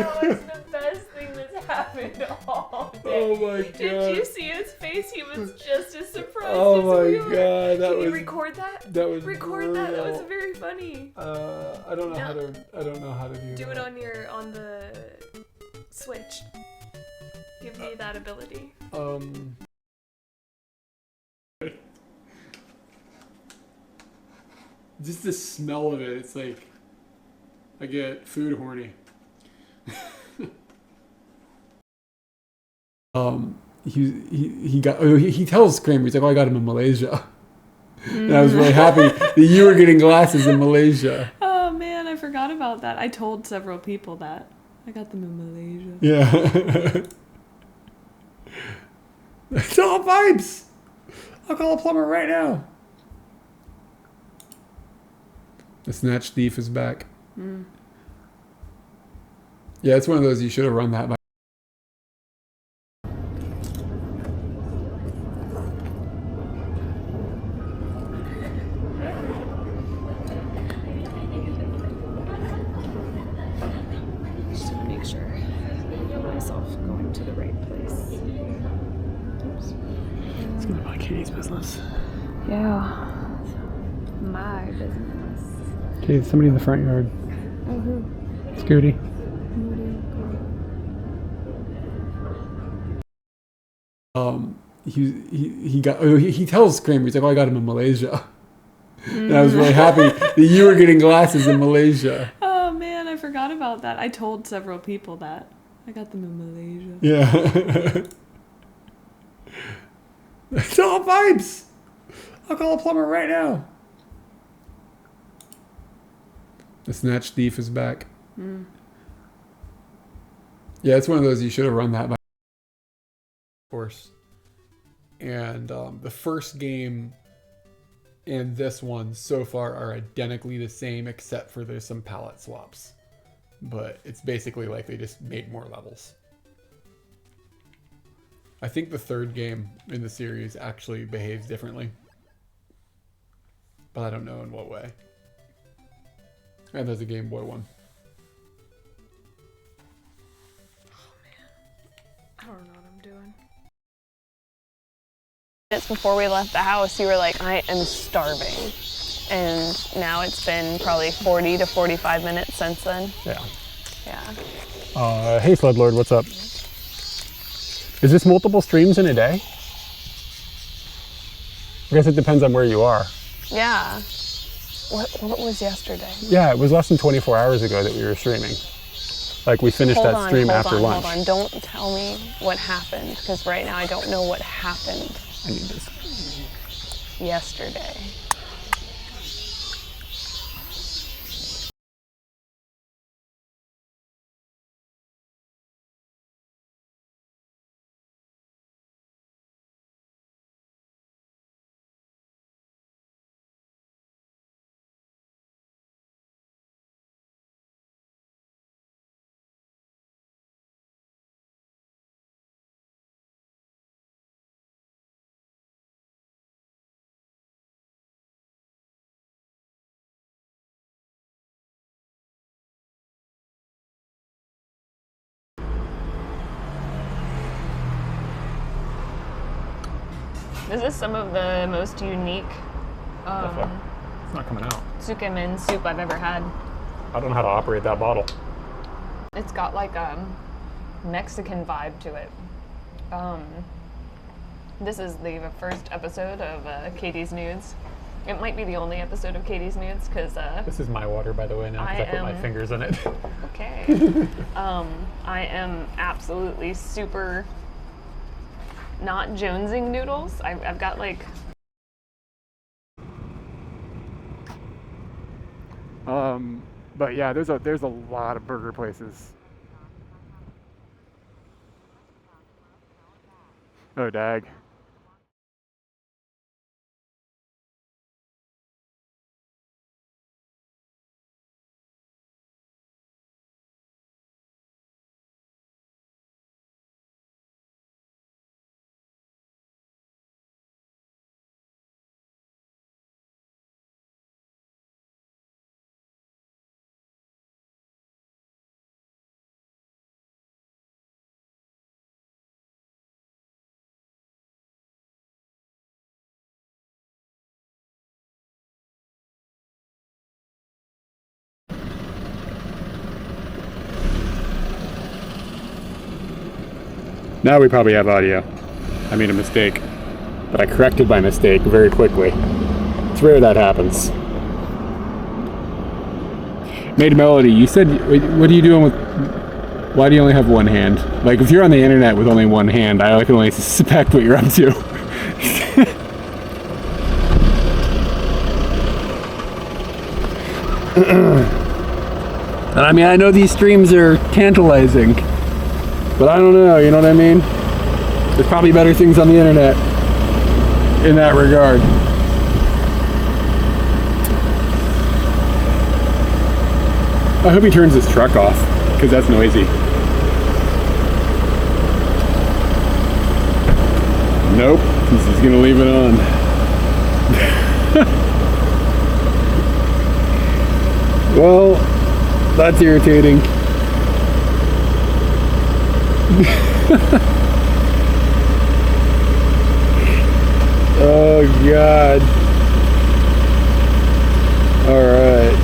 That was the best thing that's happened all day. Oh my god. Did you see his face? He was just as surprised Oh as my we were. god, that Can was. you record that? That was Record that. That was brutal. very funny. I don't know how to. I don't know how to do. Do that. it on the Switch. Give me that ability. Just the smell of it. It's like I get food horny. He tells Kramer, he's like, oh, I got him in Malaysia. And I was really happy that you were getting glasses in Malaysia. Oh man, I forgot about that. I told several people that. I got them in Malaysia. Yeah. It's all vibes. I'll call a plumber right now. The snatch thief is back. Yeah, it's one of those you should have run that by. Just to make sure I feel myself going to the right place. Oops. It's gonna be my Katie's business. Yeah. My business. Katie, somebody in the front yard. Oh, who? Scooty. He tells Kramer, he's like, oh, I got him in Malaysia. And I was really happy that you were getting glasses in Malaysia. Oh man, I forgot about that. I told several people that. I got them in Malaysia. Yeah. It's all vibes. I'll call a plumber right now. The snatch thief is back. Yeah, it's one of those you should have run that by. Of course. And the first game and this one so far are identically the same, except for there's some palette swaps. But it's basically like they just made more levels. I think the third game in the series actually behaves differently. But I don't know in what way. And there's a Game Boy one. Oh man. I don't know what I'm doing. Minutes before we left the house, you were like, I am starving. And now it's been probably 40 to 45 minutes since then. Yeah. Yeah. Hey Floodlord, what's up? Is this multiple streams in a day? I guess it depends on where you are. Yeah. What was yesterday? Yeah, it was less than 24 hours ago that we were streaming. Like we finished that stream after lunch. Hold on. Don't tell me what happened, because right now I don't know what happened I need this. yesterday. This is some of the most unique It's not coming out. tsukemen soup I've ever had. I don't know how to operate that bottle. It's got like a Mexican vibe to it. This is the first episode of Katie's Nudes. It might be the only episode of Katie's Nudes because This is my water, by the way, now because I put my fingers in it. okay. I am absolutely super not jonesing noodles. I've got like But yeah, there's a lot of burger places. Oh, dag. Now we probably have audio. I made a mistake, but I corrected my mistake very quickly. It's rare that happens. Made Melody, you said, what are you doing with, why do you only have one hand? Like, if you're on the internet with only one hand, I can only suspect what you're up to. And I mean, I know these streams are tantalizing, but I don't know, you know what I mean? There's probably better things on the internet in that regard. I hope he turns his truck off, because that's noisy. Nope, he's gonna leave it on. Well, that's irritating. Oh God. All right.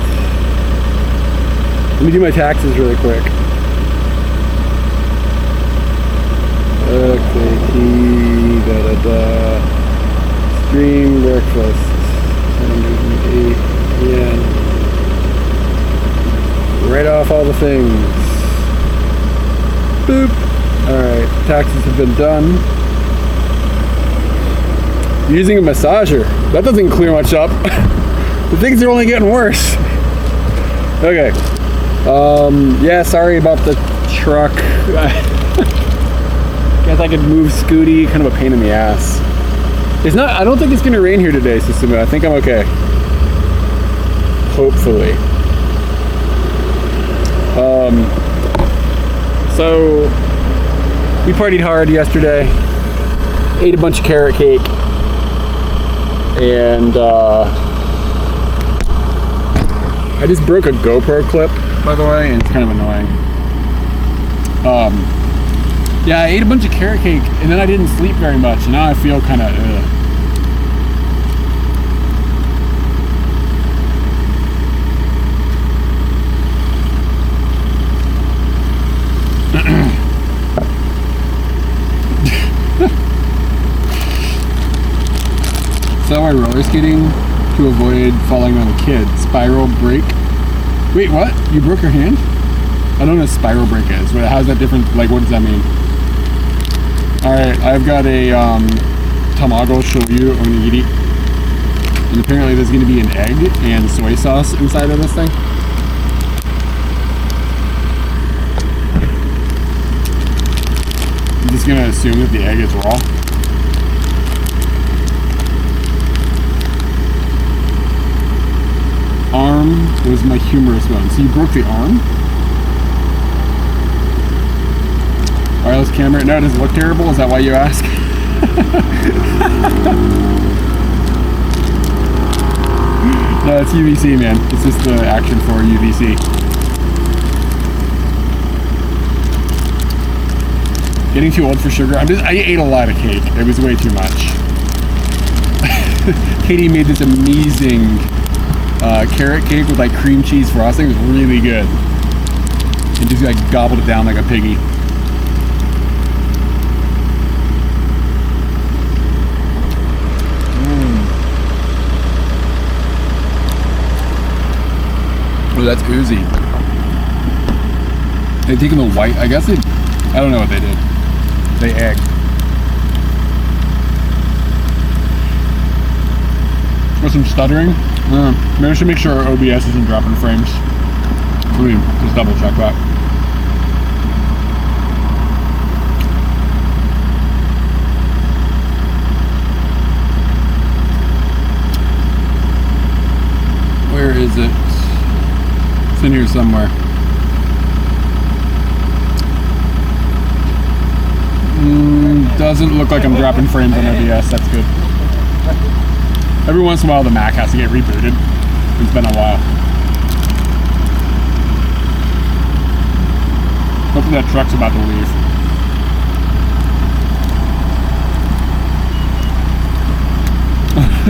Let me do my taxes really quick. Okay, key, stream breakfast. 7:08 p.m. Write off all the things. Boop. Alright, taxes have been done. Using a massager. That doesn't clear much up. The things are only getting worse. Okay. Yeah, sorry about the truck. Guess I could move Scooty. Kind of a pain in the ass. It's not, I don't think it's gonna rain here today, Susumu. I think I'm okay. Hopefully. So we partied hard yesterday, ate a bunch of carrot cake, and I just broke a GoPro clip, by the way, and it's kind of annoying. Yeah, I ate a bunch of carrot cake, and then I didn't sleep very much, and now I feel kind of So I roller skating to avoid falling on a kid. Spiral break. Wait, what? You broke your hand? I don't know what a spiral break is. How's that different? Like, what does that mean? Alright, I've got a tamago shoyu onigiri. And apparently there's going to be an egg and soy sauce inside of this thing. I'm just going to assume that the egg is raw. Arm was my humorous one. So you broke the arm? Wireless camera. No, does it look terrible? Is that why you ask? No, it's UVC, man. It's just the action for UVC. Getting too old for sugar. I ate a lot of cake. It was way too much. Katie made this amazing carrot cake with like cream cheese frosting. It was really good. And just like gobbled it down like a piggy. Oh, that's oozy. They've taken the white, I guess I don't know what they did. They egged. For some stuttering, maybe I should make sure our OBS isn't dropping frames. Let me just double check that. Where is it? It's in here somewhere. Doesn't look like I'm dropping frames on OBS. That's good. Every once in a while the Mac has to get rebooted. It's been a while. Hopefully that truck's about to leave.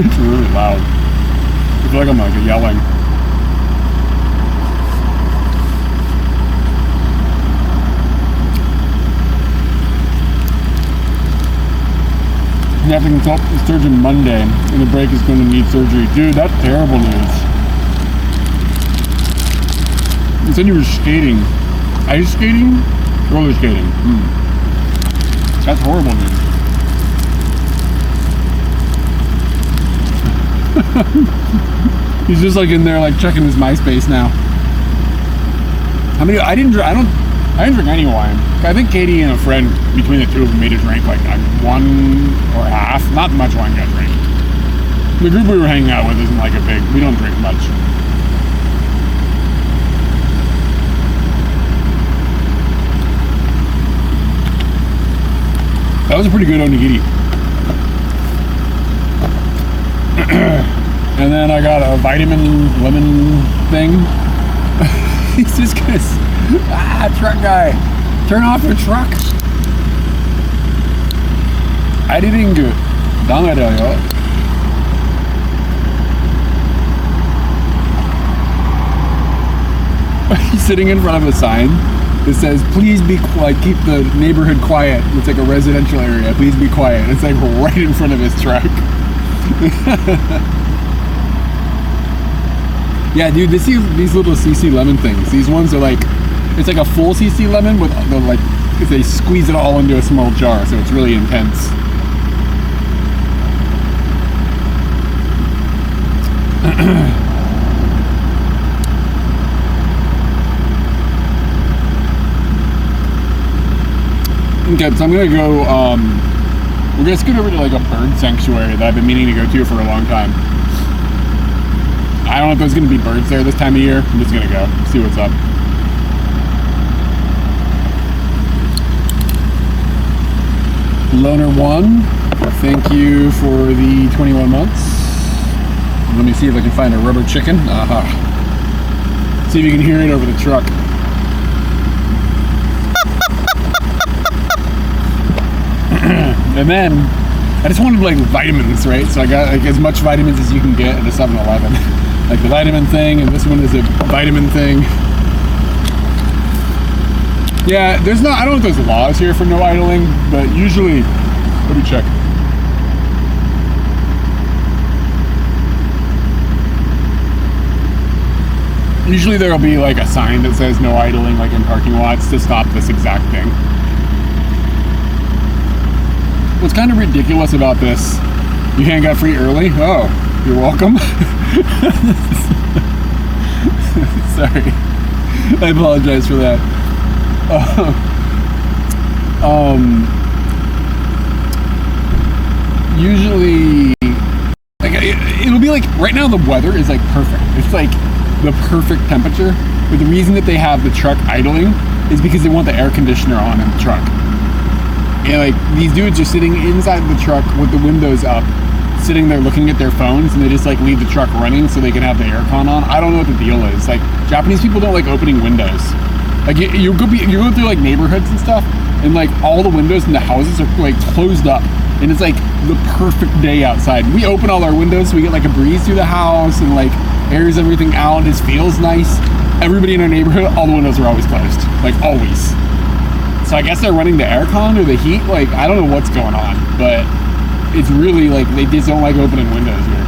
It's really loud. I feel like I'm like yelling. have to consult the surgeon Monday, and the break is going to need surgery. Dude, that's terrible news. You said you were skating. Ice skating? Roller skating. That's horrible news. He's just like in there, like checking his MySpace now. How many? I didn't drink any wine. I think Katie and a friend, between the two of them, made us drink like one or half. Not much wine got drank. The group we were hanging out with isn't like a big. We don't drink much. That was a pretty good onigiri. And then I got a vitamin lemon thing. He's just gonna, truck guy, turn off your truck. 아리링그 당해려요. He's sitting in front of a sign that says, "Please be quiet. Keep the neighborhood quiet." It's like a residential area. Please be quiet. It's like right in front of his truck. Yeah, dude, these little CC lemon things. These ones are like, it's like a full CC lemon with the, like, they squeeze it all into a small jar, so it's really intense. Okay, so I'm gonna go, we're gonna scoot over to like a bird sanctuary that I've been meaning to go to for a long time. I don't know if there's gonna be birds there this time of year. I'm just gonna go see what's up. Loner 1, thank you for the 21 months. Let me see if I can find a rubber chicken. See if you can hear it over the truck. And then I just wanted like vitamins, right? So I got like as much vitamins as you can get at a 7-Eleven. Like the vitamin thing, and this one is a vitamin thing. Yeah, there's not, I don't know if there's laws here for no idling, but usually, let me check. Usually there'll be like a sign that says no idling, like in parking lots, to stop this exact thing. What's kind of ridiculous about this, you can't get free early? Oh, you're welcome. Sorry, I apologize for that. Usually, like it'll be like right now the weather is like perfect. It's like the perfect temperature. But the reason that they have the truck idling is because they want the air conditioner on in the truck. And like these dudes are sitting inside the truck with the windows up, sitting there looking at their phones, and they just like leave the truck running so they can have the aircon on. I don't know what the deal is. Like Japanese people don't like opening windows. Like you go through like neighborhoods and stuff, and like all the windows in the houses are like closed up, and it's like the perfect day outside. We open all our windows so we get like a breeze through the house and like airs everything out. It just feels nice. Everybody in our neighborhood, all the windows are always closed, like always. So I guess they're running the aircon or the heat. Like I don't know what's going on, but it's really like they just don't like opening windows here.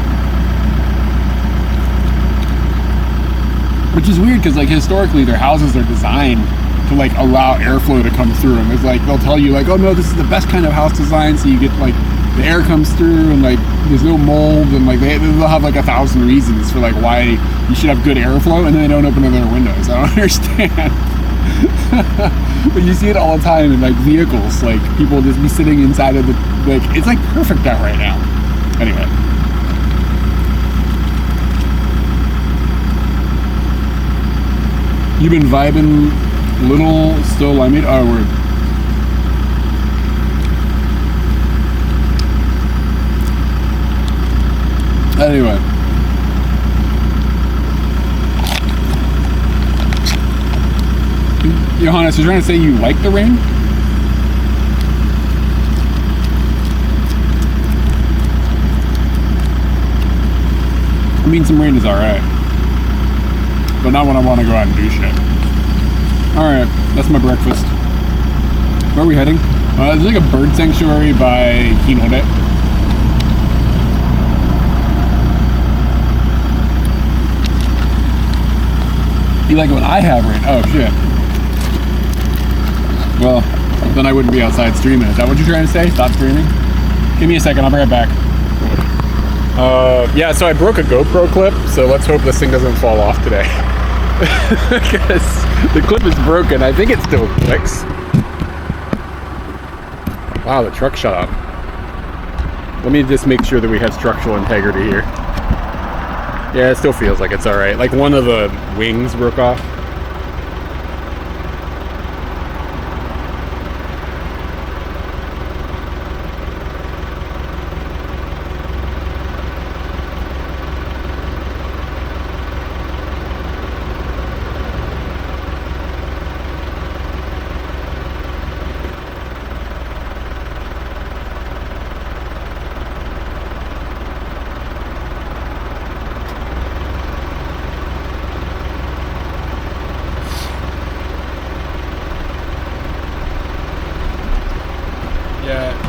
Which is weird because like historically their houses are designed to like allow airflow to come through, and it's like they'll tell you like, oh no, this is the best kind of house design, so you get like the air comes through and like there's no mold, and like they'll have like 1,000 reasons for like why you should have good airflow, and then they don't open their windows. I don't understand. But you see it all the time in like vehicles, like people just be sitting inside of the, like it's like perfect out right now. Anyway. You've been vibing little still limeade? Oh, word. Anyway. Johannes, you're trying to say you like the rain? I mean, some rain is alright. But not when I want to go out and do shit. Alright, that's my breakfast. Where are we heading? There's like a bird sanctuary by Hinode. You like what I have right? Oh shit. Well, then I wouldn't be outside streaming. Is that what you're trying to say? Stop streaming? Give me a second, I'll be right back. Yeah, so I broke a GoPro clip, so let's hope this thing doesn't fall off today. Because the clip is broken. I think it still clicks. Wow, the truck shut off. Let me just make sure that we have structural integrity here. Yeah, it still feels like it's alright. Like one of the wings broke off.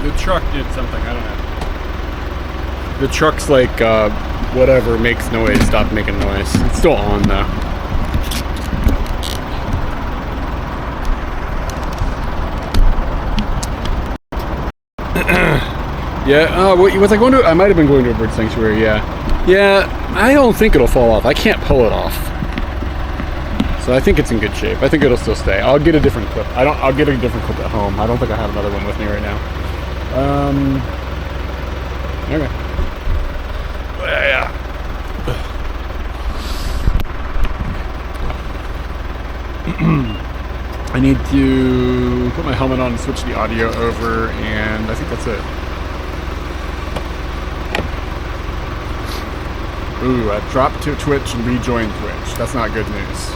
The truck did something, I don't know. The truck's like, whatever makes noise, stopped making noise. It's still on though. Yeah, was I going to, I might have been going to a bird sanctuary, yeah. Yeah, I don't think it'll fall off. I can't pull it off. So I think it's in good shape. I think it'll still stay. I'll get a different clip. I'll get a different clip at home. I don't think I have another one with me right now. Okay. Yeah. I need to put my helmet on and switch the audio over, and I think that's it. Ooh, I dropped to Twitch and rejoined Twitch. That's not good news.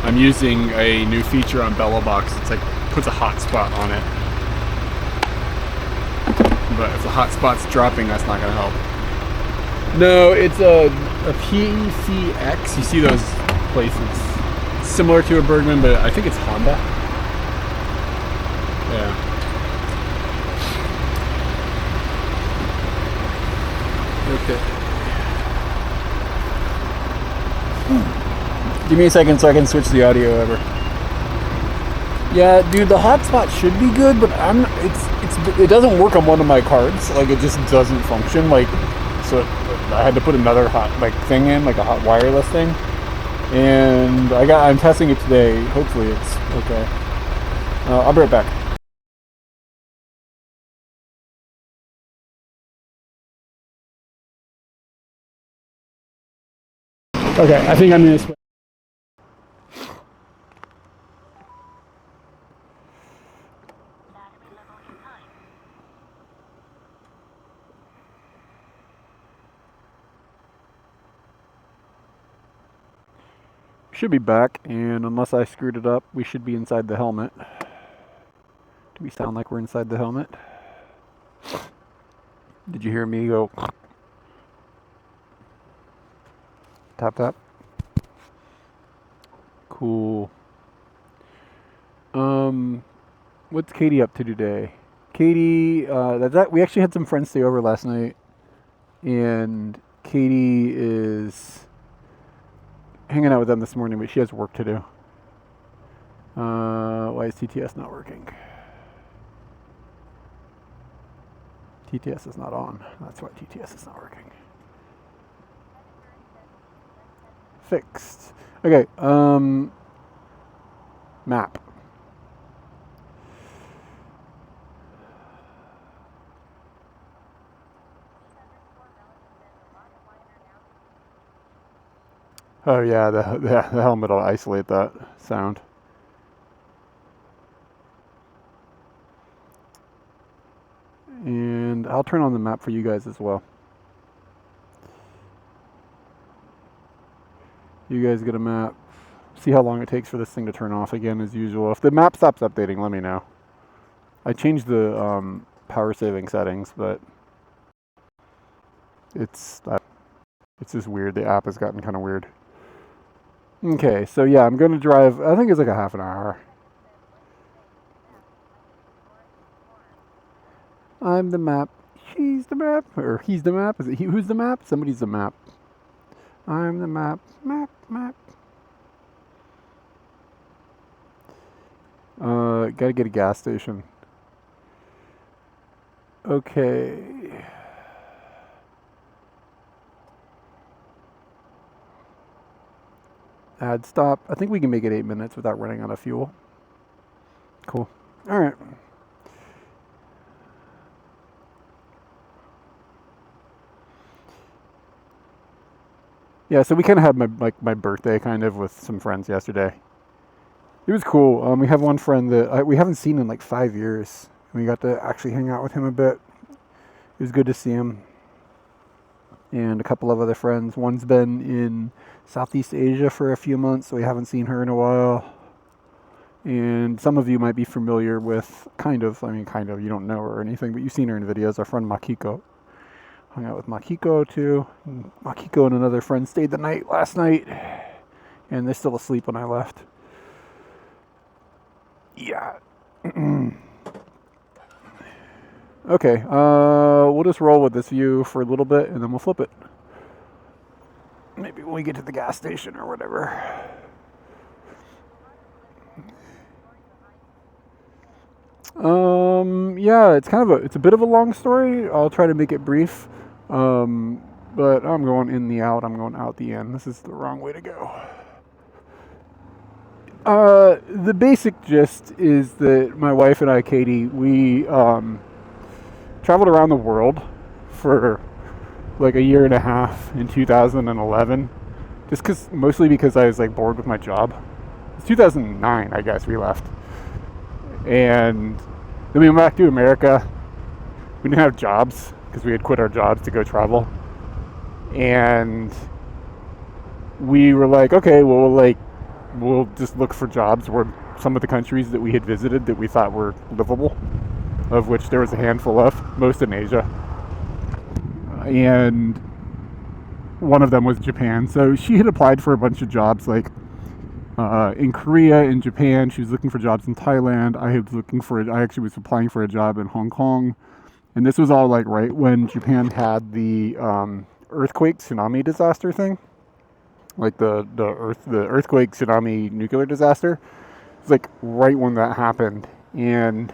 I'm using a new feature on BellaBox. It's like, puts a hotspot on it. But if the hotspot's dropping, that's not gonna help. No, it's a PCX. You see those places. It's similar to a Bergman, but I think it's Honda. Yeah. Okay. Give me a second so I can switch the audio over. Yeah, dude, the hotspot should be good, but it doesn't work on one of my cards. Like, it just doesn't function. Like, so I had to put another hot thing in, like a hot wireless thing. And I'm testing it today. Hopefully it's okay. I'll be right back. Okay, I think I'm gonna switch. Should be back, and unless I screwed it up, we should be inside the helmet. Do we sound like we're inside the helmet? Did you hear me go tap tap? Cool. What's Katie up to today? Katie, we actually had some friends stay over last night, and Katie is hanging out with them this morning, but she has work to do. Why is TTS not working? TTS is not on. That's why TTS is not working. Fixed. Okay, map. Oh yeah, the helmet will isolate that sound. And I'll turn on the map for you guys as well. You guys get a map. See how long it takes for this thing to turn off again as usual. If the map stops updating, let me know. I changed the power saving settings, but it's just weird. The app has gotten kind of weird. Okay, so yeah, I'm going to drive, I think it's like a half an hour. I'm the map. She's the map. Or he's the map. Is it he who's the map? Somebody's the map. I'm the map. Map. Gotta get a gas station. Okay. Add stop. I think we can make it 8 minutes without running out of fuel. Cool. All right. Yeah, so we kind of had my birthday kind of with some friends yesterday. It was cool. We have one friend that we haven't seen in like 5 years. We got to actually hang out with him a bit. It was good to see him. And a couple of other friends. One's been in Southeast Asia for a few months, so we haven't seen her in a while. And some of you might be familiar with, kind of, you don't know her or anything, but you've seen her in videos, our friend Makiko. Hung out with Makiko too. And Makiko and another friend stayed the night last night, and they're still asleep when I left. Yeah. Okay, we'll just roll with this view for a little bit, and then we'll flip it. Maybe when we get to the gas station or whatever. Yeah, it's a bit of a long story. I'll try to make it brief. But I'm going in the out. I'm going out the in. This is the wrong way to go. The basic gist is that my wife and I, Katie, we traveled around the world for like a year and a half in 2011, mostly because I was like bored with my job. It's 2009, I guess we left, and then we went back to America. We didn't have jobs because we had quit our jobs to go travel, and we were like, okay, well, we'll just look for jobs where some of the countries that we had visited that we thought were livable, of which there was a handful of, most in Asia. And one of them was Japan. So she had applied for a bunch of jobs like in Korea, in Japan. She was looking for jobs in Thailand. I actually was applying for a job in Hong Kong. And this was all like right when Japan had the earthquake tsunami disaster thing. Like the earthquake, tsunami, nuclear disaster. It's like right when that happened, and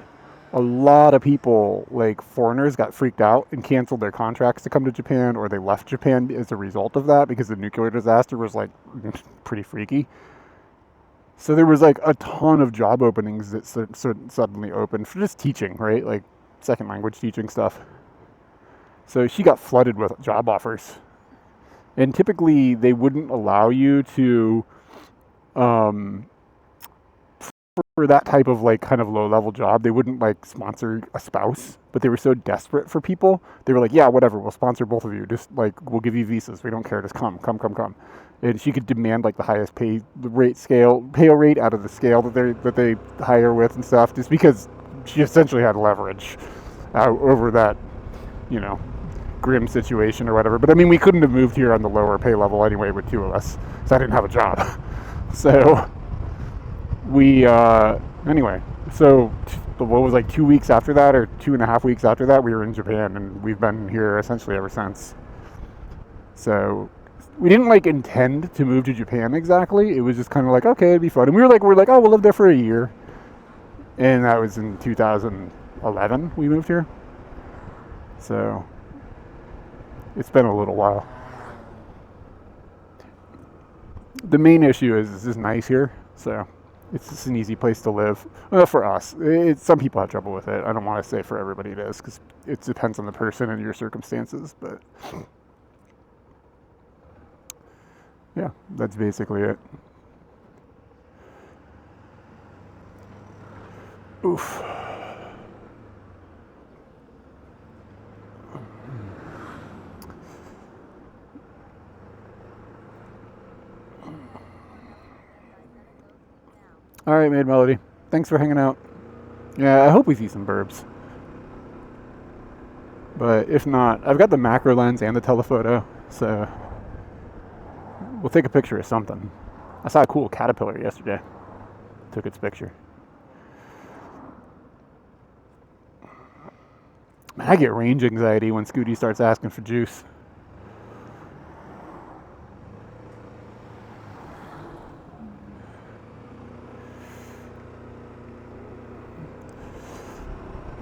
a lot of people, like foreigners, got freaked out and canceled their contracts to come to Japan, or they left Japan as a result of that because the nuclear disaster was like pretty freaky. So there was like a ton of job openings that suddenly opened for just teaching, right? Like second language teaching stuff. So she got flooded with job offers. And typically they wouldn't allow you to, for that type of like kind of low level job, they wouldn't like sponsor a spouse, but they were so desperate for people. They were like, yeah, whatever, we'll sponsor both of you. Just like, we'll give you visas. We don't care. Just come. And she could demand like the highest pay rate out of the scale that they hire with and stuff, just because she essentially had leverage over that, grim situation or whatever. But I mean, we couldn't have moved here on the lower pay level anyway with two of us, so I didn't have a job. So we anyway, so what was like 2 weeks after that, or 2.5 weeks after that, we were in Japan, and we've been here essentially ever since. So we didn't like intend to move to Japan exactly. It was just kind of like, okay, it'd be fun. And we're like, oh, we'll live there for a year. And that was in 2011 we moved here. So it's been a little while. The main issue is it's just nice here, so it's just an easy place to live. Well, for us. Some people have trouble with it. I don't want to say for everybody it is, because it depends on the person and your circumstances, but yeah, that's basically it. Oof. All right, Maid Melody. Thanks for hanging out. Yeah, I hope we see some burbs. But if not, I've got the macro lens and the telephoto, so we'll take a picture of something. I saw a cool caterpillar yesterday. Took its picture. I get range anxiety when Scooty starts asking for juice.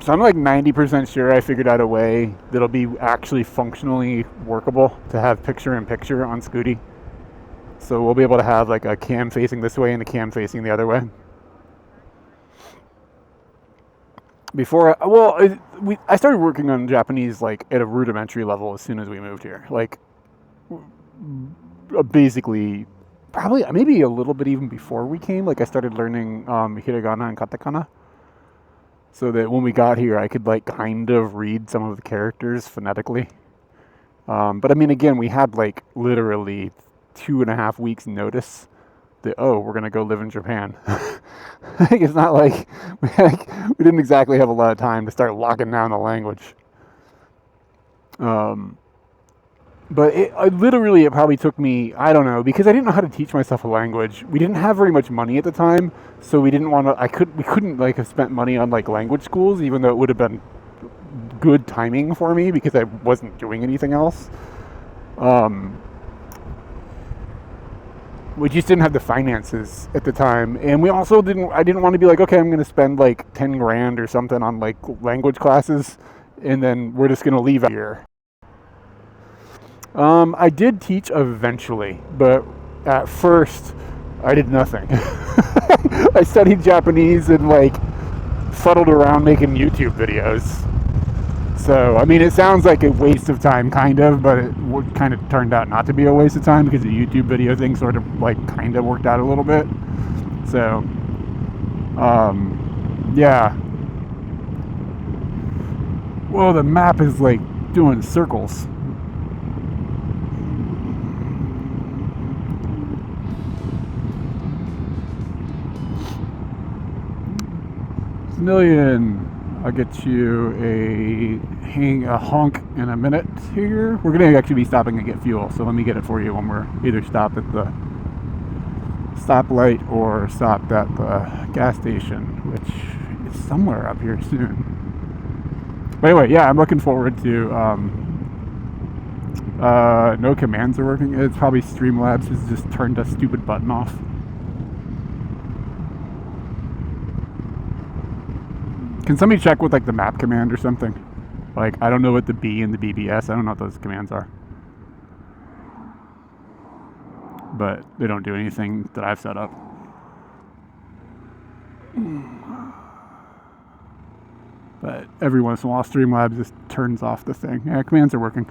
So I'm like 90% sure I figured out a way that'll be actually functionally workable to have picture-in-picture on Scooty. So we'll be able to have like a cam facing this way and a cam facing the other way. I started working on Japanese like at a rudimentary level as soon as we moved here. Like basically, probably maybe a little bit even before we came. Like I started learning hiragana and katakana, so that when we got here, I could like kind of read some of the characters phonetically. But I mean, again, we had like literally 2.5 weeks notice that, oh, we're gonna go live in Japan. Like, it's not like we didn't exactly have a lot of time to start locking down the language. But it probably took me, I don't know, because I didn't know how to teach myself a language. We didn't have very much money at the time, so we didn't want to. We couldn't like have spent money on like language schools, even though it would have been good timing for me because I wasn't doing anything else. We just didn't have the finances at the time, and we also didn't. I didn't want to be like, okay, I'm going to spend like 10 grand or something on like language classes, and then we're just going to leave here. I did teach eventually, but at first I did nothing. I studied Japanese and like fuddled around making YouTube videos. So, I mean, it sounds like a waste of time, kind of, but it kind of turned out not to be a waste of time because the YouTube video thing sort of like kind of worked out a little bit. So, yeah. Whoa, the map is like doing circles. Million. I'll get you a honk in a minute here. We're going to actually be stopping to get fuel, so let me get it for you when we're either stopped at the stoplight or stopped at the gas station, which is somewhere up here soon. But anyway, yeah, I'm looking forward to no commands are working. It's probably Streamlabs has just turned a stupid button off. Can somebody check with like the map command or something? Like, I don't know what the B and the BBS, I don't know what those commands are. But they don't do anything that I've set up. But every once in a while, Streamlabs just turns off the thing. Yeah, commands are working.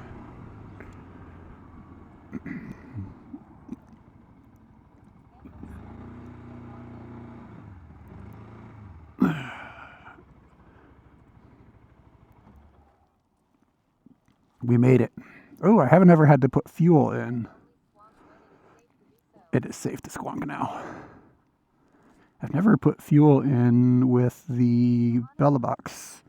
We made it. Oh, I haven't ever had to put fuel in. It is safe to squonk now. I've never put fuel in with the Bella box.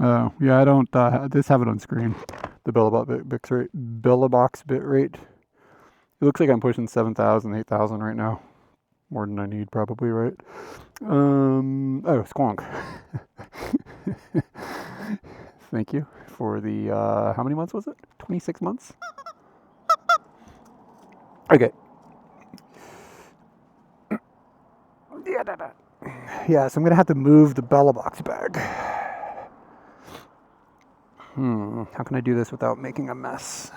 Oh, yeah, I don't just have it on screen. The Bella box bit rate. It looks like I'm pushing 7,000, 8,000 right now. More than I need, probably, right? Oh, squonk. Thank you for the, how many months was it? 26 months? Okay. Yeah, so I'm going to have to move the Bella box bag. How can I do this without making a mess?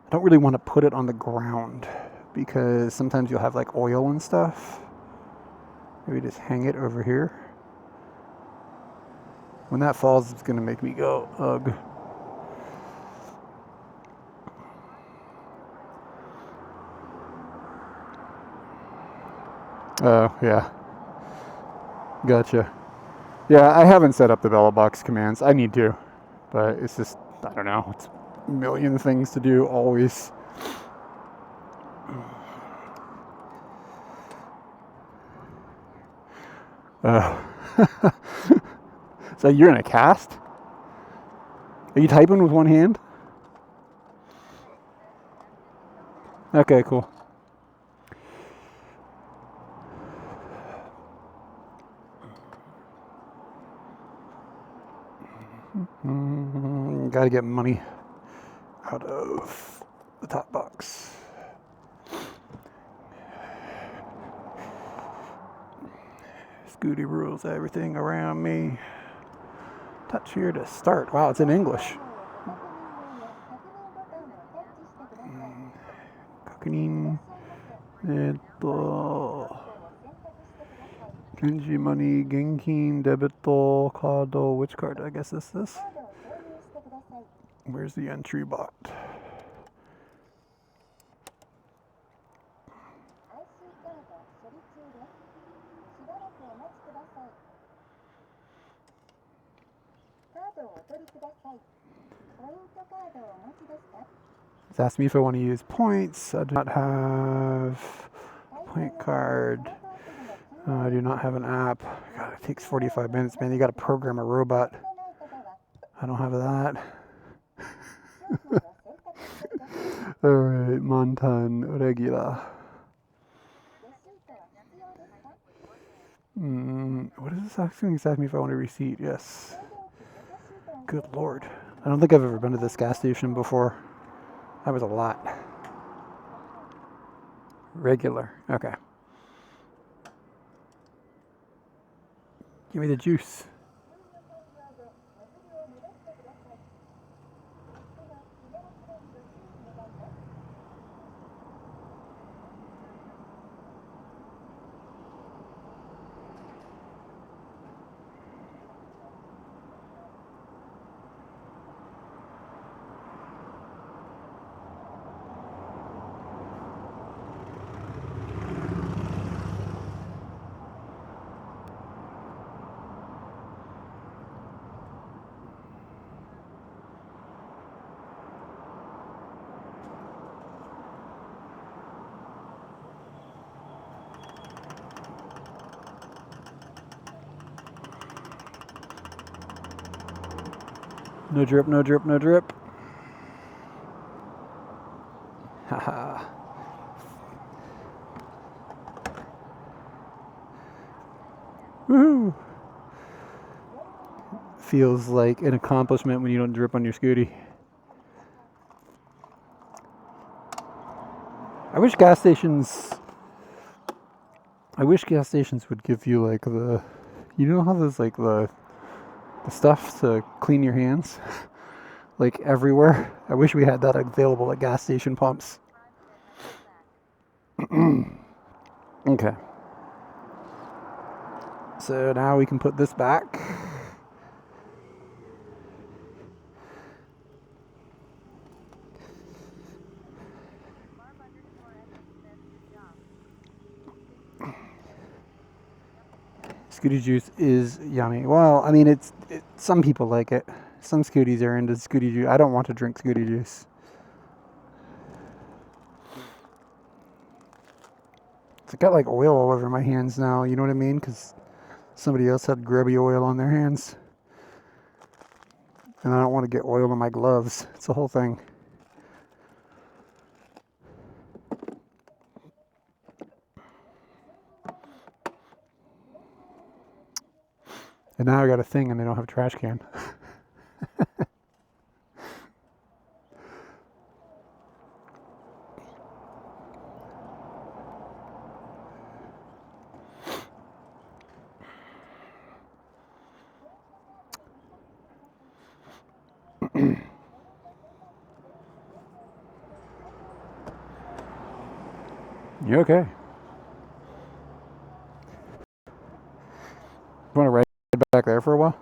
I don't really want to put it on the ground because sometimes you'll have like oil and stuff. Maybe just hang it over here. When that falls, it's going to make me go, ugh. Oh, yeah. Gotcha. Yeah, I haven't set up the Bella box commands. I need to. But it's just, I don't know. It's a million things to do always. So you're in a cast? Are you typing with one hand? Okay, cool. Gotta get money out of the top box. Scooty rules everything around me. Touch here to start. Wow, it's in English. Kakunin. Genji money, Genkin, debito, cardo. Which card? I guess this is. Where's the entry bot? It's asked me if I want to use points. I do not have a point card. I do not have an app. God, it takes 45 minutes, man. You got to program a robot. I don't have that. Alright, Montan Regular. What is this asking? It's asking me if I want a receipt. Yes. Good lord. I don't think I've ever been to this gas station before. That was a lot. Regular. Okay. Give me the juice. No drip, no drip, no drip. Haha. Woohoo! Feels like an accomplishment when you don't drip on your Scooty. I wish gas stations would give you like the, you know how there's like the stuff to clean your hands like everywhere. I wish we had that available at gas station pumps. Okay, so now we can put this back. Scooty juice is yummy. Well, I mean, some people like it. Some Scooties are into Scooty juice. I don't want to drink Scooty juice. It's got like oil all over my hands now. You know what I mean? Because somebody else had grubby oil on their hands, and I don't want to get oil on my gloves. It's the whole thing. And now I got a thing and they don't have a trash can. You okay? You want to ride back there for a while?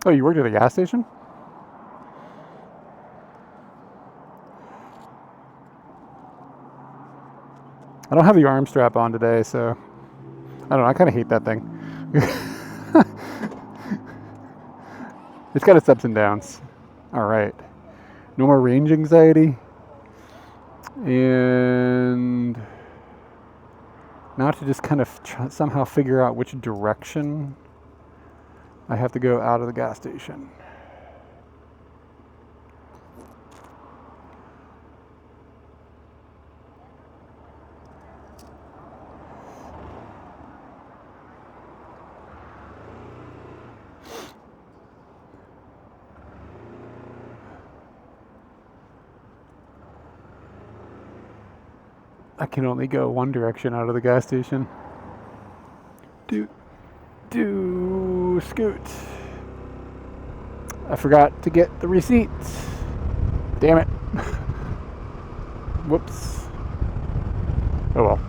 Oh, you worked at a gas station? I don't have the arm strap on today, so I don't know. I kind of hate that thing. It's got its ups and downs. All right. No more range anxiety. And now to just kind of somehow figure out which direction I have to go out of the gas station. I can only go one direction out of the gas station. Scoot. I forgot to get the receipt. Damn it. Whoops. Oh well.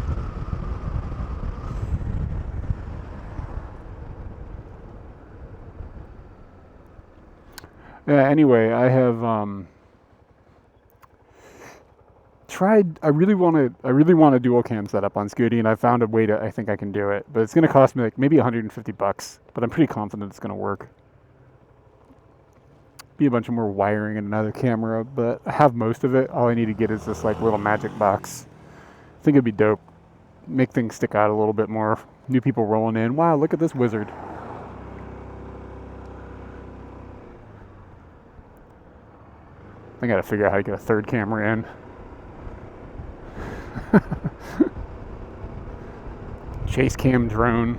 Yeah, anyway, I have tried. I really want a dual cam setup on Scooty, and I found a way to. I think I can do it, but it's going to cost me like maybe $150. But I'm pretty confident it's going to work. Be a bunch of more wiring and another camera, but I have most of it. All I need to get is this like little magic box. I think it'd be dope. Make things stick out a little bit more. New people rolling in. Wow, look at this wizard. I gotta figure out how to get a third camera in. Chase cam drone.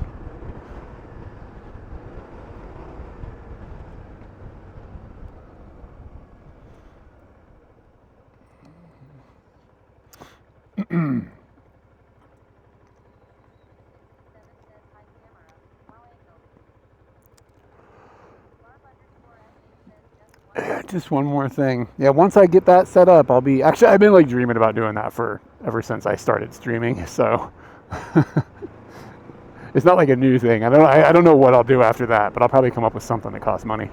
Just one more thing. Yeah, once I get that set up, I'll be... Actually, I've been like dreaming about doing that ever since I started streaming, so... It's not like a new thing. I don't know what I'll do after that, but I'll probably come up with something that costs money.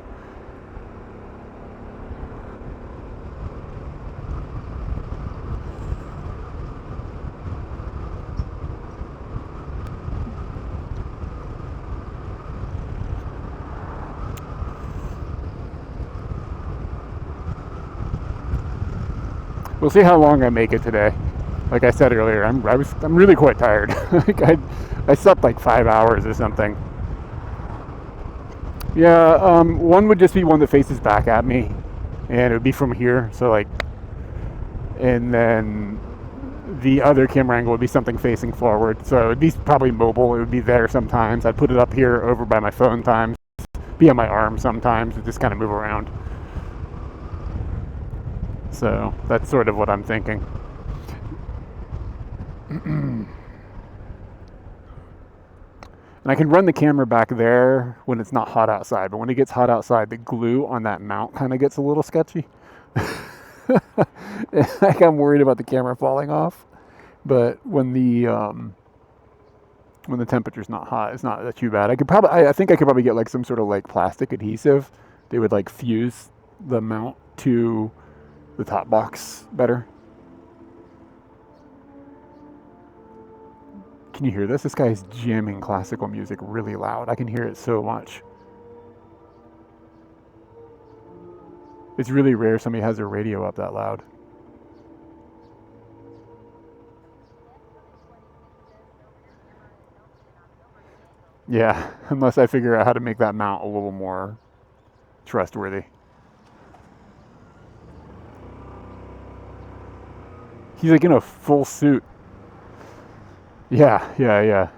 We'll see how long I make it today. Like I said earlier, I'm really quite tired. Like I slept like 5 hours or something. Yeah, one would just be one that faces back at me, and it would be from here. So like, and then the other camera angle would be something facing forward. So it'd be probably mobile. It would be there sometimes. I'd put it up here over by my phone times, be on my arm sometimes, and just kind of move around. So that's sort of what I'm thinking. And I can run the camera back there when it's not hot outside, but when it gets hot outside, the glue on that mount kind of gets a little sketchy. Like I'm worried about the camera falling off. But when the temperature's not hot, it's not too bad. I think I could probably get like some sort of like plastic adhesive. They would like fuse the mount to the top box better. Can you hear this? This guy's jamming classical music really loud. I can hear it so much. It's really rare somebody has their radio up that loud. Yeah, unless I figure out how to make that mount a little more trustworthy. He's like in a full suit. Yeah.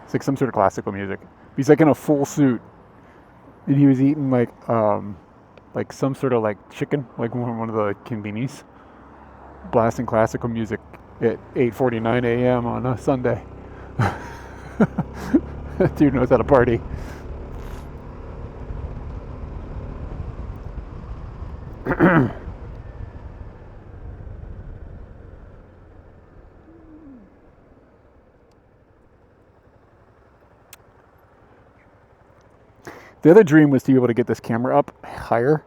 It's like some sort of classical music. He's like in a full suit, and he was eating like some sort of like chicken, like one of the convenies, blasting classical music at 8:49 a.m. on a Sunday. That dude knows how to party. The other dream was to be able to get this camera up higher,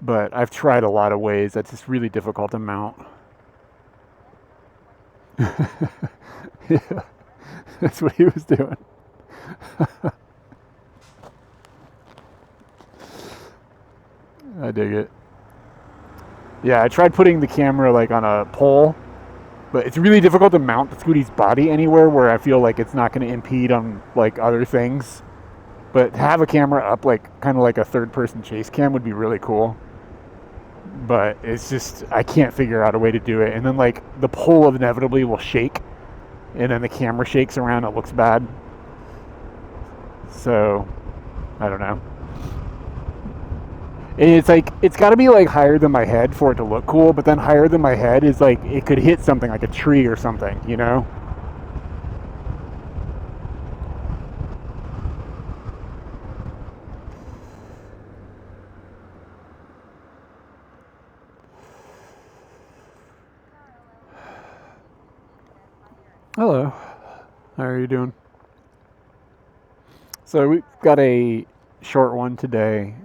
but I've tried a lot of ways. That's just really difficult to mount. Yeah, that's what he was doing. I dig it. Yeah, I tried putting the camera like on a pole, but it's really difficult to mount the Scooty's body anywhere where I feel like it's not going to impede on like other things. But to have a camera up like kind of like a third-person chase cam would be really cool. But it's just, I can't figure out a way to do it. And then like the pole inevitably will shake, and then the camera shakes around, it looks bad. So, I don't know. And it's like, it's got to be like higher than my head for it to look cool, but then higher than my head is like, it could hit something like a tree or something, you know? Hello. How are you doing? So we've got a short one today.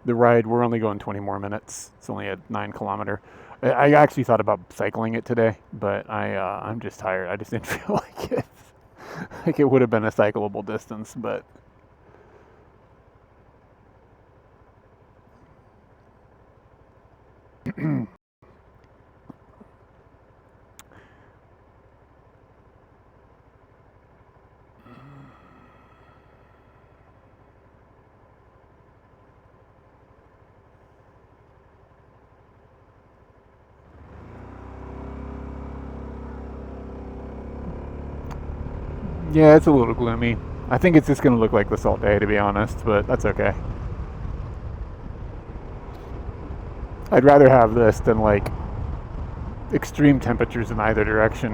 The ride, we're only going 20 more minutes. It's only a 9 kilometer. I actually thought about cycling it today, but I'm just tired. I just didn't feel like it. Like it would have been a cyclable distance, but yeah, it's a little gloomy. I think it's just going to look like this all day, to be honest, but that's okay. I'd rather have this than like extreme temperatures in either direction.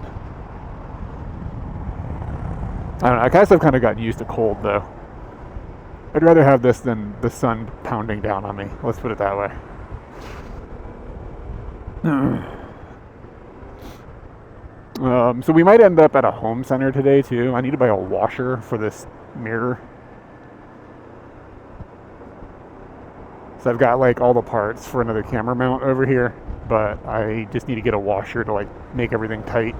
I don't know. I guess I've kind of gotten used to cold though. I'd rather have this than the sun pounding down on me. Let's put it that way. So we might end up at a home center today too. I need to buy a washer for this mirror. So I've got like all the parts for another camera mount over here, but I just need to get a washer to like make everything tight.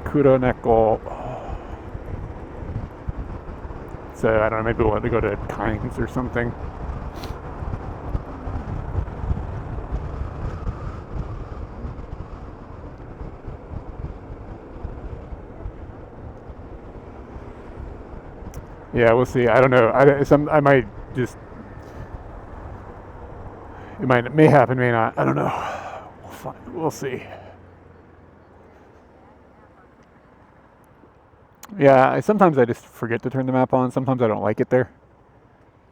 Kuroneko. So I don't know, maybe we'll have to go to Kynes or something. Yeah, we'll see. I don't know. I might just. It may happen, may not. I don't know. We'll see. Yeah, sometimes I just forget to turn the map on. Sometimes I don't like it there.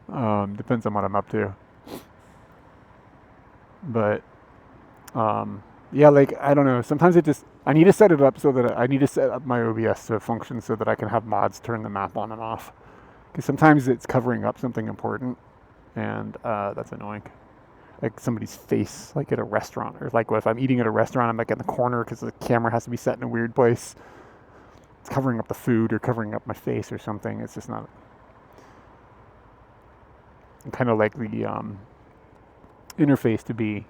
Depends on what I'm up to. But yeah, like I don't know. Sometimes I need to set it up so that I need to set up my OBS to function so that I can have mods turn the map on and off. Because sometimes it's covering up something important, and that's annoying. Like somebody's face, like at a restaurant, or like if I'm eating at a restaurant, I'm like in the corner because the camera has to be set in a weird place. It's covering up the food or covering up my face or something. It's just not. I kind of like the interface to be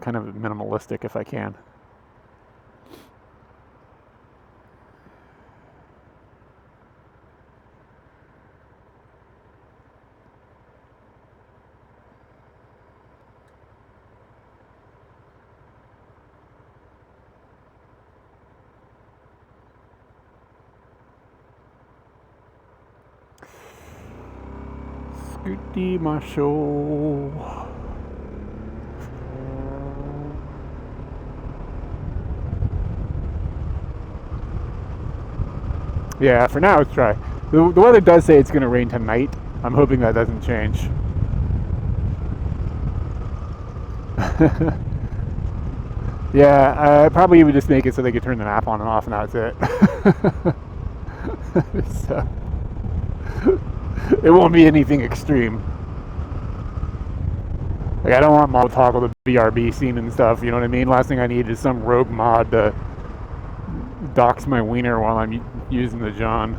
kind of minimalistic if I can. Scooty Marshall. Yeah, for now it's dry. The weather does say it's going to rain tonight. I'm hoping that doesn't change. Yeah, I probably would just make it so they could turn the map on and off, and that's it. So, it won't be anything extreme. Like, I don't want mod to toggle the BRB scene and stuff, you know what I mean? Last thing I need is some rogue mod to dox my wiener while I'm using the John.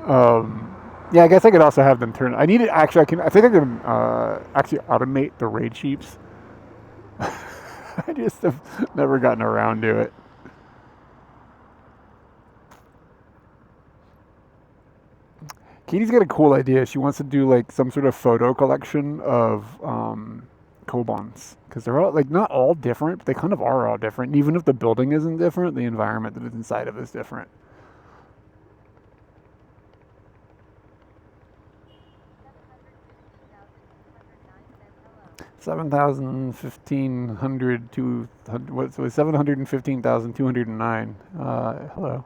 Yeah, I guess I could also have them turn. I need it. Actually, I think I can actually automate the raid sheeps. I just have never gotten around to it. Katie's got a cool idea. She wants to do like some sort of photo collection of Kobans, because they're all like not all different, but they kind of are all different. And even if the building isn't different, the environment that it's inside of is different. 7,15209. What was 715,209? Hello.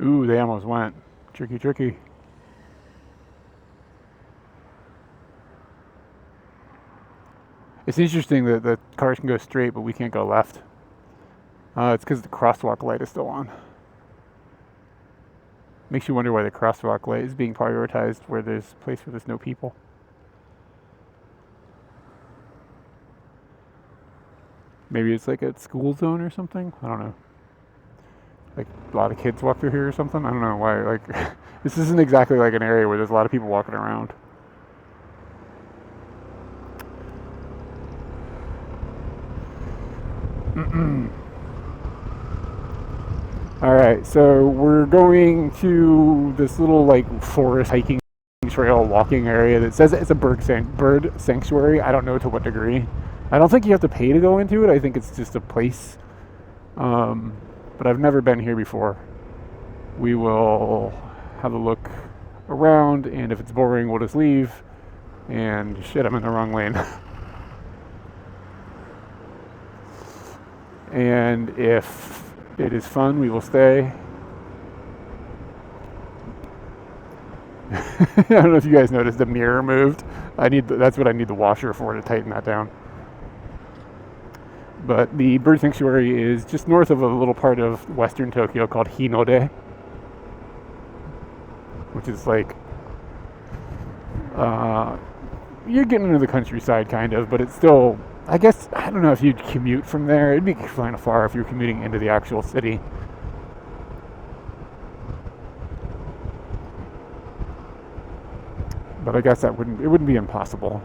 Ooh, they almost went. Tricky, tricky. It's interesting that the cars can go straight, but we can't go left. It's because the crosswalk light is still on. Makes you wonder why the crosswalk light is being prioritized where there's a place where there's no people. Maybe it's like a school zone or something? I don't know. Like a lot of kids walk through here or something? I don't know why. Like, this isn't exactly like an area where there's a lot of people walking around. Alright, so we're going to this little like forest hiking trail walking area that says it's a bird sanctuary. I don't know to what degree. I don't think you have to pay to go into it. I think it's just a place. But I've never been here before. We will have a look around, and if it's boring, we'll just leave. And shit, I'm in the wrong lane. And if it is fun, we will stay. I don't know if you guys noticed the mirror moved. That's what I need the washer for, to tighten that down. But the bird sanctuary is just north of a little part of western Tokyo called Hinode, which is like you're getting into the countryside kind of, but it's still, I guess, I don't know if you'd commute from there. It'd be kind of far if you're commuting into the actual city. But I guess it wouldn't be impossible.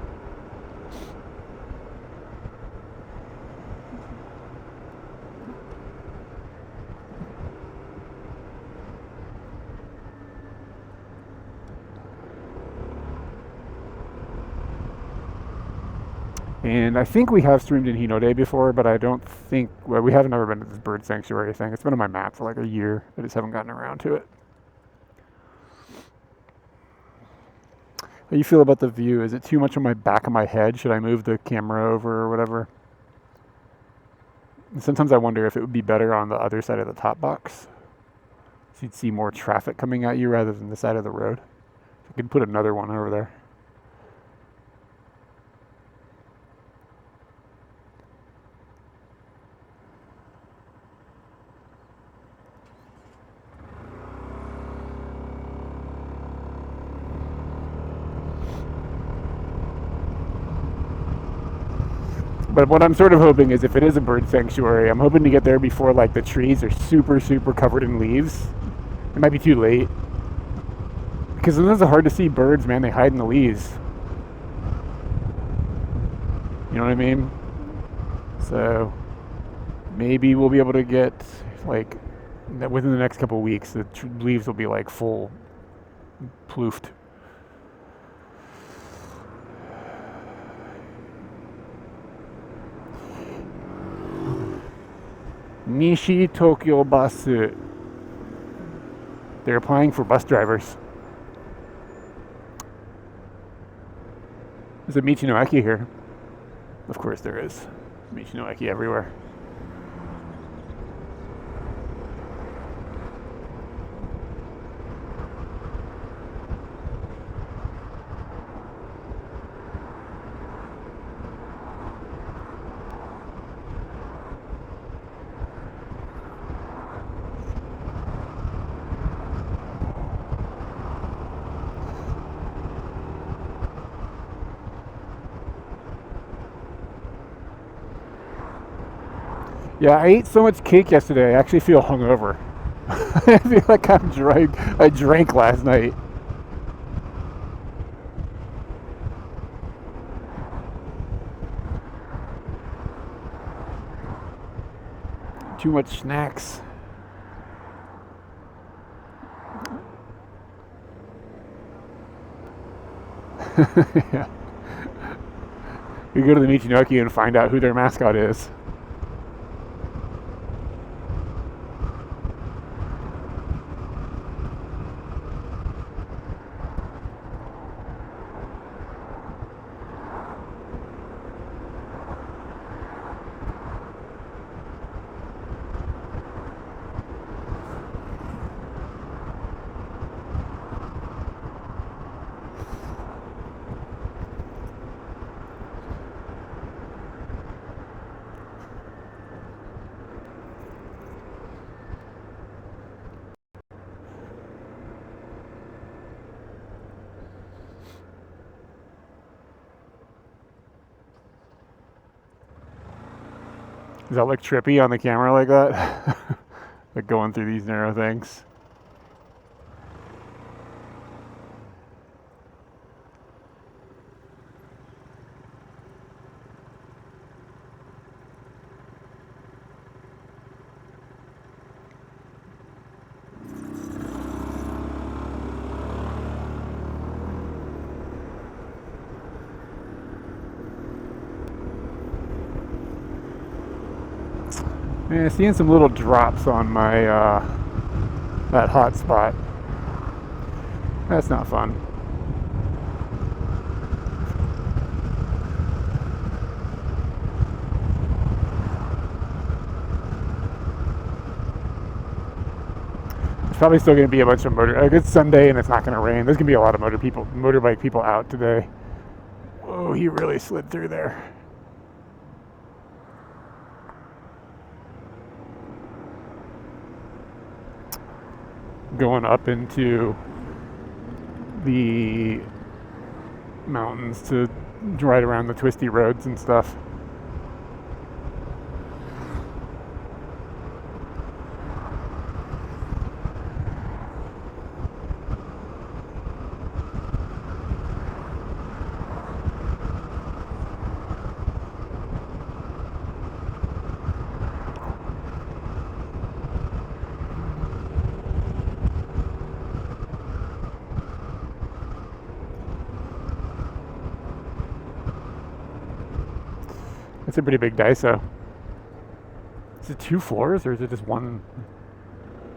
And I think we have streamed in Hinode before, but I don't think, well, we haven't ever been to this bird sanctuary thing. It's been on my map for like a year. I just haven't gotten around to it. How do you feel about the view? Is it too much on my back of my head? Should I move the camera over or whatever? And sometimes I wonder if it would be better on the other side of the top box, so you'd see more traffic coming at you rather than the side of the road. I could put another one over there. But what I'm sort of hoping is, if it is a bird sanctuary, I'm hoping to get there before like the trees are super, super covered in leaves. It might be too late. Because sometimes it's hard to see birds, man. They hide in the leaves. You know what I mean? So maybe we'll be able to get, like, within the next couple of weeks, the leaves will be like full ploofed. Nishi Tokyo Bus. They're applying for bus drivers. There's a Michinoeki here. Of course there is. Michinoeki everywhere. Yeah, I ate so much cake yesterday, I actually feel hungover. I feel like I drank last night. Too much snacks. Yeah. You go to the Michinoki and find out who their mascot is. Does that look trippy on the camera like that? Like going through these narrow things. Yeah, seeing some little drops on my that hot spot. That's not fun. There's probably still going to be a bunch of it's Sunday and it's not going to rain. There's going to be a lot of motorbike people out today. Whoa, he really slid through there. Going up into the mountains to ride around the twisty roads and stuff. It's a pretty big Daiso. Is it 2 floors or is it just one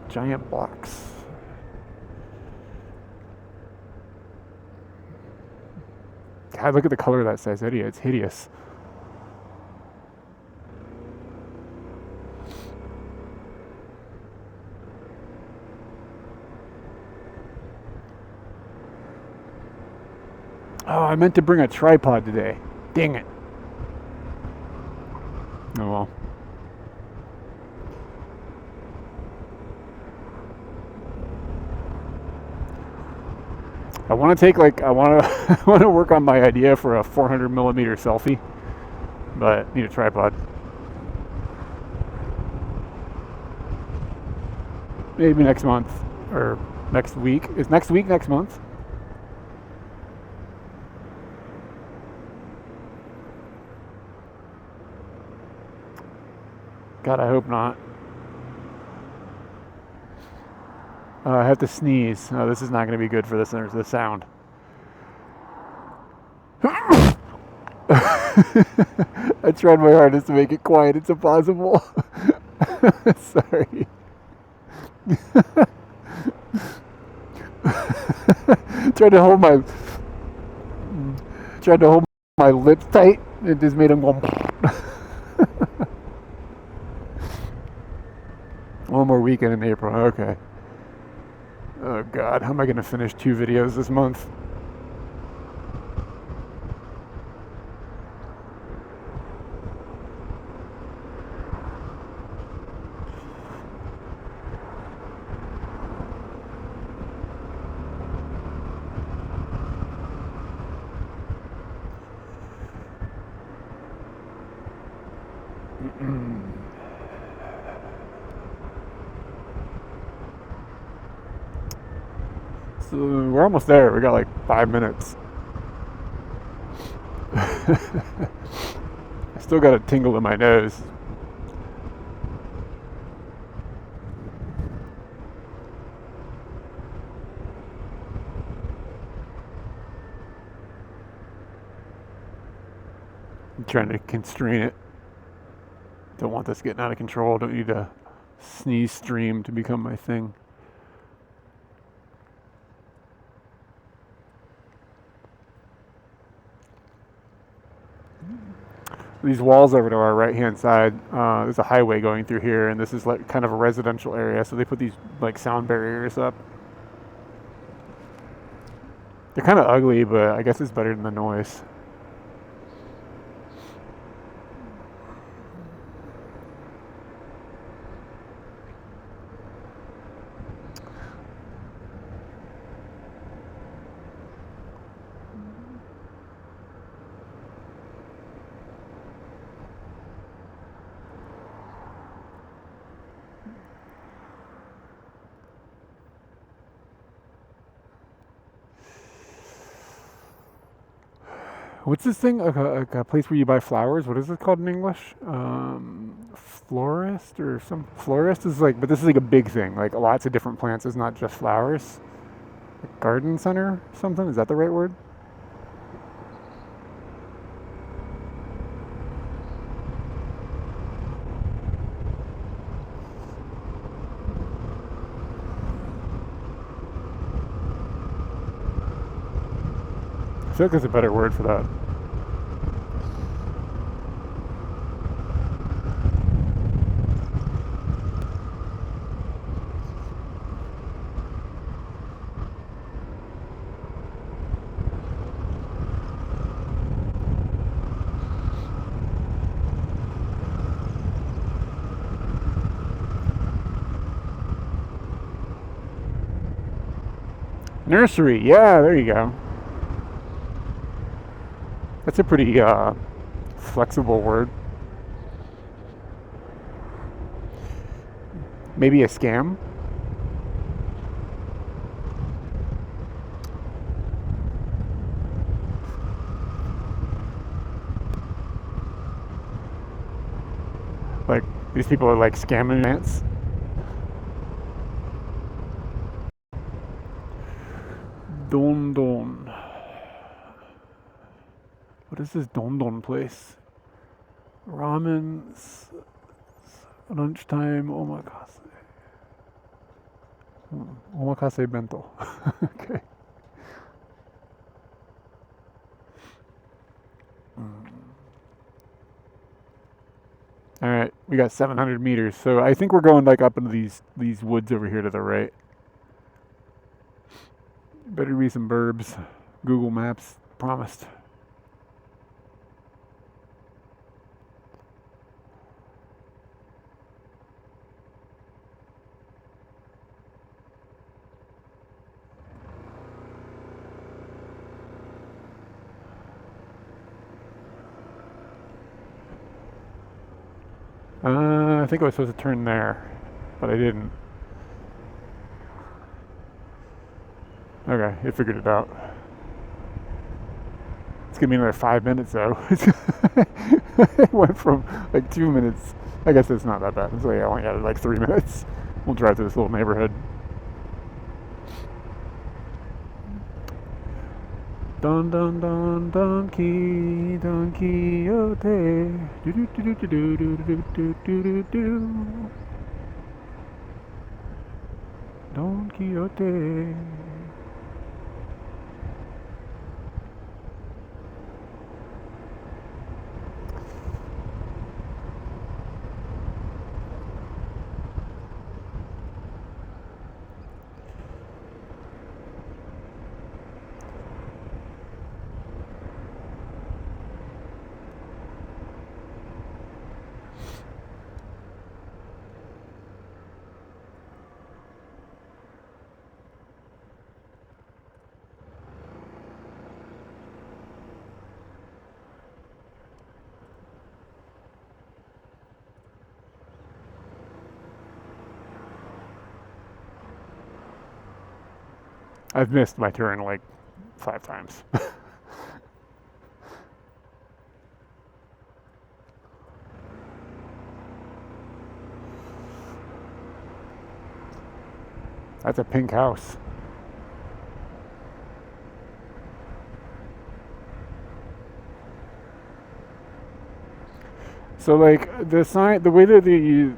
giant box? God, look at the color of that Saizeriya. It's hideous. Oh, I meant to bring a tripod today. Dang it. Oh well. I want to I want to work on my idea for a 400 millimeter selfie, but need a tripod. Maybe next month or next week. Is next week next month? God, I hope not. I have to sneeze. Oh, this is not going to be good for the sound. I tried my hardest to make it quiet. It's impossible. Sorry. tried to hold my tried to hold my lips tight. It just made them go. One more weekend in April. Okay. Oh God, how am I going to finish 2 videos this month? So we're almost there. We got like 5 minutes. I still got a tingle in my nose. I'm trying to constrain it. Don't want this getting out of control. Don't need a sneeze stream to become my thing. These walls over to our right-hand side, there's a highway going through here, and this is like kind of a residential area, so they put these like sound barriers up. They're kind of ugly, but I guess it's better than the noise. What's this thing? A place where you buy flowers? What is it called in English? Florist or some florist is like, but this is like a big thing. Like lots of different plants. It's not just flowers. A garden center, something. Is that the right word? I feel like there's a better word for that. Nursery, yeah, there you go. That's a pretty flexible word. Maybe a scam? Like, these people are like scamming ants? Don Don. What is this Don Don place? Ramen, lunchtime, omakase. Omakase bento. Okay. All right, we got 700 meters. So I think we're going like up into these woods over here to the right. Better be some burbs. Google Maps promised. I think I was supposed to turn there, but I didn't. Okay, it figured it out. It's gonna be another 5 minutes though. It went from like 2 minutes. I guess it's not that bad. It's like I only got like 3 minutes. We'll drive through this little neighborhood. Don Don Don Don Quixote. Do do do do do do do do do do do. Don Quixote. I've missed my turn like 5 times. That's a pink house. So like the sign, the way that they use,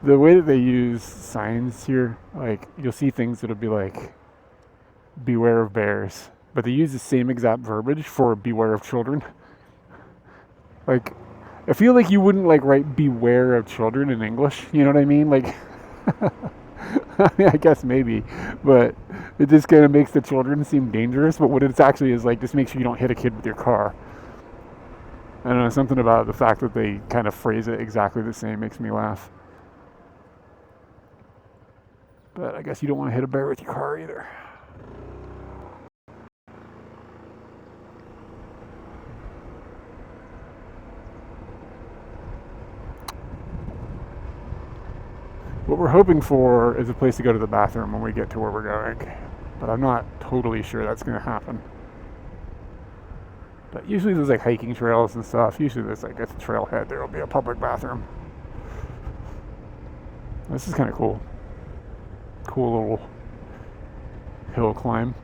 the way that they use signs here, like you'll see things that'll be like, "Beware of bears," but they use the same exact verbiage for "Beware of children." Like, I feel like you wouldn't like write "Beware of children" in English. You know what I mean? Like, I mean, I guess maybe, but it just kind of makes the children seem dangerous. But what it's actually is like, just make sure you don't hit a kid with your car. I don't know, something about the fact that they kind of phrase it exactly the same makes me laugh. But I guess you don't want to hit a bear with your car either. What we're hoping for is a place to go to the bathroom when we get to where we're going. But I'm not totally sure that's going to happen. But usually there's like hiking trails and stuff. Usually there's like at the trailhead there will be a public bathroom. This is kind of cool. Cool little hill climb.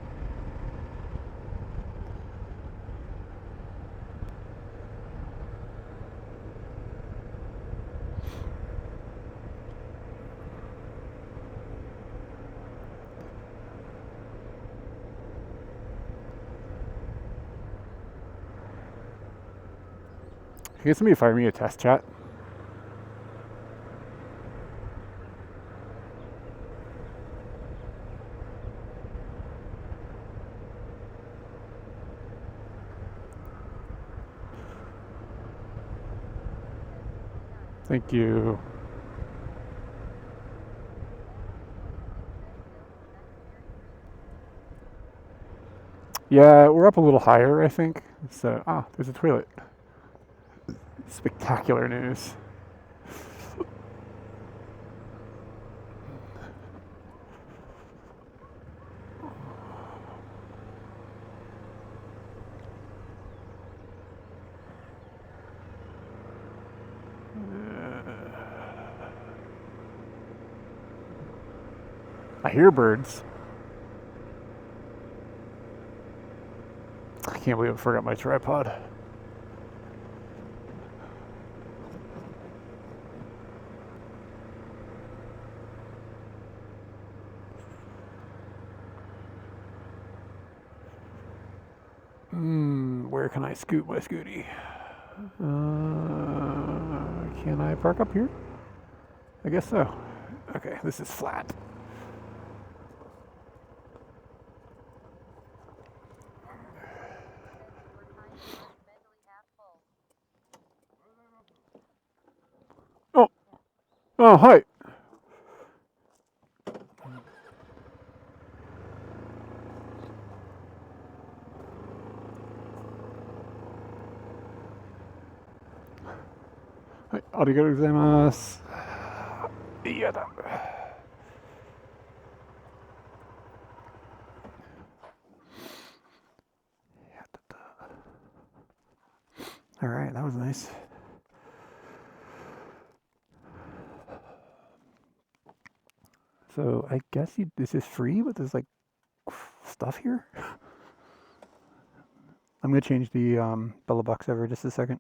Can somebody fire me a test chat? Thank you. Yeah, we're up a little higher, I think. So, there's a toilet. Spectacular news. I hear birds. I can't believe I forgot my tripod. Where can I scoot my scooty? Can I park up here? I guess so. Okay, this is flat. Oh, hi. Hi, arigato gozaimasu. Yada. All right, that was nice. So I guess this is free, but there's like stuff here. I'm gonna change the Bella box over just a second.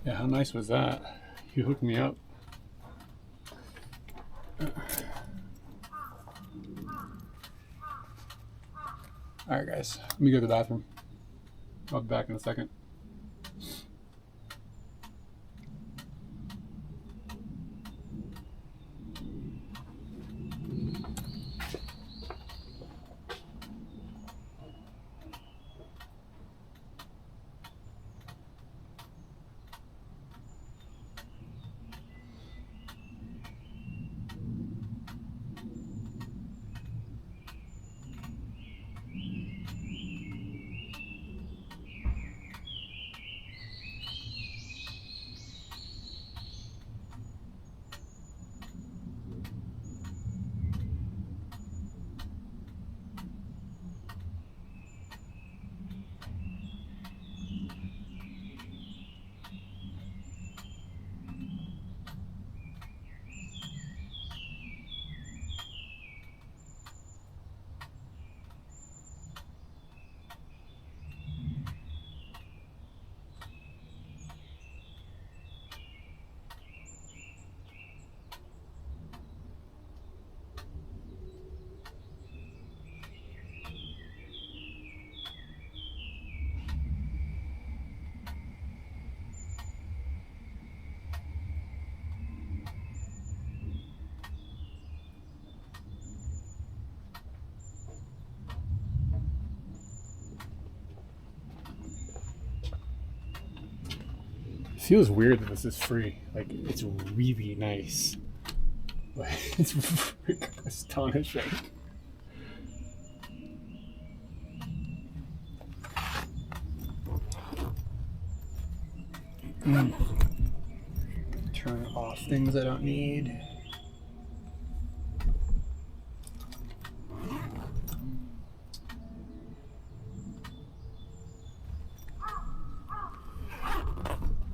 Yeah, how nice was that? You hooked me up. All right, guys, let me go to the bathroom. I'll be back in a second. It feels weird that this is free. Like, it's really nice. Like, it's astonishing. Turn off things I don't need.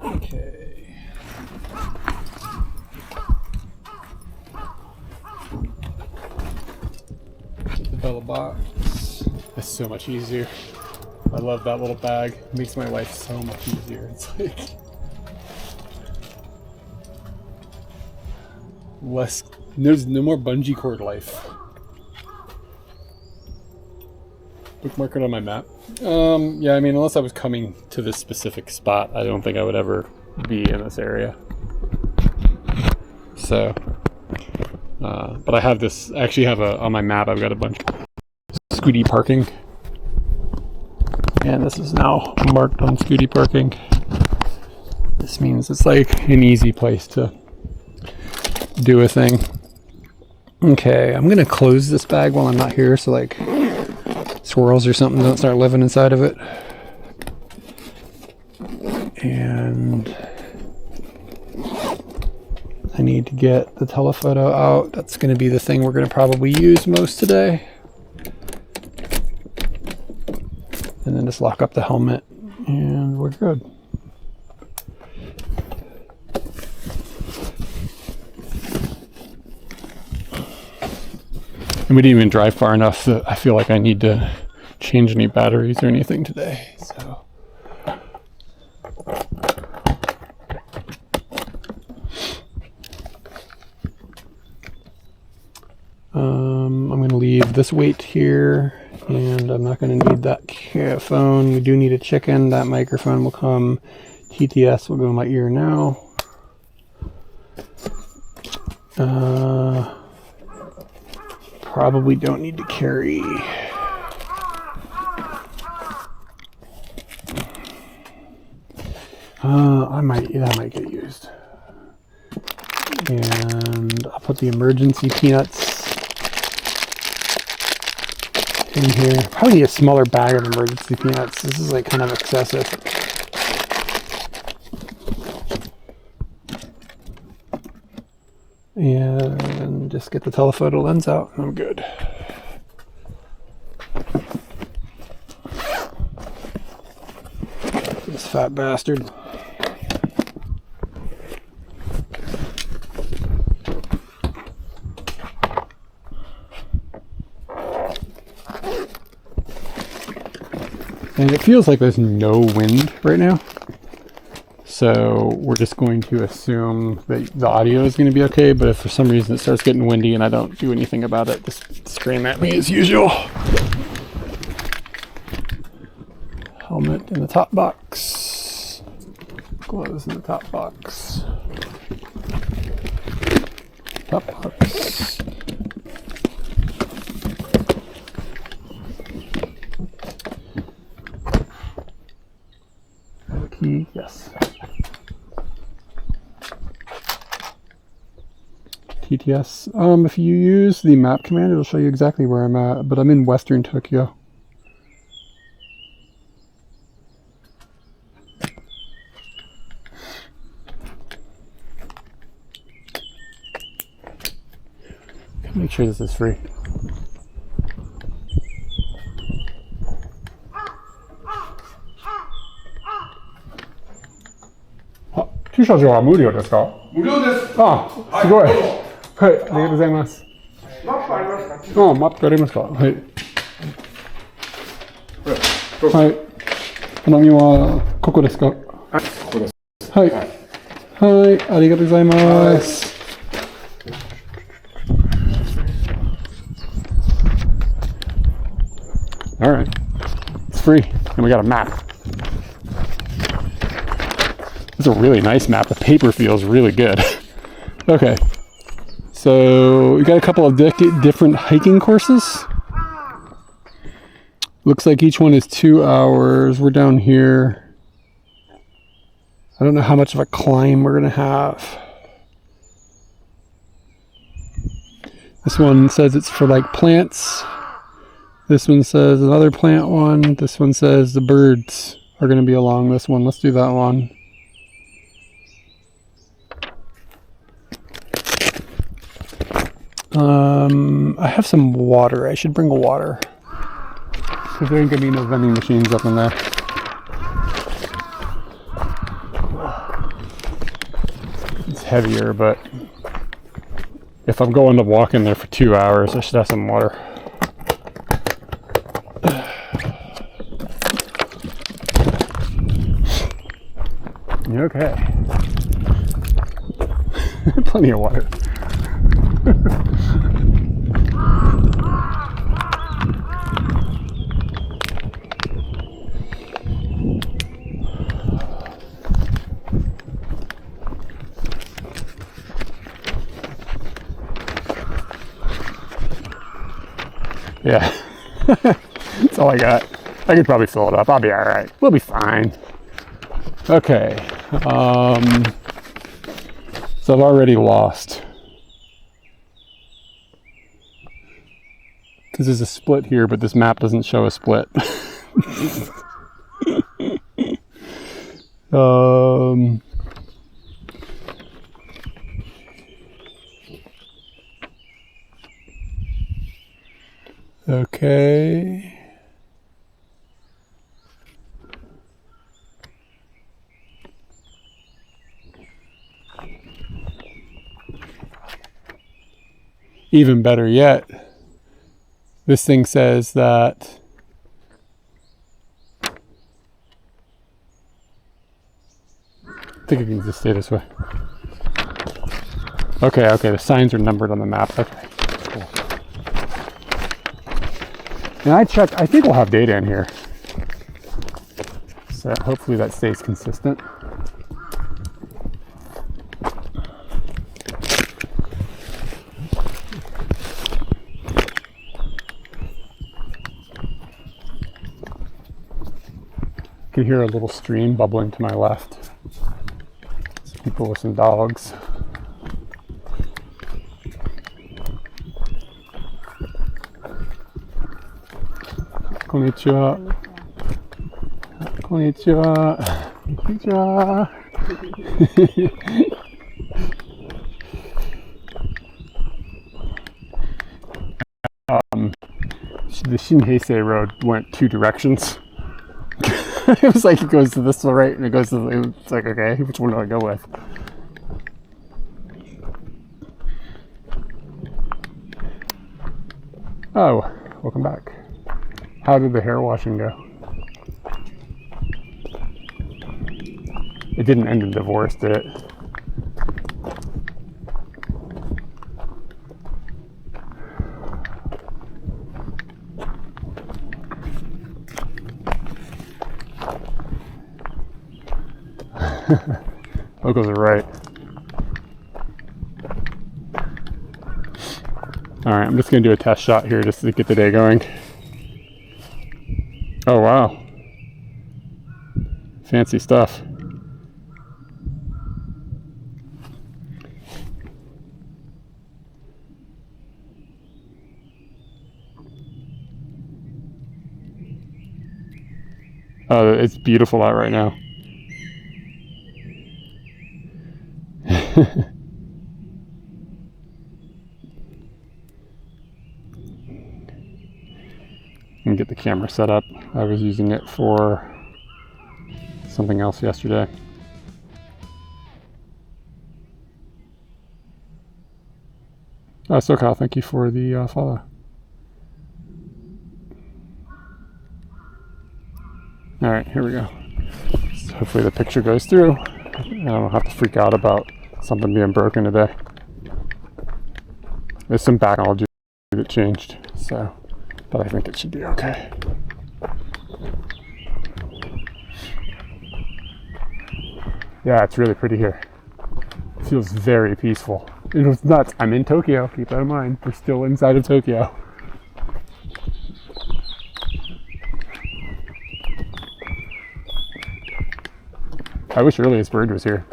Okay. Get the Bella box. It's so much easier. I love that little bag. It makes my life so much easier. It's like less. There's no more bungee cord life. Bookmark it on my map. Yeah, I mean, unless I was coming to this specific spot, I don't think I would ever be in this area. So, but I have this. I actually have on my map. I've got a bunch of Scooty parking. And this is now marked on Scooty parking. This means it's like an easy place to do a thing. Okay, I'm gonna close this bag while I'm not here, so like squirrels or something don't start living inside of it. And I need to get the telephoto out. That's gonna be the thing we're gonna probably use most today. And then just lock up the helmet and we're good. And we didn't even drive far enough that I feel like I need to change any batteries or anything today. So I'm going to leave this weight here. And I'm not going to need that phone. We do need a chicken. That microphone will come. TTS will go in my ear now. Probably don't need to carry. that might get used. And I'll put the emergency peanuts in here. Probably need a smaller bag of emergency peanuts. This is like kind of excessive. And just get the telephoto lens out and I'm good. This fat bastard. And it feels like there's no wind right now. So we're just going to assume that the audio is going to be okay, but if for some reason it starts getting windy and I don't do anything about it, just scream at me as usual. Helmet in the top box. Gloves in the top box. Top box. Key, yes. TTS. If you use the map command, it'll show you exactly where I'm at, but I'm in Western Tokyo. Make sure this is free. Tシャツは無料ですか？無料です。あ、すごい。はい、ありがとうございます。マップありますか？あ、マップありますか？はい。はい。花見はここですか？はい、ここです。はい。はい、ありがとうございます。All right, it's free, and we got a map. It's a really nice map. The paper feels really good. Okay, so we got a couple of different hiking courses. Looks like each one is 2 hours. We're down here. I don't know how much of a climb we're gonna have. This one says it's for like plants. This one says another plant one. This one says the birds are going to be along this one. Let's do that one. I have some water. I should bring water. Because there ain't going to be no vending machines up in there. It's heavier, but if I'm going to walk in there for 2 hours, I should have some water. Okay. Plenty of water. Yeah. That's all I got. I could probably fill it up. I'll be all right. We'll be fine. Okay. So I've already lost. Because there's a split here, but this map doesn't show a split. Okay. Even better yet, this thing says that I think it can just stay this way. Okay, the signs are numbered on the map. Okay, cool. And I checked, I think we'll have data in here. So hopefully that stays consistent. You can hear a little stream bubbling to my left. people with some dogs. Konnichiwa. Konnichiwa. Konnichiwa. The Shinheisei Road went two directions. It was like it goes to this right and it goes to the, it's like, okay, which one do I go with? Oh, welcome back. How did the hair washing go? It didn't end in divorce, did it? Locals are right. Alright, I'm just going to do a test shot here just to get the day going. Oh wow. Fancy stuff. Oh, it's beautiful out right now. And get the camera set up. I was using it for something else yesterday. Oh, SoCal, thank you for the follow. All right, here we go. So hopefully the picture goes through. I don't have to freak out about something being broken today. There's some technology that changed, so, but I think it should be okay. Yeah, it's really pretty here. It feels very peaceful. It was nuts. I'm in Tokyo, keep that in mind. We're still inside of Tokyo. I wish Earliest Bird was here.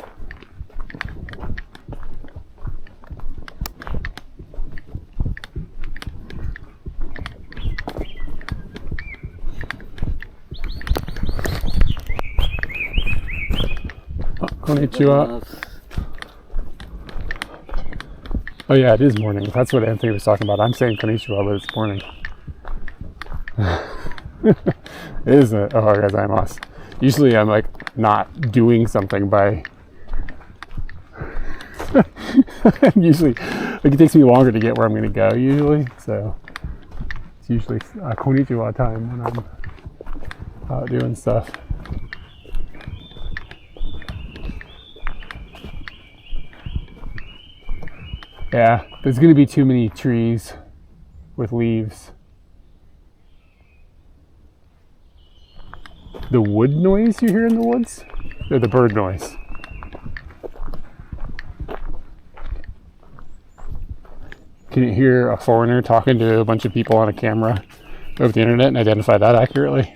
Oh, konnichiwa. Oh yeah, it is morning. That's what Anthony was talking about. I'm saying konnichiwa, but it's morning. It isn't. Oh, guys, I'm lost. Usually I'm like not doing something by usually like it takes me longer to get where I'm going to go usually, so it's usually konnichiwa time when I'm out doing stuff. Yeah, there's going to be too many trees with leaves. The wood noise you hear in the woods? Or the bird noise? Can you hear a foreigner talking to a bunch of people on a camera over the internet and identify that accurately?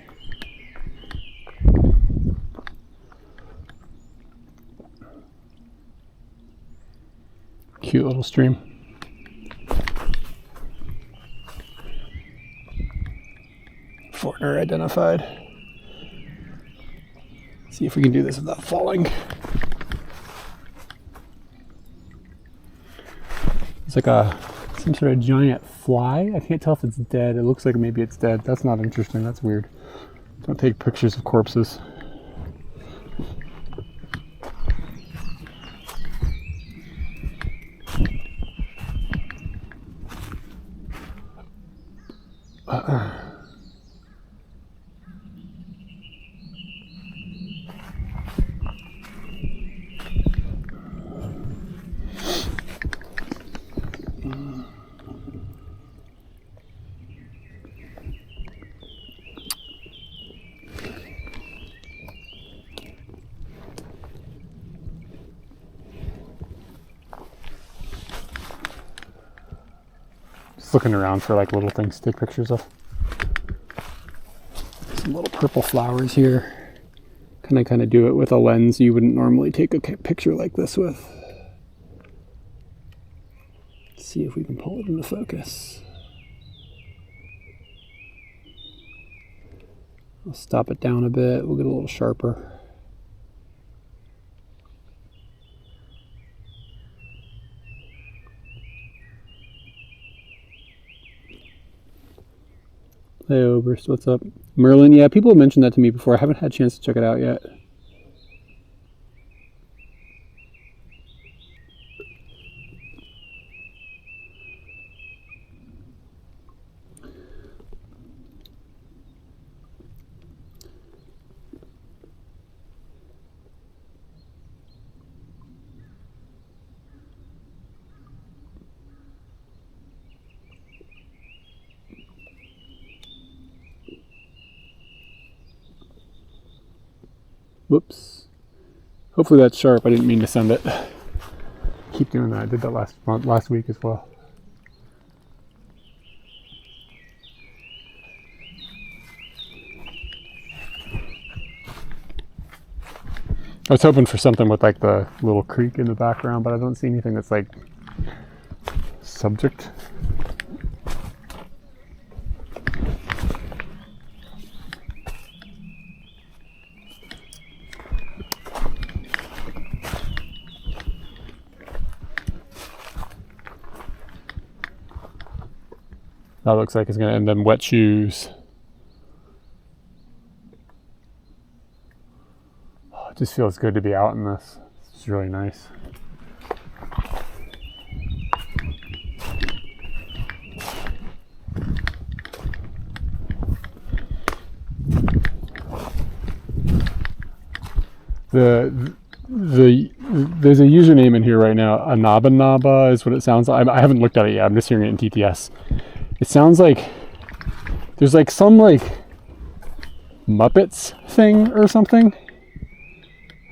Cute little stream. Foreigner identified. See if we can do this without falling. It's like some sort of giant fly. I can't tell if it's dead. It looks like maybe it's dead. That's not interesting. That's weird. Don't take pictures of corpses. Looking around for like little things to take pictures of. Some little purple flowers here. Can I kind of do it with a lens you wouldn't normally take a picture like this with? See if we can pull it into focus. I'll stop it down a bit. We'll get a little sharper. Hey, Oberst, what's up? Merlin, yeah, people have mentioned that to me before. I haven't had a chance to check it out yet. Whoops. Hopefully that's sharp. I didn't mean to send it. Keep doing that. I did that last week as well. I was hoping for something with like the little creek in the background, but I don't see anything that's like subject. That looks like it's going to end in wet shoes. Oh, it just feels good to be out in this. It's really nice. There's a username in here right now. Anabanaba is what it sounds like. I haven't looked at it yet. I'm just hearing it in TTS. It sounds like there's like some like Muppets thing or something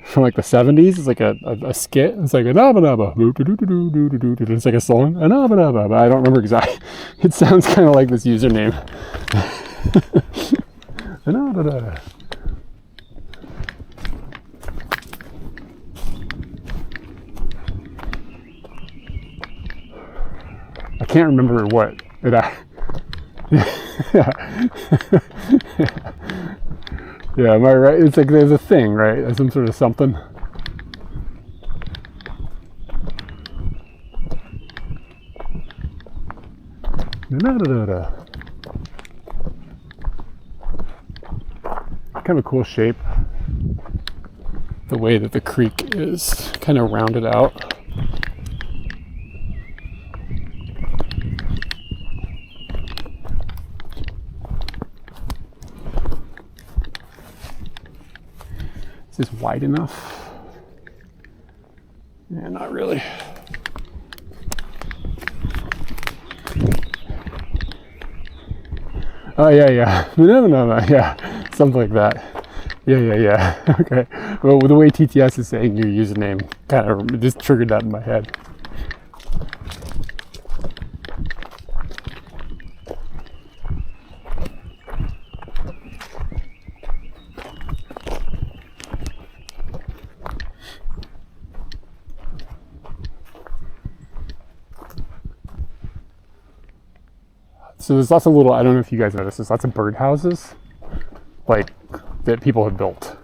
from like the 70s. It's like a skit. It's like Anabanaba. It's like a song. Anabanaba. But I don't remember exactly. It sounds kind of like this username. Anabanaba. I can't remember what it yeah, am I right? It's like there's a thing, right? There's some sort of something. Kind of a cool shape. The way that the creek is kind of rounded out. Is this wide enough? Yeah, not really. Oh, yeah. No, yeah. Something like that. Yeah. Okay. Well, the way TTS is saying your username kind of just triggered that in my head. So there's lots of little, I don't know if you guys noticed, there's lots of birdhouses, like, that people have built.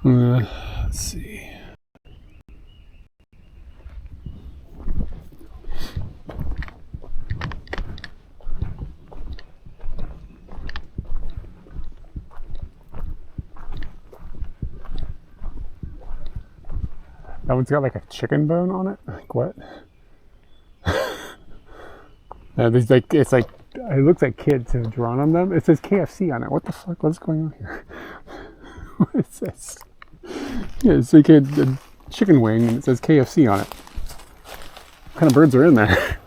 Let's see. That one's got like a chicken bone on it. Like what? There's like it looks like kids have drawn on them. It says KFC on it. What the fuck? What's going on here? What is this? Yeah, it's like a chicken wing and it says KFC on it. What kind of birds are in there?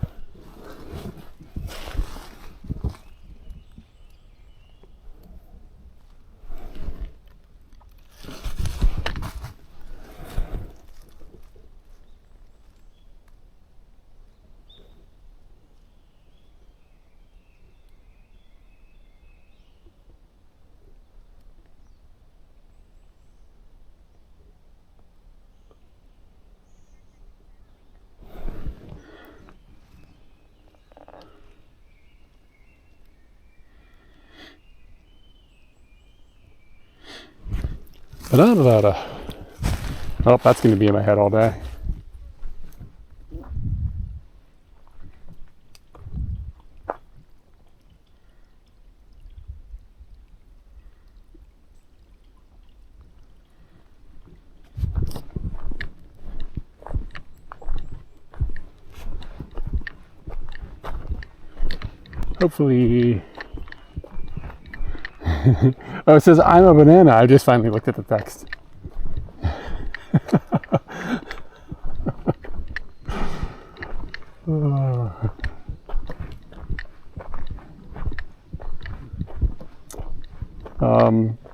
Ba-da-da-da-da. Oh, that's going to be in my head all day. Hopefully. Oh, it says I'm a banana. I just finally looked at the text.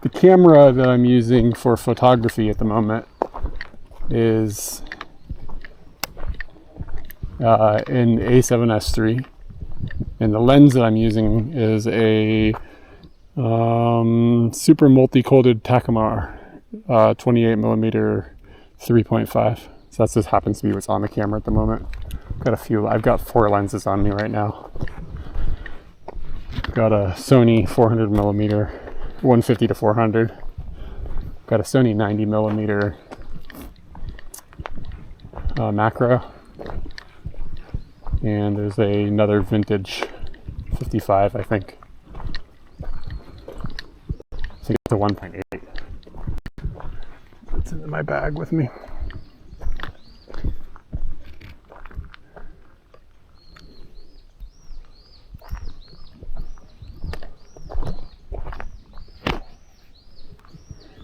The camera that I'm using for photography at the moment is an A7S III, and the lens that I'm using is a super multi-coated Takumar 28mm 3.5. So that just happens to be what's on the camera at the moment. I've got 4 lenses on me right now. Got a Sony 400mm 150 to 400. Got a Sony 90mm macro, and there's another vintage 55, I think. I think it's a 1.8. It's in my bag with me.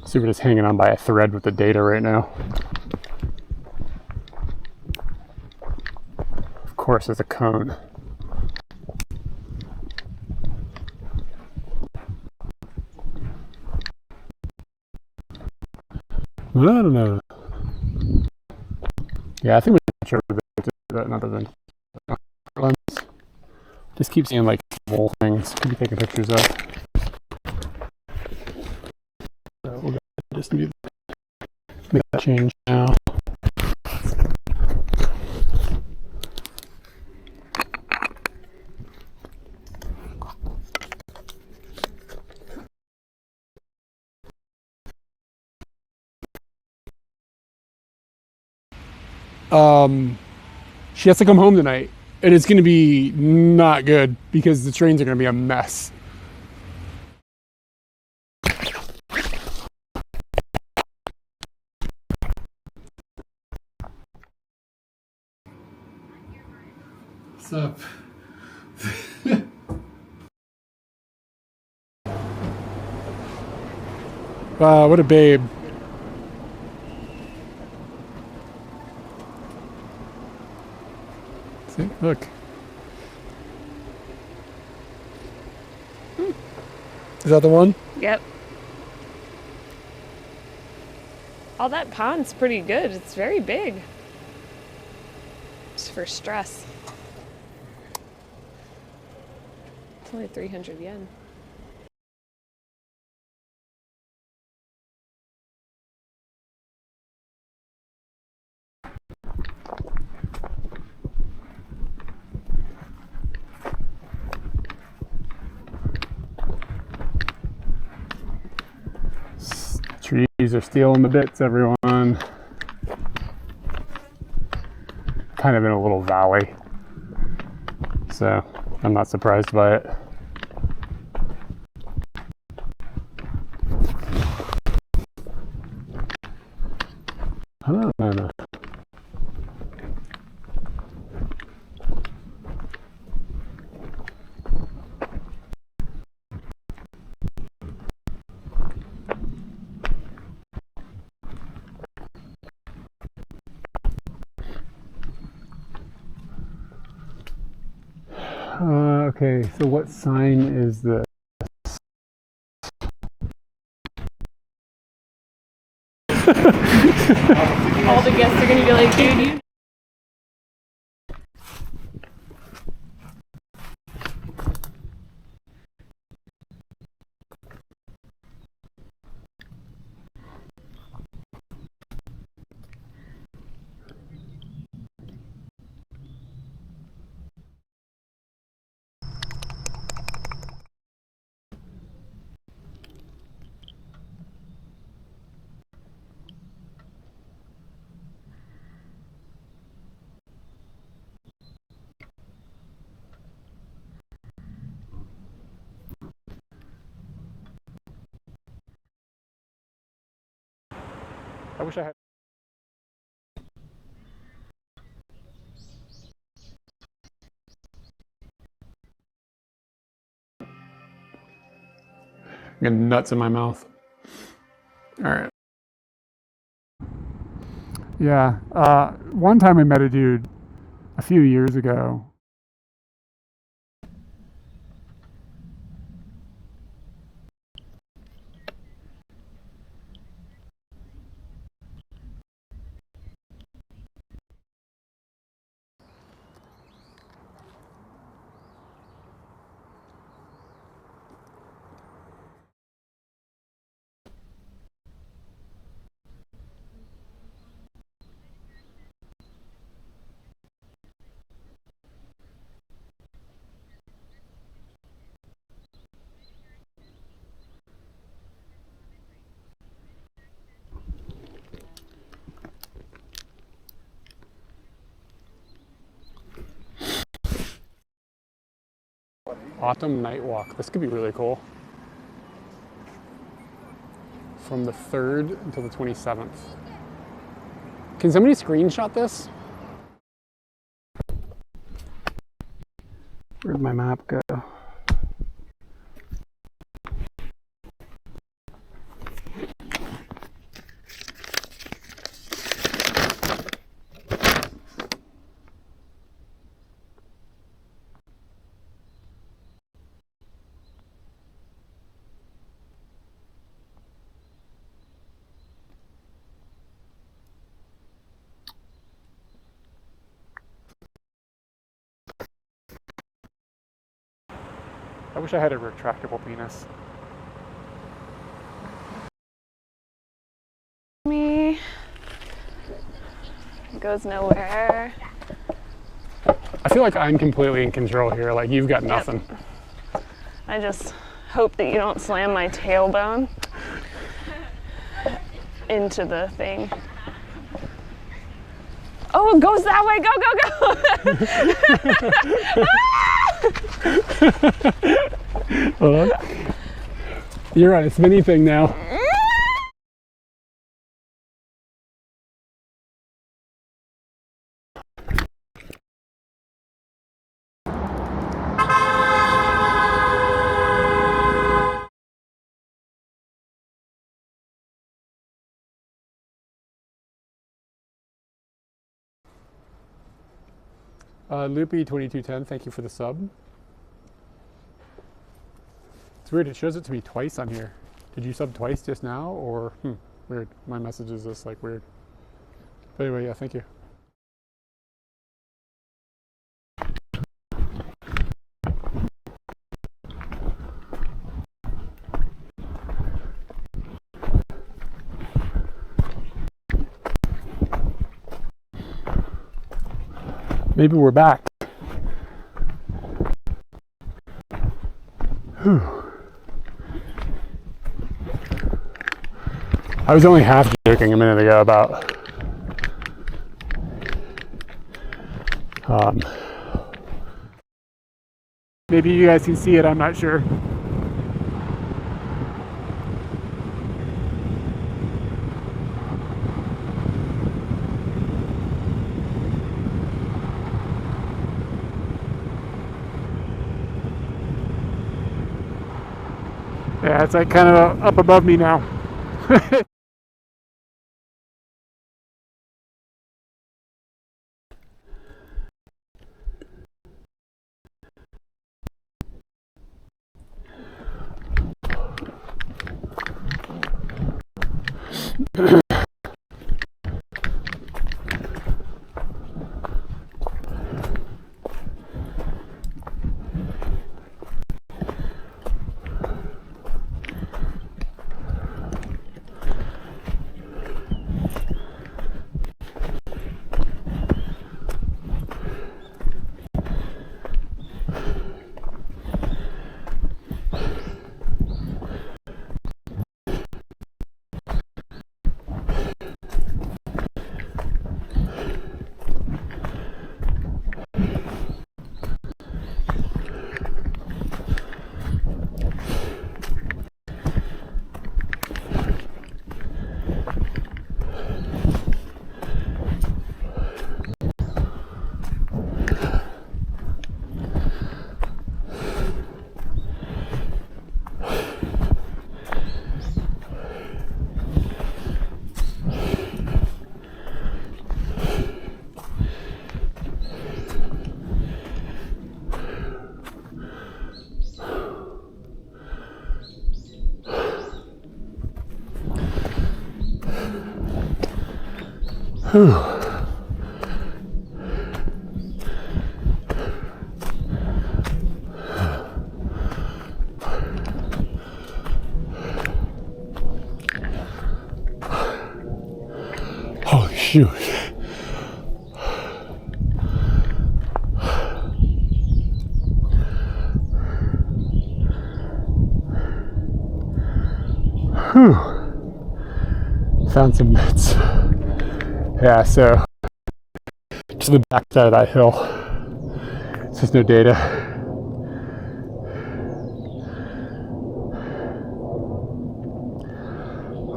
So we're just hanging on by a thread with the data right now. Of course, there's a cone. I don't know. Yeah, I think we should that another than lens. Just keep seeing like full things. Could be taking pictures of. So we'll just make that change now. She has to come home tonight, and it's going to be not good because the trains are going to be a mess. What's up? Wow, what a babe. See, look. Is that the one? Yep. Oh, that pond's pretty good. It's very big. It's for stress. It's only 300 yen. Trees are stealing the bits, everyone. Kind of in a little valley, so I'm not surprised by it. No. Okay, so what sign is this? All the guests are gonna be like, dude, you. I wish I had. Getting nuts in my mouth. All right. Yeah. One time I met a dude a few years ago. Autumn night walk. This could be really cool. From the 3rd until the 27th. Can somebody screenshot this? Where'd my map go? I wish I had a retractable penis. Me. It goes nowhere. I feel like I'm completely in control here, like you've got nothing. Yep. I just hope that you don't slam my tailbone into the thing. Oh, it goes that way. Go, go, go. You're right, it's a spinny thing now. Loopy2210, thank you for the sub. It's weird, it shows it to me twice on here. Did you sub twice just now, or, weird. My message is just like weird. But anyway, yeah, thank you. Maybe we're back. Whew. I was only half joking a minute ago about maybe you guys can see it, I'm not sure. Yeah, it's like kind of up above me now. Holy shoot. Whew. Found some bits. Yeah, so to the back side of that hill. It's just no data.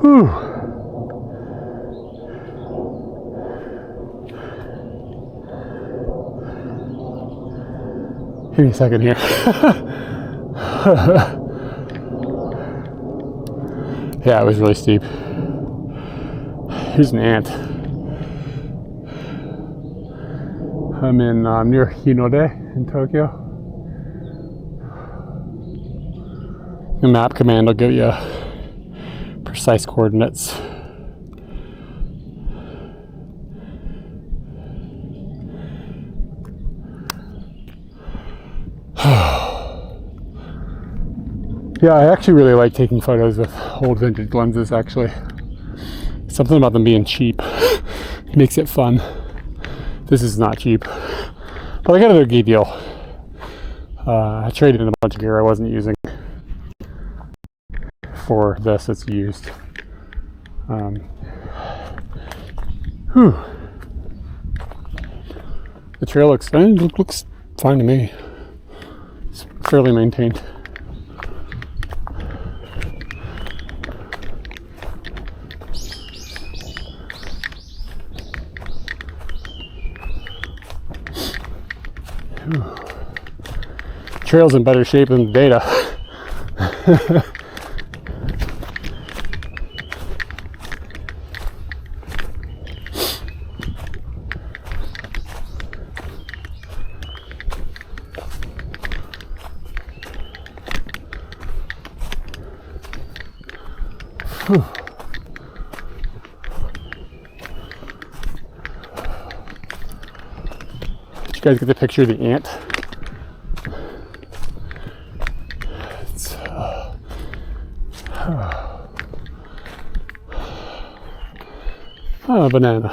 Whew. Give me a second here. Yeah, it was really steep. Here's an ant. I'm in near Hinode in Tokyo. The map command will give you precise coordinates. Yeah, I actually really like taking photos with old vintage lenses, actually. Something about them being cheap makes it fun. This is not cheap, but I got a good deal. I traded in a bunch of gear I wasn't using for this. It's used. The trail looks fine to me. It's fairly maintained. Trail's in better shape than the data. Did you guys get the picture of the ant? Oh, banana.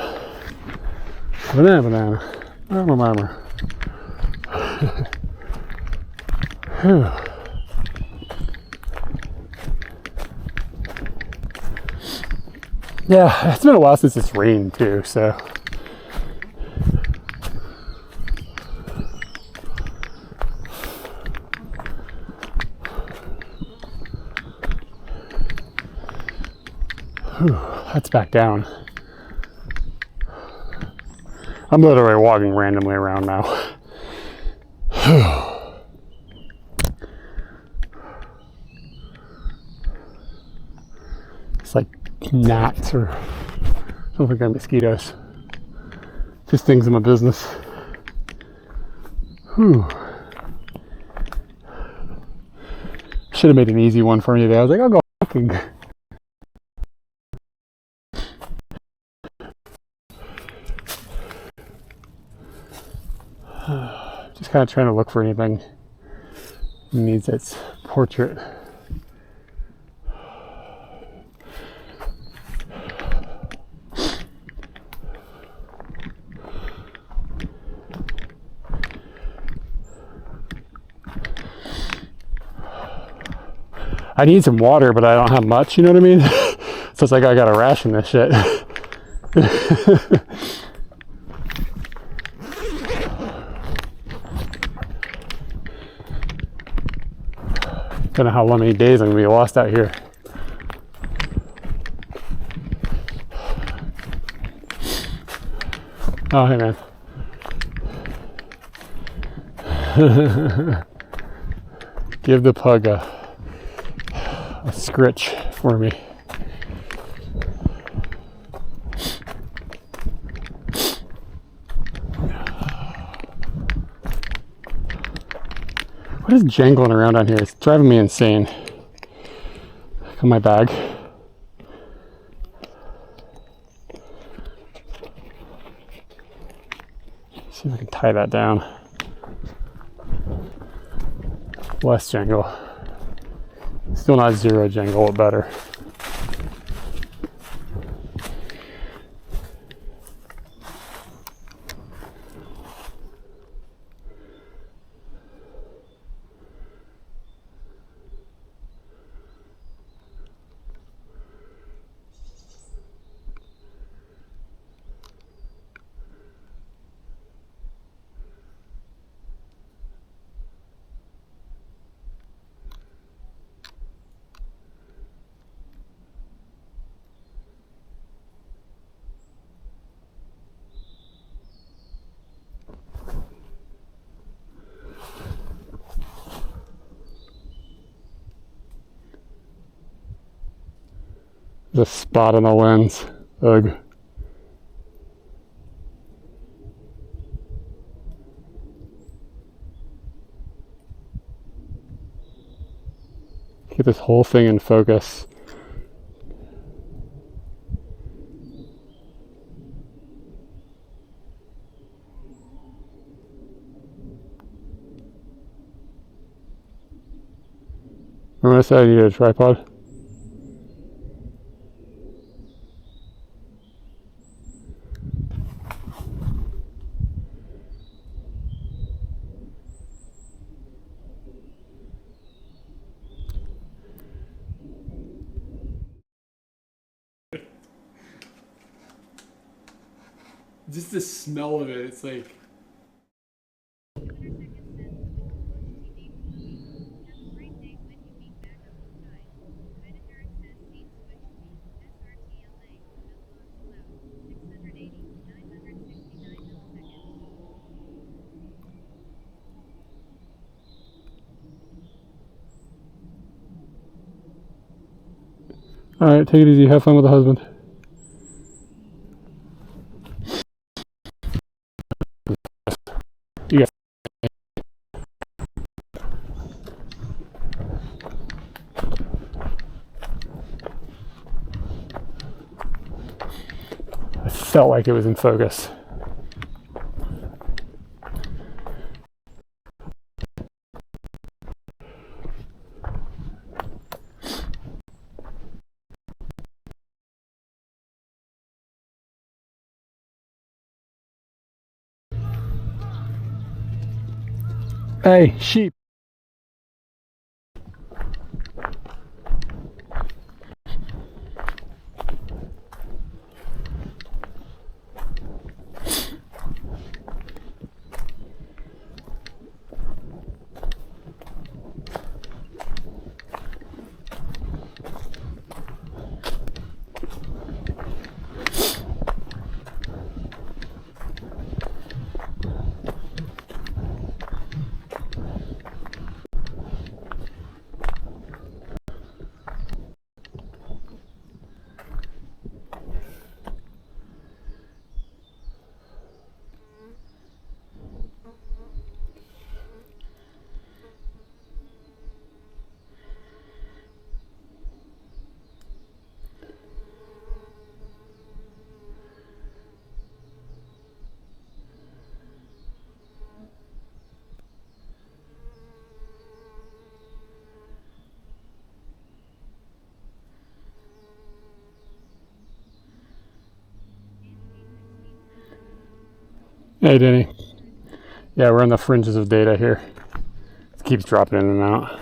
Banana. Murmur. Yeah, it's been a while since it's rained too, so. That's back down. I'm literally walking randomly around now. It's like gnats or something like mosquitoes. Just things in my business. Whew. Should have made an easy one for me today. I was like, I'll go walking. Just kind of trying to look for anything that needs its portrait. I need some water, but I don't have much, you know what I mean? So it's like I gotta ration this shit. Don't know how many days I'm gonna be lost out here. Oh, hey man. Give the pug a scritch for me. What is jangling around on here? It's driving me insane. Look at my bag. See if I can tie that down. Less jangle. Still not zero jangle, but better. The spot on the lens. Ugh. Get this whole thing in focus. Remember I said I needed a tripod? Just the smell of it, it's like... Alright, take it easy. Have fun with the husband. You guys. I felt like it was in focus. Hey, sheep. Hey, Denny. Yeah, we're on the fringes of data here. It keeps dropping in and out.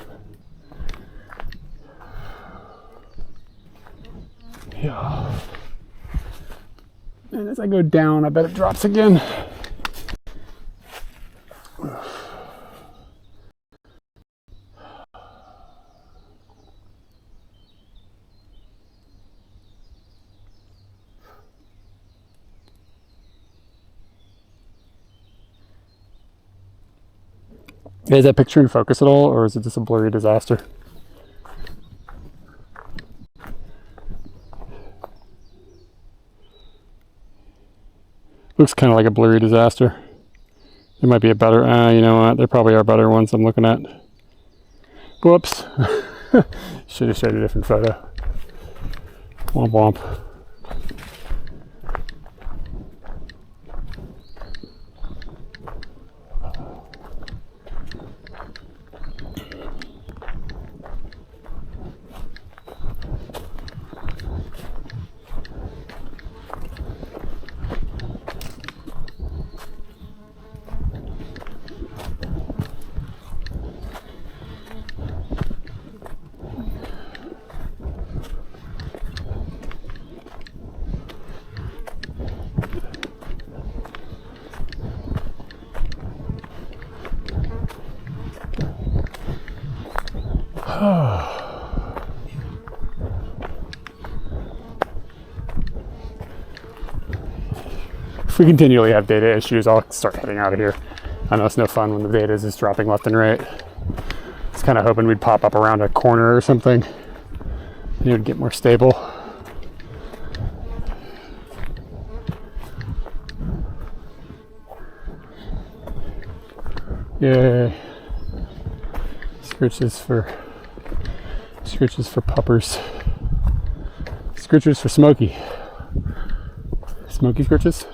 Yeah. And as I go down, I bet it drops again. Is that picture in focus at all, or is it just a blurry disaster? Looks kind of like a blurry disaster. There might be a better, you know what, there probably are better ones I'm looking at. Whoops. Should have showed a different photo. Womp womp. If we continually have data issues, I'll start heading out of here. I know it's no fun when the data is just dropping left and right. I was kind of hoping we'd pop up around a corner or something and it would get more stable. Yay. Scritches for puppers. Scritches for Smokey. Smokey scritches?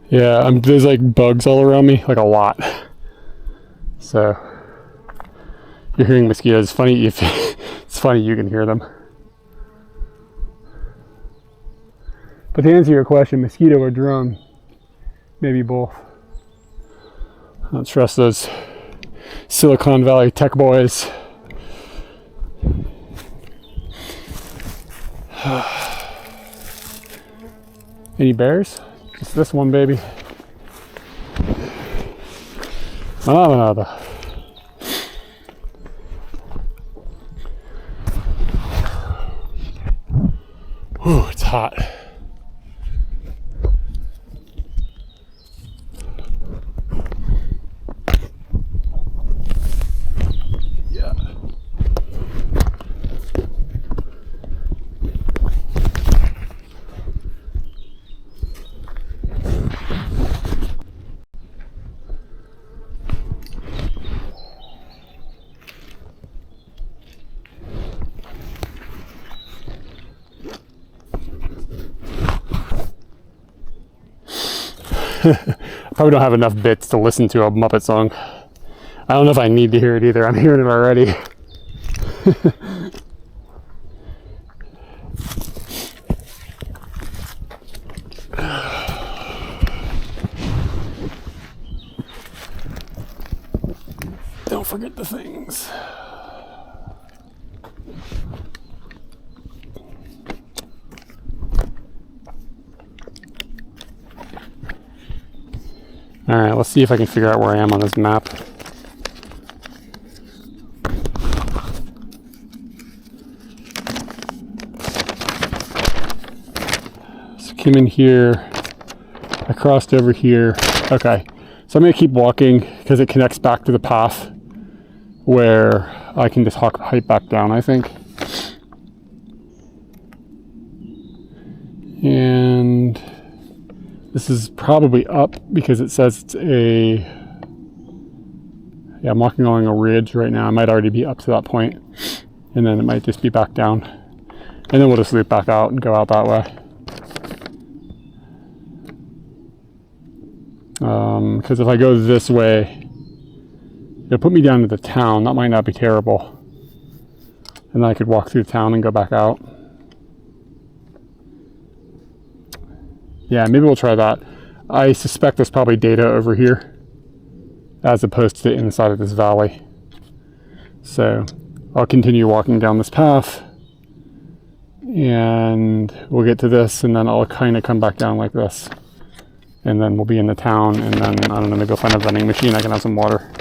Yeah, there's like bugs all around me, like a lot. So you're hearing mosquitoes. Funny if it's funny you can hear them. But to answer your question, mosquito or drone, maybe both. I don't trust those Silicon Valley tech boys. Any bears? Just this one, baby. Nada. Whew, it's hot. Yeah. I probably don't have enough bits to listen to a Muppet song. I don't know if I need to hear it either. I'm hearing it already. Don't forget the things. Alright, let's see if I can figure out where I am on this map. So came in here, I crossed over here. Okay, so I'm going to keep walking because it connects back to the path where I can just hike back down, I think. And this is probably up because it says it's a, yeah, I'm walking along a ridge right now. I might already be up to that point, and then it might just be back down. And then we'll just loop back out and go out that way. Because if I go this way, it'll put me down to the town. That might not be terrible. And then I could walk through the town and go back out. Yeah, maybe we'll try that. I suspect there's probably data over here as opposed to the inside of this valley. So I'll continue walking down this path and we'll get to this and then I'll kind of come back down like this. And then we'll be in the town and then, I don't know, maybe go find a vending machine. I can have some water.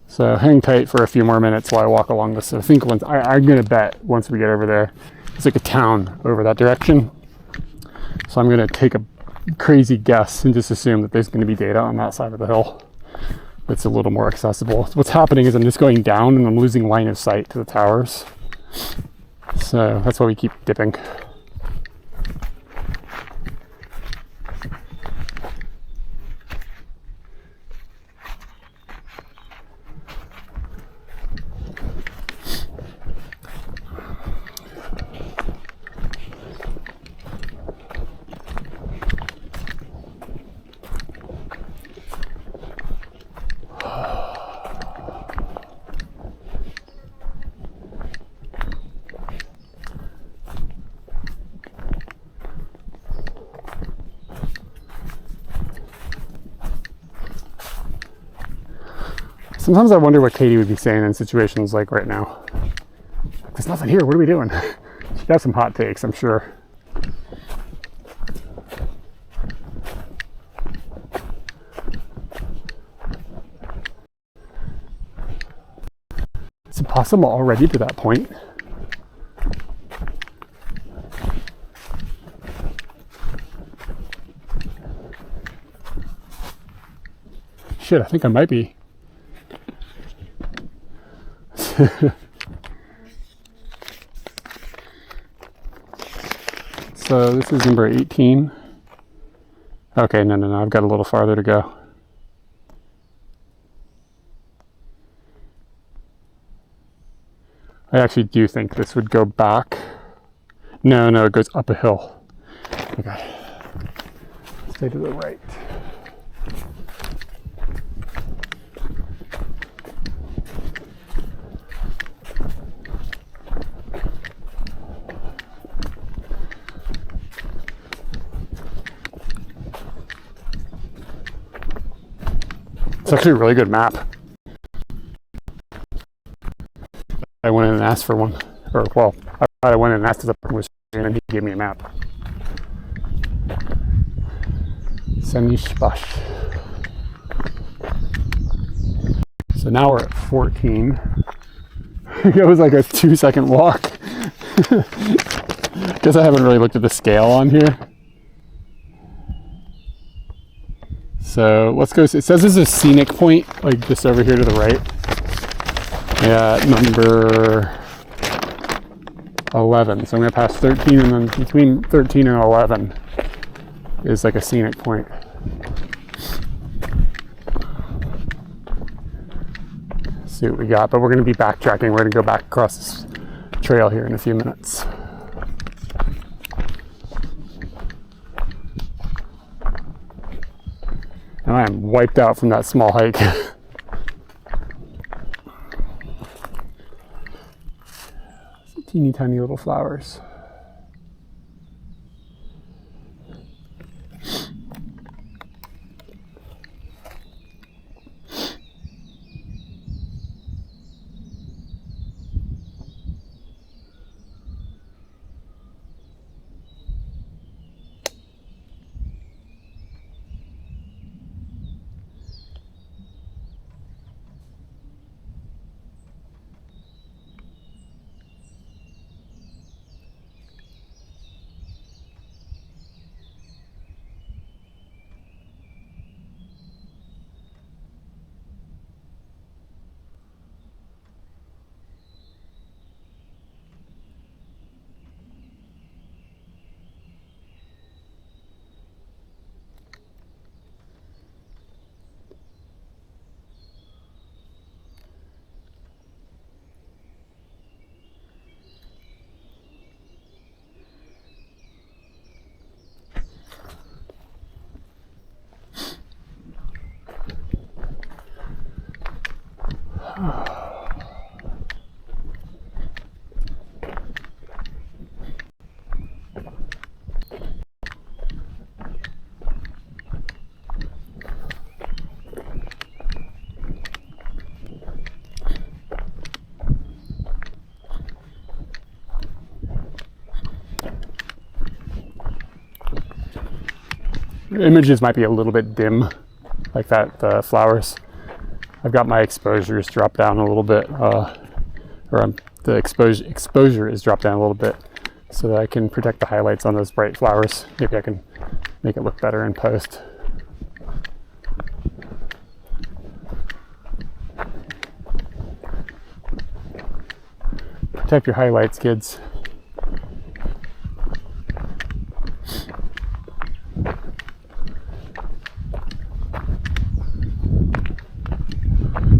So hang tight for a few more minutes while I walk along this. So I think I'm going to bet once we get over there, it's like a town over that direction. So I'm going to take a crazy guess and just assume that there's going to be data on that side of the hill. It's a little more accessible. What's happening is I'm just going down and I'm losing line of sight to the towers. So that's why we keep dipping. Sometimes I wonder what Katie would be saying in situations like right now. There's nothing here, what are we doing? She'd have some hot takes, I'm sure. possum already to that point? Shit, I think I might be. So this is number 18. Okay, no, I've got a little farther to go. I actually do think this would go back. No, it goes up a hill. Okay. Stay to the right. It's actually a really good map. I went in and asked for one. I went in and asked if the person was and he gave me a map. Sanishbash. So now we're at 14. It was like a 2-second walk. Guess I haven't really looked at the scale on here. So let's go. It says there's a scenic point, like just over here to the right. Yeah, number 11. So I'm going to pass 13, and then between 13 and 11 is like a scenic point. See what we got, but we're going to be backtracking. We're going to go back across this trail here in a few minutes. And I am wiped out from that small hike. Teeny tiny little flowers. Images might be a little bit dim, like that, the flowers. I've got my exposures dropped down a little bit, the exposure is dropped down a little bit so that I can protect the highlights on those bright flowers. Maybe I can make it look better in post. Protect your highlights, kids.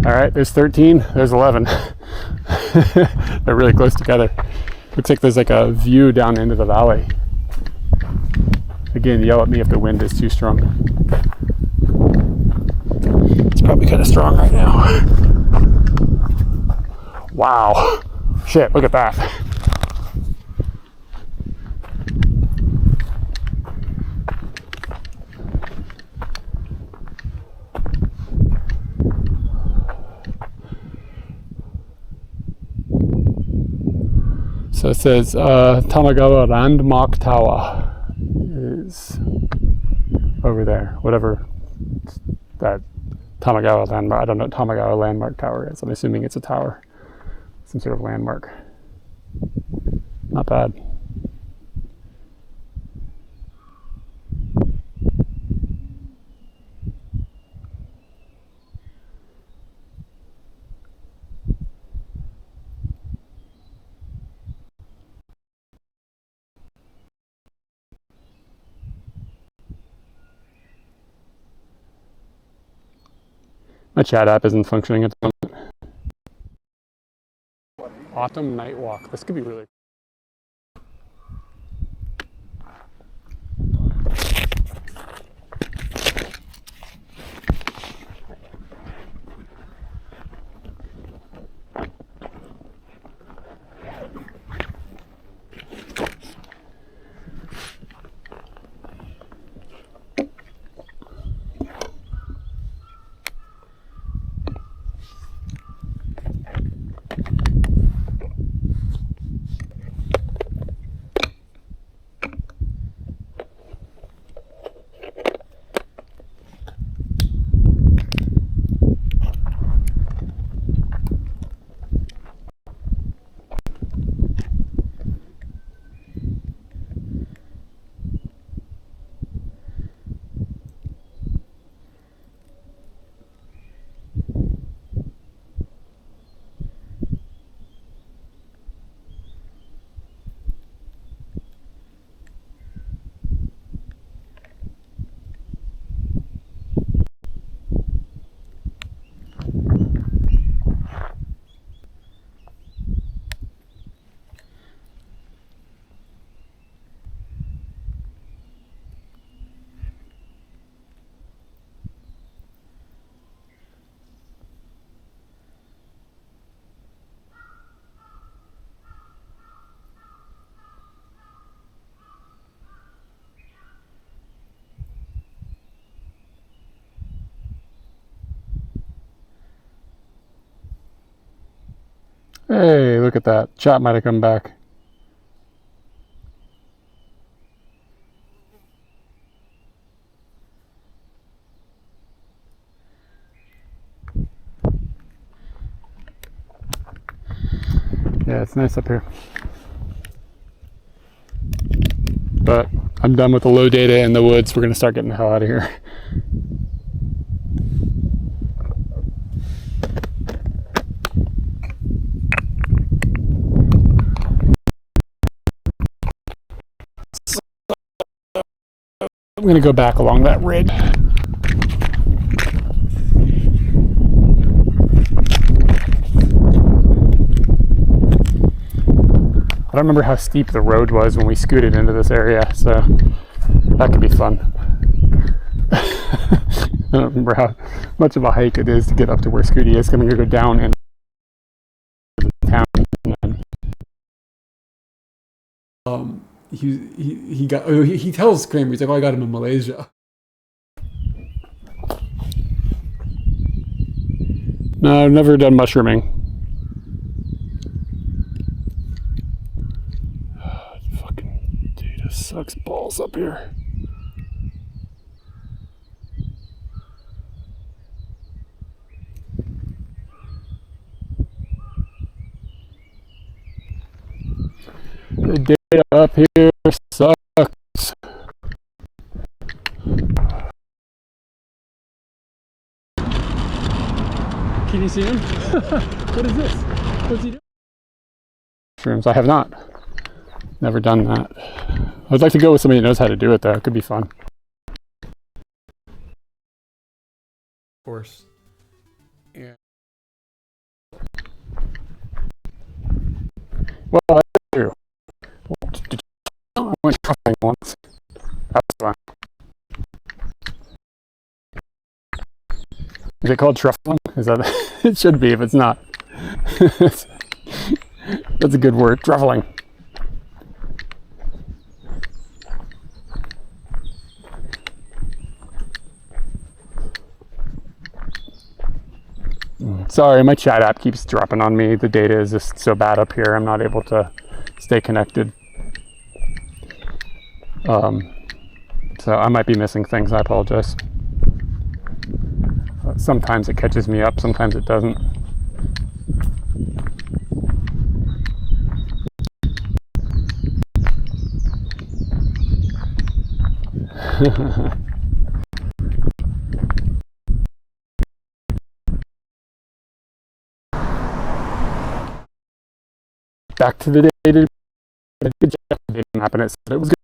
All right, there's 13, there's 11. They're really close together. Looks like there's like a view down into the valley. Again, yell at me if the wind is too strong. It's probably kind of strong right now. Wow. Shit, look at that. So it says Tamagawa Landmark Tower is over there, whatever that Tamagawa Landmark, I don't know what Tamagawa Landmark Tower is. I'm assuming it's a tower. some sort of landmark. Not bad. My chat app isn't functioning at the moment. Autumn night walk. This could be really. Hey, look at that. Chat might have come back. Yeah, it's nice up here. But I'm done with the low data in the woods. We're going to start getting the hell out of here. I'm going to go back along that ridge. I don't remember how steep the road was when we scooted into this area, so that could be fun. I don't remember how much of a hike it is to get up to where Scooty is. I'm going to go down into the town. And then he tells Kramer, he's like, oh, I got him in Malaysia. No, I've never done mushrooming. Fucking data sucks balls up here. The data up here sucks. Can you see him? What is this? What's he doing? Mushrooms. I have not. Never done that. I would like to go with somebody that knows how to do it, though. It could be fun. Of course. Yeah. Well, that's true. I went truffling once. That was fun. Is it called truffling? Is that? It should be if it's not. That's a good word, truffling. Sorry, my chat app keeps dropping on me. The data is just so bad up here. I'm not able to stay connected. So I might be missing things. I apologize. Sometimes it catches me up, sometimes it doesn't. Back to the day. Good job. It didn't happen. It said it was good.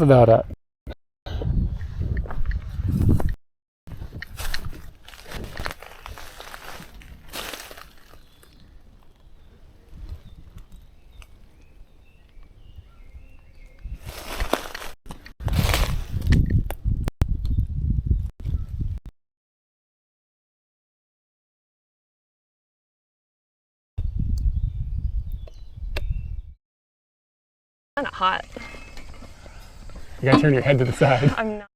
About it. Kind of hot. You gotta turn your head to the side. I'm not.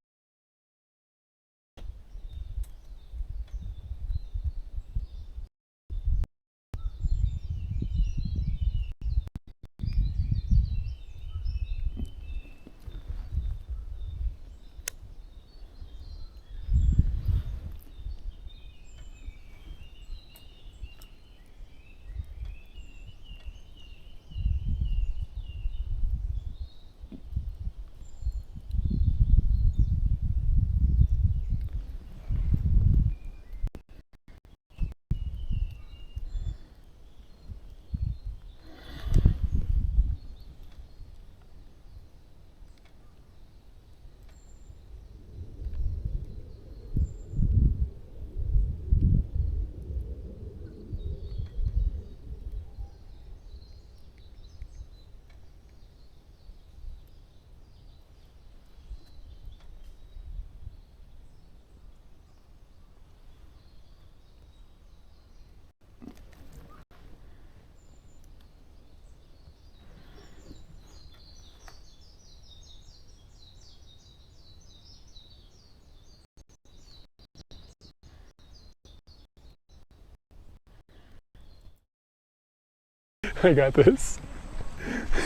I got this.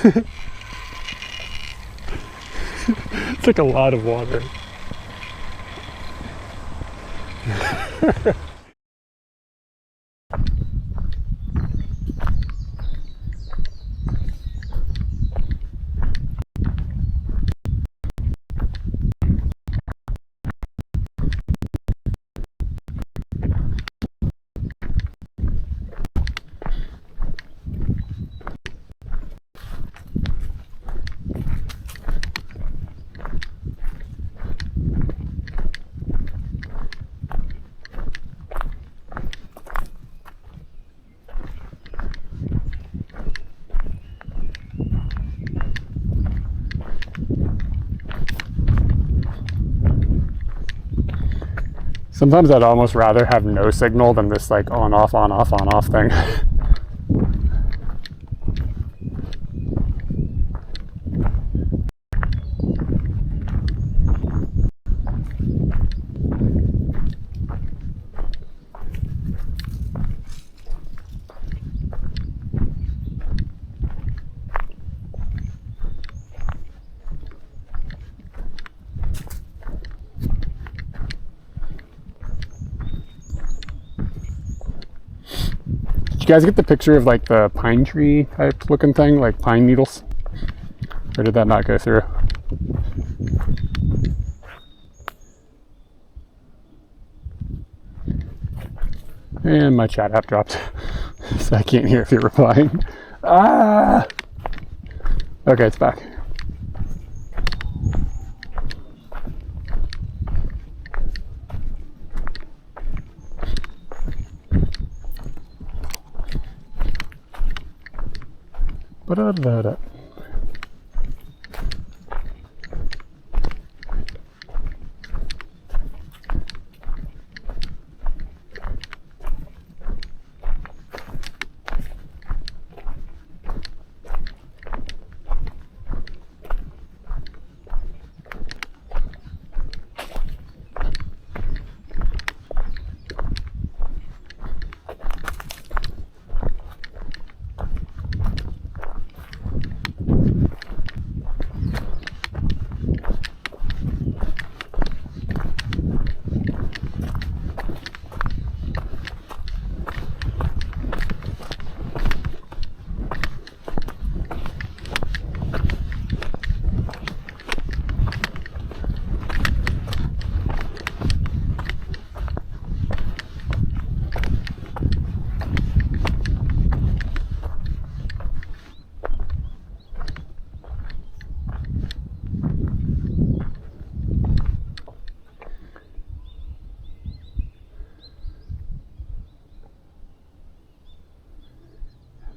It's like a lot of water. Sometimes I'd almost rather have no signal than this like on off thing. Did you guys get the picture of like the pine tree type looking thing, like pine needles? Or did that not go through? And my chat app dropped, so I can't hear if you're replying. Ah! Okay, it's back. Ba-da-da-da.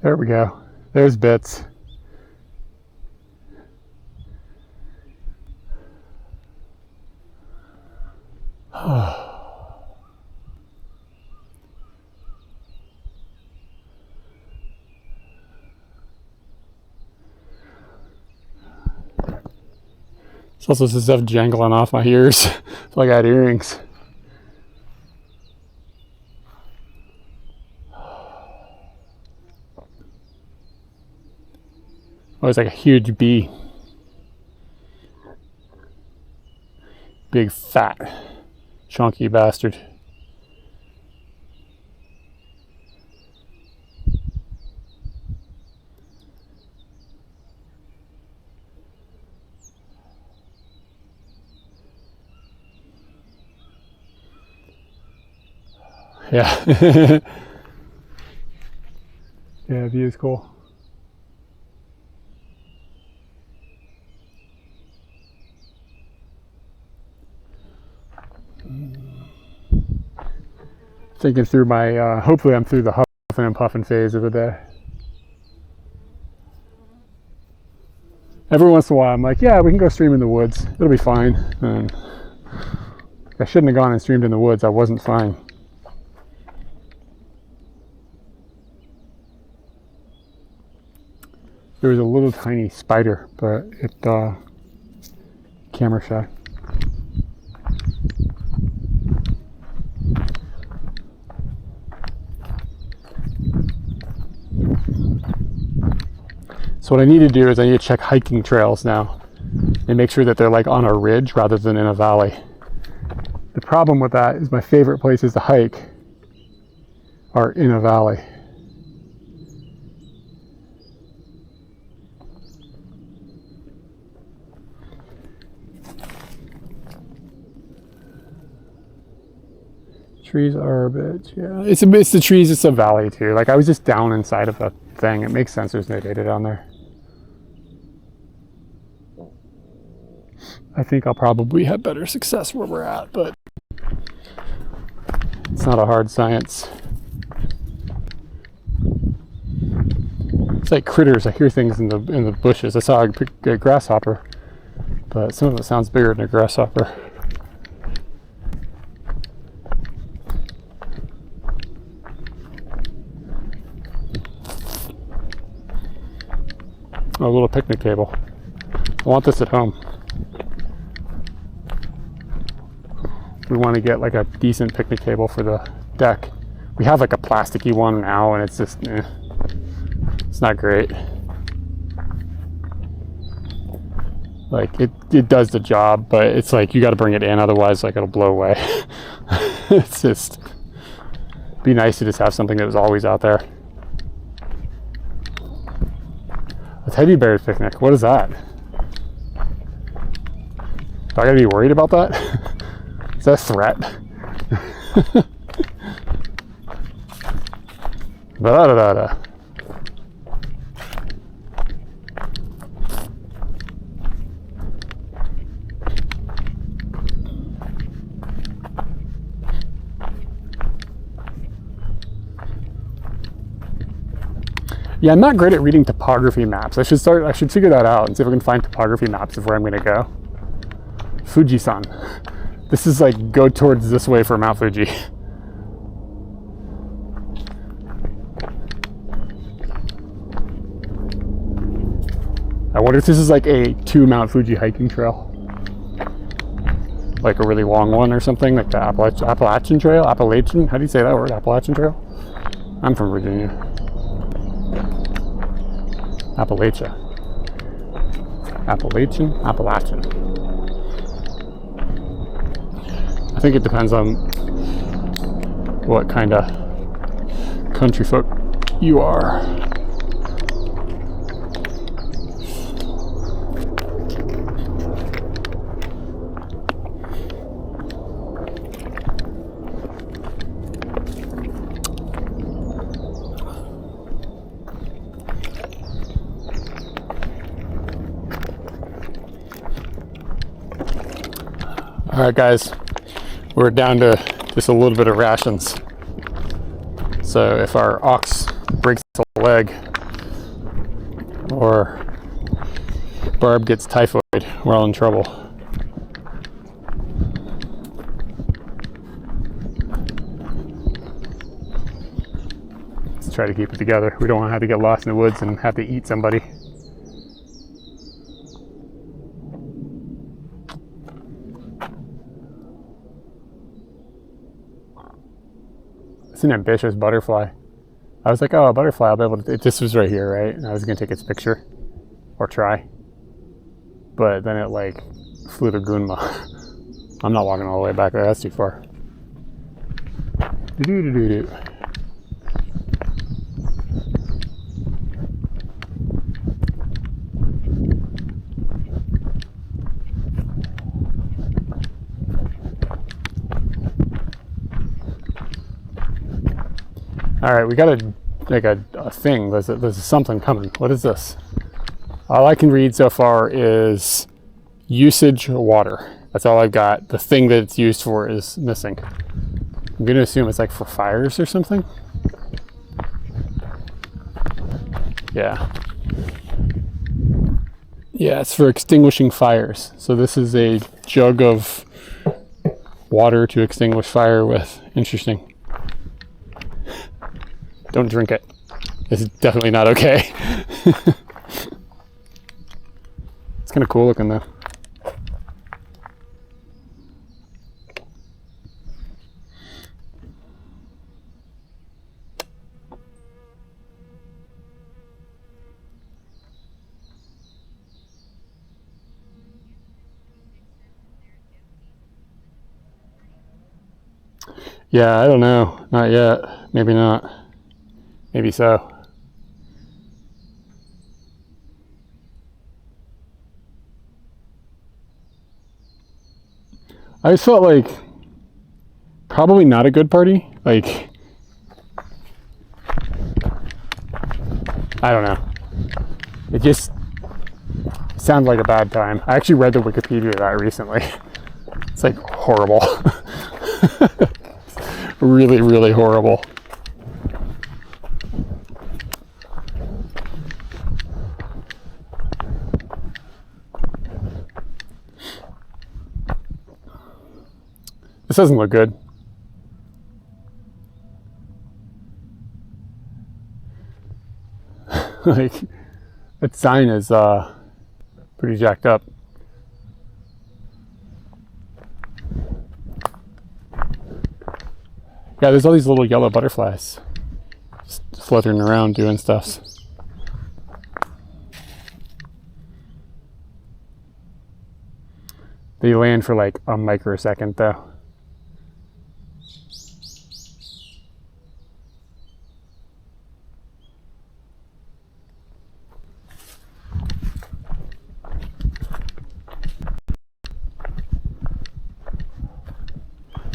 There we go. There's bits. It's also some stuff jangling off my ears. It's like I got earrings. Oh, it's like a huge bee. Big, fat, chunky bastard. Yeah. Yeah, view is cool. Thinking through my, hopefully I'm through the huffing and puffing phase of the day. Every once in a while I'm like, yeah, we can go stream in the woods. It'll be fine. And I shouldn't have gone and streamed in the woods. I wasn't fine. There was a little tiny spider, but it, camera shy. So what I need to do is I need to check hiking trails now and make sure that they're like on a ridge rather than in a valley. The problem with that is my favorite places to hike are in a valley. Trees are a bit, yeah. It's the trees, it's a valley too. Like I was just down inside of a thing. It makes sense there's no data down there. I think I'll probably have better success where we're at, but it's not a hard science. It's like critters. I hear things in the bushes. I saw a grasshopper, but some of it sounds bigger than a grasshopper. Oh, a little picnic table. I want this at home. We want to get like a decent picnic table for the deck. We have like a plasticky one now and it's just, it's not great. Like it does the job, but it's like you got to bring it in, otherwise like it'll blow away. It's just, be nice to just have something that was always out there. A teddy bear picnic, what is that? Do I gotta be worried about that? Is that a threat? Da-da-da-da. Yeah, I'm not great at reading topography maps. I should figure that out and see if I can find topography maps of where I'm gonna go. Fuji-san. This is like, go towards this way for Mount Fuji. I wonder if this is like a 2 Mount Fuji hiking trail. Like a really long one or something, like the Appalachian Trail? Appalachian? How do you say that word? Appalachian Trail? I'm from Virginia. Appalachia. Appalachian? Appalachian. I think it depends on what kind of country folk you are. All right, guys, we're down to just a little bit of rations. So if our ox breaks a leg or Barb gets typhoid, we're all in trouble. Let's try to keep it together. We don't want to have to get lost in the woods and have to eat somebody. An ambitious butterfly. I was like, oh, a butterfly, I'll be able to, this was right here, right? And I was gonna take its picture or try, but then it like flew to Gunma. I'm not walking all the way back there, that's too far. Do-do-do-do-do. All right, we got a thing. There's something coming. What is this? All I can read so far is usage water. That's all I've got. The thing that it's used for is missing. I'm gonna assume it's like for fires or something. Yeah. Yeah, it's for extinguishing fires. So this is a jug of water to extinguish fire with. Interesting. Don't drink it. It's definitely not okay. It's kind of cool looking though. Yeah, I don't know. Not yet. Maybe not. Maybe so. I just felt like probably not a good party. Like, I don't know. It just sounded like a bad time. I actually read the Wikipedia of that recently. It's like horrible. Really, really horrible. This doesn't look good. Like, that sign is pretty jacked up. Yeah, there's all these little yellow butterflies just fluttering around doing stuff. They land for like a microsecond though.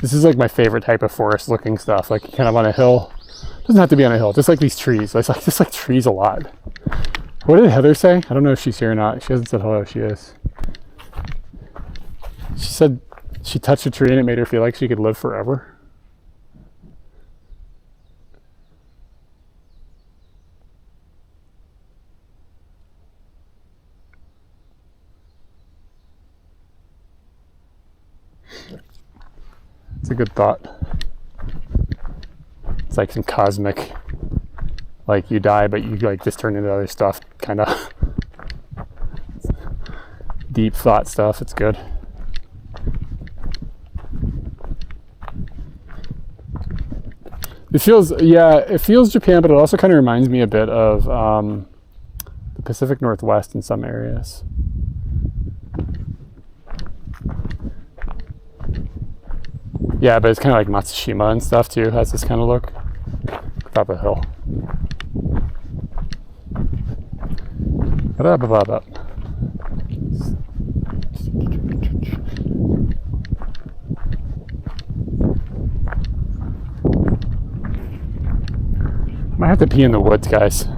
This is like my favorite type of forest looking stuff, like kind of on a hill. Doesn't have to be on a hill, just like these trees. I just like trees a lot. What did Heather say? I don't know if she's here or not. She hasn't said hello. She is. She said she touched a tree and it made her feel like she could live forever. It's a good thought. It's like some cosmic, like you die, but you like just turn into other stuff, kind of deep thought stuff. It's good. It feels Japan, but it also kind of reminds me a bit of the Pacific Northwest in some areas. Yeah, but it's kind of like Matsushima and stuff too. Has this kind of look. Top of the hill. Might have to pee in the woods, guys.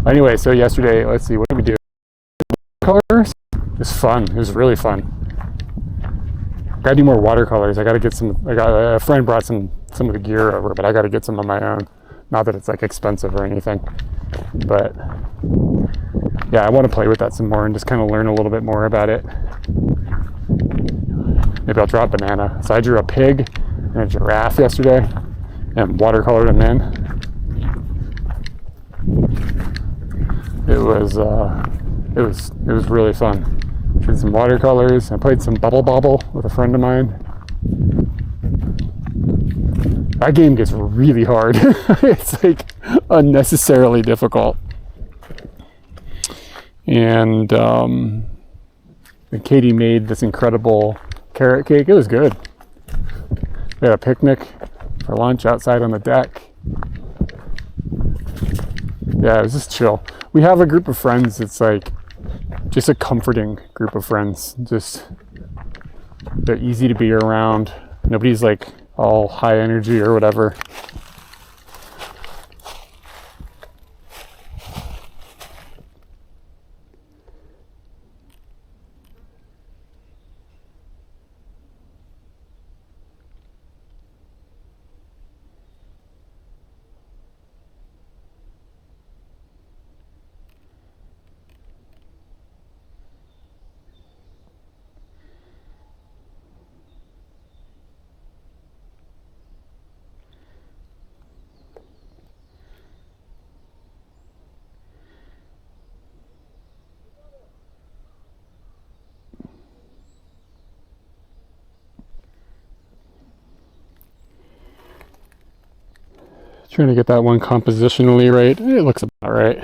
Anyway, so yesterday, let's see, what did we do? Colors? It was fun. It was really fun. Gotta do more watercolors. I gotta get some. A friend brought some of the gear over, but I gotta get some on my own. Not that it's like expensive or anything, but yeah, I want to play with that some more and just kind of learn a little bit more about it. Maybe I'll draw a banana. So I drew a pig and a giraffe yesterday, and watercolored them in. It was really fun. Did some watercolors. I played some Bubble Bobble with a friend of mine. That game gets really hard. It's like unnecessarily difficult. And Katie made this incredible carrot cake. It was good. We had a picnic for lunch outside on the deck. Yeah, it was just chill. We have a group of friends. It's like just a comforting group of friends. Just they're easy to be around. Nobody's like all high energy or whatever. Trying to get that one compositionally right. It looks about right.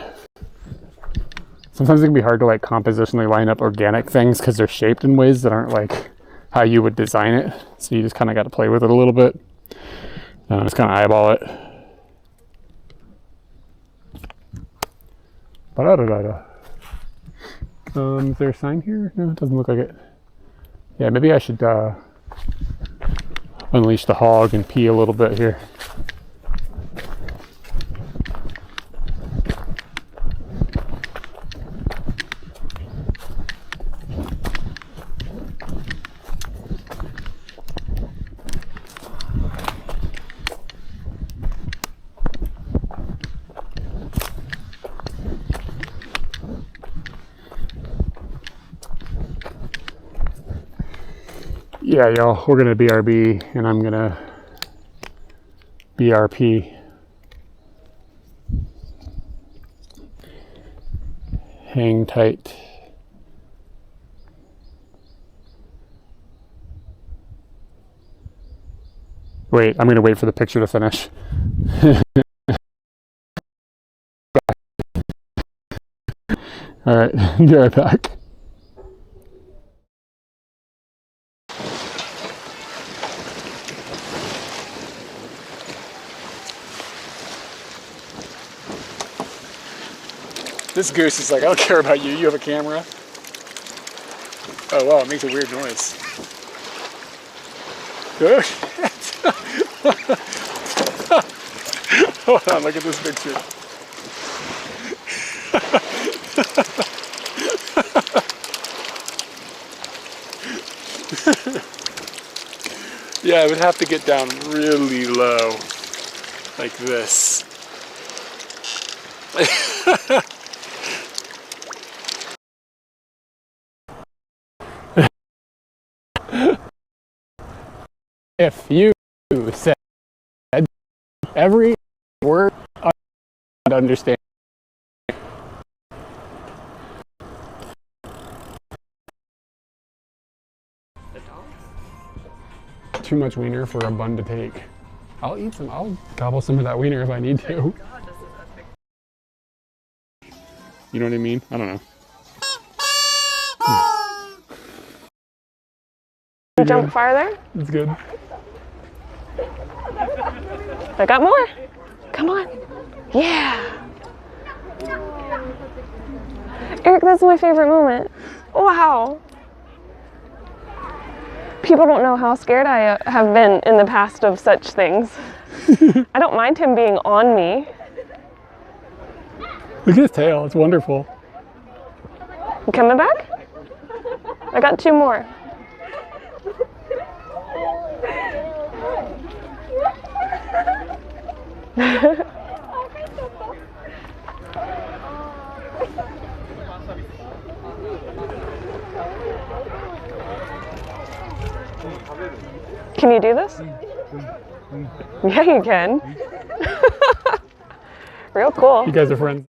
Sometimes it can be hard to like compositionally line up organic things because they're shaped in ways that aren't like how you would design it. So you just kind of got to play with it a little bit. Just kind of eyeball it. Is there a sign here? No, it doesn't look like it. Yeah, maybe I should unleash the hog and pee a little bit here. Yeah, y'all, we're gonna BRB and I'm gonna BRP. Hang tight. Wait, I'm gonna wait for the picture to finish. All right, be right back. This goose is like, I don't care about you. You have a camera. Oh wow, it makes a weird noise. Hold on, look at this picture. Yeah, I would have to get down really low, like this. If you said every word I would understand. Too much wiener for a bun to take. I'll eat some. I'll gobble some of that wiener if I need to. You know what I mean? I don't know. Jump farther? It's good. I got more. Come on. Yeah. Eric, that's my favorite moment. Wow. People don't know how scared I have been in the past of such things. I don't mind him being on me. Look at his tail. It's wonderful. You coming back? I got 2 more. Can you do this? Yeah, you can. Real cool. You guys are friends.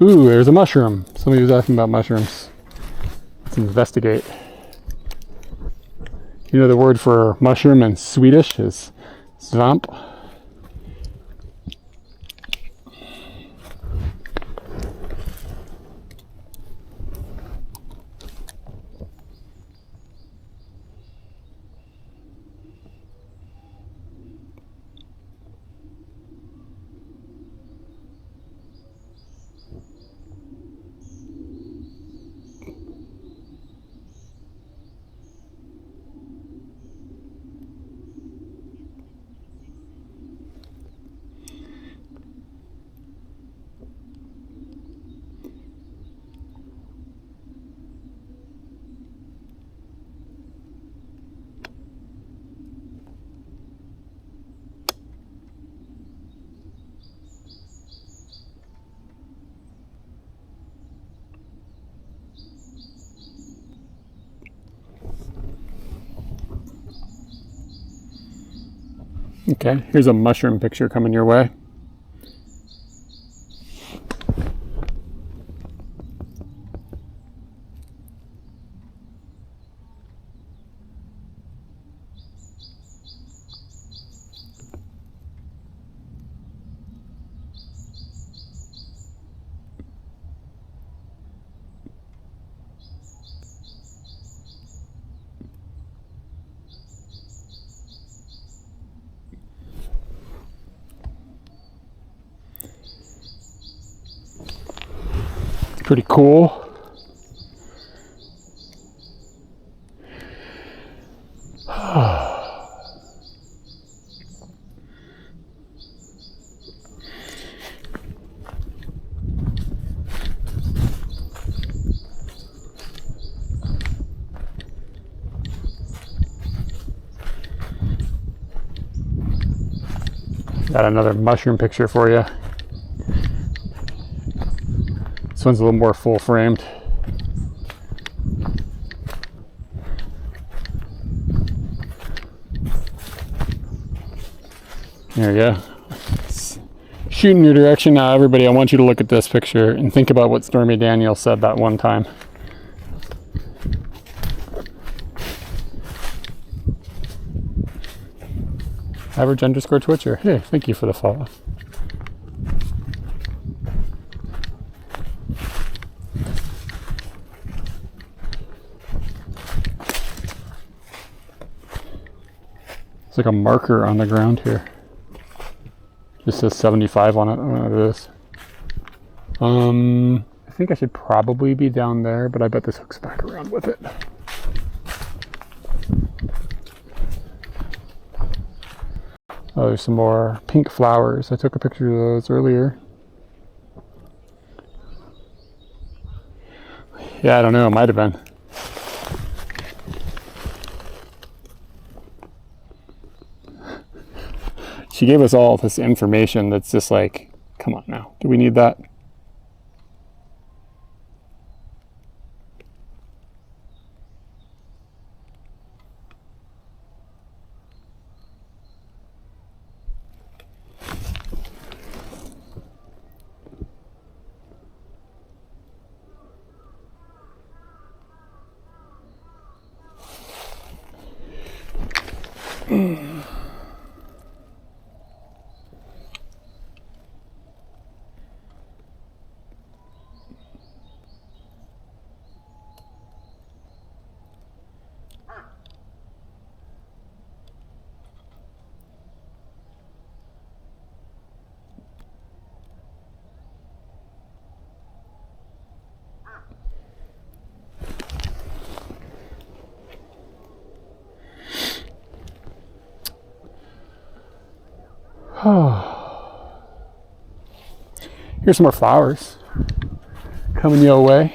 Ooh, there's a mushroom. Somebody was asking about mushrooms. Let's investigate. You know the word for mushroom in Swedish is svamp. Okay, here's a mushroom picture coming your way. Pretty cool. Got another mushroom picture for you. This one's a little more full framed. There you go. It's shooting your direction now, everybody. I want you to look at this picture and think about what Stormy Daniels said that one time. Average_Twitcher. Hey, thank you for the follow. It's like a marker on the ground here. Just says 75 on it. I don't know what it is. I think I should probably be down there, but I bet this hooks back around with it. Oh, there's some more pink flowers. I took a picture of those earlier. Yeah, I don't know. It might have been. she gave us all this information that's just like, come on now, do we need that? Here's some more flowers coming your way.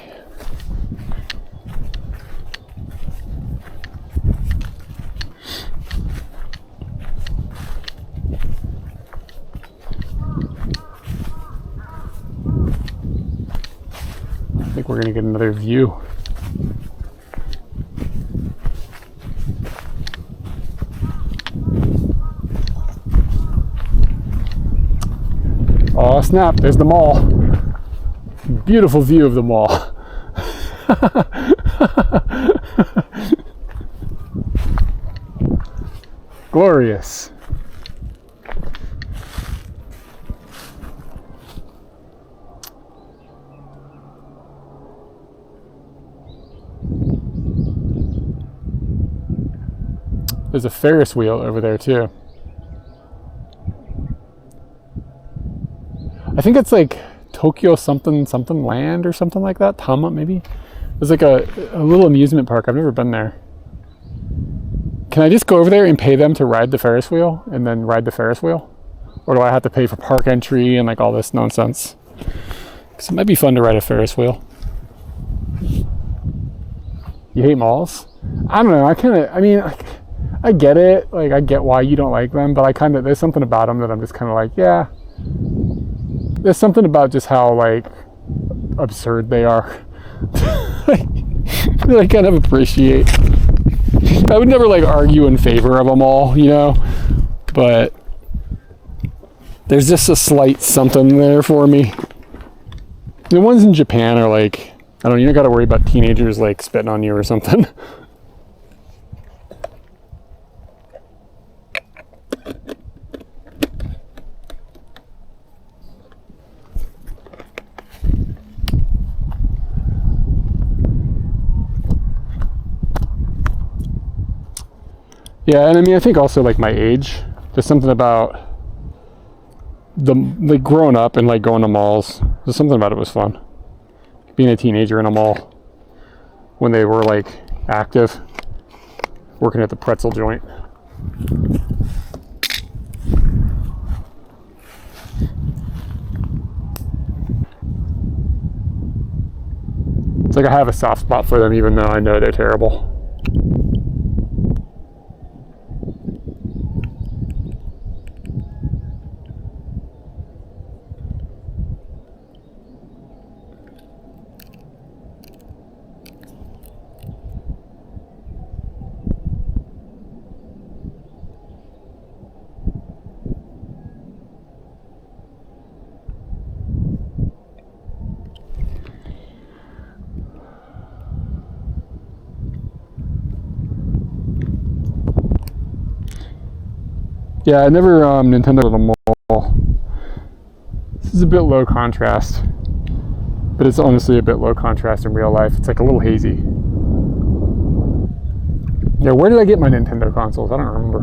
I think we're gonna get another view. Oh snap, there's the mall. Beautiful view of the mall. Glorious. There's a Ferris wheel over there too. I think it's like Tokyo something land or something like that. Tama maybe. There's like a little amusement park. I've never been there. Can I just go over there and pay them to ride the Ferris wheel and then ride the Ferris wheel? Or do I have to pay for park entry and like all this nonsense? Because it might be fun to ride a Ferris wheel. You hate malls? I don't know. I get it. Like, I get why you don't like them, but there's something about them that I'm just kind of like, yeah. There's something about just how, like, absurd they are. That I kind of appreciate. I would never, like, argue in favor of them all, you know? But there's just a slight something there for me. The ones in Japan are like, I don't know, you don't got to worry about teenagers, like, spitting on you or something. Yeah, and I mean, I think also like my age, there's something about like growing up and like going to malls. There's something about it was fun. Being a teenager in a mall when they were like active, working at the pretzel joint. It's like I have a soft spot for them even though I know they're terrible. Yeah, I never Nintendo at a mall. This is a bit low contrast, but it's honestly a bit low contrast in real life. It's like a little hazy. Yeah, where did I get my Nintendo consoles? I don't remember.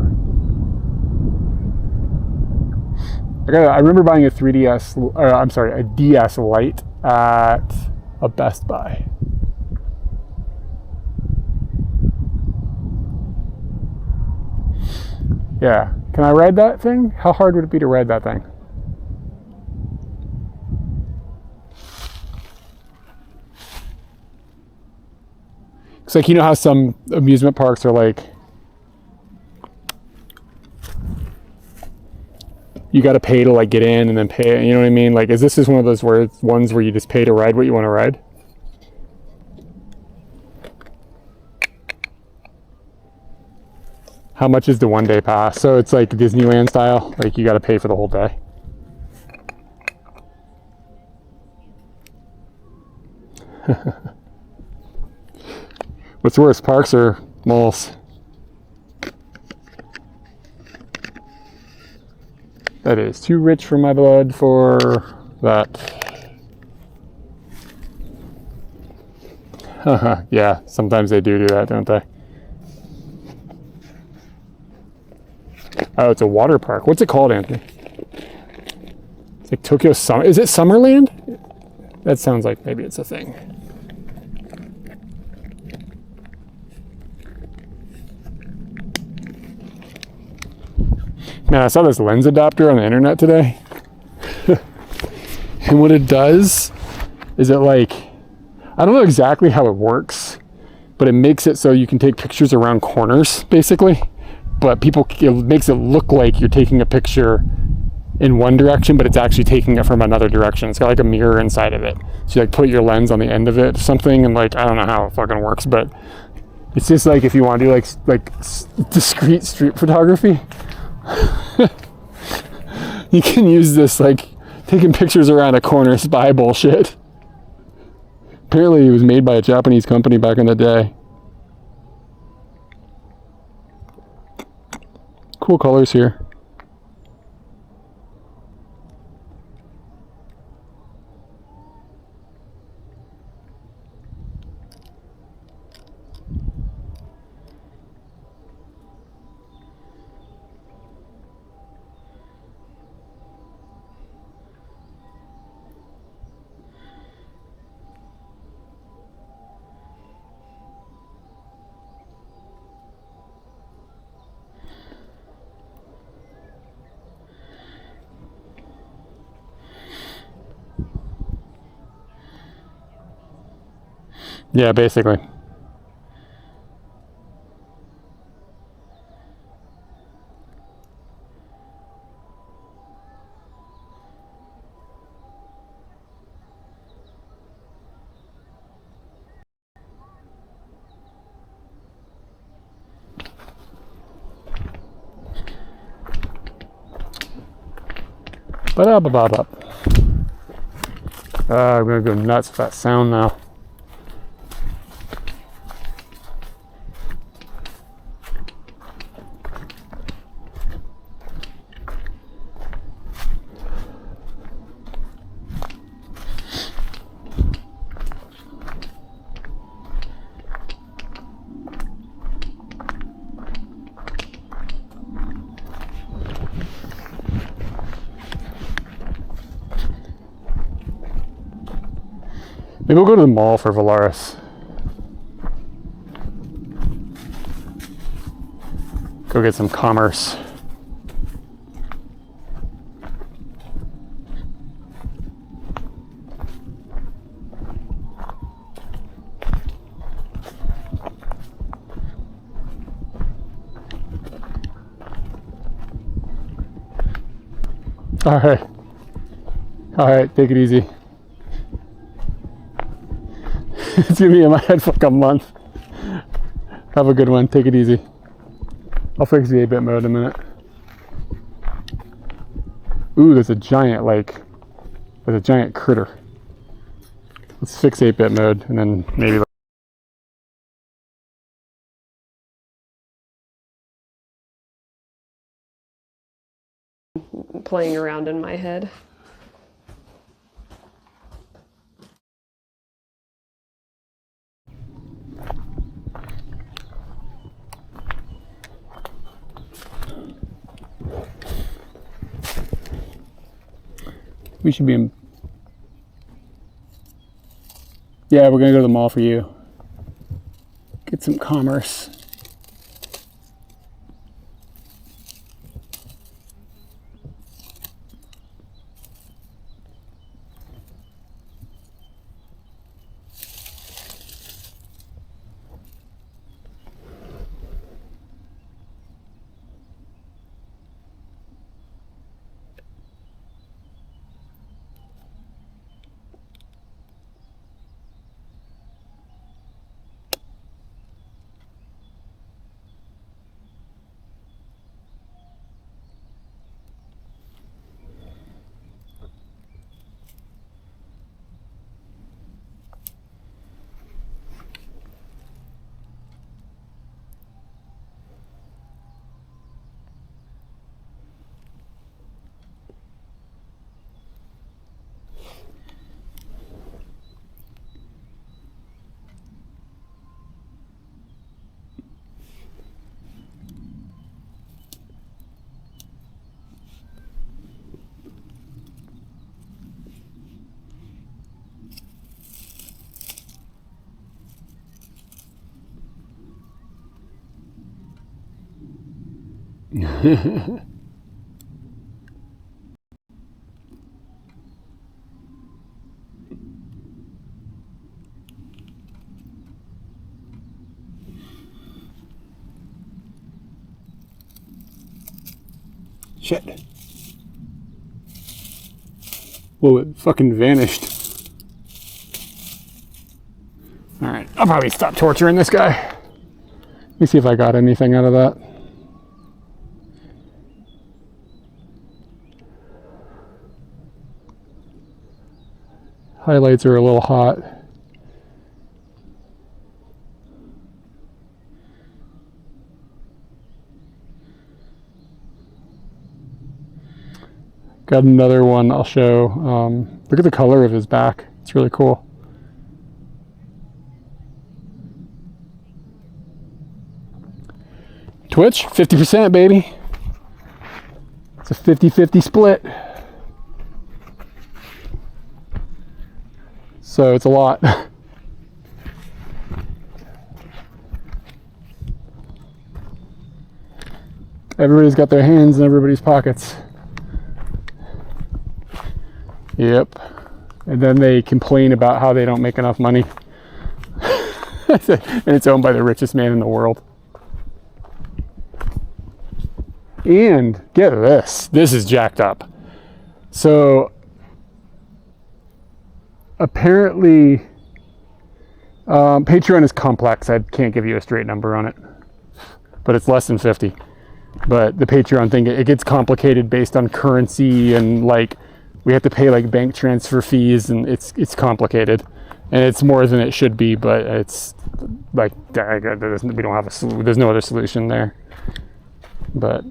I remember buying a 3DS, a DS Lite at a Best Buy. Yeah. Can I ride that thing? How hard would it be to ride that thing? It's like, you know how some amusement parks are like you got to pay to like get in and then pay, you know what I mean? Like, is this just one of those ones where you just pay to ride what you want to ride? How much is the 1-day pass? So it's like Disneyland style, like you got to pay for the whole day. What's worse, parks or malls? That is too rich for my blood for that. Yeah, sometimes they do that, don't they? Oh, it's a water park. What's it called, Anthony? It's like Tokyo Summer. Is it Summerland? That sounds like maybe it's a thing. Man, I saw this lens adapter on the internet today. And what it does is it like, I don't know exactly how it works, but it makes it so you can take pictures around corners, basically. But it makes it look like you're taking a picture in one direction, but it's actually taking it from another direction. It's got like a mirror inside of it. So you like put your lens on the end of it or something, and like, I don't know how it fucking works, but it's just like if you want to do like discrete street photography, you can use this like taking pictures around a corner spy bullshit. Apparently it was made by a Japanese company back in the day. Cool colors here. Yeah, basically. Ba-da-ba-ba-ba. I'm gonna go nuts with that sound now. Maybe we'll go to the mall for Valaris. Go get some commerce. All right, take it easy. It's gonna be in my head for like a month. Have a good one. Take it easy. I'll fix the 8-bit mode in a minute. Ooh, there's a giant critter. Let's fix 8-bit mode and then maybe. Playing around in my head. We should be in. Yeah, we're gonna go to the mall for you. Get some commerce. Shit. Whoa, it fucking vanished. Alright, I'll probably stop torturing this guy. Let me see if I got anything out of that. Highlights are a little hot. Got another one I'll show. Look at the color of his back. It's really cool. Twitch, 50%, baby. It's a 50-50 split. So it's a lot. Everybody's got their hands in everybody's pockets. Yep. And then they complain about how they don't make enough money. And it's owned by the richest man in the world. And get this. This is jacked up. So apparently Patreon is complex. I can't give you a straight number on it. But it's less than 50. But the Patreon thing, it gets complicated based on currency, and like we have to pay like bank transfer fees, and it's complicated, and it's more than it should be. But it's like we don't have there's no other solution there. But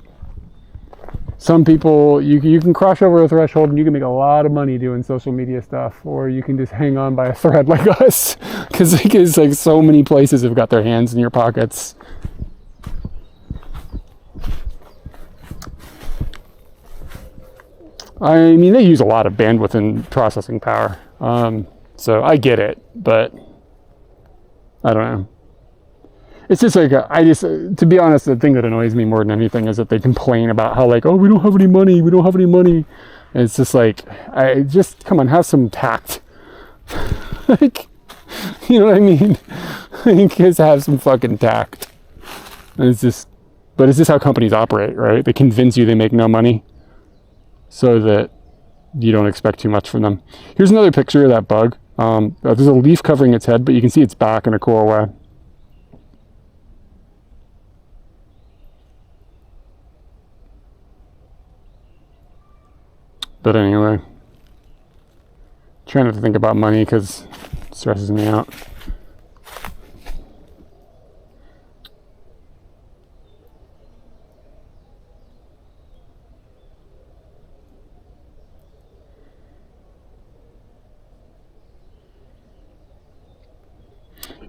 some people, you can cross over a threshold and you can make a lot of money doing social media stuff, or you can just hang on by a thread like us, because like so many places have got their hands in your pockets. I mean, they use a lot of bandwidth and processing power, so I get it, but I don't know. It's just like, to be honest, the thing that annoys me more than anything is that they complain about how like, oh, we don't have any money, And it's just like, come on, have some tact. Like, you know what I mean? You guys have some fucking tact. And but it's just how companies operate, right? They convince you they make no money, so that you don't expect too much from them. Here's another picture of that bug. There's a leaf covering its head, but you can see its back in a cool way. But anyway, trying not to think about money because it stresses me out.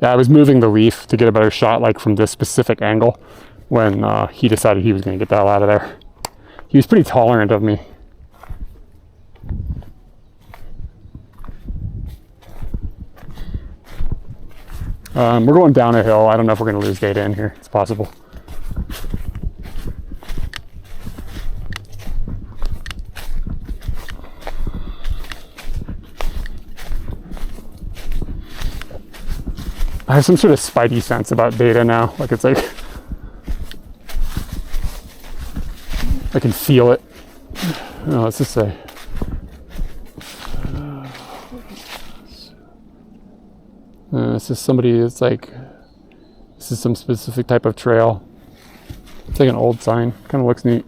Yeah, I was moving the leaf to get a better shot, like from this specific angle, when he decided he was going to get the hell out of there. He was pretty tolerant of me. We're going down a hill. I don't know if we're going to lose data in here. It's possible. I have some sort of spidey sense about data now. Like it's like, I can feel it. No, let's just say. This is somebody that's like, this is some specific type of trail. It's like an old sign. Kind of looks neat.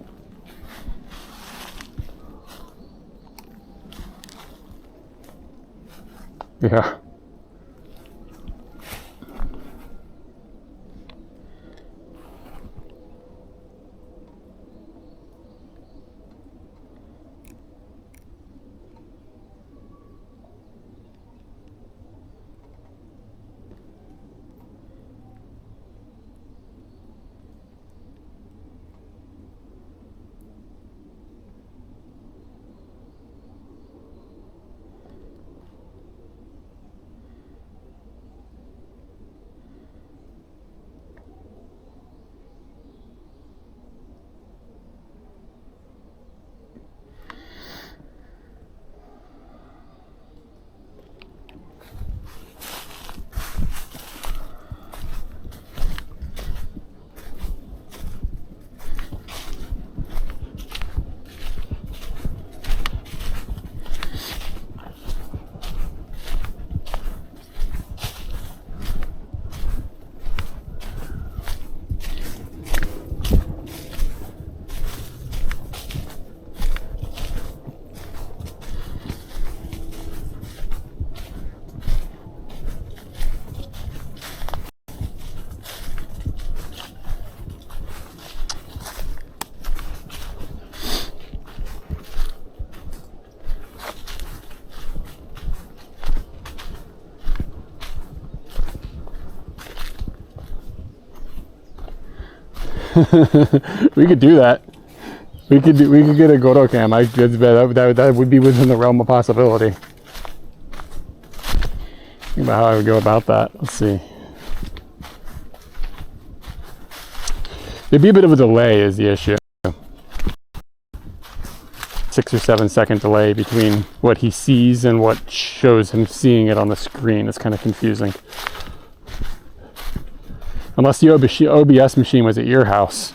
Yeah. We could do that. We could get a Goro cam. That would be within the realm of possibility. Think about how I would go about that. Let's see. There'd be a bit of a delay is the issue. 6 or 7 second delay between what he sees and what shows him seeing it on the screen. It's kind of confusing. Unless the OBS machine was at your house,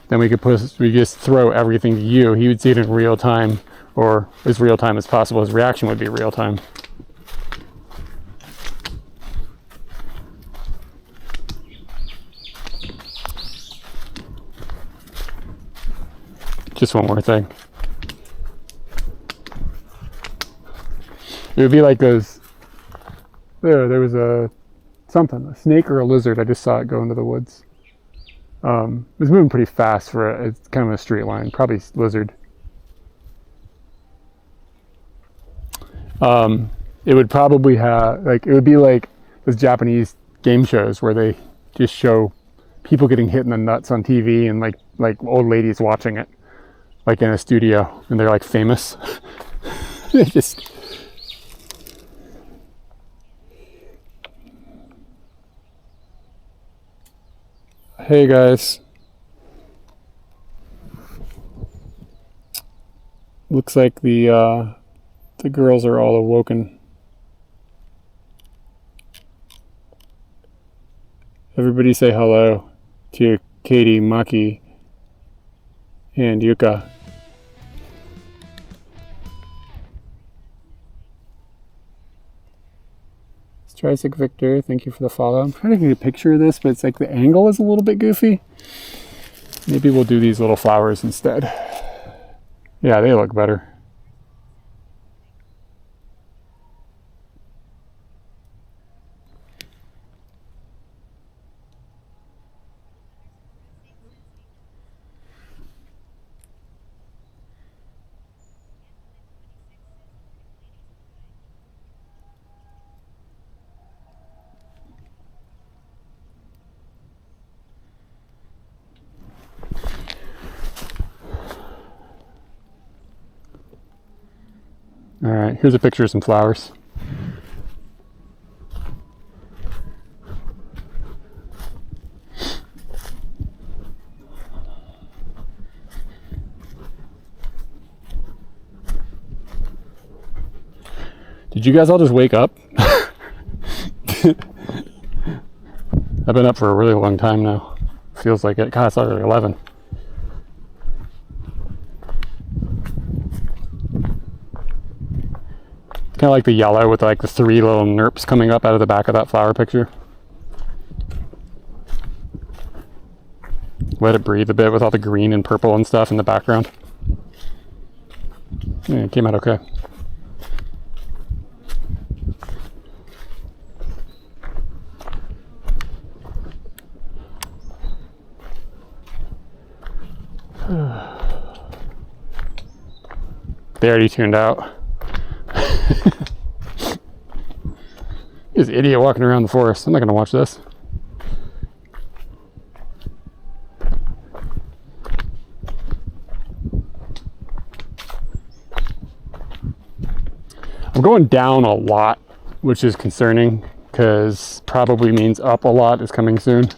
then we just throw everything to you. He would see it in real time, or as real time as possible. His reaction would be real time. Just one more thing. It would be like those. There was a snake or a lizard. I just saw it go into the woods. It was moving pretty fast for it's kind of a straight line. Probably lizard. It would probably have it would be like those Japanese game shows where they just show people getting hit in the nuts on TV and like old ladies watching it, like in a studio, and they're like famous. They just. Hey guys. Looks like the girls are all awoken. Everybody say hello to Katie, Maki, and Yuka. Tricyc Victor, thank you for the follow. I'm trying to get a picture of this, but it's like the angle is a little bit goofy. Maybe we'll do these little flowers instead. Yeah, they look better. All right, here's a picture of some flowers. Did you guys all just wake up? I've been up for a really long time now. Feels like it. God, it's already 11. Kind of like the yellow with like the 3 little nerps coming up out of the back of that flower picture. Let it breathe a bit with all the green and purple and stuff in the background. Yeah, it came out okay. They already tuned out. This idiot walking around the forest. I'm not going to watch this. I'm going down a lot, which is concerning because probably means up a lot is coming soon.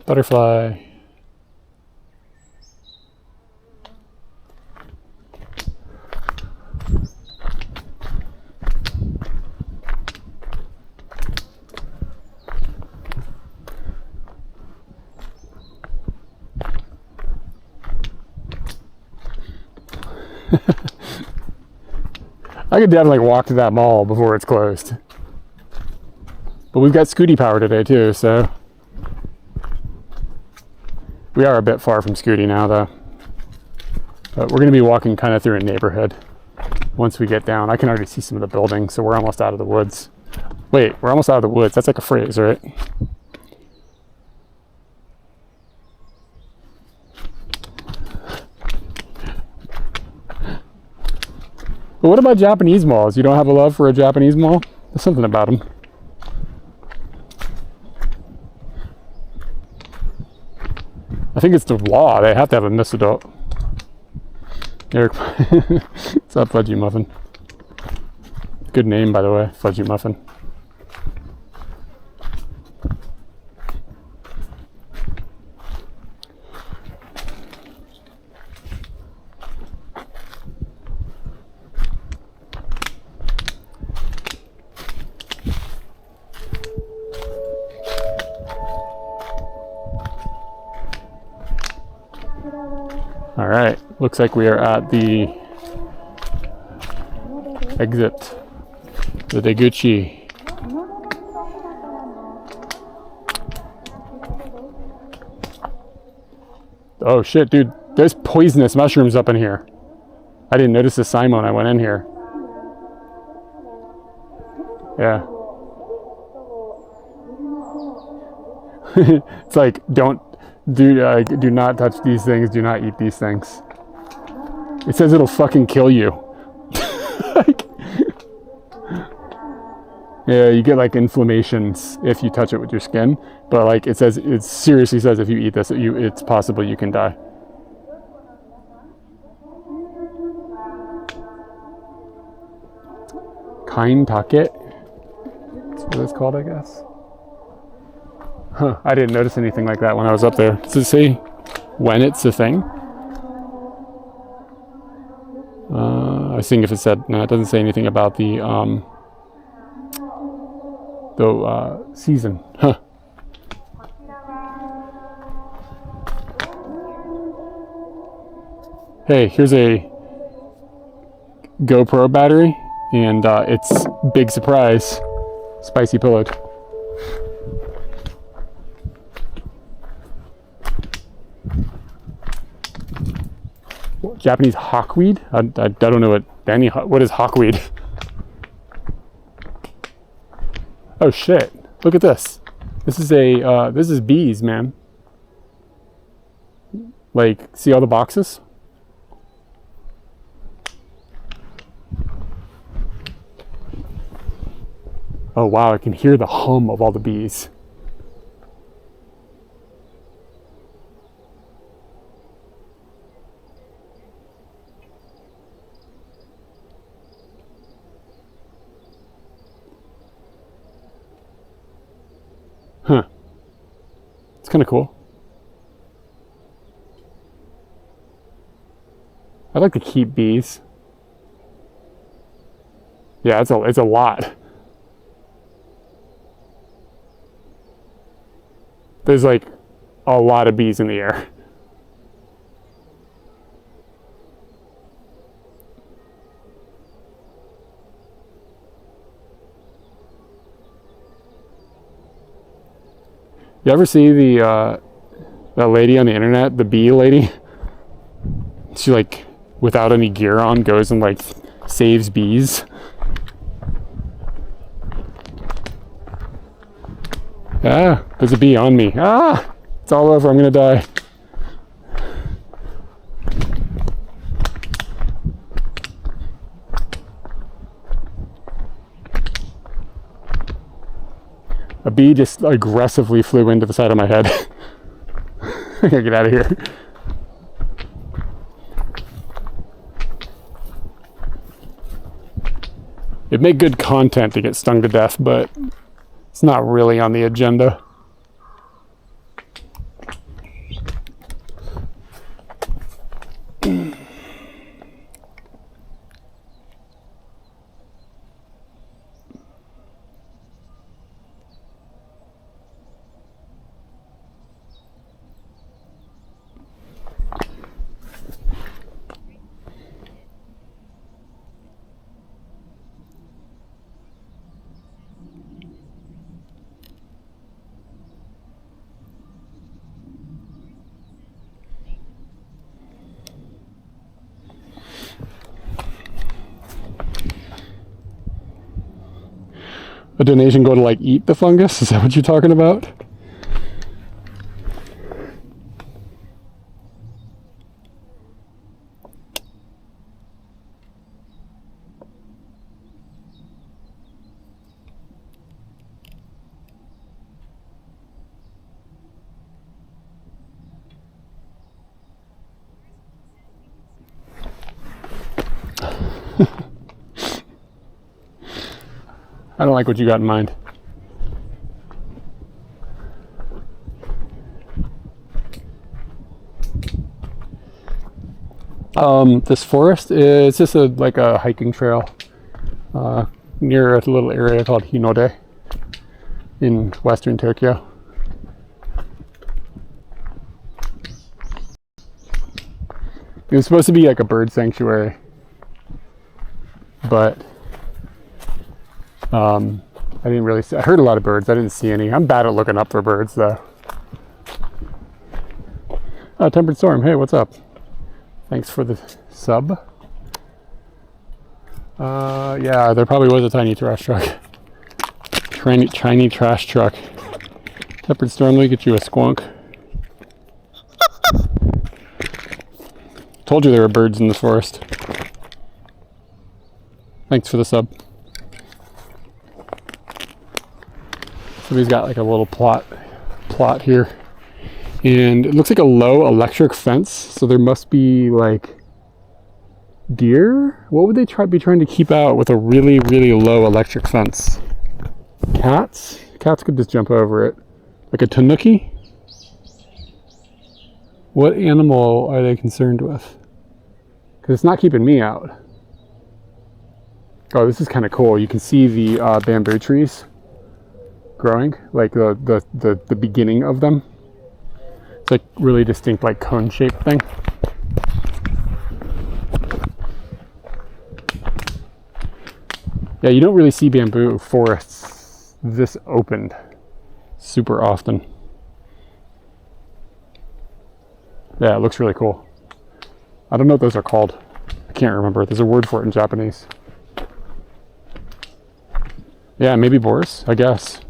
Butterfly. I could definitely walk to that mall before it's closed. But we've got Scooty power today too, so we are a bit far from Scooty now though. But we're going to be walking kind of through a neighborhood once we get down. I can already see some of the buildings, so we're almost out of the woods. Wait, we're almost out of the woods. That's like a phrase, right? But what about Japanese malls? You don't have a love for a Japanese mall? There's something about them. I think it's the law. They have to have a Miss Adult. Eric, what's up, Fudgy Muffin? Good name, by the way, Fudgy Muffin. All right, looks like we are at the exit, the Deguchi. Oh shit, dude, there's poisonous mushrooms up in here. I didn't notice the sign when I went in here. Yeah. It's like, do not touch these things, do not eat these things. It says it'll fucking kill you. Like, yeah, you get like inflammations if you touch it with your skin, but like it seriously says if you eat this, it's possible you can die. Kain take. That's what it's called, I guess. Huh, I didn't notice anything like that when I was up there. Does it say when it's a thing? I was seeing if it said, no, it doesn't say anything about the season. Huh. Hey, here's a GoPro battery, and it's big surprise, spicy pillowed. Japanese hawkweed? I don't know what is hawkweed. Oh shit! Look at this. This is bees, man. Like, see all the boxes? Oh wow! I can hear the hum of all the bees. Huh. It's kind of cool. I'd like to keep bees. Yeah, it's a lot. There's like a lot of bees in the air. You ever see that lady on the internet, the bee lady? She, like, without any gear on, goes and like saves bees. Ah, there's a bee on me. Ah, it's all over. I'm gonna die. A bee just aggressively flew into the side of my head. I gotta get out of here. It'd make good content to get stung to death, but it's not really on the agenda. A donation go to like eat the fungus? Is that what you're talking about? I don't like what you got in mind. This forest is just like a hiking trail near a little area called Hinode in western Tokyo. It was supposed to be like a bird sanctuary, but I didn't really see. I heard a lot of birds. I didn't see any. I'm bad at looking up for birds, though. Oh, Tempered Storm. Hey, what's up? Thanks for the sub. Yeah, there probably was a tiny trash truck. Tiny trash truck. Tempered Storm, let me get you a squonk. Told you there were birds in the forest. Thanks for the sub. Somebody's got like a little plot here. And it looks like a low electric fence, so there must be like deer? What would they be trying to keep out with a really, really low electric fence? Cats? Cats could just jump over it. Like a tanuki? What animal are they concerned with? Because it's not keeping me out. Oh, this is kind of cool. You can see the bamboo trees growing, like the beginning of them. It's like really distinct, like cone-shaped thing. Yeah, you don't really see bamboo forests this opened super often. Yeah, it looks really cool. I don't know what those are called. I can't remember. There's a word for it in Japanese. Yeah, maybe boars, I guess.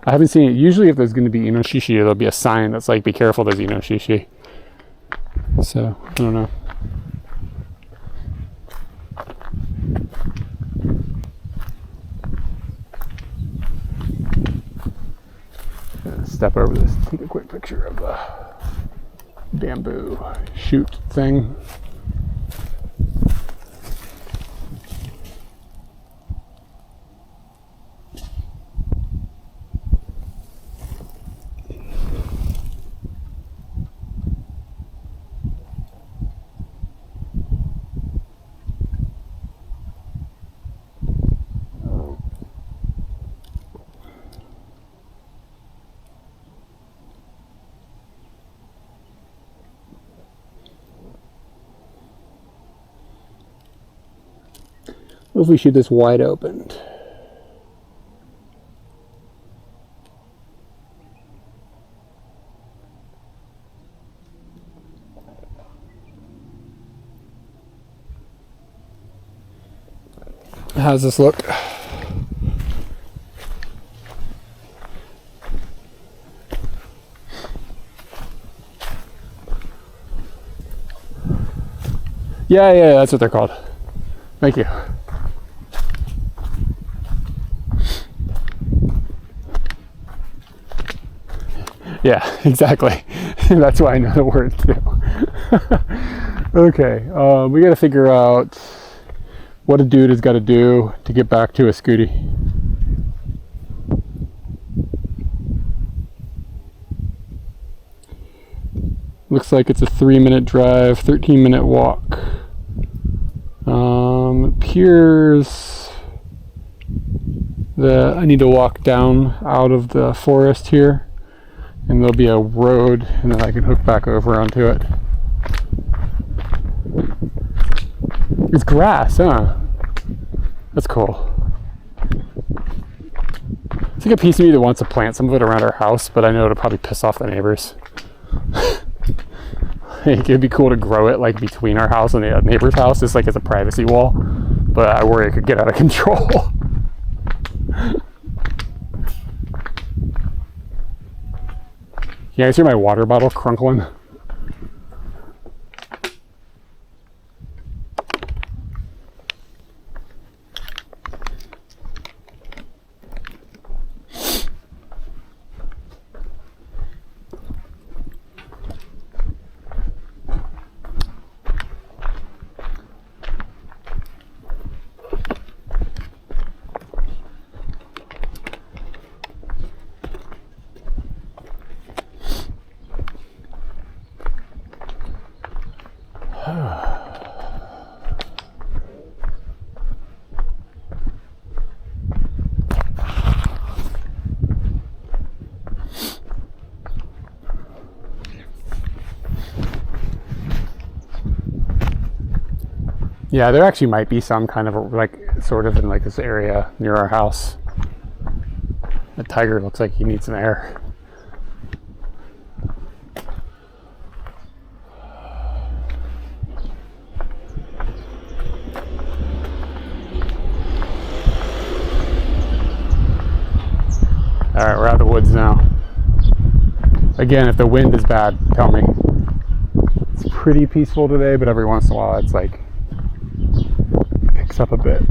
I haven't seen it. Usually if there's going to be inoshishi, there'll be a sign that's like, be careful, there's inoshishi. So, I don't know. Step over this, take a quick picture of the bamboo shoot thing. What if we shoot this wide open? How's this look? Yeah, that's what they're called. Thank you. Yeah, exactly. That's why I know the word too. Okay, we got to figure out what a dude has got to do to get back to a scooty. Looks like it's a 3-minute drive, 13-minute walk. Appears that I need to walk down out of the forest here, and there'll be a road, and then I can hook back over onto it. It's grass, huh? That's cool. It's like a piece of me that wants to plant some of it around our house, but I know it'll probably piss off the neighbors. It'd be cool to grow it like between our house and the neighbor's house, just like as a privacy wall, but I worry it could get out of control. You guys hear my water bottle crunkling? Yeah, there actually might be some kind of like sort of in like this area near our house. The tiger looks like he needs some air. All right, we're out of the woods now. Again, if the wind is bad, tell me. It's pretty peaceful today, but every once in a while it's like picks up a bit.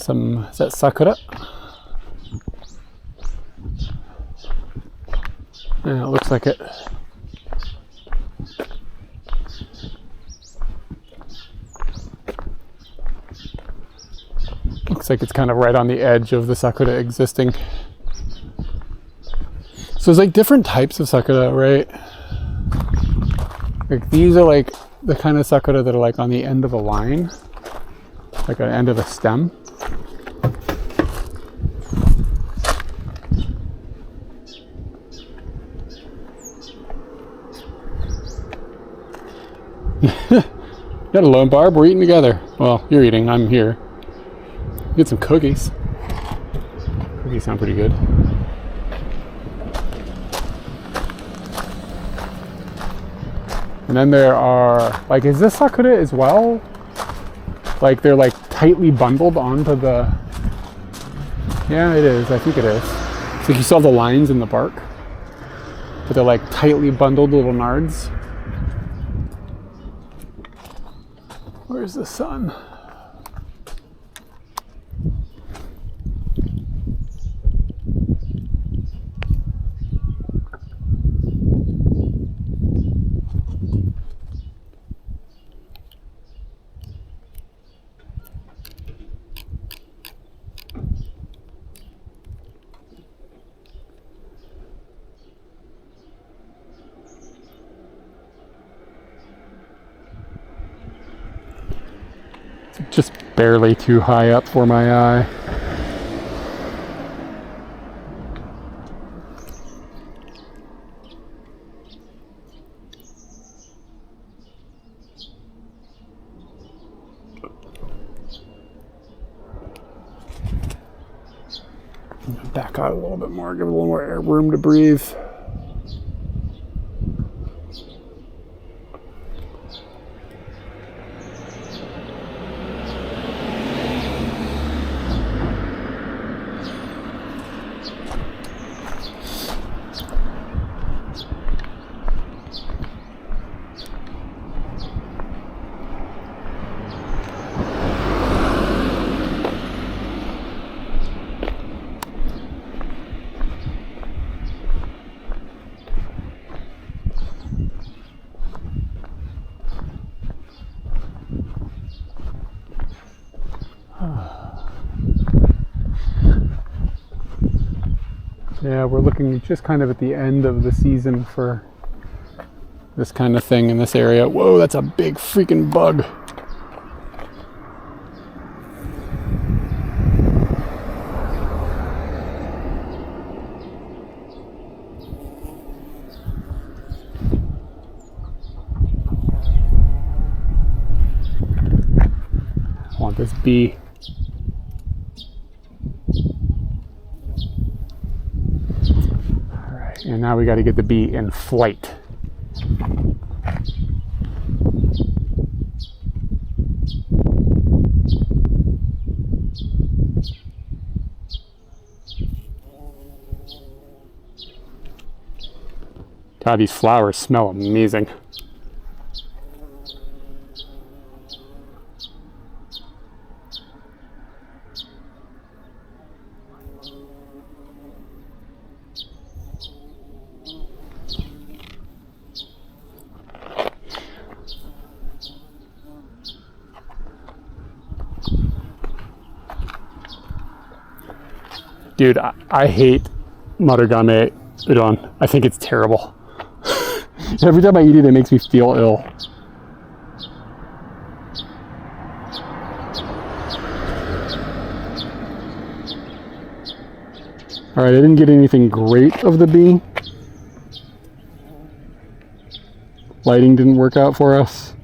Is that sakura? Yeah, it looks like it. Looks like it's kind of right on the edge of the sakura existing. So there's like different types of sakura, right? Like these are like the kind of sakura that are like on the end of a line, like an end of a stem. Got a lone Barb, we're eating together. Well, you're eating, I'm here. Get some cookies. Cookies sound pretty good. And then there are, like, is this sakura as well? Like, they're like tightly bundled onto the, yeah, it is, I think it is. It's like you saw the lines in the bark, but they're like tightly bundled little nards. Where's the sun? Just barely too high up for my eye. Back out a little bit more, give it a little more room to breathe. Yeah, we're looking just kind of at the end of the season for this kind of thing in this area. Whoa, that's a big freaking bug. I want this bee. And now we got to get the bee in flight. God, these flowers smell amazing. Dude, I hate Marugame udon. I think it's terrible. Every time I eat it, it makes me feel ill. All right, I didn't get anything great of the bee, lighting didn't work out for us.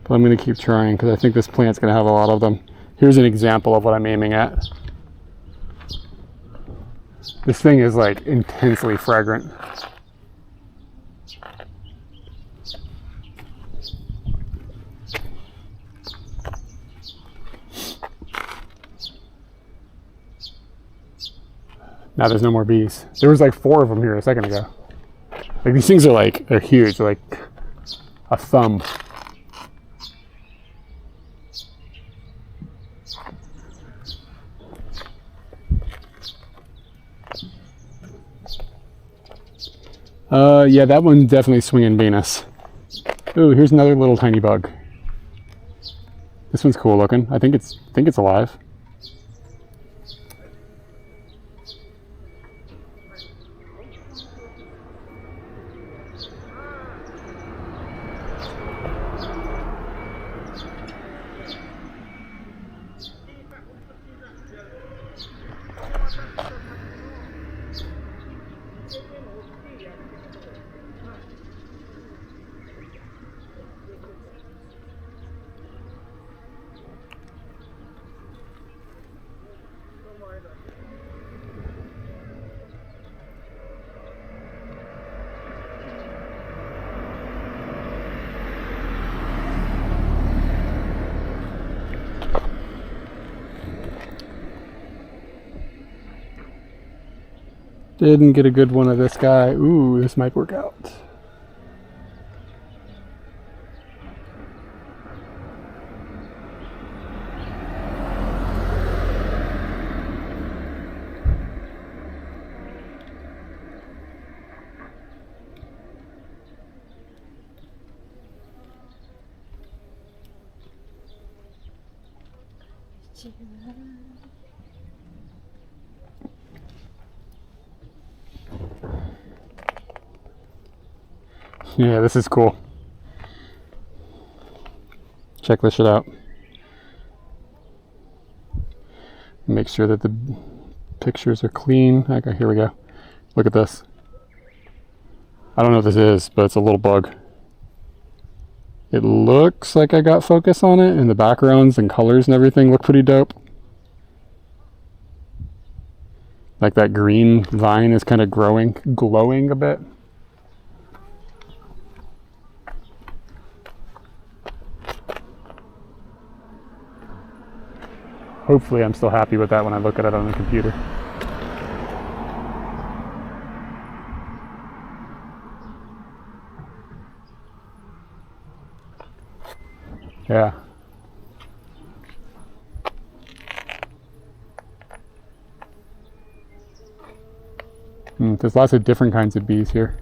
But I'm going to keep trying because I think this plant's going to have a lot of them. Here's an example of what I'm aiming at. This thing is like intensely fragrant. Now there's no more bees. There was like 4 of them here a second ago. Like these things are like, they're huge, they're like a thumb. Yeah, that one's definitely swinging Venus. Ooh, here's another little tiny bug. This one's cool looking. I think it's alive. Didn't get a good one of this guy. Ooh, this might work out. Yeah, this is cool. Check this shit out. Make sure that the pictures are clean. Okay, here we go. Look at this. I don't know what this is, but it's a little bug. It looks like I got focus on it, and the backgrounds and colors and everything look pretty dope. Like that green vine is kind of glowing a bit. Hopefully I'm still happy with that when I look at it on the computer. Yeah. There's lots of different kinds of bees here.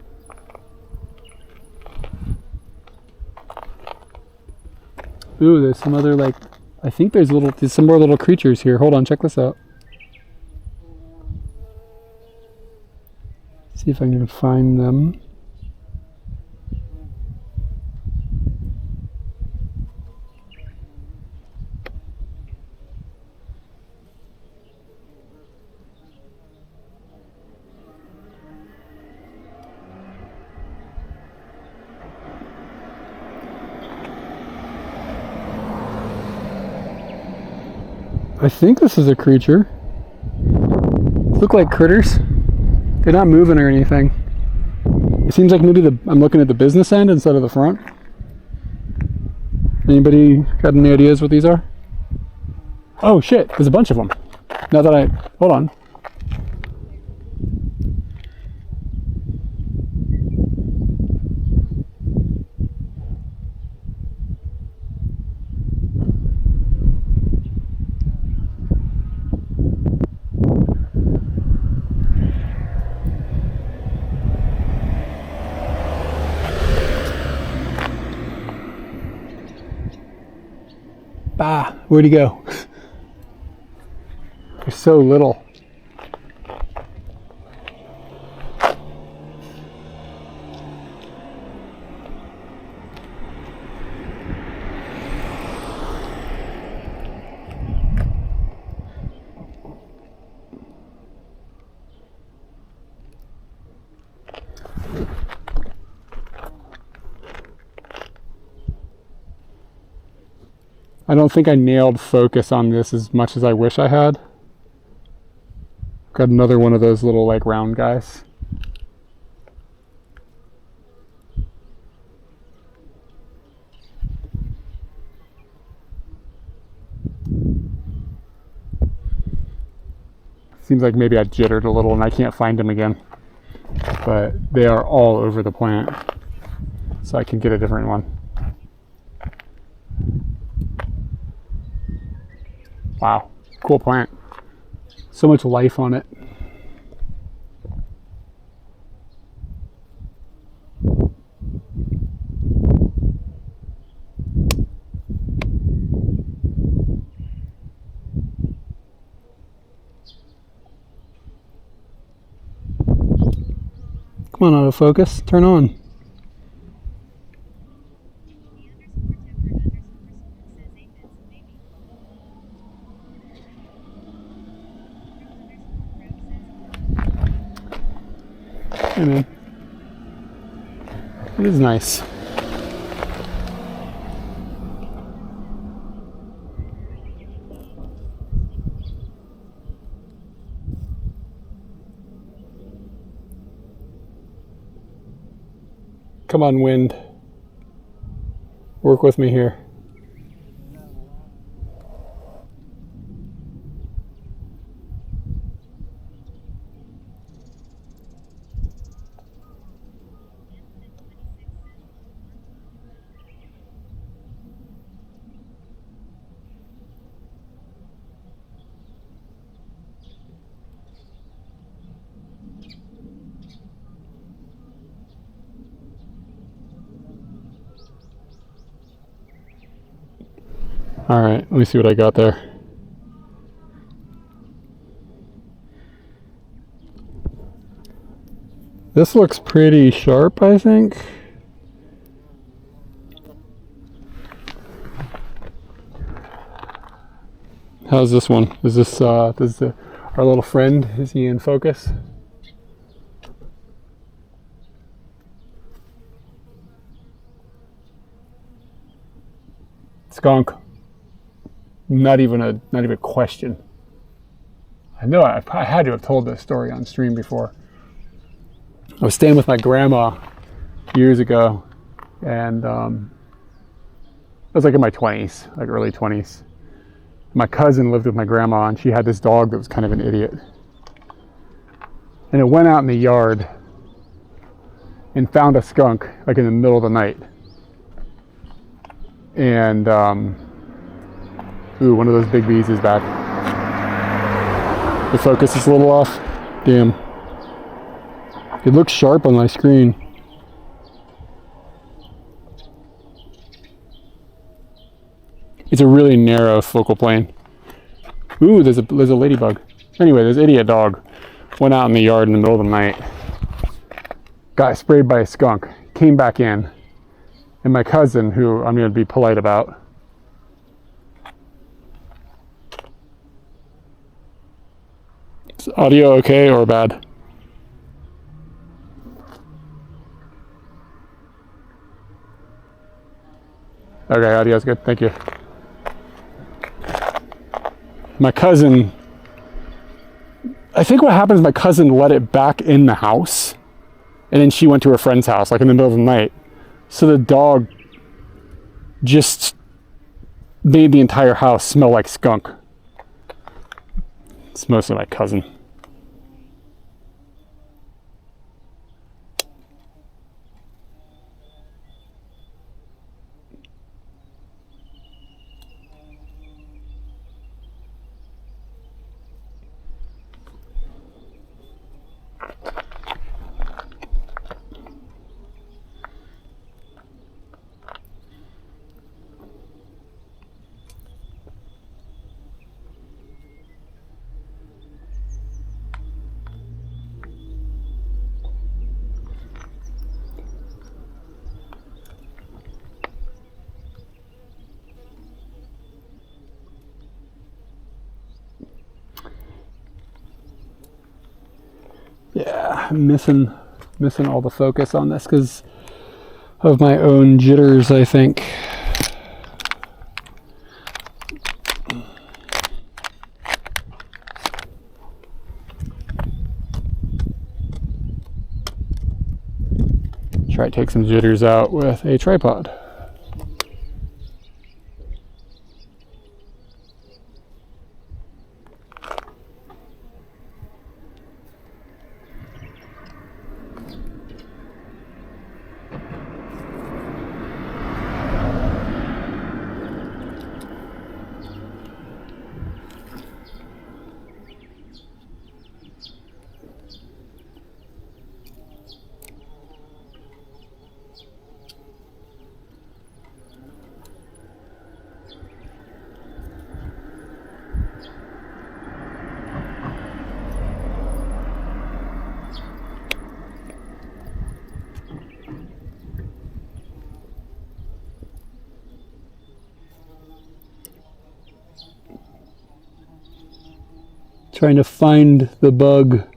Ooh, there's some other like, I think there's some more little creatures here. Hold on, check this out. See if I can find them. I think this is a creature. Look like critters. They're not moving or anything. It seems like maybe I'm looking at the business end instead of the front. Anybody got any ideas what these are? Oh shit, there's a bunch of them. Now that hold on. Bah, where'd he go? There's so little. I don't think I nailed focus on this as much as I wish I had. Got another one of those little like round guys. Seems like maybe I jittered a little and I can't find them again. But they are all over the plant. So I can get a different one. Wow, cool plant. So much life on it. Come on, autofocus, turn on. Hey man, it is nice. Come on, wind. Work with me here. All right, let me see what I got there. This looks pretty sharp, I think. How's this one? Is this our little friend, is he in focus? Skunk. Not even a question. I know I had to have told this story on stream before. I was staying with my grandma years ago, and I was like in my 20s, like early 20s. My cousin lived with my grandma, and she had this dog that was kind of an idiot. And it went out in the yard and found a skunk, like in the middle of the night. And ooh, one of those big bees is back. The focus is a little off. Damn. It looks sharp on my screen. It's a really narrow focal plane. Ooh, there's a ladybug. Anyway, this idiot dog went out in the yard in the middle of the night. Got sprayed by a skunk. Came back in. And my cousin, who I'm going to be polite about, is audio okay or bad? Okay, audio's good. Thank you. My cousin, I think what happened is my cousin let it back in the house, and then she went to her friend's house, like in the middle of the night. So the dog just made the entire house smell like skunk. It's mostly my cousin. Yeah, I'm missing all the focus on this because of my own jitters, I think. Try to take some jitters out with a tripod. Trying to find the bug.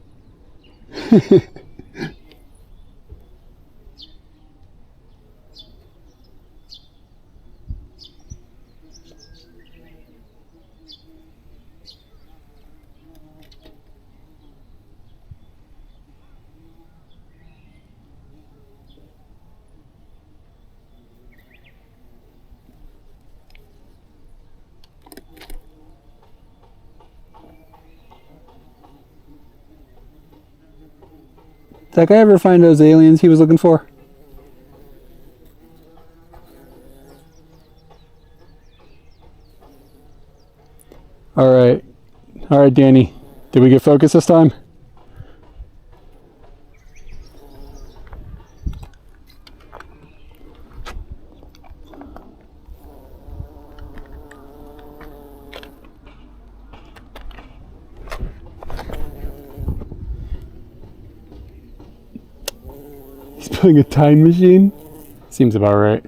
Did that guy ever find those aliens he was looking for? Alright. Alright, Danny. Did we get focus this time? He's building a time machine? Seems about right.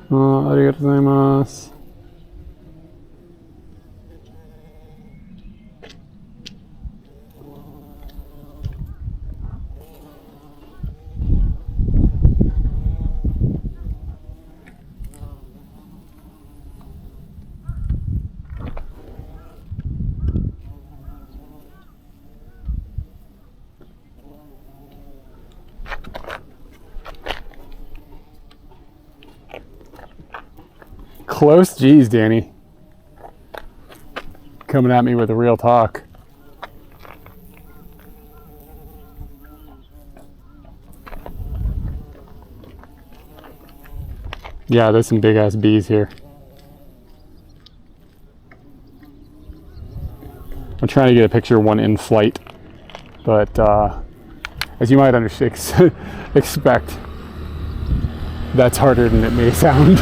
Arigatou gozaimasu. Close G's, Danny. Coming at me with a real talk. Yeah, there's some big ass bees here. I'm trying to get a picture of one in flight, but as you might expect, that's harder than it may sound.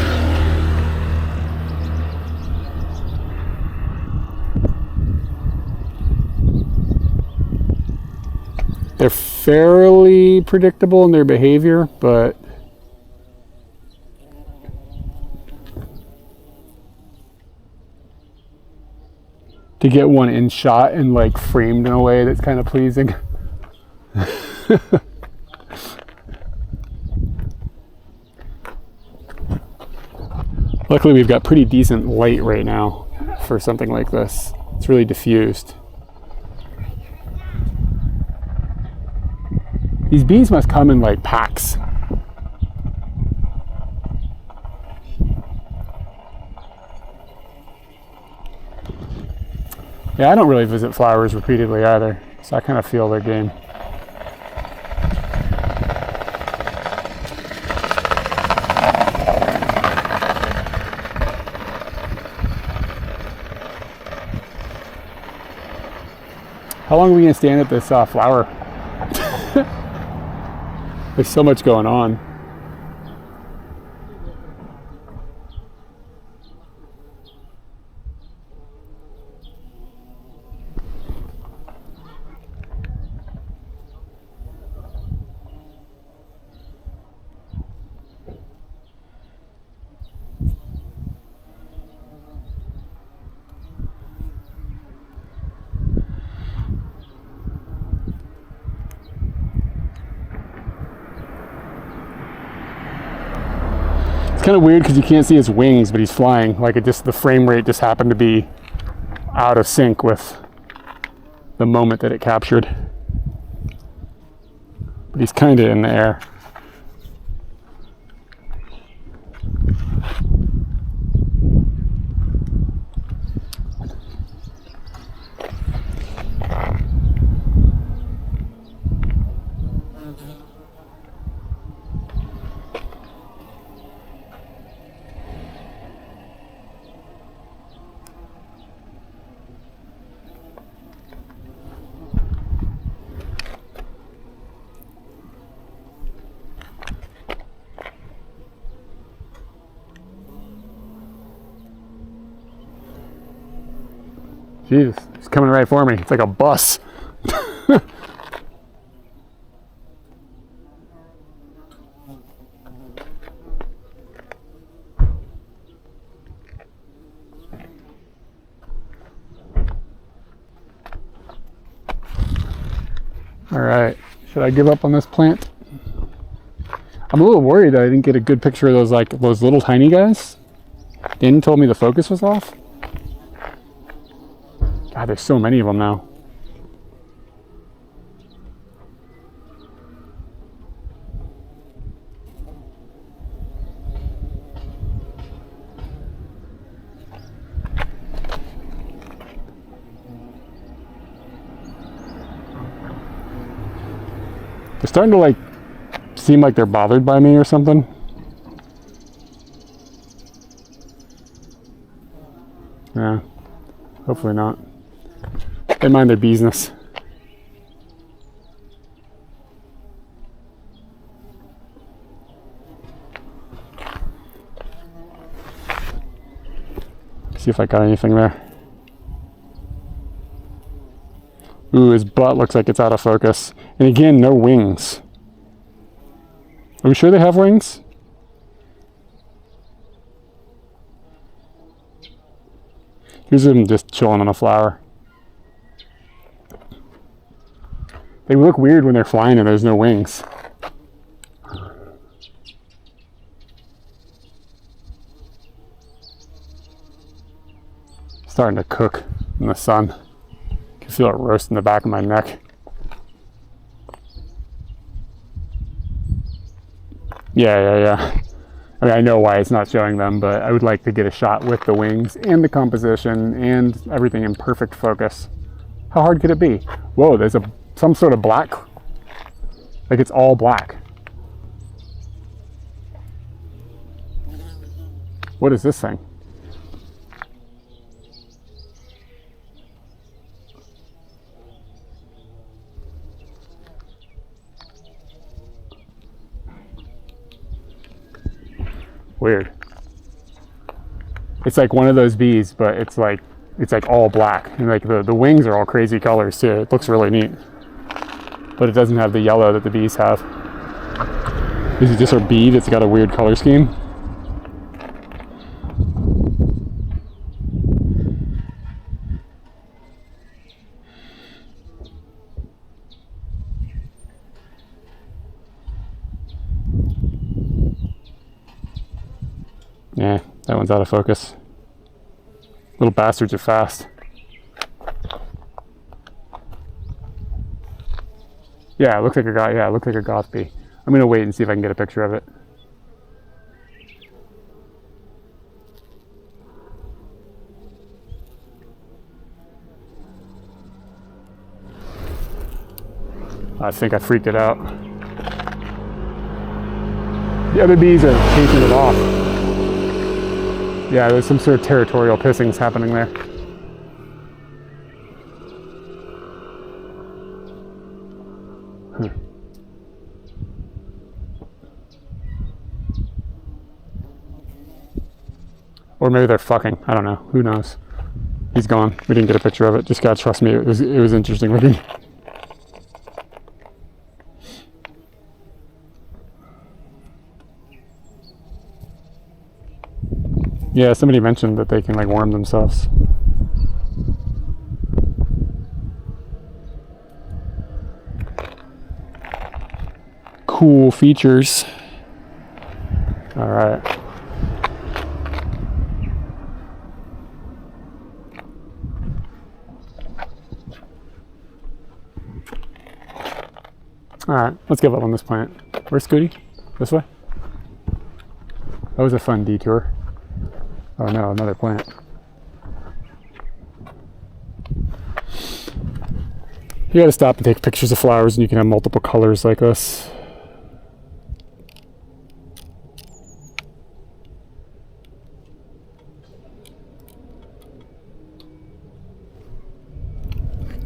They're fairly predictable in their behavior, but to get one in shot and like framed in a way that's kind of pleasing. Luckily we've got pretty decent light right now for something like this. It's really diffused. These bees must come in like packs. Yeah, I don't really visit flowers repeatedly either, so I kind of feel their game. How long are we going to stand at this flower? There's so much going on. kind of weird because you can't see his wings, but he's flying. Like the frame rate just happened to be out of sync with the moment that it captured. But he's kind of in the air. Jesus, he's coming right for me. It's like a bus. All right, should I give up on this plant? I'm a little worried that I didn't get a good picture of those little tiny guys. Danny told me the focus was off. God, there's so many of them now. They're starting to seem like they're bothered by me or something. Yeah, hopefully not. They mind their business. See if I got anything there. Ooh, his butt looks like it's out of focus. And again, no wings. Are we sure they have wings? Here's him just chilling on a flower. They look weird when they're flying and there's no wings. Starting to cook in the sun. I can feel it roast in the back of my neck. Yeah. I mean, I know why it's not showing them, but I would like to get a shot with the wings and the composition and everything in perfect focus. How hard could it be? Whoa, there's some sort of black. Like it's all black. What is this thing? Weird. It's like one of those bees, but it's like all black. And like the wings are all crazy colors too. It looks really neat. But it doesn't have the yellow that the bees have. Is it just a bee that's got a weird color scheme? Yeah, that one's out of focus. Little bastards are fast. Yeah, it looks like a goth bee. I'm gonna wait and see if I can get a picture of it. I think I freaked it out. The other bees are chasing it off. Yeah, there's some sort of territorial pissings happening there. Or maybe they're fucking. I don't know. Who knows? He's gone. We didn't get a picture of it. Just gotta trust me. It was interesting looking. Yeah, somebody mentioned that they can warm themselves. Cool features. All right. Alright, let's give up on this plant. Where's Scooty? This way? That was a fun detour. Oh no, another plant. You gotta stop and take pictures of flowers and you can have multiple colors like this.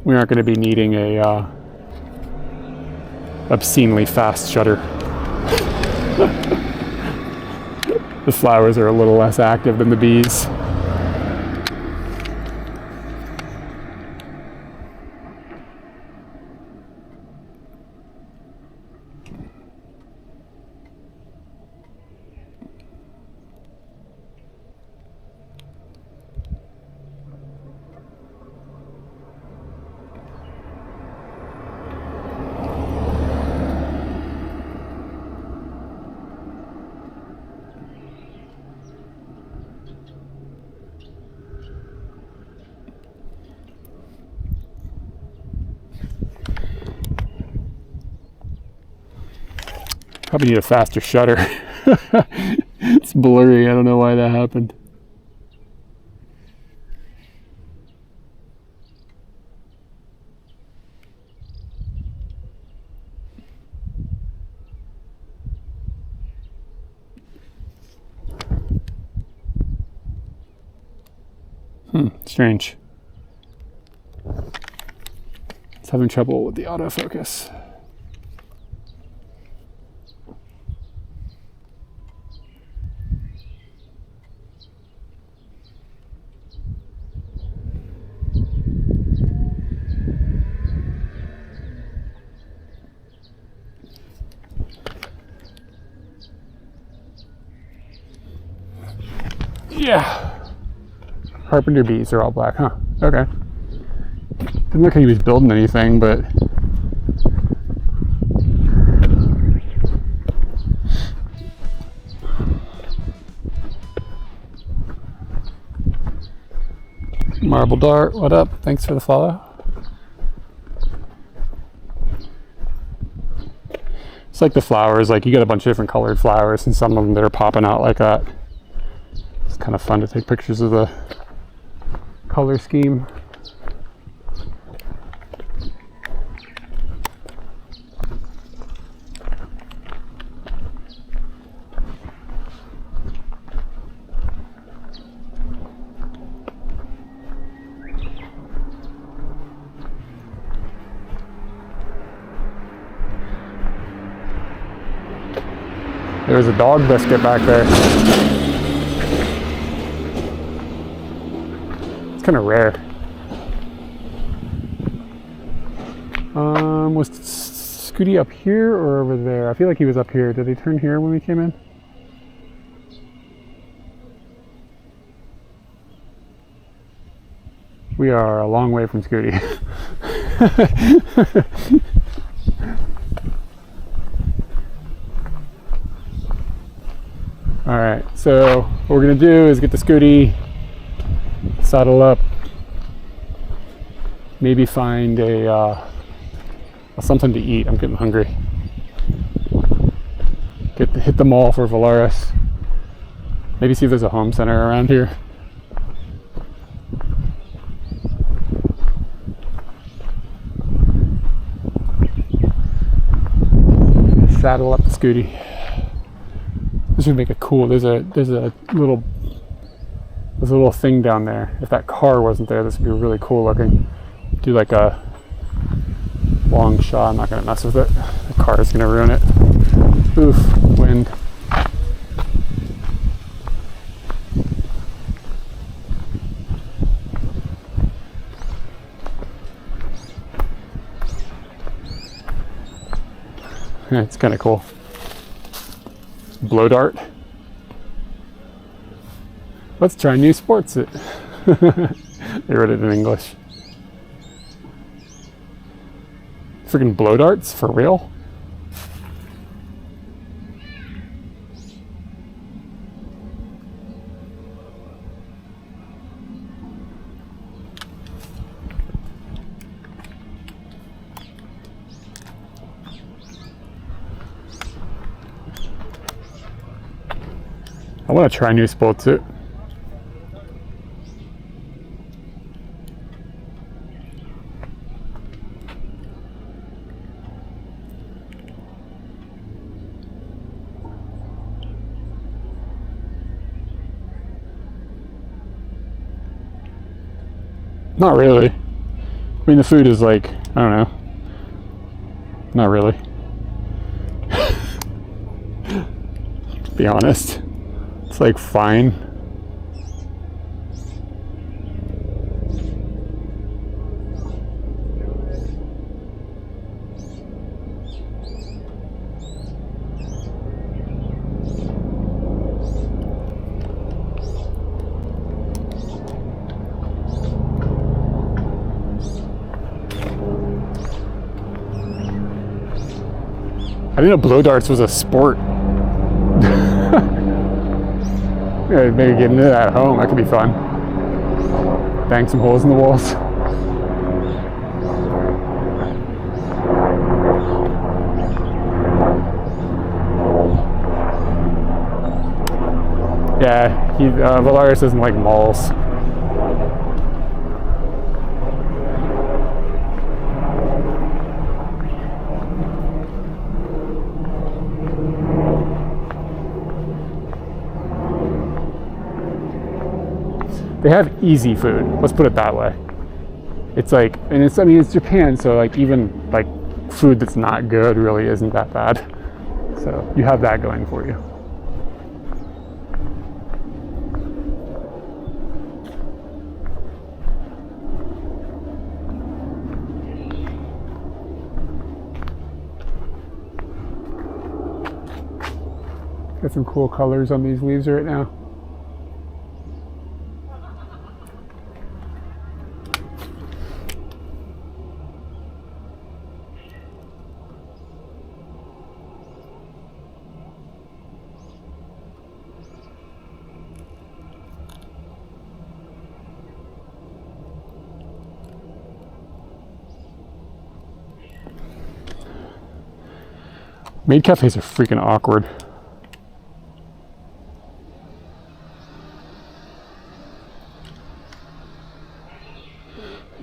We aren't going to be needing a obscenely fast shutter. The flowers are a little less active than the bees. Probably need a faster shutter. It's blurry. I don't know why that happened. Strange. It's having trouble with the autofocus. Yeah. Carpenter bees are all black, huh? Okay. Didn't look like he was building anything, but Marble Dart, what up? Thanks for the follow. It's like the flowers, like you got a bunch of different colored flowers and some of them that are popping out like that. It's kind of fun to take pictures of the color scheme. There's a dog biscuit back there. It's kind of rare. Was Scooty up here or over there? I feel like he was up here. Did he turn here when we came in? We are a long way from Scooty. Alright, so what we're going to do is get the Scooty, saddle up, maybe find a something to eat. I'm getting hungry. Hit the mall for Valaris. Maybe see if there's a home center around here. Saddle up the Scooty. This would make it cool. There's a little thing down there. If that car wasn't there, this would be really cool looking. Do like a long shot. I'm not gonna mess with it. The car is gonna ruin it. Oof, wind. Yeah, it's kind of cool. Blow dart. Let's try new sports. They wrote it in English. Freaking blow darts for real? I want to try new sports too. Not really. I mean, the food is like, I don't know. Not really. To be honest. It's like fine. I didn't know blow darts was a sport. Yeah, maybe get into that at home. That could be fun. Bang some holes in the walls. Yeah, Valaris doesn't like malls. They have easy food. Let's put it that way. It's like, and it's, I mean, it's Japan, so like even like food that's not good really isn't that bad. So you have that going for you. Got some cool colors on these leaves right now. Maid cafes are freaking awkward.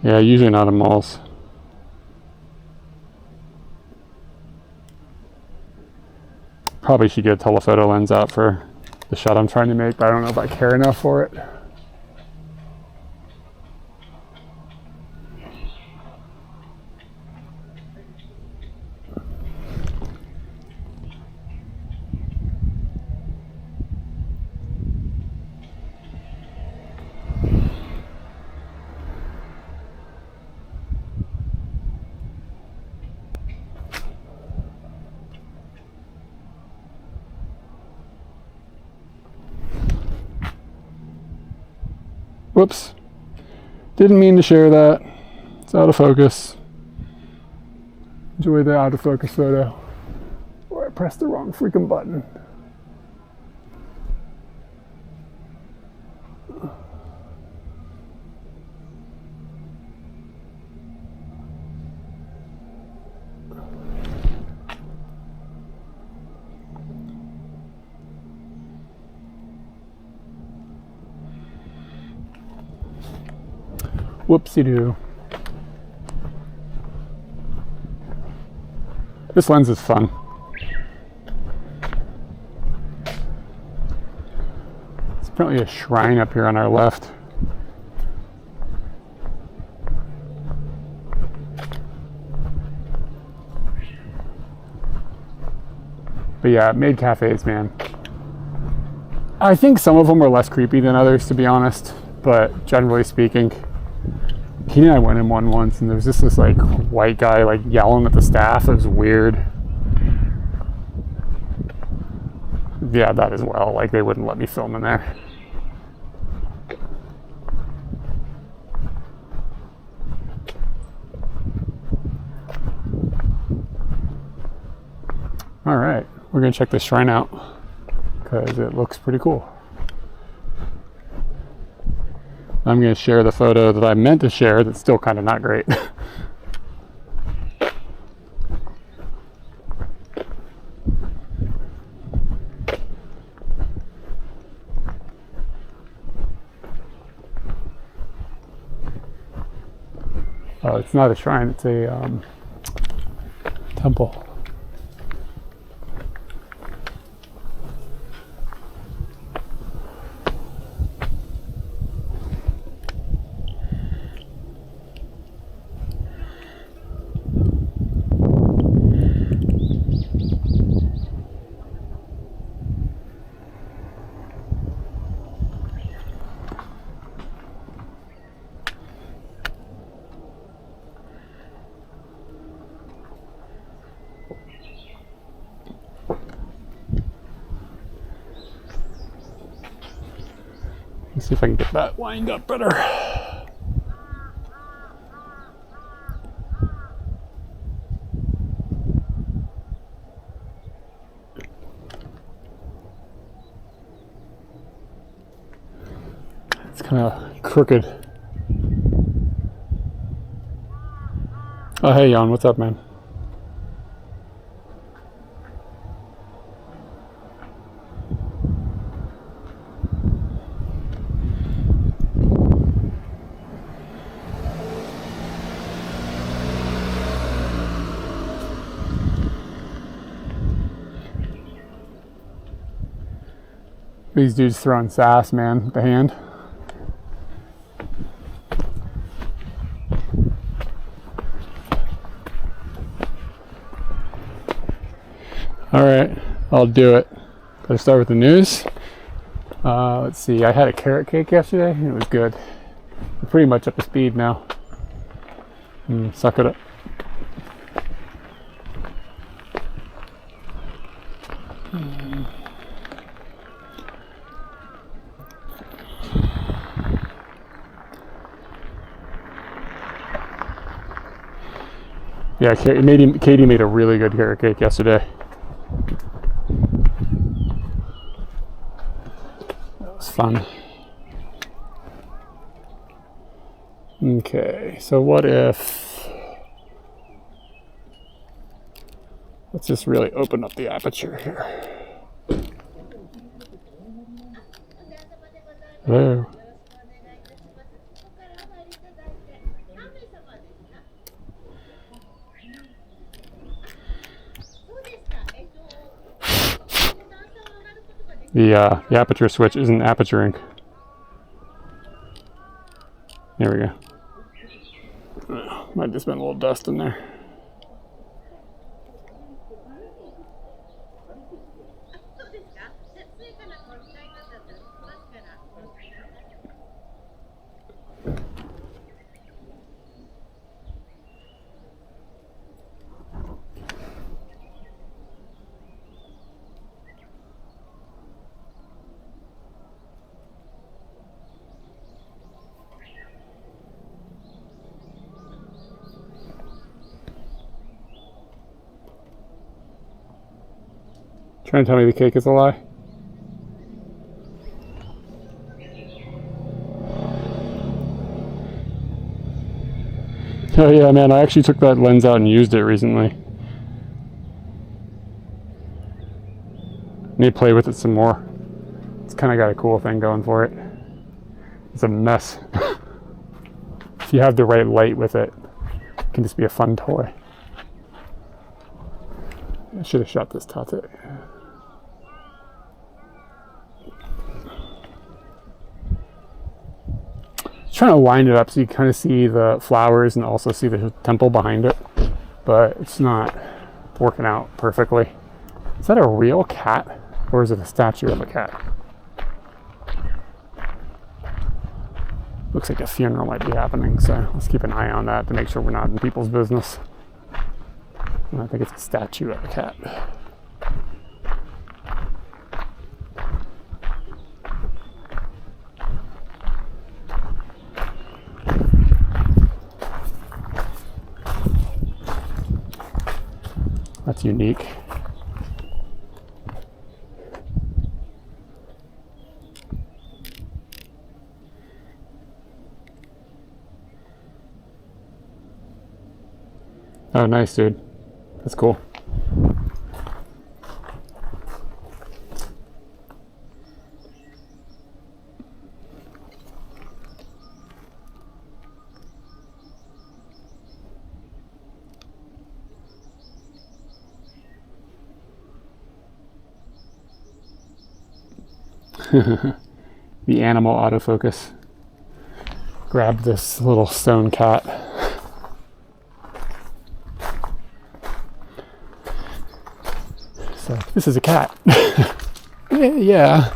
Yeah, usually not in malls. Probably should get a telephoto lens out for the shot I'm trying to make, but I don't know if I care enough for it. Whoops. Didn't mean to share that. It's out of focus. Enjoy the out of focus photo. Or I pressed the wrong freaking button. Whoopsie-doo. This lens is fun. There's apparently a shrine up here on our left. But yeah, maid cafes, man. I think some of them are less creepy than others, to be honest. But generally speaking, Keaton and I went in one once, and there was just this like white guy like yelling at the staff. It was weird. Yeah, that as well. Like they wouldn't let me film in there. All right, we're gonna check this shrine out because it looks pretty cool. I'm going to share the photo that I meant to share that's still kind of not great. Oh, it's not a shrine, it's a temple. Let's see if I can get that lined up better. It's kind of crooked. Oh, hey, Jan, what's up, man? These dudes throwing sass, man, with the hand. All right, I'll do it. Gotta start with the news. Let's see, I had a carrot cake yesterday and it was good. I'm pretty much up to speed now. Suck it up. Yeah, Katie made a really good carrot cake yesterday. That was fun. Okay, so what if... Let's just really open up the aperture here. Hello. The aperture switch isn't aperturing. There we go. Might just been a little dust in there. Trying to tell me the cake is a lie? Oh yeah, man, I actually took that lens out and used it recently. Need to play with it some more. It's kind of got a cool thing going for it. It's a mess. If you have the right light with it, it can just be a fun toy. I should have shot this tate. Trying to wind it up so you kind of see the flowers and also see the temple behind it, but it's not working out perfectly. Is that a real cat or is it a statue of a cat? Looks like a funeral might be happening, so let's keep an eye on that to make sure we're not in people's business. And I think it's a statue of a cat. That's unique. Oh, nice, dude. That's cool. The animal autofocus. Grab this little stone cat. So, this is a cat. Yeah.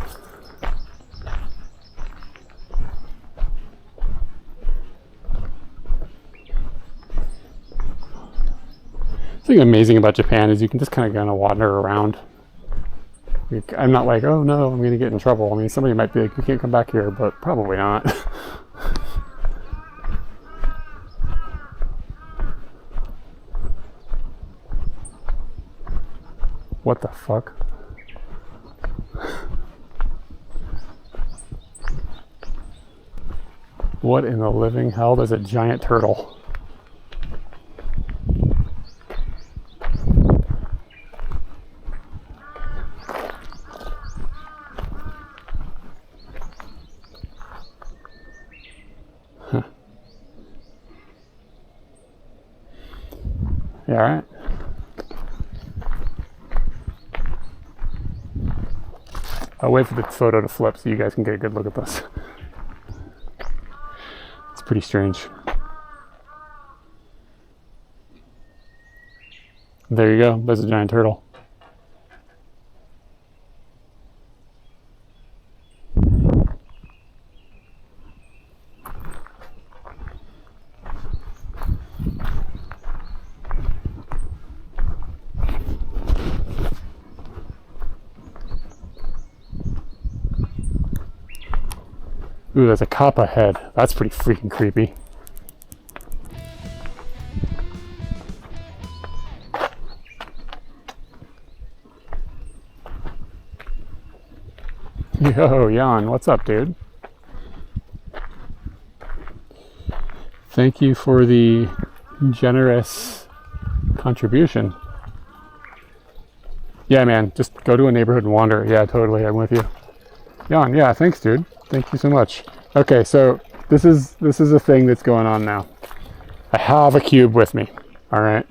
The thing amazing about Japan is you can just kind of wander around. I'm not like, oh no, I'm going to get in trouble. I mean, somebody might be like, you can't come back here, but probably not. What the fuck? What in the living hell is a giant turtle? Yeah, all right. I'll wait for the photo to flip so you guys can get a good look at this. It's pretty strange. There you go. There's a giant turtle. Ooh, there's a cop ahead. That's pretty freaking creepy. Yo, Jan, what's up, dude? Thank you for the generous contribution. Yeah, man, just go to a neighborhood and wander. Yeah, totally, I'm with you. Jan, yeah, thanks, dude. Thank you so much. Okay, so this is a thing that's going on now. I have a cube with me, all right?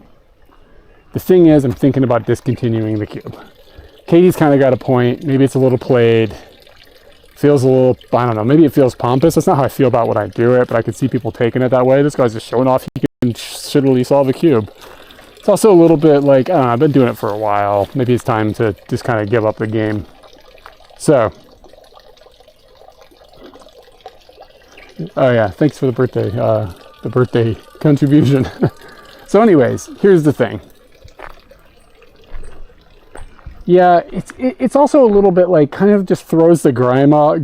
The thing is, I'm thinking about discontinuing the cube. Katie's kind of got a point. Maybe it's a little played. Feels a little, I don't know, maybe it feels pompous. That's not how I feel about when I do it, but I can see people taking it that way. This guy's just showing off he can shittily solve a cube. It's also a little bit like, I don't know, I've been doing it for a while. Maybe it's time to just kind of give up the game. So, oh yeah, thanks for the birthday contribution. So anyways, here's the thing. Yeah, it's also a little bit like kind of just throws the grime off,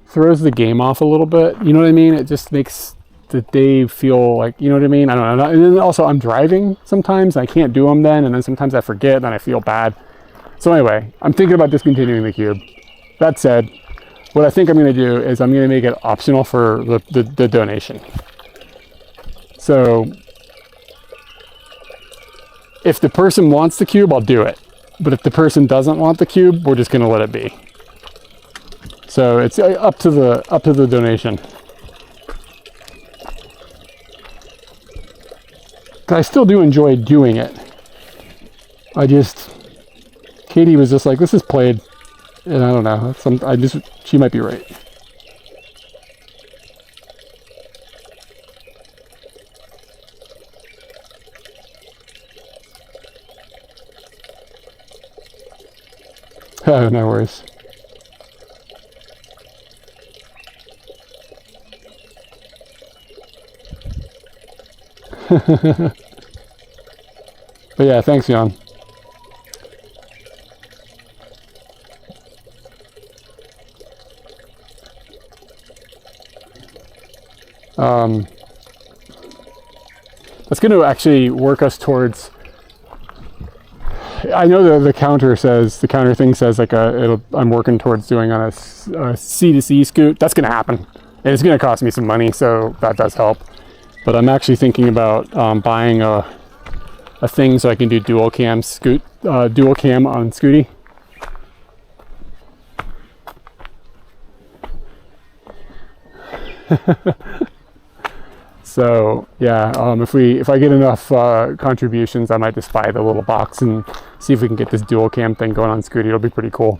throws the game off a little bit. You know what I mean? It just makes the day feel like, you know what I mean? I don't know. And then also I'm driving sometimes. I can't do them then, and then sometimes I forget, and then I feel bad. So anyway, I'm thinking about discontinuing the cube. That said, what I think I'm going to do is I'm going to make it optional for the donation. So if the person wants the cube, I'll do it. But if the person doesn't want the cube, we're just going to let it be. So it's up to the donation. I still do enjoy doing it. Katie was just like, this is played, and I don't know. She might be right. Oh, no worries. But yeah, thanks, Jan. That's going to actually work us towards. I know the counter thing says like I'm working towards doing on a C2C scoot. That's going to happen, and it's going to cost me some money, so that does help. But I'm actually thinking about buying a thing so I can do dual cam on Scooty. So yeah, if I get enough contributions, I might just buy the little box and see if we can get this dual cam thing going on Scooty. It'll be pretty cool.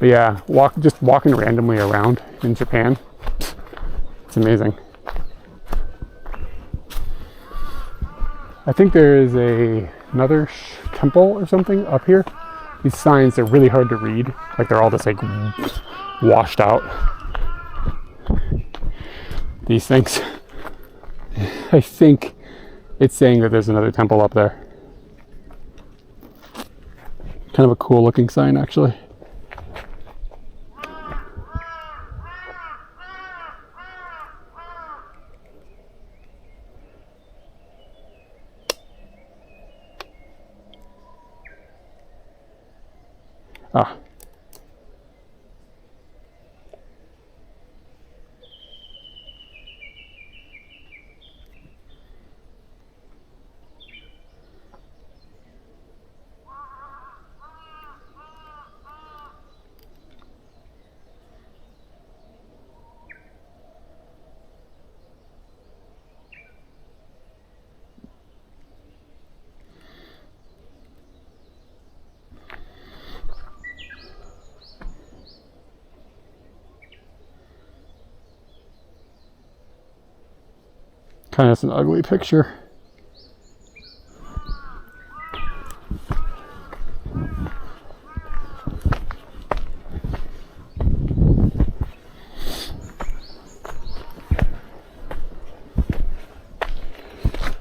But yeah, just walking randomly around in Japan, it's amazing. I think there is another temple or something up here. These signs are really hard to read. Like they're all just like washed out. These things. I think it's saying that there's another temple up there. Kind of a cool looking sign, actually. Ah. Kind of an ugly picture.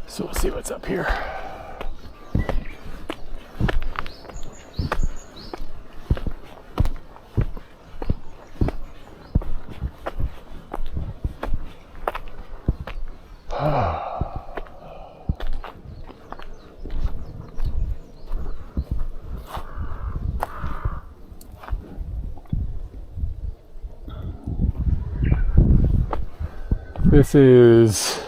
So we'll see what's up here. This is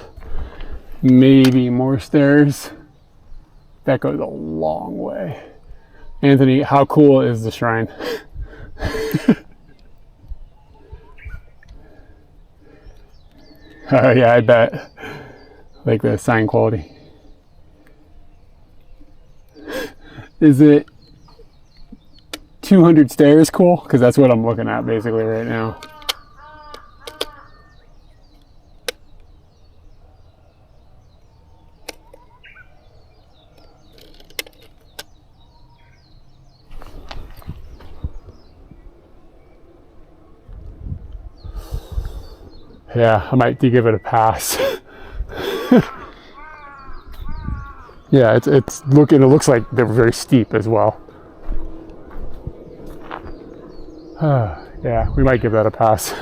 maybe more stairs. That goes a long way. Anthony, how cool is the shrine? Yeah, I bet. Like the sign quality. Is it 200 stairs cool? Because that's what I'm looking at basically right now. Yeah, I might give it a pass. Yeah, it looks like they're very steep as well. Yeah, we might give that a pass.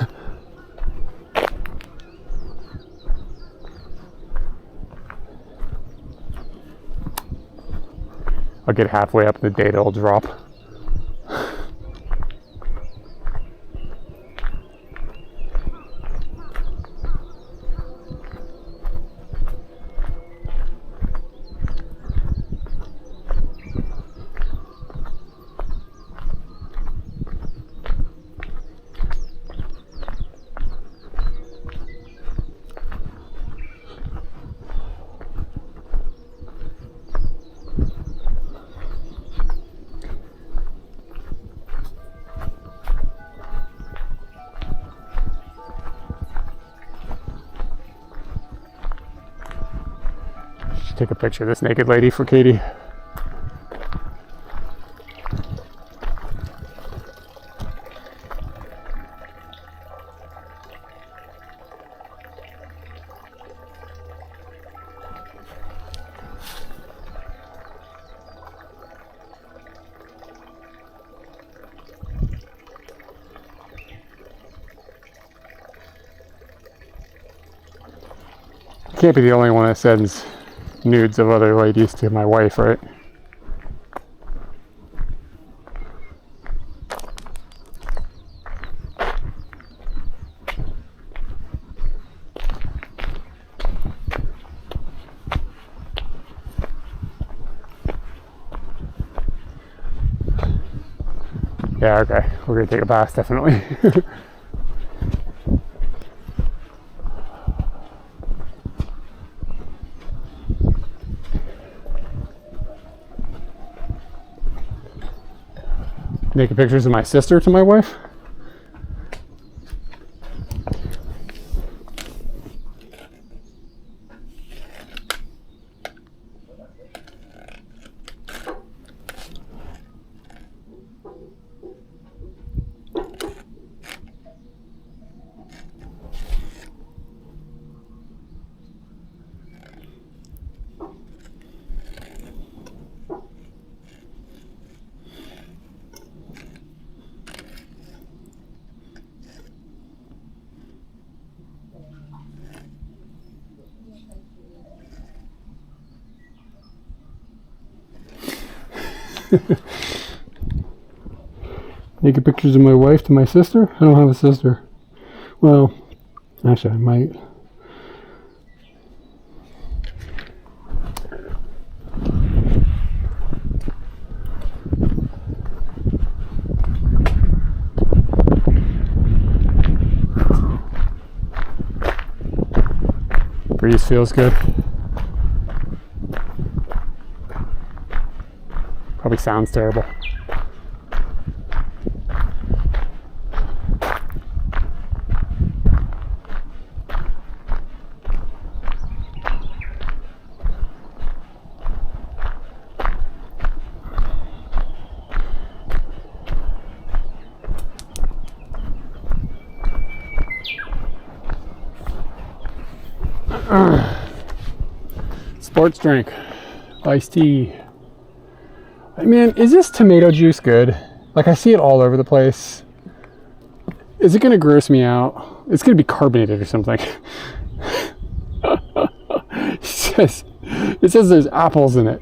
I'll get halfway up and the data will drop. Take a picture of this naked lady for Katie. Can't be the only one that sends nudes of other ladies to my wife, right? Yeah, okay. We're gonna take a pass, definitely. Naked pictures of my sister to my wife? Naked pictures of my wife to my sister? I don't have a sister. Well, actually I might. Breeze feels good. Probably sounds terrible. Sports drink, iced tea. Man, is this tomato juice good? Like, I see it all over the place. Is it gonna gross me out? It's gonna be carbonated or something. It says there's apples in it.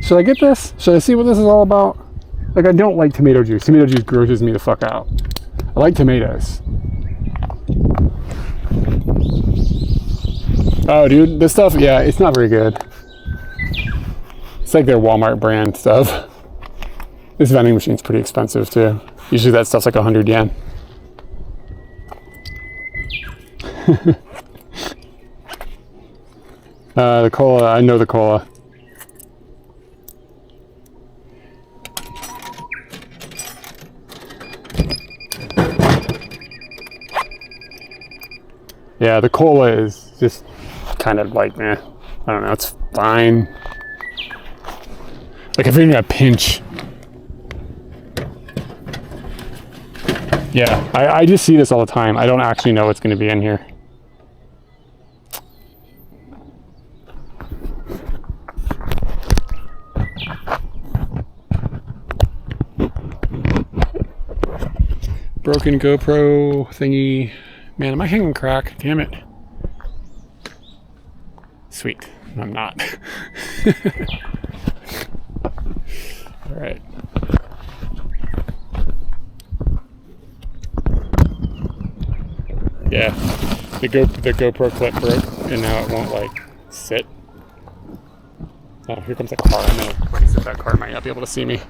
Should I get this? Should I see what this is all about? Like, I don't like tomato juice. Tomato juice grosses me the fuck out. I like tomatoes. Oh, dude, this stuff, yeah, it's not very good. It's like their Walmart brand stuff. This vending machine's pretty expensive too. Usually that stuff's like 100 yen. The cola, I know the cola. Yeah, the cola is just kind of like, I don't know, it's fine. Like if you're in a pinch. Yeah, I just see this all the time. I don't actually know what's going to be in here. Broken GoPro thingy. Man, am I hanging crack? Damn it. Sweet. I'm not. All right. Yeah, the GoPro clip broke, and now it won't like sit. Oh, here comes a car. I'm gonna race if that car might not be able to see me.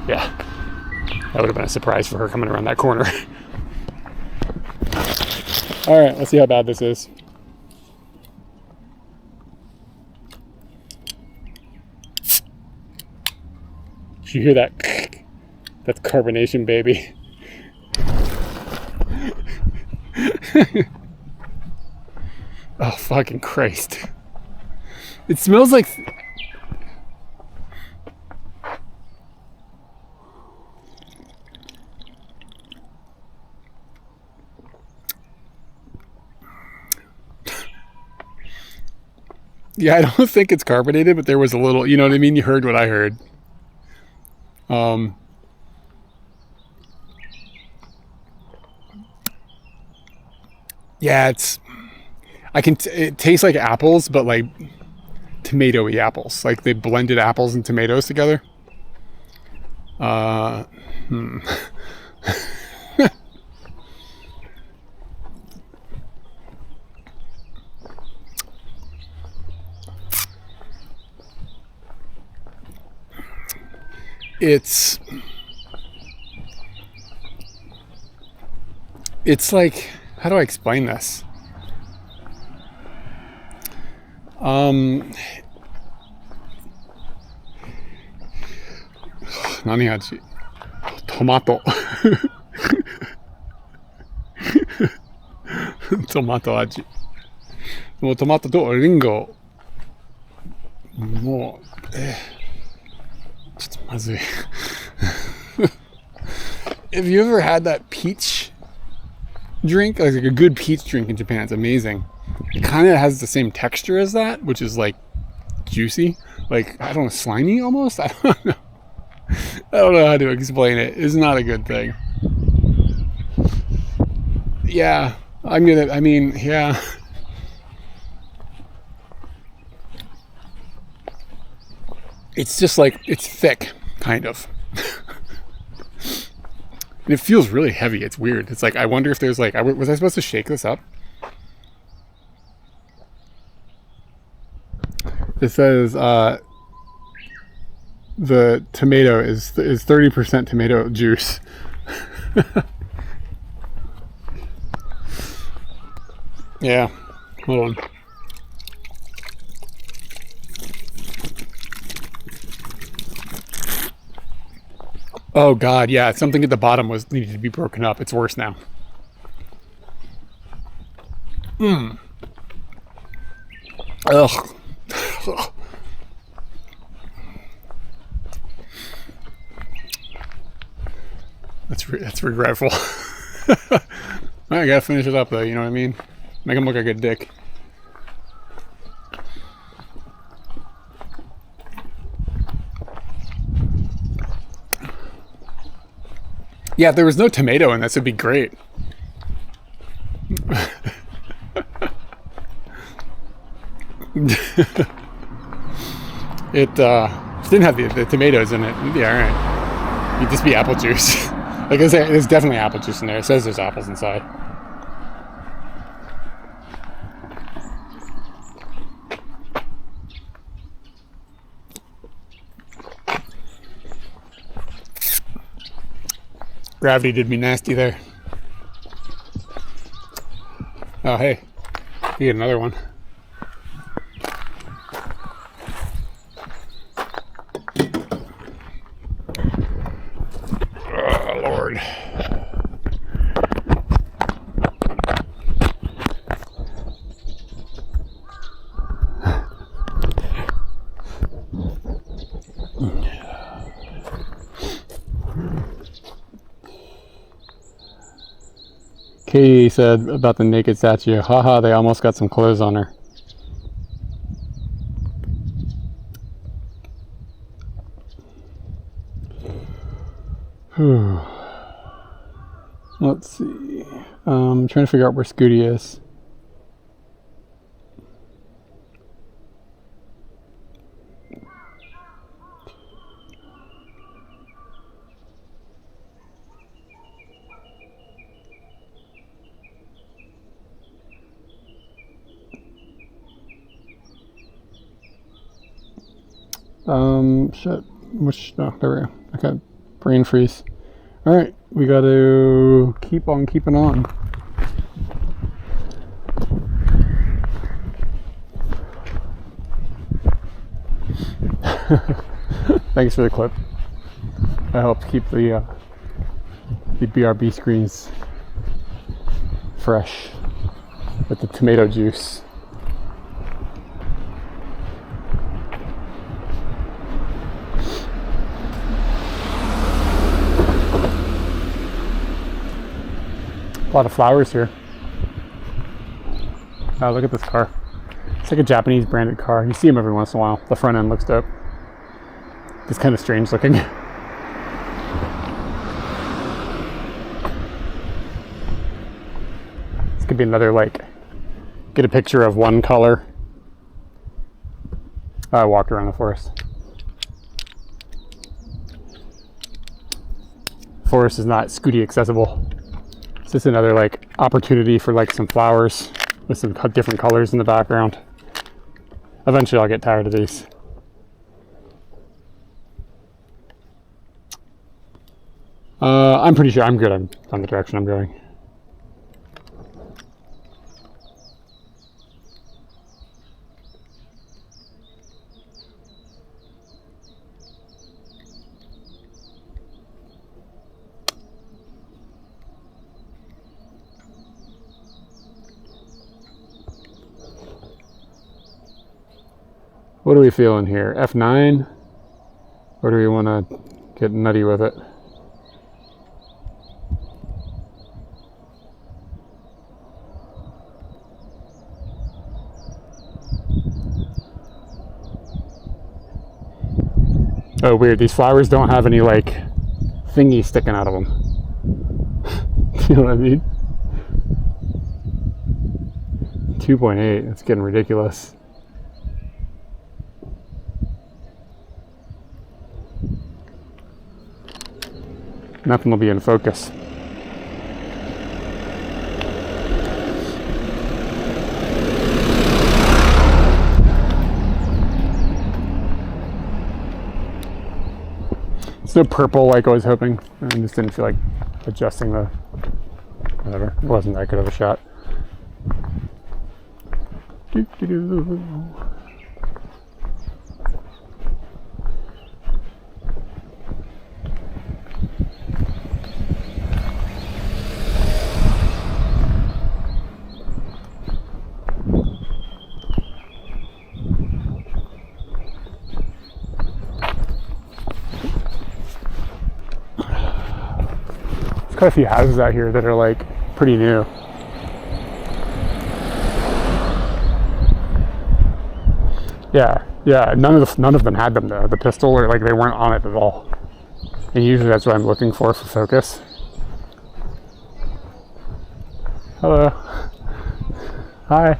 Yeah, that would have been a surprise for her coming around that corner. All right, let's see how bad this is. Did you hear that? That's carbonation, baby. Oh, fucking Christ. It smells like... Yeah, I don't think it's carbonated, but there was a little, you know what I mean? You heard what I heard. Yeah, it tastes like apples, but like tomato-y apples. Like they blended apples and tomatoes together. It's like, how do I explain this? 何味？トマト。トマト味。もうトマトとリンゴ。もう、ちょっとまずい。Have you ever had that peach drink? Like a good peach drink in Japan. It's amazing. It kind of has the same texture as that, which is like juicy. Like, I don't know, slimy almost? I don't know. I don't know how to explain it. It's not a good thing. Yeah, yeah. It's just like, it's thick, kind of. And it feels really heavy. It's weird. It's like, I wonder if there's like, was I supposed to shake this up? It says, the tomato is 30% tomato juice. Yeah, hold on. Oh God, yeah, something at the bottom needed to be broken up. It's worse now. Ugh. That's regretful. I gotta finish it up though, you know what I mean? Make him look like a dick. Yeah, if there was no tomato in this, it'd be great. It didn't have the tomatoes in it. Yeah, alright. It'd just be apple juice. Like I said, there's definitely apple juice in there. It says there's apples inside. Gravity did me nasty there. Oh, hey. You get another one. Oh, Lord. Katie said about the naked statue, haha, they almost got some clothes on her. Whew. Let's see. I'm trying to figure out where Scooty is. Shit. There we go. Okay. Brain freeze. Alright, we gotta keep on keeping on. Thanks for the clip. I helped keep the BRB screens fresh with the tomato juice. A lot of flowers here. Oh, look at this car. It's like a Japanese branded car. You see them every once in a while. The front end looks dope. It's kind of strange looking. This could be another, like, get a picture of one color. I walked around the forest. Forest is not Scooty accessible. Just another like opportunity for like some flowers with some different colors in the background. Eventually I'll get tired of these. I'm pretty sure I'm good on the direction I'm going. What are we feeling here? F9? Or do we want to get nutty with it? Oh, weird. These flowers don't have any, like, thingy sticking out of them. You know what I mean? 2.8. That's getting ridiculous. Nothing will be in focus. It's no purple like I was hoping. I just didn't feel like adjusting the whatever. It wasn't that good of a shot. Quite a few houses out here that are like pretty new. Yeah. None of them had them though. The pistol, or like they weren't on it at all. And usually that's what I'm looking for focus. Hello. Hi.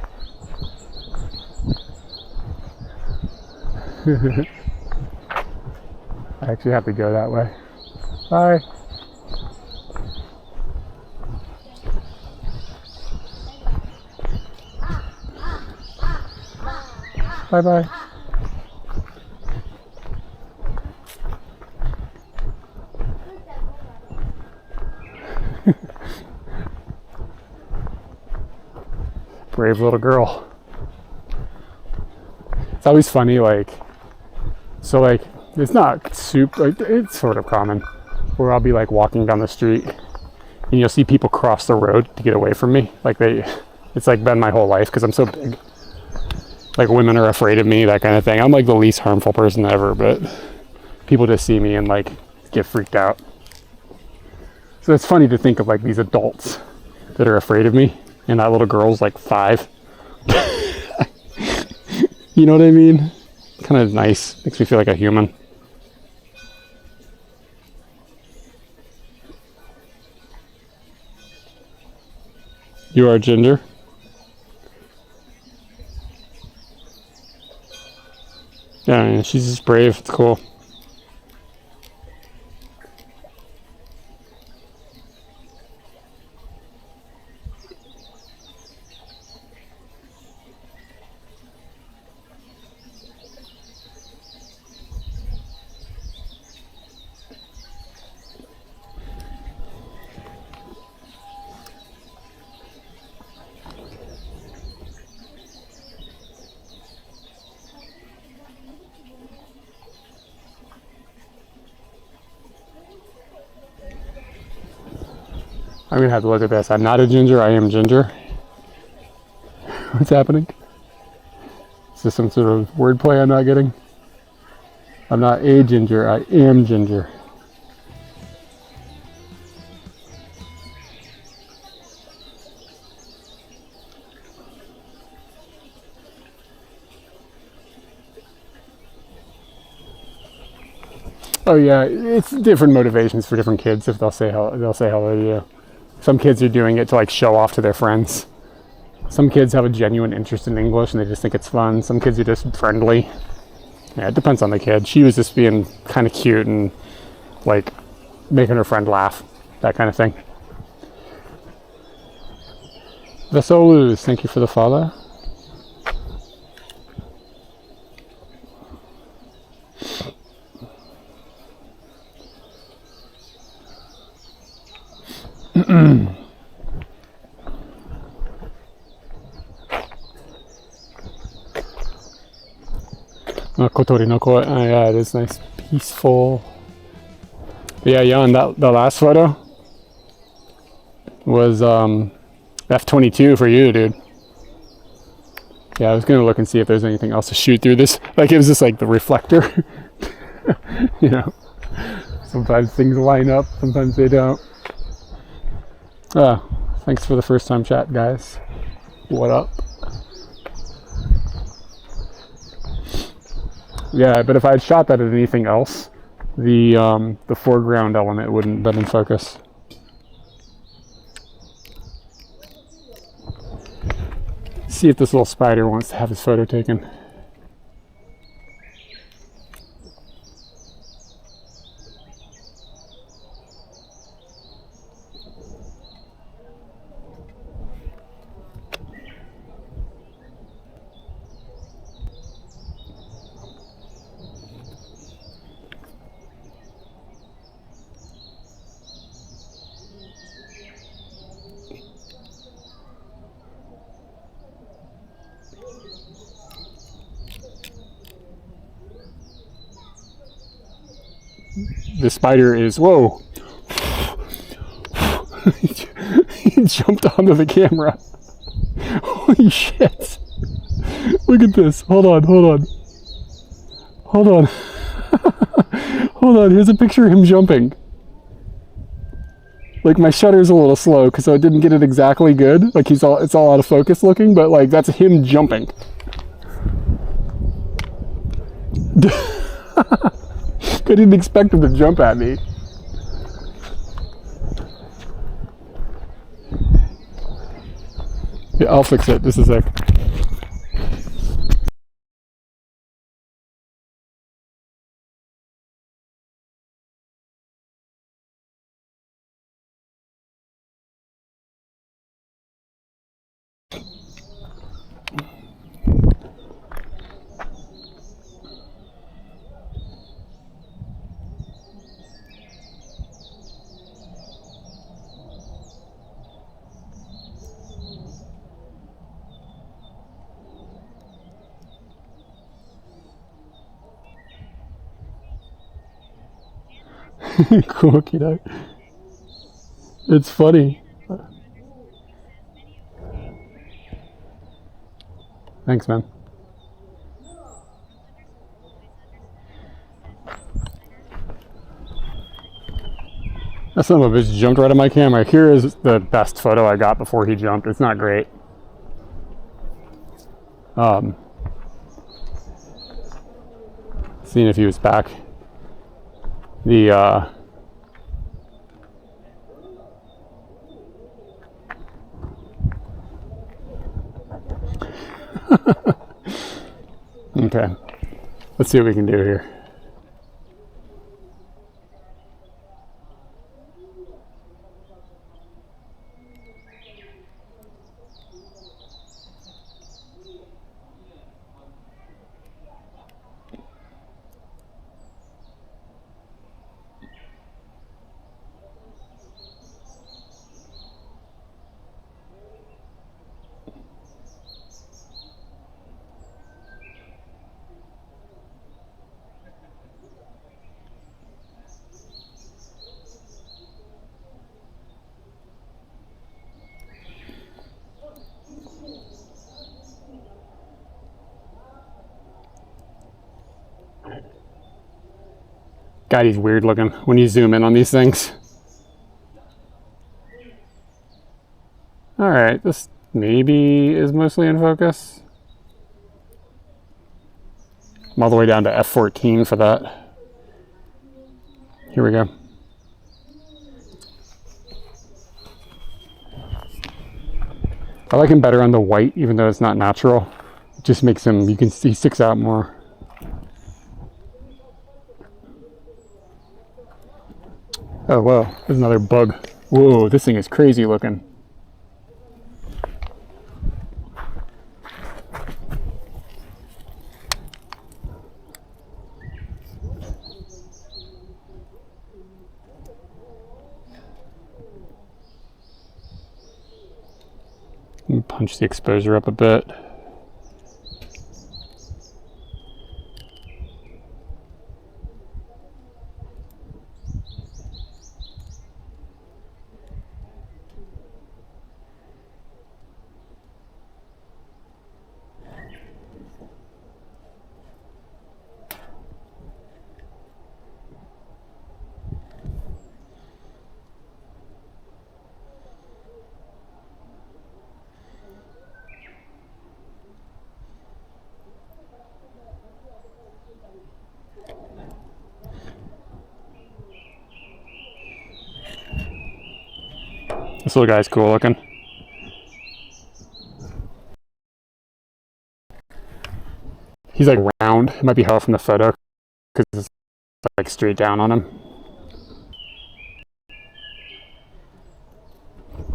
I actually have to go that way. Bye. Bye-bye. Brave little girl. It's always funny, like, so like, it's not super, like, it's sort of common, where I'll be like walking down the street and you'll see people cross the road to get away from me. Like it's like been my whole life because I'm so big. Like women are afraid of me, that kind of thing. I'm like the least harmful person ever, but people just see me and like get freaked out. So it's funny to think of like these adults that are afraid of me, and that little girl's like 5. You know what I mean? Kind of nice. Makes me feel like a human. You are Ginger? Yeah, she's just brave. It's cool. I'm gonna have to look at this. I'm not a ginger, I am Ginger. What's happening? Is this some sort of wordplay I'm not getting? I'm not a ginger, I am Ginger. Oh yeah, it's different motivations for different kids. If they'll say hello to you. Some kids are doing it to like show off to their friends. Some kids have a genuine interest in English and they just think it's fun. Some kids are just friendly. Yeah, it depends on the kid. She was just being kind of cute and like making her friend laugh, that kind of thing. Vesolus, thank you for the follow. Kotori no koi. Oh, yeah, it is nice, peaceful. But yeah, Jan, the last photo was F22 for you, dude. Yeah, I was gonna look and see if there's anything else to shoot through this. Like, it was just like the reflector. You know, sometimes things line up, sometimes they don't. Thanks for the first time chat, guys. What up? Yeah, but if I had shot that at anything else, the foreground element wouldn't have been in focus. See if this little spider wants to have his photo taken. The spider is, whoa! He jumped onto the camera. Holy shit! Look at this. Hold on. Hold on. Hold on. Here's a picture of him jumping. Like, my shutter's a little slow because I didn't get it exactly good. Like, it's all out of focus looking, but like that's him jumping. I didn't expect him to jump at me. Yeah, I'll fix it. This is a sec. Cool, kiddo. It's funny. Thanks, man. That son of a bitch jumped right on my camera. Here is the best photo I got before he jumped. It's not great. Seeing if he was back. Okay. Let's see what we can do here. God, he's weird looking when you zoom in on these things. Alright, this maybe is mostly in focus. I'm all the way down to f14 for that. Here we go. I like him better on the white, even though it's not natural. It just makes him, you can see, he sticks out more. Oh, whoa, there's another bug. Whoa, this thing is crazy looking. Let me punch the exposure up a bit. This little guy's cool looking. He's like round. It might be hard from the photo because it's like straight down on him.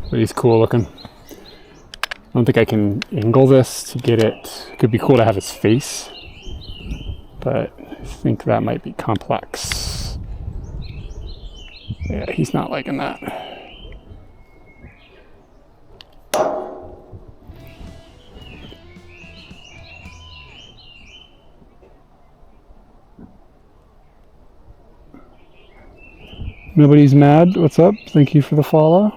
But he's cool looking. I don't think I can angle this to get it. It could be cool to have his face, but I think that might be complex. Yeah, he's not liking that. Nobody's mad. What's up? Thank you for the follow.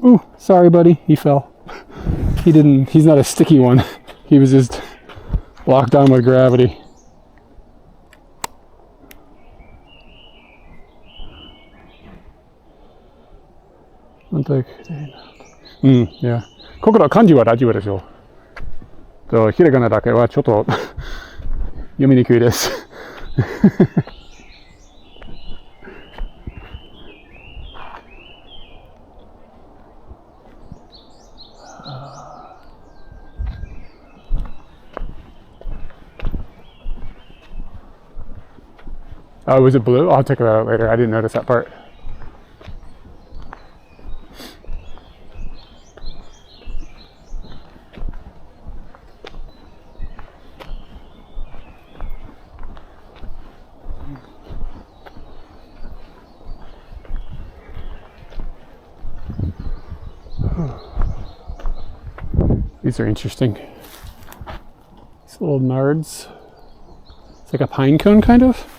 Ooh, sorry, buddy. He fell. He's not a sticky one. He was just locked on with gravity. Yeah. ここの漢字はラジオでしょ。ひらがなだけはちょっと読みにくいです。Oh, was it blue? I'll check that out later. I didn't notice that part. These are interesting. These little nards. It's like a pine cone, kind of.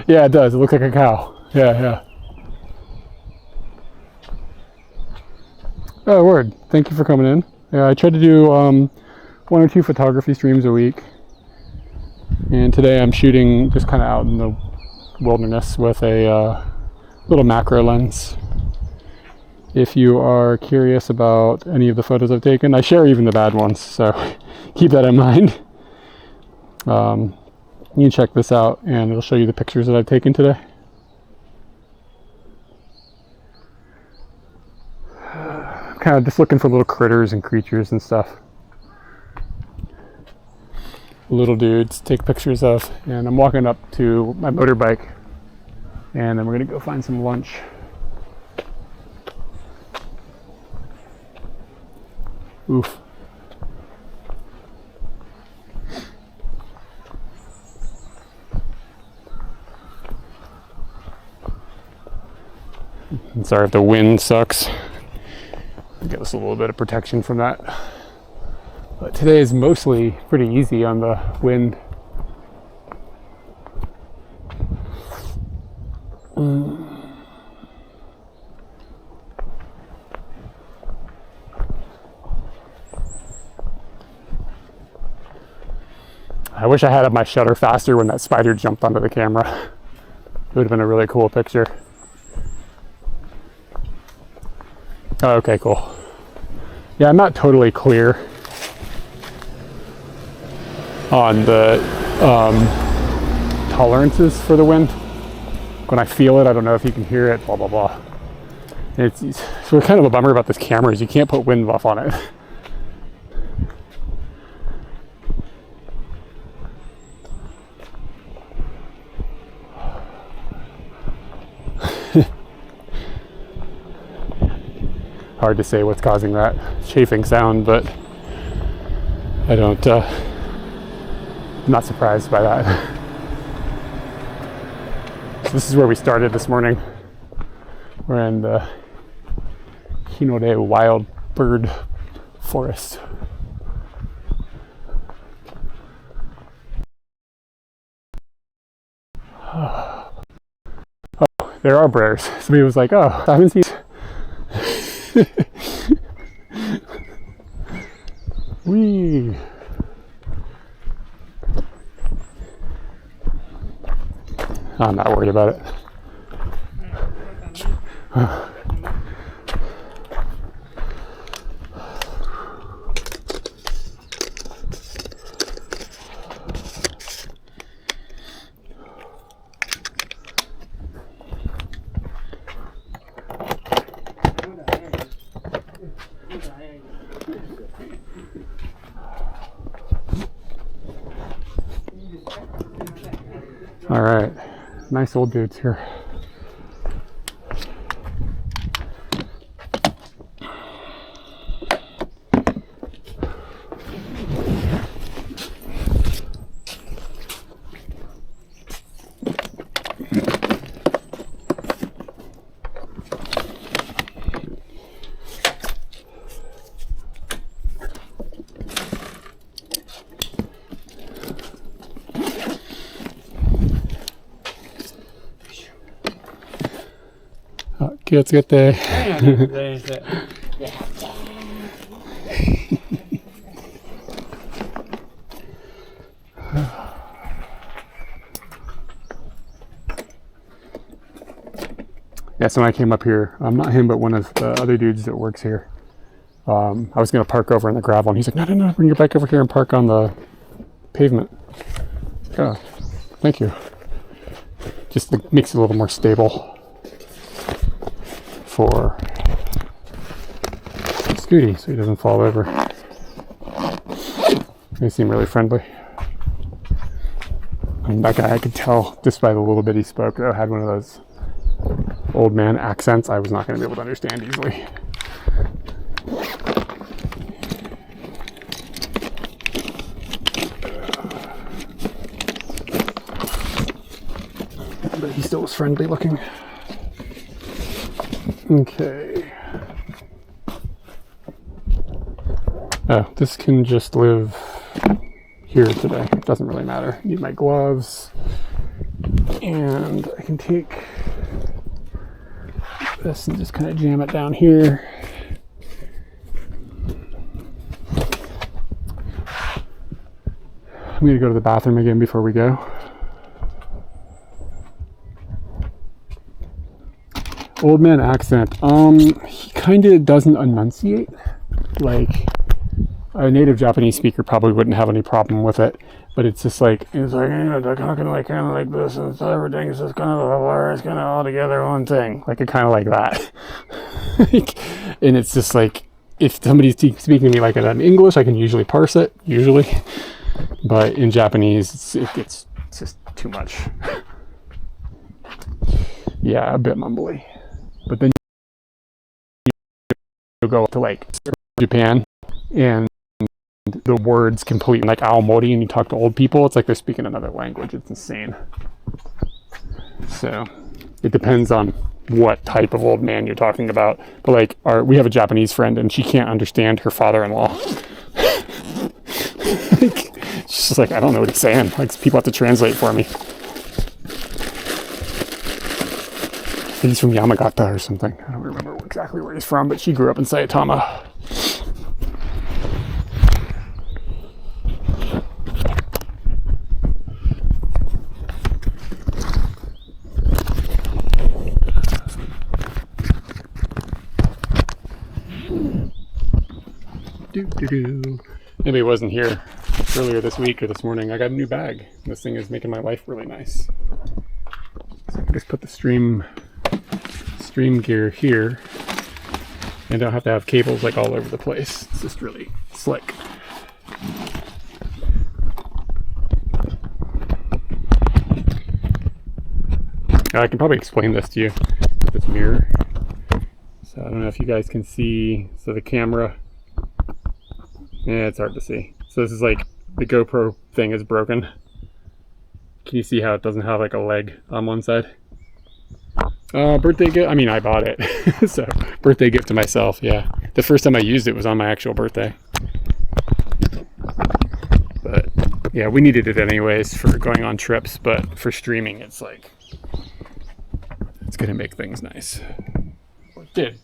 Yeah, it does. It looks like a cow. Yeah. Oh, word. Thank you for coming in. Yeah, I try to do 1 or 2 photography streams a week. And today I'm shooting just kind of out in the wilderness with a little macro lens. If you are curious about any of the photos I've taken, I share even the bad ones, so keep that in mind. You can check this out and it'll show you the pictures that I've taken today. Kind of just looking for little critters and creatures and stuff. Little dudes to take pictures of. And I'm walking up to my motorbike and then we're gonna go find some lunch. Oof. I'm sorry if the wind sucks. Give us a little bit of protection from that. But today is mostly pretty easy on the wind. I wish I had my shutter faster when that spider jumped onto the camera. It would have been a really cool picture. Oh, okay, cool. Yeah, I'm not totally clear on the tolerances for the wind. When I feel it, I don't know if you can hear it, blah, blah, blah. So kind of a bummer about this camera is you can't put wind buff on it. Hard to say what's causing that chafing sound, but I don't, I'm not surprised by that. So this is where we started this morning. We're in the Hinode wild bird forest. Oh, there are bears. Somebody was like, oh, I haven't seen. Whee! I'm not worried about it. All right, nice old dudes here. Let's get there. Yeah, so when I came up here, not him, but one of the other dudes that works here, I was going to park over in the gravel, and he's like, no, bring your bike over here and park on the pavement. Oh, thank you. Just makes it a little more stable for Scooty, so he doesn't fall over. They seem really friendly. And that guy, I could tell just by the little bit he spoke, though, had one of those old man accents I was not going to be able to understand easily. But he still was friendly looking. Okay. Oh, this can just live here today. It doesn't really matter. Need my gloves. And I can take this and just kind of jam it down here. I'm going to go to the bathroom again before we go. Old man accent. He kind of doesn't enunciate. Like, a native Japanese speaker probably wouldn't have any problem with it, but it's just like, it's like, they're talking like kind of like this, and so everything is just kind of a blur, it's kind of all together one thing, like it kind of like that. And it's just like, if somebody's speaking to me like in English, I can usually parse it, but in Japanese, it's just too much. Yeah, a bit mumbly. But then you go to like Japan, and the words completely like aomori, and you talk to old people, it's like they're speaking another language. It's insane. So it depends on what type of old man you're talking about. But like, we have a Japanese friend, and she can't understand her father-in-law. Like, she's just like, I don't know what he's saying. Like, people have to translate for me. He's from Yamagata or something. I don't remember exactly where he's from, but she grew up in Saitama. Anybody wasn't here earlier this week or this morning, I got a new bag. This thing is making my life really nice. So I can just put the stream gear here and don't have to have cables like all over the place. It's just really slick. I can probably explain this to you with this mirror. So I don't know if you guys can see. So the camera, yeah, it's hard to see. So this is like the GoPro thing is broken. Can you see how it doesn't have like a leg on one side? Birthday gift. I mean, I bought it. So birthday gift to myself. Yeah. The first time I used it was on my actual birthday. But yeah, we needed it anyways for going on trips. But for streaming, it's like, it's going to make things nice. Well, it did.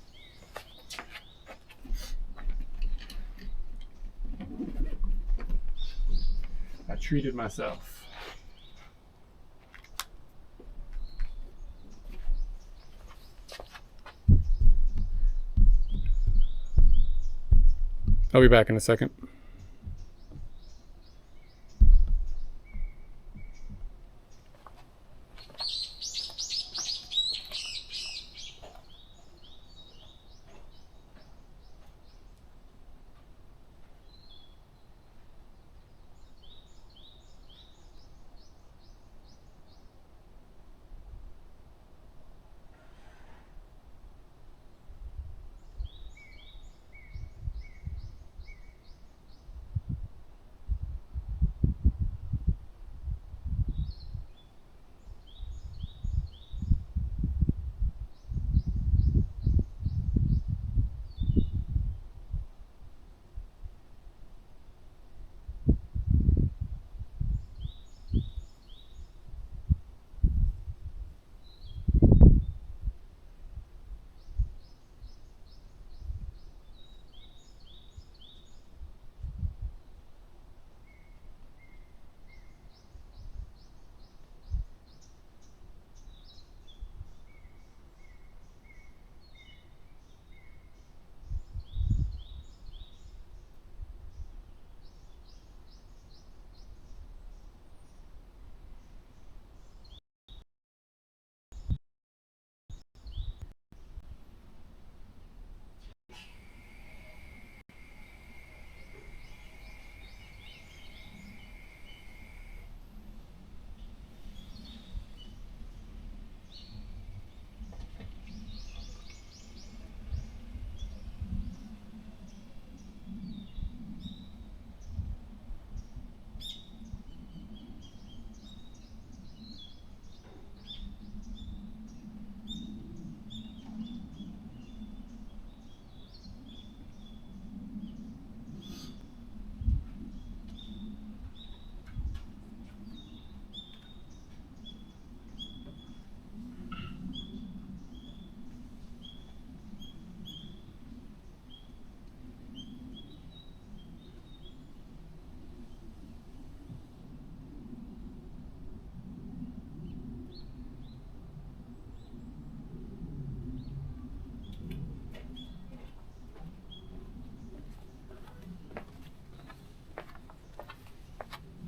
I treated myself. I'll be back in a second.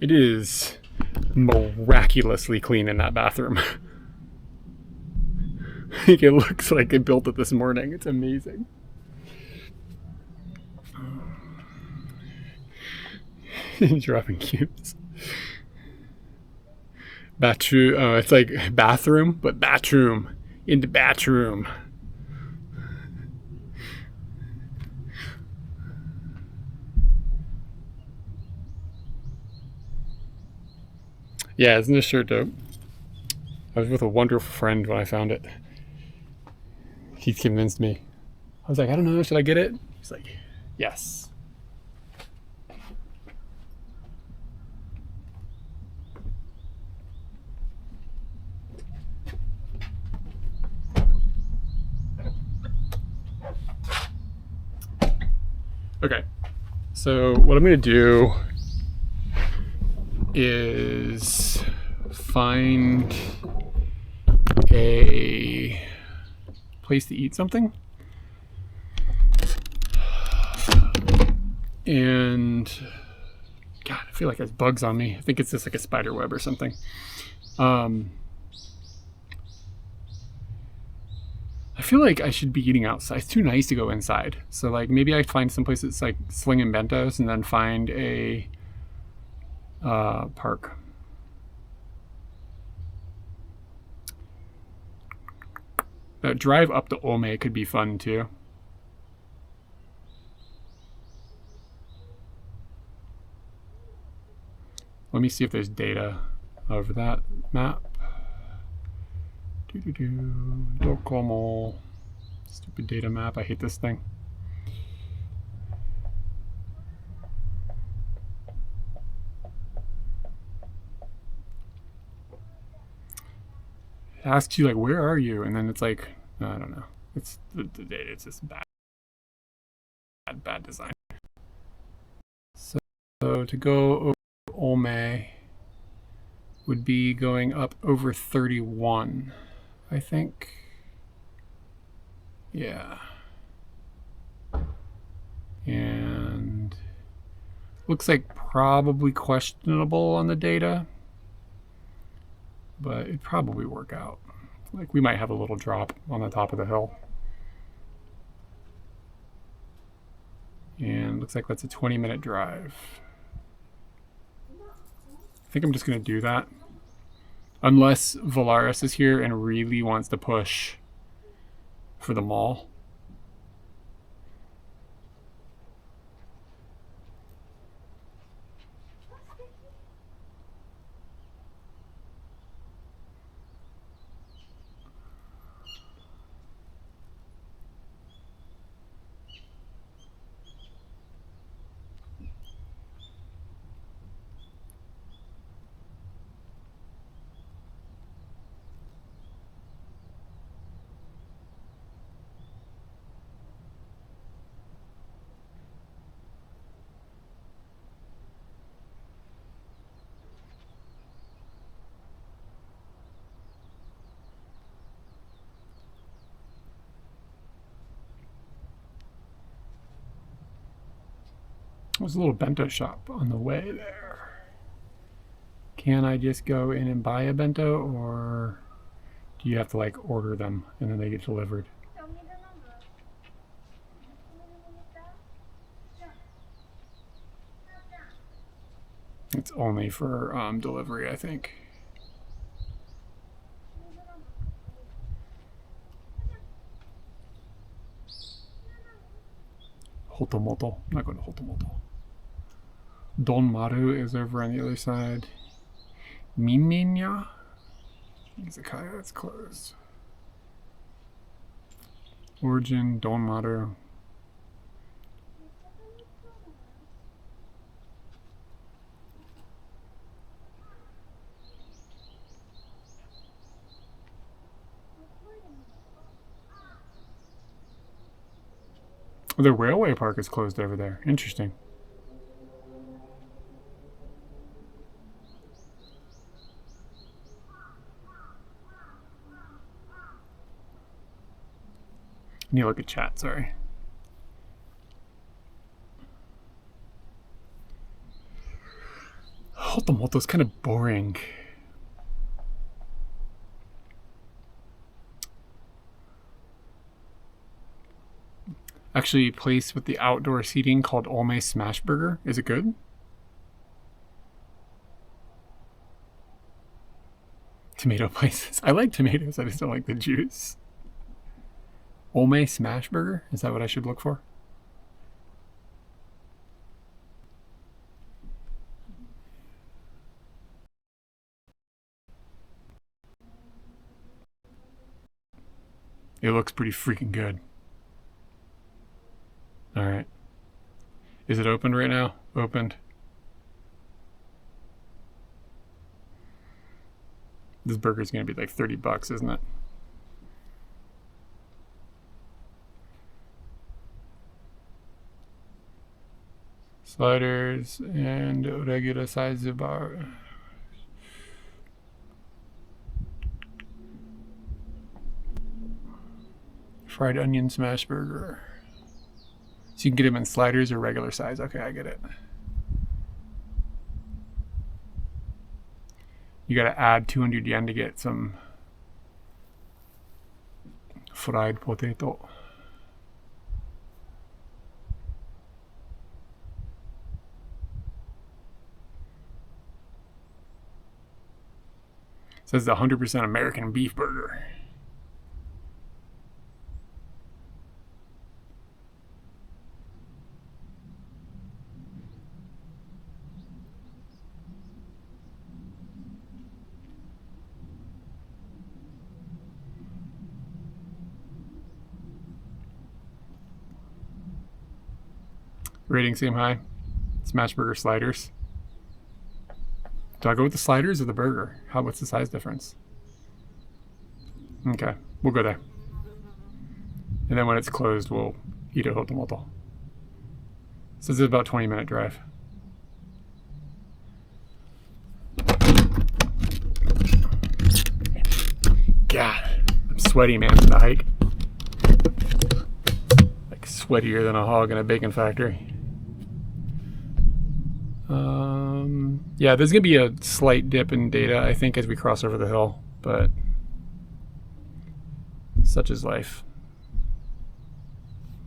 It is miraculously clean in that bathroom. Like, it looks like they built it this morning. It's amazing. Dropping cubes. Bathroom. Oh, it's like bathroom, but bathroom. In the bathroom. Yeah, isn't this shirt dope? I was with a wonderful friend when I found it. He convinced me. I was like, I don't know, should I get it? He's like, yes. Okay, so what I'm gonna do is find a place to eat something. And God, I feel like there's bugs on me. I think it's just like a spider web or something. I feel like I should be eating outside. It's too nice to go inside. So like maybe I find some place that's like slinging bentos and then find a park. That drive up to Ome could be fun too. Let me see if there's data of that map. Docomo. Stupid data map. I hate this thing. It asks you like, where are you? And then it's like, I don't know. It's the data. It's just bad design. So to go over Ome would be going up over 31, I think. Yeah. And looks like probably questionable on the data, but it'd probably work out. Like we might have a little drop on the top of the hill. And looks like that's a 20-minute drive. I think I'm just gonna do that. Unless Valaris is here and really wants to push for the mall. There's a little bento shop on the way there. Can I just go in and buy a bento, or do you have to like order them and then they get delivered? It's only for delivery, I think. Hotomoto. I'm not going to Hotomoto. Don Maru is over on the other side. Miminya? Izakaya, that's closed. Origin, Don Maru. The railway park is closed over there. Interesting. I need to look at chat, sorry. Hotomoto's kind of boring. Actually, a place with the outdoor seating called Ome Smash Burger. Is it good? Tomato places. I like tomatoes, I just don't like the juice. Ome Smash Burger? Is that what I should look for? It looks pretty freaking good. Alright. Is it opened right now? Opened. This burger's gonna be like $30, isn't it? Sliders and regular size of bar. Fried onion smash burger. So you can get them in sliders or regular size. Okay, I get it. You gotta add 200 yen to get some fried potato. It says the 100% American beef burger. Rating same high. Smash burger sliders. Do I go with the sliders or the burger? What's the size difference? Okay, we'll go there. And then when it's closed, we'll eat at Hotomoto. So this is about 20-minute drive. God, I'm sweaty, man, from the hike. Like sweatier than a hog in a bacon factory. Yeah, there's gonna be a slight dip in data, I think, as we cross over the hill, but such is life.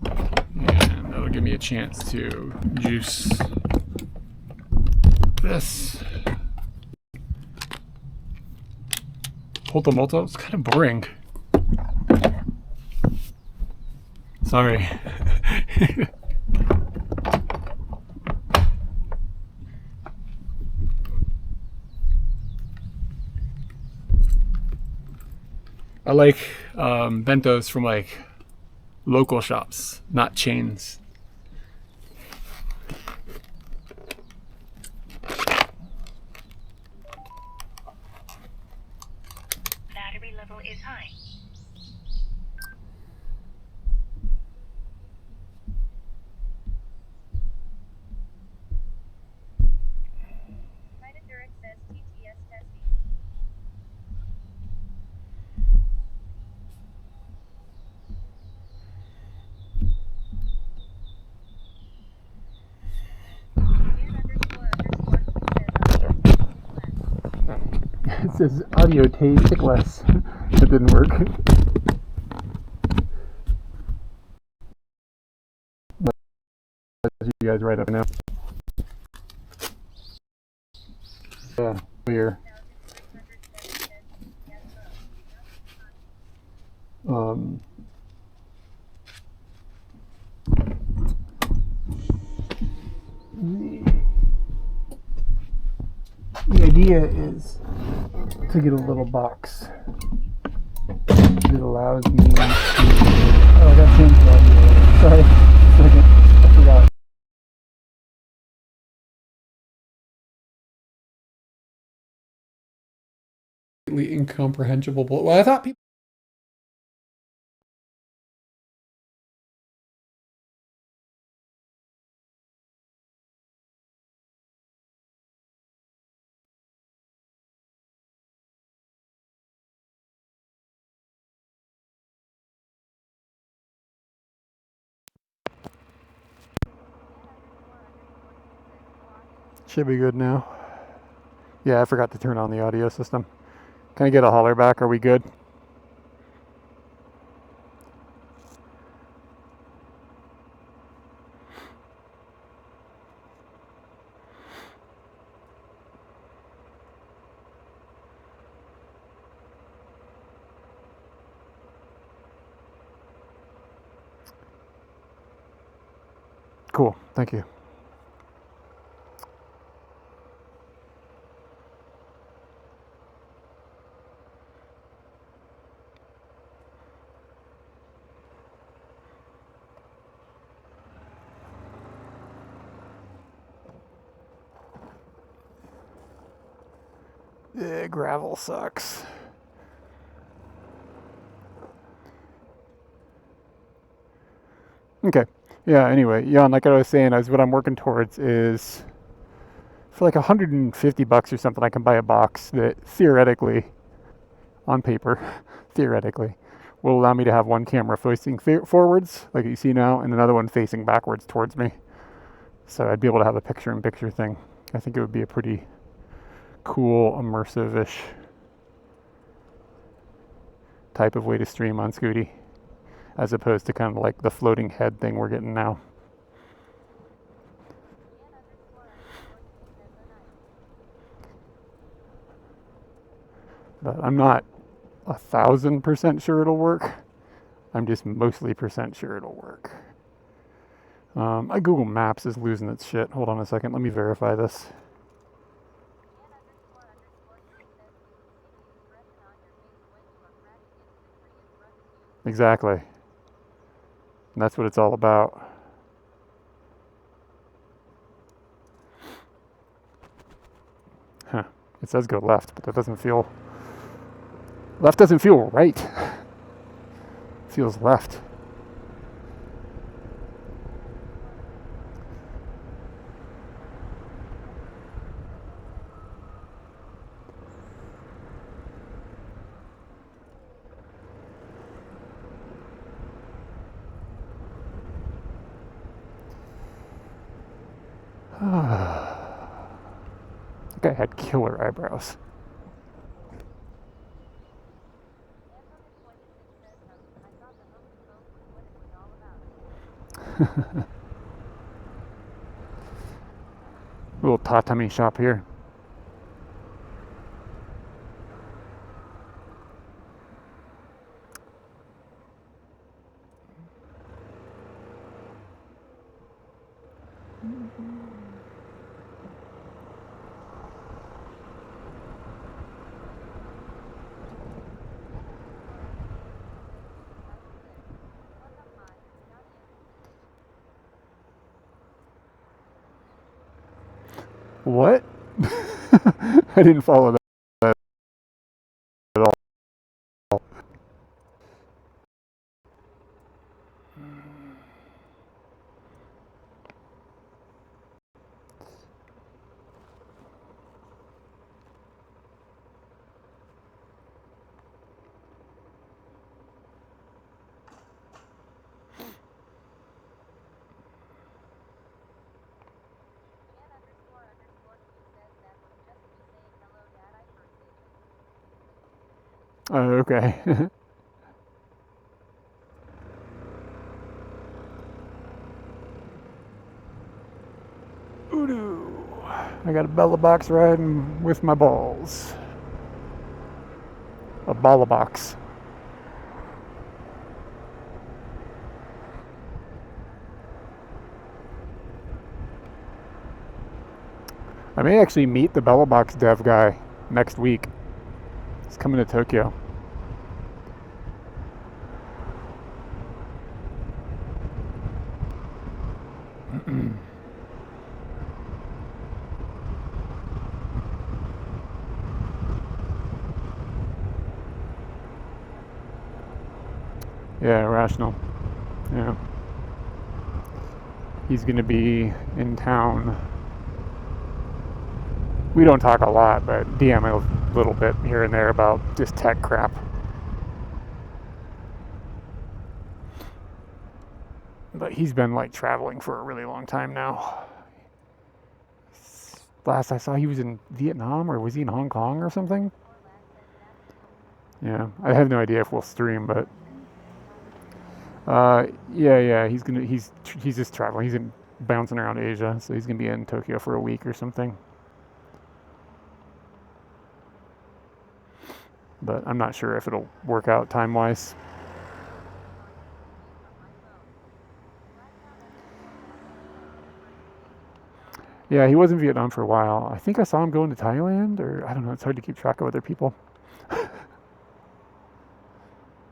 And that'll give me a chance to juice this. Hotomoto, it's kind of boring. Sorry. I like bentos from like local shops, not chains. Battery level is high. Endurance says TTS testing. It says audio tickless. It didn't work. You guys right up now. Yeah, clear. The idea is to get a little box that allows me to... Oh, I got changed audio. Sorry, a second. I forgot. Incomprehensible. Well, I thought people. Should be good now. Yeah, I forgot to turn on the audio system. Can I get a holler back? Are we good? Cool. Thank you. Yeah, gravel sucks. Okay. Yeah, anyway, yeah, and like I was saying, what I'm working towards is for like $150 or something, I can buy a box that theoretically, on paper, theoretically, will allow me to have one camera facing forwards, like you see now, and another one facing backwards towards me. So I'd be able to have a picture-in-picture thing. I think it would be a pretty cool, immersive-ish type of way to stream on Scooty, as opposed to kind of like the floating head thing we're getting now. But I'm not 1,000% sure it'll work. I'm just mostly percent sure it'll work. My Google Maps is losing its shit. Hold on a second. Let me verify this. Exactly. And that's what it's all about. Huh. It says go left, but that doesn't feel... Left doesn't feel right. It feels left. That guy had killer eyebrows. Little tatami shop here. What? I didn't follow that at all. Oh, okay. Oodoo. I got a Bella box riding with my balls. A Balla box. I may actually meet the Bella box dev guy next week. He's coming to Tokyo. Yeah, rational. Yeah. He's gonna be in town. We don't talk a lot, but DM a little bit here and there about just tech crap. But he's been like traveling for a really long time now. last I saw, he was in Vietnam, or was he in Hong Kong or something? Yeah, I have no idea if we'll stream, but yeah, he's just traveling. He's bouncing around Asia, so he's gonna be in Tokyo for a week or something. But I'm not sure if it'll work out time-wise. Yeah, he was in Vietnam for a while. I think I saw him going to Thailand, or I don't know. It's hard to keep track of other people.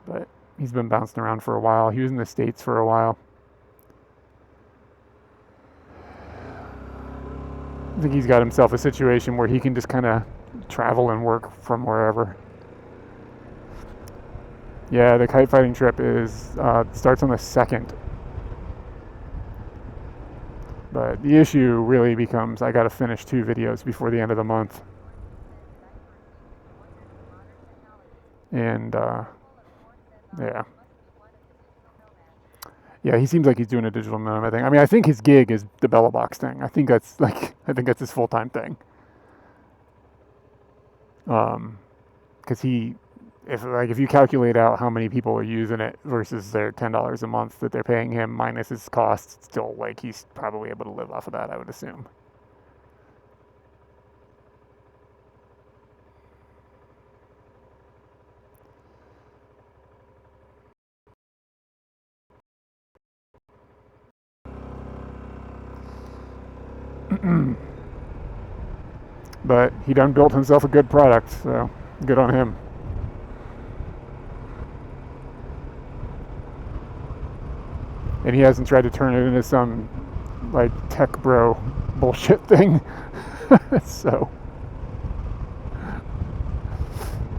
But he's been bouncing around for a while. He was in the States for a while. I think he's got himself a situation where he can just kind of travel and work from wherever. Yeah, the kite fighting trip is starts on the 2nd. But the issue really becomes I got to finish 2 videos before the end of the month. And yeah. Yeah, he seems like he's doing a digital nomad thing. I mean, I think his gig is the Bella Box thing. I think that's his full-time thing. Because if you calculate out how many people are using it versus their $10 a month that they're paying him minus his costs, still like he's probably able to live off of that, I would assume. But he done built himself a good product, so good on him. And he hasn't tried to turn it into some like tech bro bullshit thing. So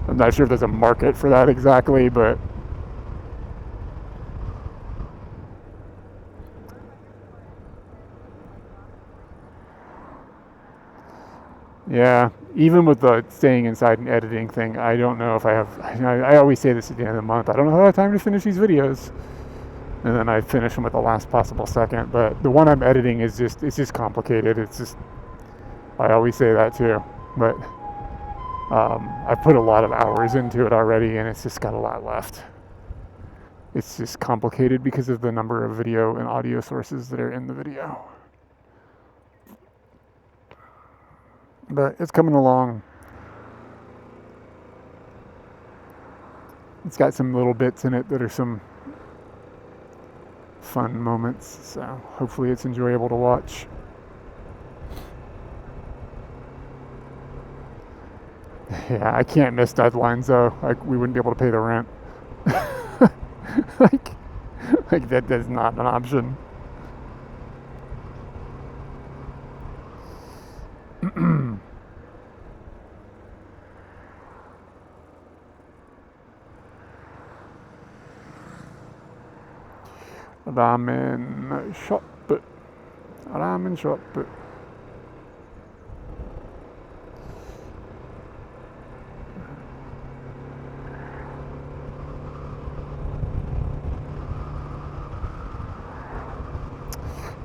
I'm not sure if there's a market for that exactly, but yeah, even with the staying inside and editing thing, I don't know if I have. I always say this at the end of the month. I don't know how I have time to finish these videos, and then I finish them at the last possible second. But the one I'm editing it's just complicated. It's just I always say that too. But I put a lot of hours into it already, and it's just got a lot left. It's just complicated because of the number of video and audio sources that are in the video. But it's coming along. It's got some little bits in it that are some fun moments, so hopefully it's enjoyable to watch. Yeah, I can't miss deadlines though. Like we wouldn't be able to pay the rent. like that's not an option. Ramen shop. Ramen shop.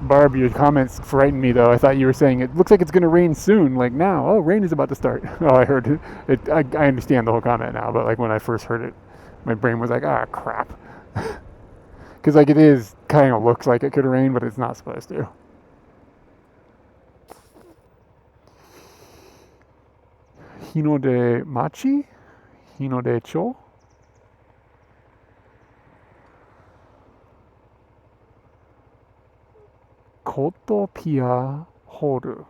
Barb, your comments frightened me though. I thought you were saying it looks like it's going to rain soon, like now. Oh, rain is about to start. Oh, I heard it. I understand the whole comment now, but like when I first heard it, my brain was like, ah, crap. Because like it is, kind of looks like it could rain, but it's not supposed to. Hino de machi? Hino de cho? Kotopia horu.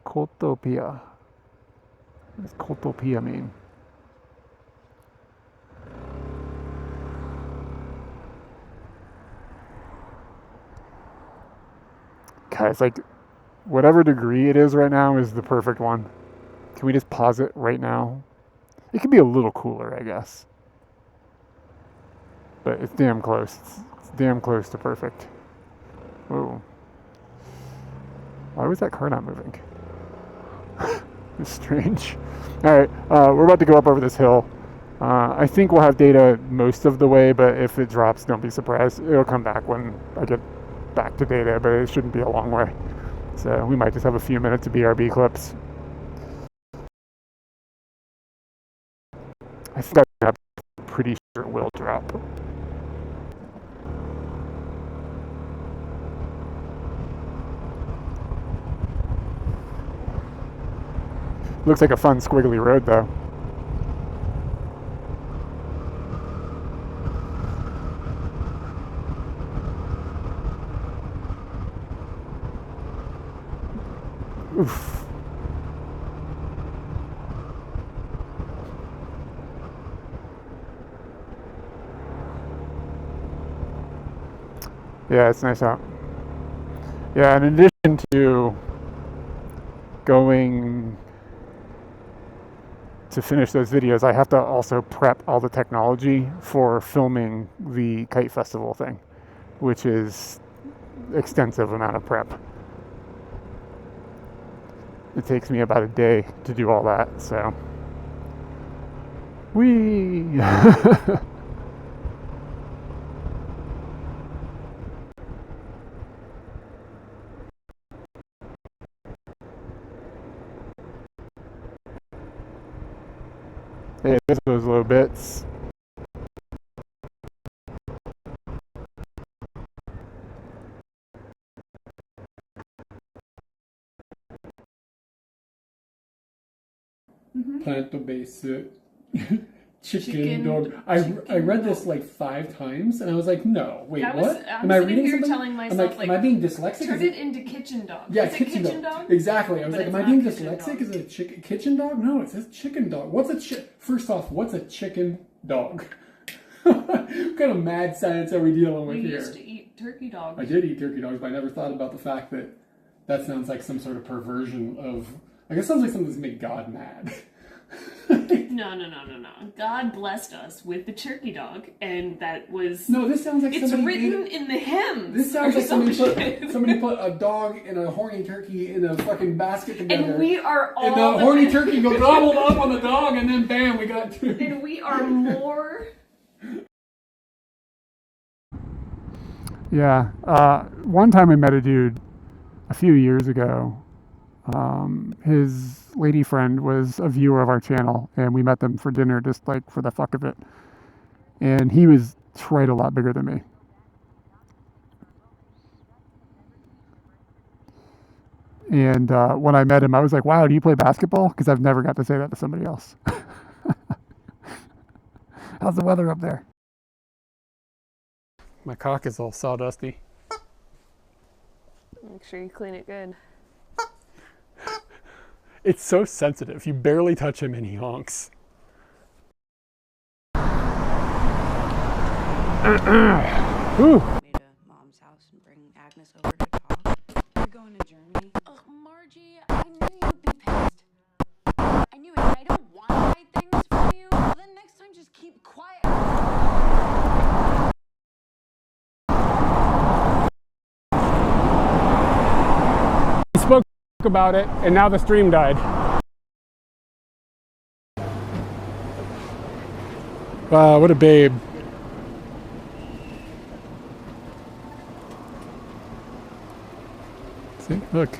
Kotopia. What does Kotopia mean? Guys, like, whatever degree it is right now is the perfect one. Can we just pause it right now? It could be a little cooler, I guess. But it's damn close. It's damn close to perfect. Whoa. Why was that car not moving? It's strange. Alright, we're about to go up over this hill. I think we'll have data most of the way, but if it drops, don't be surprised. It'll come back when I get back to data, but it shouldn't be a long way. So we might just have a few minutes of BRB clips. I think I have a pretty sure it will drop. Looks like a fun squiggly road though. Oof. Yeah, it's nice out. Yeah, in addition to going to finish those videos, I have to also prep all the technology for filming the Kite Festival thing, which is extensive amount of prep. It takes me about a day to do all that, so. Whee! Hey, there's those little bits. Plant-based chicken dog. I read this like 5 times and I was like, no, wait, what? I'm Am I sitting reading here something? telling I'm myself, like, am I being dyslexic? turn it into kitchen dog. Yeah, Is it kitchen dog. Exactly. I was But like, it's am I not being kitchen dyslexic? dog. Is it a kitchen dog? No, it says chicken dog. What's a First off, what's a chicken dog? What kind of mad science are we dealing with You here? used to eat turkey dogs. I did eat turkey dogs, but I never thought about the fact that that sounds like some sort of perversion of. I guess it sounds like something that's make God mad. No. God blessed us with the turkey dog, and that was. No, this sounds like It's somebody written made- in the hymns. This sounds or like some somebody shit. put a dog and a horny turkey in a fucking basket together. And we are all. And the horny turkey goes gobbled up on the dog, and then bam, we got two. And we are more. Yeah. One time I met a dude a few years ago. His lady friend was a viewer of our channel, and we met them for dinner just like for the fuck of it. And he was quite a lot bigger than me. And when I met him, I was like, wow, do you play basketball? Because I've never got to say that to somebody else. How's the weather up there? My cock is all sawdusty. Make sure you clean it good. It's so sensitive. You barely touch him and he honks. Ooh. Me to Mom's house and bring Agnes over to talk. You're going to Germany? Ugh, Margie, I knew you'd be pissed. I knew it, and I don't want to hide things from you. Well, then next time just keep quiet. He spoke about it and now the stream died. Wow, what a babe. See, look.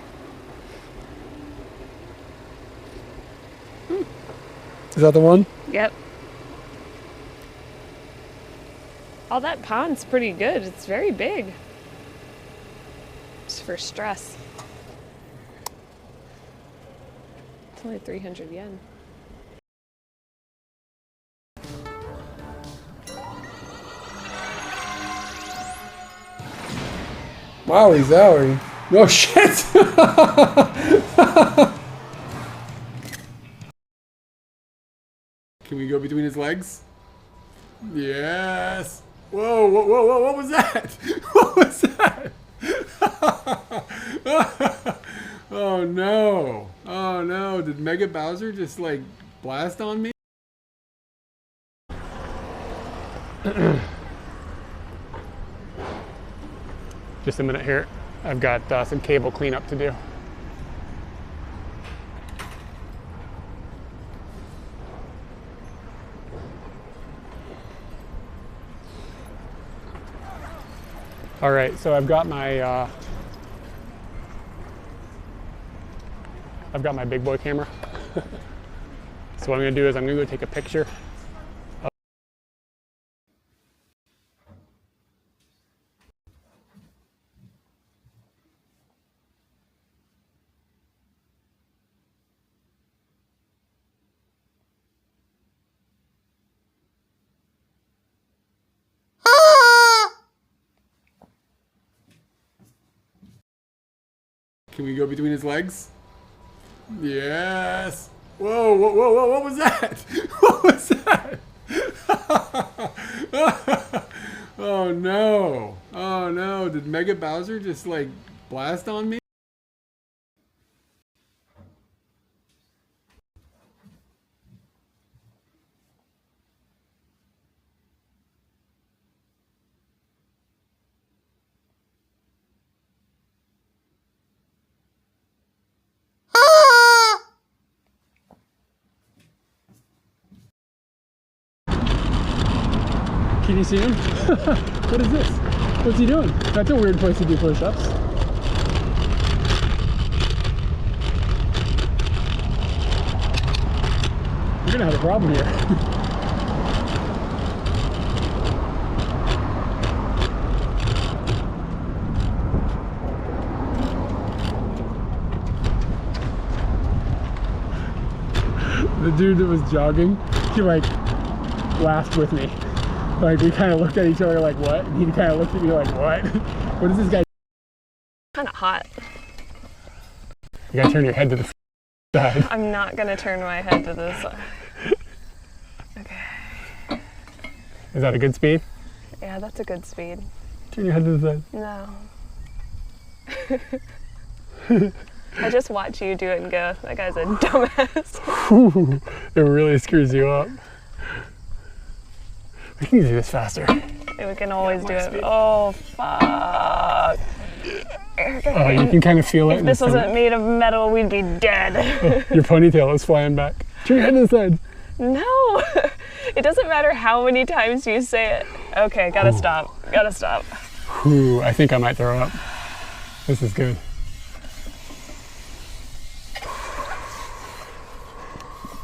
Is that the one? Yep. Oh, that pond's pretty good. It's very big. Just for stress. It's only 300 yen. Wowie zowie. No shit! Can we go between his legs? Yes! Whoa, whoa, whoa, whoa, what was that? What was that? Oh no. Oh no, did Mega Bowser just like blast on me? Just a minute here. I've got some cable cleanup to do. All right, so I've got my big boy camera. So what I'm gonna do is I'm gonna go take a picture Can we go between his legs? Yes. Whoa, whoa, whoa, whoa, what was that? What was that? Oh no. Oh no. Did Mega Bowser just like blast on me? Can you see him? What is this? What's he doing? That's a weird place to do push-ups. We're gonna have a problem here. The dude that was jogging, he like laughed with me. Like we kind of looked at each other like, what? And he kind of looked at me like, what? What is this guy? Kind of hot. You gotta turn your head to the side. I'm not gonna turn my head to the side. Okay. Is that a good speed? Yeah, that's a good speed. Turn your head to the side. No. I just watch you do it and go, that guy's a dumbass. Whew, it really screws you up. We can do this faster. We can always do it. Oh, fuck. Oh, you can kind of feel it. If this wasn't made of metal, we'd be dead. Oh, your ponytail is flying back. Turn your head to the side. No. It doesn't matter how many times you say it. Okay, gotta stop. Gotta stop. Whew, I think I might throw up. This is good.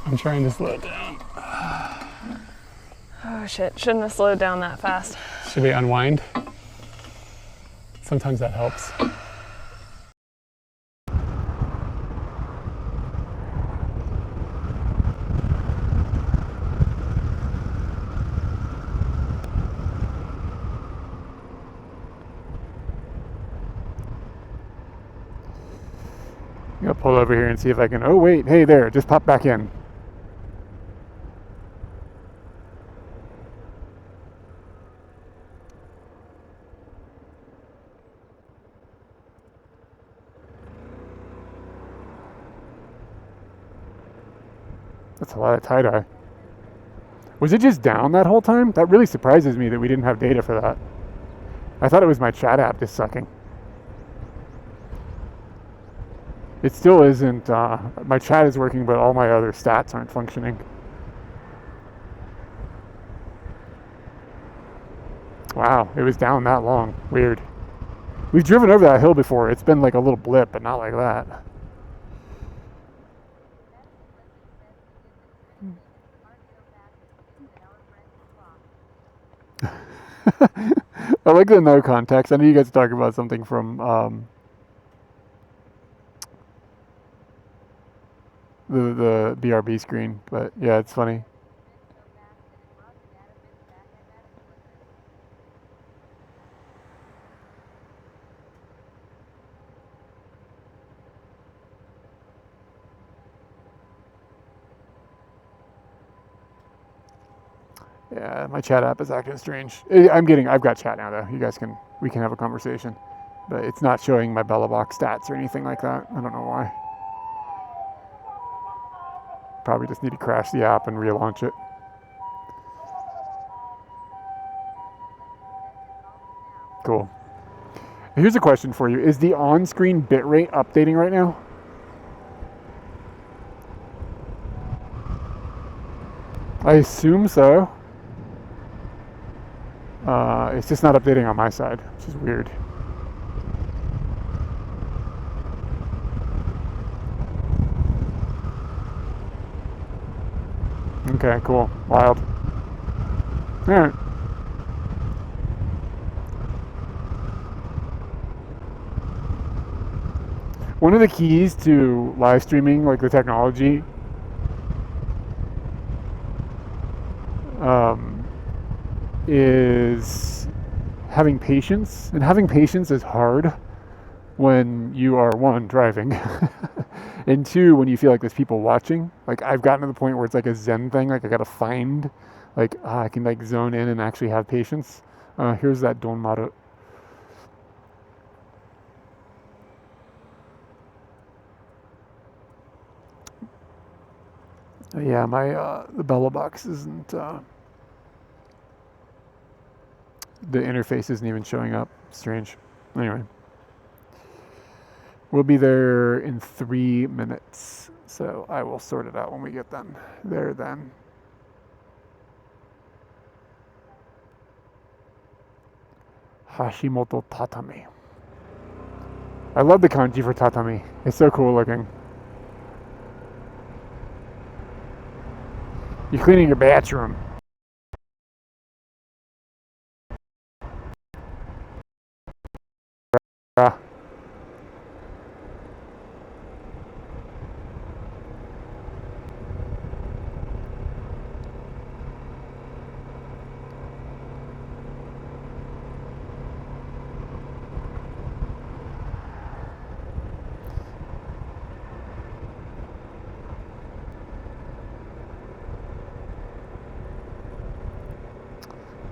I'm trying to slow it down. Oh shit, shouldn't have slowed down that fast. Should we unwind? Sometimes that helps. I'm gonna pull over here and see if I can, oh wait, hey there, just pop back in. That's a lot of tie-dye. Was it just down that whole time? That really surprises me that we didn't have data for that. I thought it was my chat app just sucking. It still isn't, my chat is working, but all my other stats aren't functioning. Wow, it was down that long. Weird. We've driven over that hill before. It's been like a little blip, but not like that. I like the no context. I know you guys talk about something from the BRB screen, but yeah, it's funny. Yeah, my chat app is acting strange. I've got chat now though. We can have a conversation, but it's not showing my Bella Box stats or anything like that. I don't know why. Probably just need to crash the app and relaunch it. Cool. Here's a question for you. Is the on-screen bitrate updating right now? I assume so. It's just not updating on my side, which is weird. Okay, cool. Wild. Alright. One of the keys to live streaming, like the technology, is having patience. And having patience is hard when you are one, driving, and two, when you feel like there's people watching. Like I've gotten to the point where it's like a Zen thing. Like I gotta find, like I can like zone in and actually have patience. Here's that Don Maru. Yeah, my the Bella box isn't. The interface isn't even showing up. Strange. Anyway, we'll be there in 3 minutes, so I will sort it out when we get there. Then. Hashimoto tatami. I love the kanji for tatami. It's so cool looking. You're cleaning your bathroom. Uh,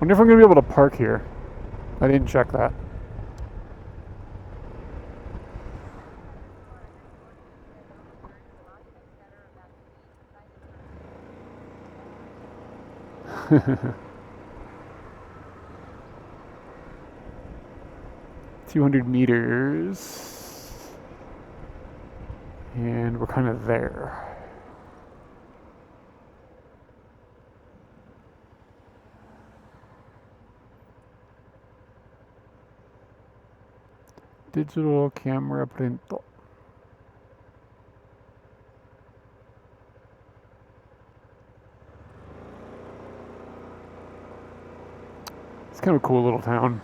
Wonder if I'm gonna be able to park here. I didn't check that. $200 and we're kind of there. Digital camera printo. It's kind of a cool little town.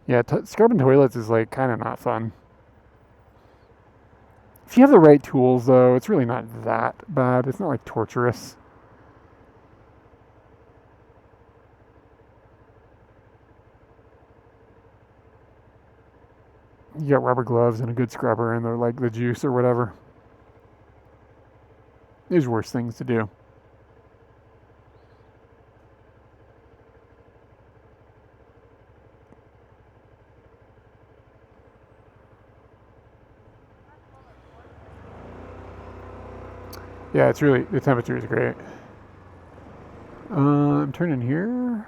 Yeah, scrubbing toilets is like kind of not fun. If you have the right tools, though, it's really not that bad. It's not like torturous. You got rubber gloves and a good scrubber and they're like the juice or whatever. There's worse things to do. Yeah, it's really, the temperature is great. I'm turning here.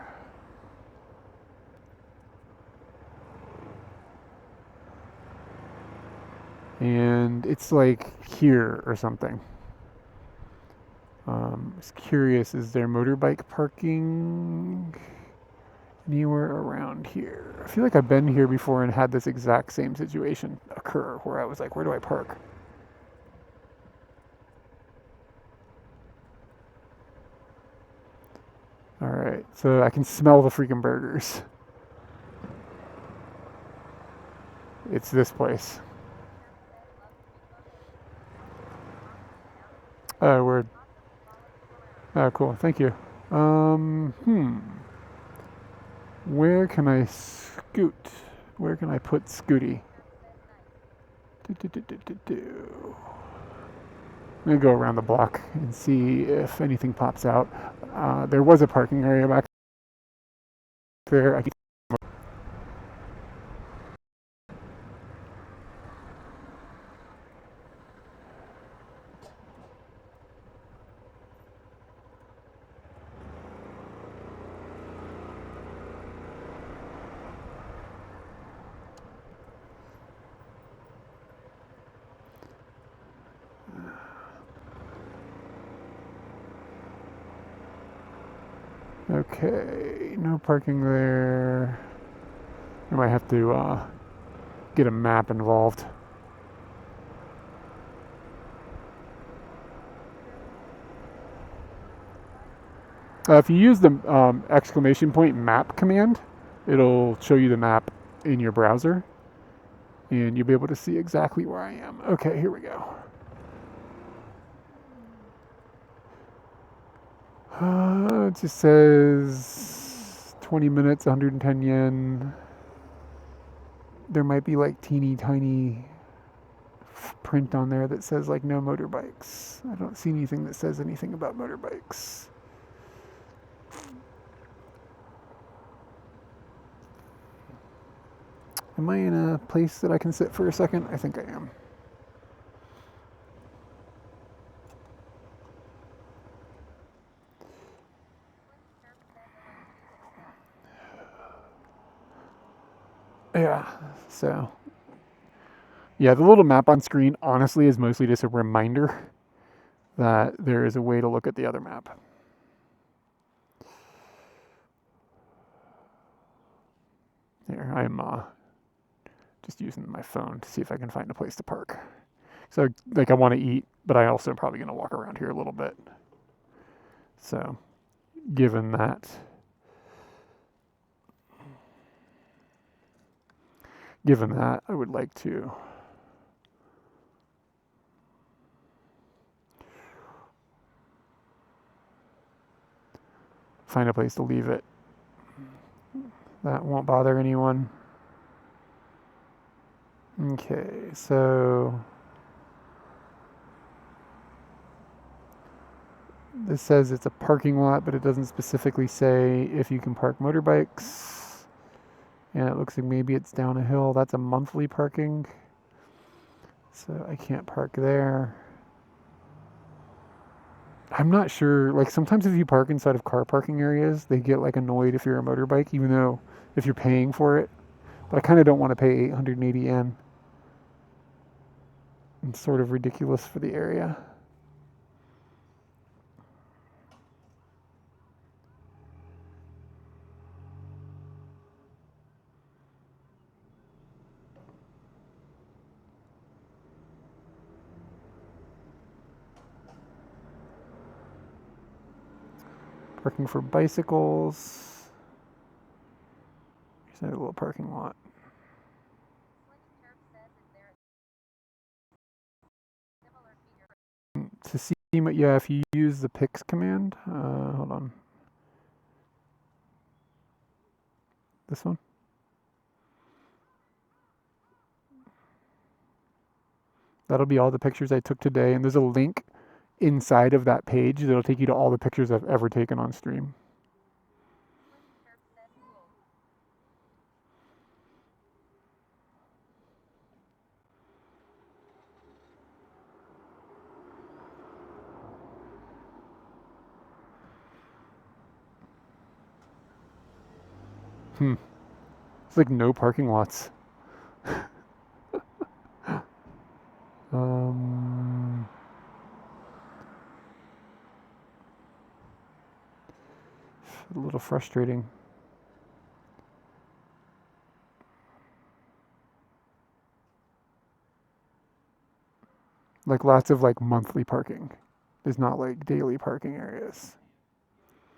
And it's like here or something. I was curious, is there motorbike parking anywhere around here? I feel like I've been here before and had this exact same situation occur where I was like, where do I park? Alright, so I can smell the freaking burgers. It's this place. Oh, word. Oh, cool. Thank you. Where can I scoot? Where can I put Scooty? I'm gonna go around the block and see if anything pops out. There was a parking area back there. Okay, no parking there. I might have to get a map involved. If you use the exclamation point map command, it'll show you the map in your browser, and you'll be able to see exactly where I am. Okay, here we go. It just says 20 minutes, 110 yen. There might be like teeny tiny print on there that says like no motorbikes. I don't see anything that says anything about motorbikes. Am I in a place that I can sit for a second? I think I am. Yeah, so. Yeah, the little map on screen honestly is mostly just a reminder that there is a way to look at the other map. Here, I'm just using my phone to see if I can find a place to park. So, like, I want to eat, but I also am probably going to walk around here a little bit. So, given that, I would like to find a place to leave it. That won't bother anyone. Okay, so this says it's a parking lot, but it doesn't specifically say if you can park motorbikes. And it looks like maybe it's down a hill. That's a monthly parking. So I can't park there. I'm not sure. Like sometimes if you park inside of car parking areas, they get like annoyed if you're a motorbike, even though if you're paying for it. But I kind of don't want to pay 880 yen. It's sort of ridiculous for the area. Parking for bicycles. Here's a little parking lot. To see, yeah, if you use the pix command, hold on. This one. That'll be all the pictures I took today, and there's a link inside of that page that'll take you to all the pictures I've ever taken on stream. It's like no parking lots. A little frustrating. Like lots of like monthly parking. There's not like daily parking areas.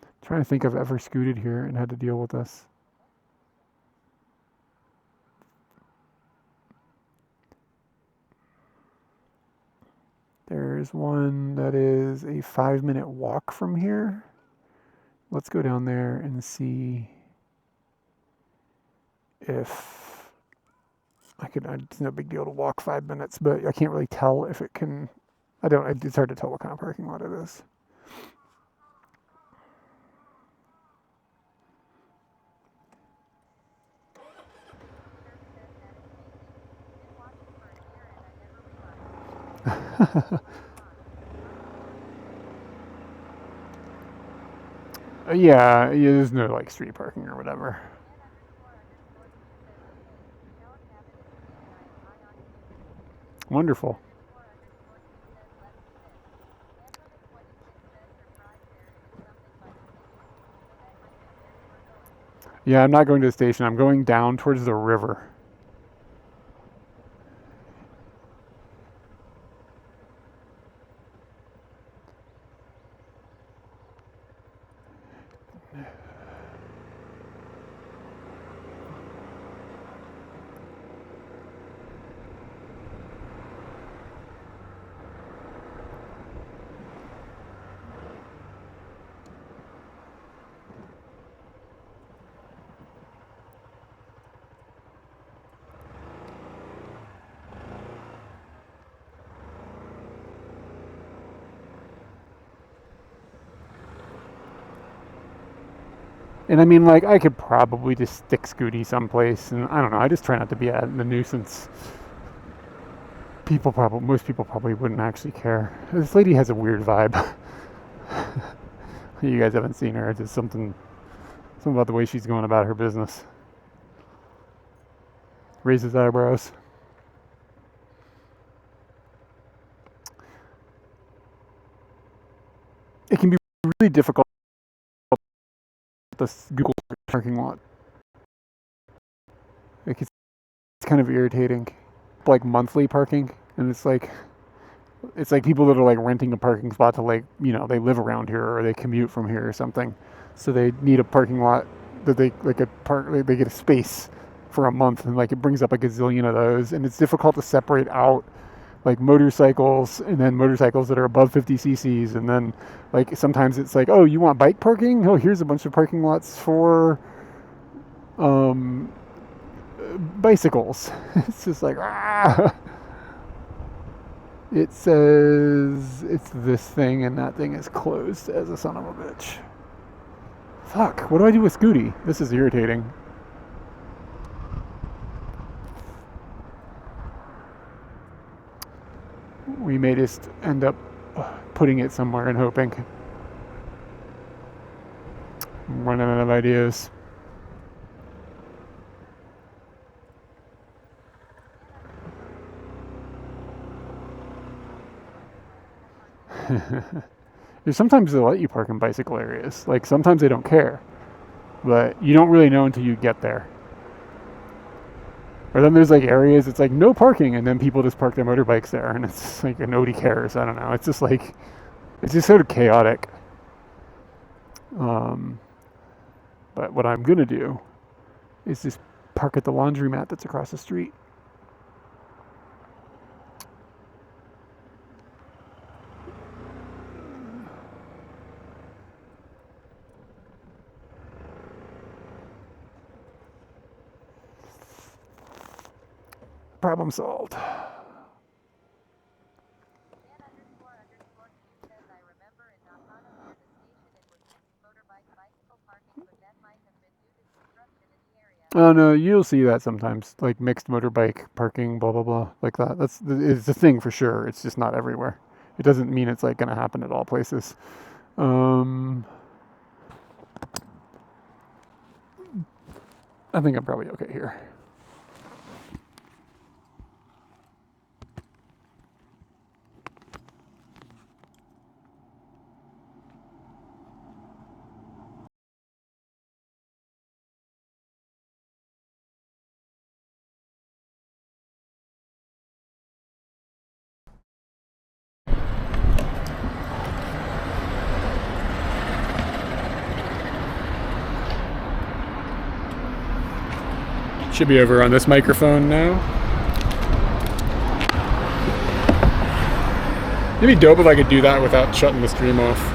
I'm trying to think I've ever scooted here and had to deal with this. There's one that is a 5-minute walk from here. Let's go down there and see if I could. It's no big deal to walk 5 minutes, but I can't really tell if it can. It's hard to tell what kind of parking lot it is. Yeah, there's no like street parking or whatever. Wonderful. Yeah, I'm not going to the station. I'm going down towards the river. And I mean, like, I could probably just stick Scooty someplace, and I don't know. I just try not to be a nuisance. Most people probably wouldn't actually care. This lady has a weird vibe. You guys haven't seen her. It's just something about the way she's going about her business. Raises eyebrows. It can be really difficult this Google parking lot. Like it's kind of irritating. Like monthly parking, and it's like people that are like renting a parking spot to like, you know, they live around here or they commute from here or something, so they need a parking lot that they like they get a space for a month, and like it brings up a gazillion of those, and it's difficult to separate out like motorcycles and then motorcycles that are above 50 cc's, and then like sometimes it's like, oh, you want bike parking? Oh, here's a bunch of parking lots for bicycles. It's just like, it says it's this thing and that thing is closed as a son of a bitch. Fuck, what do I do with Scooty? This is irritating. We may just end up putting it somewhere and hoping. I'm running out of ideas. Sometimes they'll let you park in bicycle areas. Like sometimes they don't care, but you don't really know until you get there. Or then there's like areas it's like no parking, and then people just park their motorbikes there, and it's like nobody cares. I don't know. It's just like, it's just sort of chaotic. But what I'm gonna do is just park at the laundromat that's across the street. Problem solved. Oh no, you'll see that sometimes, like mixed motorbike parking, blah blah blah, like that. It's a thing for sure. It's just not everywhere. It doesn't mean it's like going to happen at all places. I think I'm probably okay here. Should be over on this microphone now. It'd be dope if I could do that without shutting the stream off.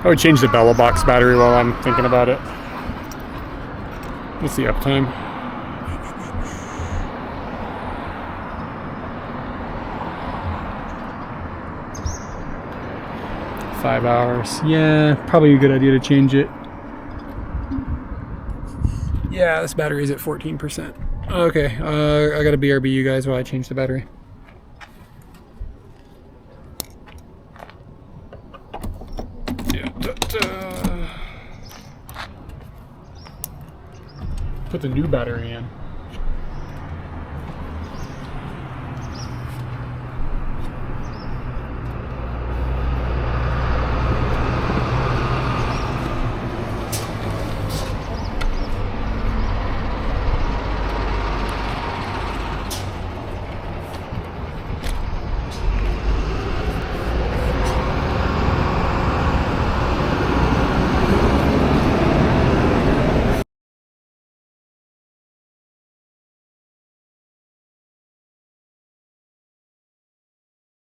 I would change the Bella box battery while I'm thinking about it. What's the uptime? 5 hours. Yeah, probably a good idea to change it. Yeah, this battery is at 14%. Okay, I gotta BRB you guys while I change the battery. Yeah. Put the new battery in.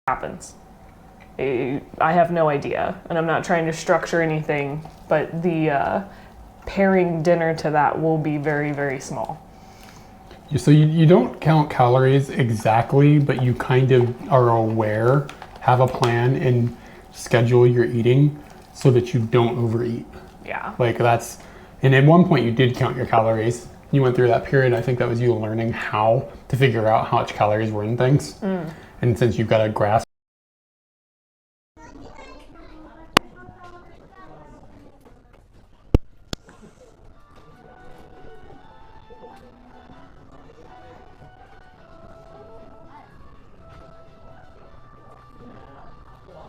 Happens. I have no idea, and I'm not trying to structure anything, but the pairing dinner to that will be very, very small. So you don't count calories exactly, but you kind of are aware, have a plan, and schedule your eating so that you don't overeat. Yeah. Like that's, and at one point you did count your calories. You went through that period. I think that was you learning how to figure out how much calories were in things. And since you've got a grasp.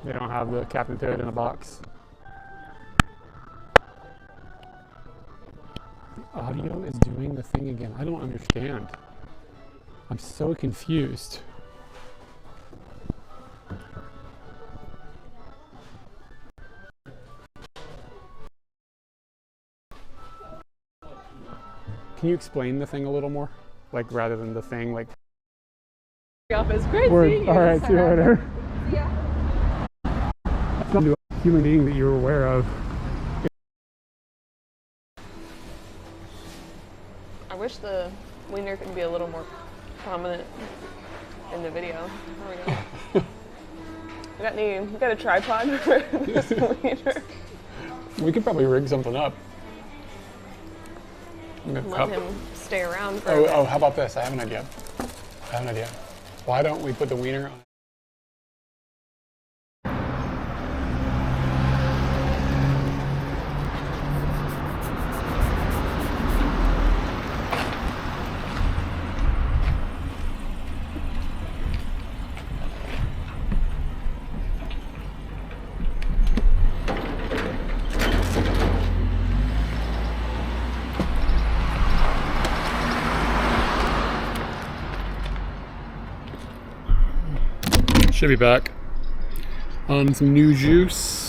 They don't have the Captain Toad in a box. The audio is doing the thing again. I don't understand. I'm so confused. Can you explain the thing a little more? Like rather than the thing, like. It's great Word. All right, see you later. Yeah. That's not a human being that you're aware of. I wish the wiener could be a little more prominent in the video. There we go. We got a tripod for this wiener. We could probably rig something up. Let him stay around for a bit. Oh, how about this? I have an idea. Why don't we put the wiener on? Should be back on some new juice.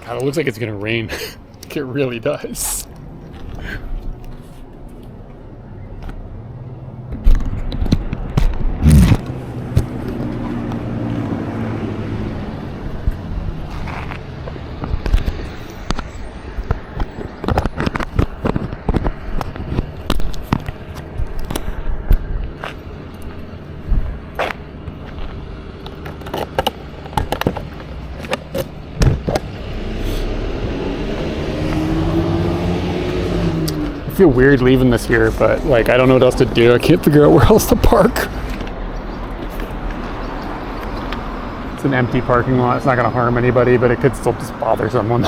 God, it looks like it's gonna rain. It really does. I feel weird leaving this here, but like I don't know what else to do. I can't figure out where else to park. It's an empty parking lot. It's not going to harm anybody, but it could still just bother someone.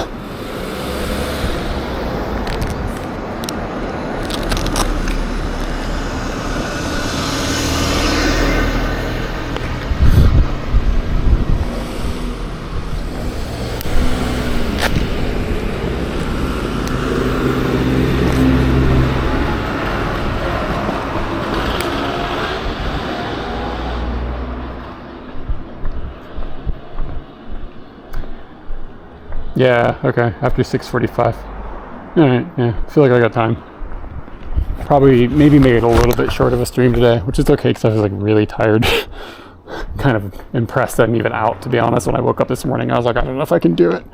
Yeah, okay, after 6:45. Alright, yeah, I feel like I got time. probably maybe made it a little bit short of a stream today, which is okay because I was like really tired. Kind of impressed that I'm even out, to be honest. When I woke up this morning, I was like, I don't know if I can do it.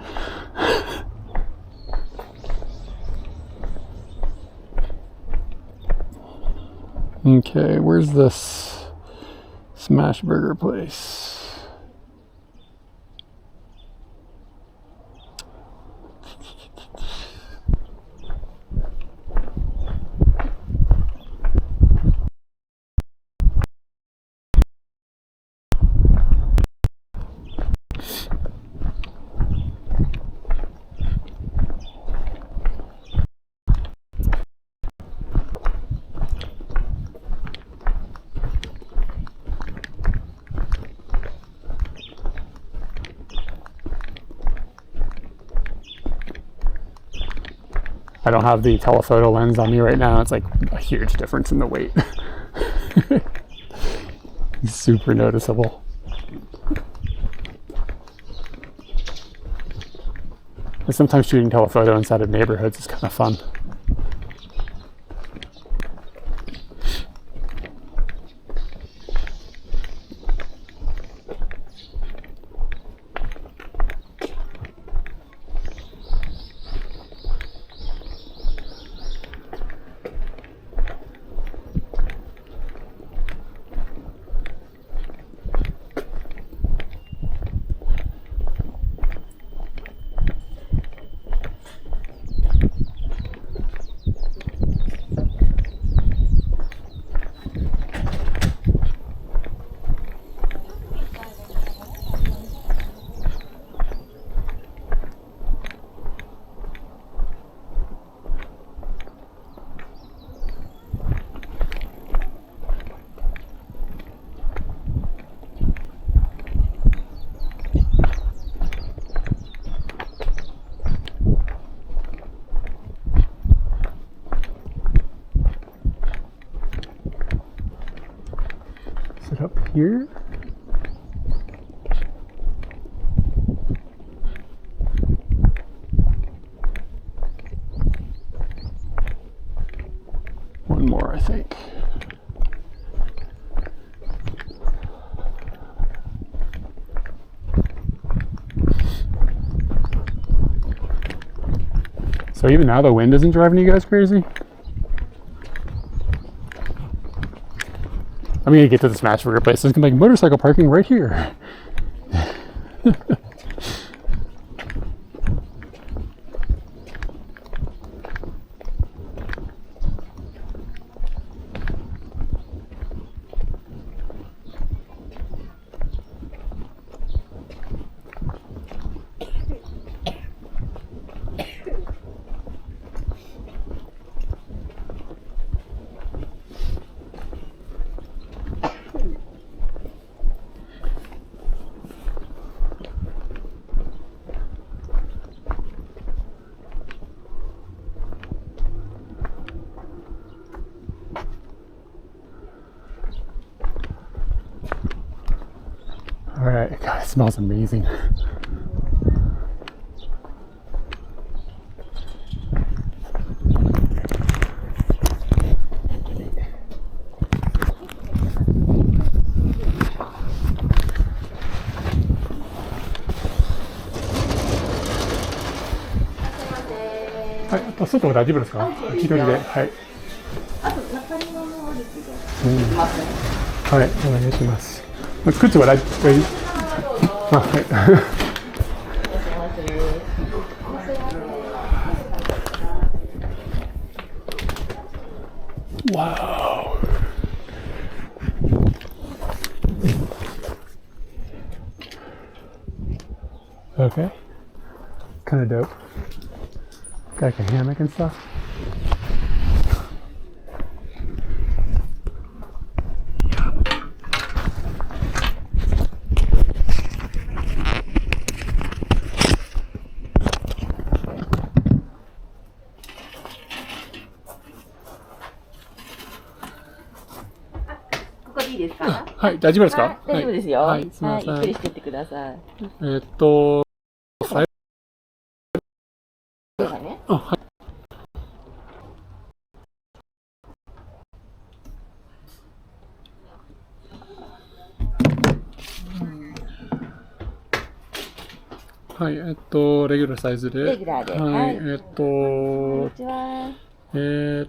Okay, where's this smash burger place? I don't have the telephoto lens on me right now. It's like a huge difference in the weight. It's super noticeable. And sometimes shooting telephoto inside of neighborhoods is kind of fun. Is it up here? One more, I think. So even now the wind isn't driving you guys crazy? I'm gonna get to the smash burger place. There's gonna be like motorcycle parking right here. All right, God, it smells amazing.はい、あ、外も大丈夫ですか？一人で、はい。はい、お願いします。靴は大丈夫？あ、はい。Wow. Okay. Kind of dope. Got like a hammock and stuff.はい、大丈夫ですか？大丈夫ですよ。はい、すみません。ゆっくりしてってください。あ、はい。はい、レギュラーサイズで。レギュラーで。はい、こんにちは。フ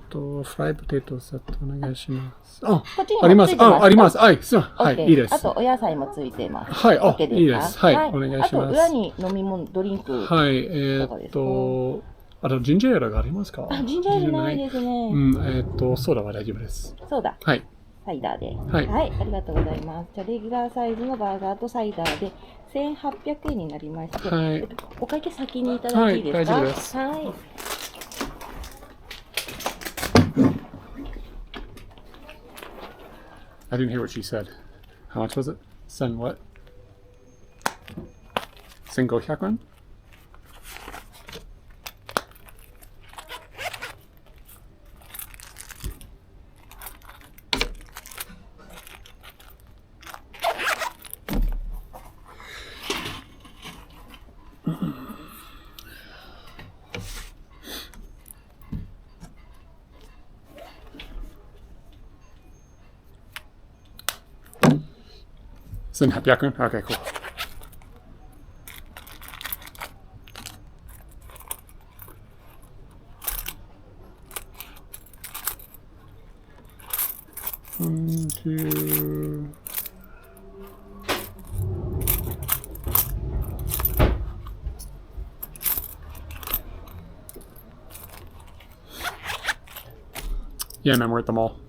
ライポテトセットお願いします。あ、こっちにもあります。ついてますか？あります。はい、はい、 OK いいです。あと、お野菜もついてます。はい、あ、 OK いいです。はい、お願いします。あと、裏に飲み物、ドリンク。はい、かがですか？あと、ジンジャーエールがありますか？あ、ジンジャーエールないですね。うん、ソーダは大丈夫です。そうだ。はい。サイダーで。はいありがとうございます。じゃあ、レギュラーサイズのバーガーとサイダーで1800円になりまして、はいお会計先にいただいていいですか？はい、大丈夫です。はい。I didn't hear what she said. How much was it? Sen what? 1500 yen? $1,800? Okay, cool. One, two. Yeah, man, we're at the mall.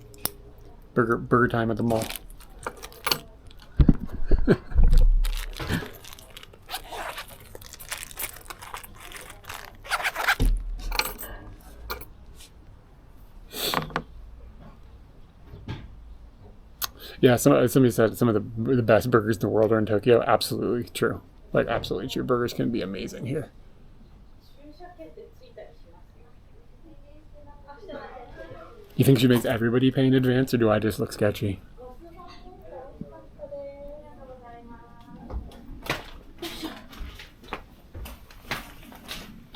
Burger time at the mall. Yeah, somebody said some of the best burgers in the world are in Tokyo. Absolutely true. Like, absolutely true. Burgers can be amazing here. You think she makes everybody pay in advance, or do I just look sketchy?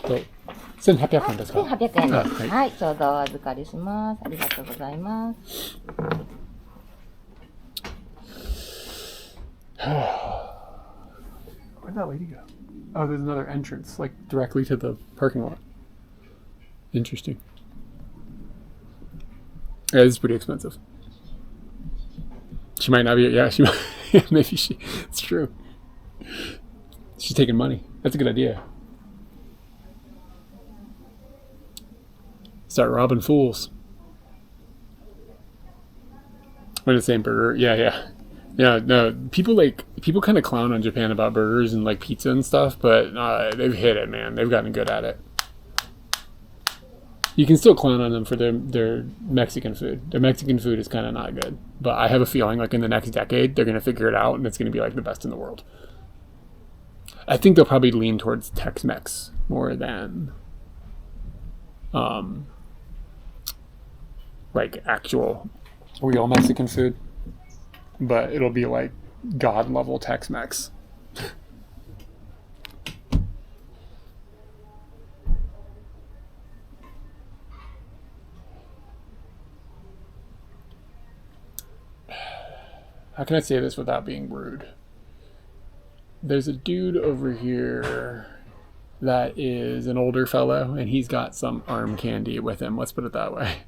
So, 1,800円ですか1800円です。はいはい、ちょうどお預かりします。ありがとうございます。Where'd that lady go? Oh, there's another entrance, like directly to the parking lot. Interesting. Yeah, this is pretty expensive. She might not be. Yeah, she might. Yeah, maybe she. It's true. She's taking money. That's a good idea. Start robbing fools. When the same burger. Yeah. No, people kind of clown on Japan about burgers and like pizza and stuff, but they've hit it, man. They've gotten good at it. You can still clown on them for their Mexican food. Their Mexican food is kind of not good, but I have a feeling like in the next decade they're gonna figure it out and it's gonna be like the best in the world. I think they'll probably lean towards Tex-Mex more than like actual real Mexican food. But it'll be like God level Tex-Mex. How can I say this without being rude? There's a dude over here that is an older fellow, and he's got some arm candy with him. Let's put it that way.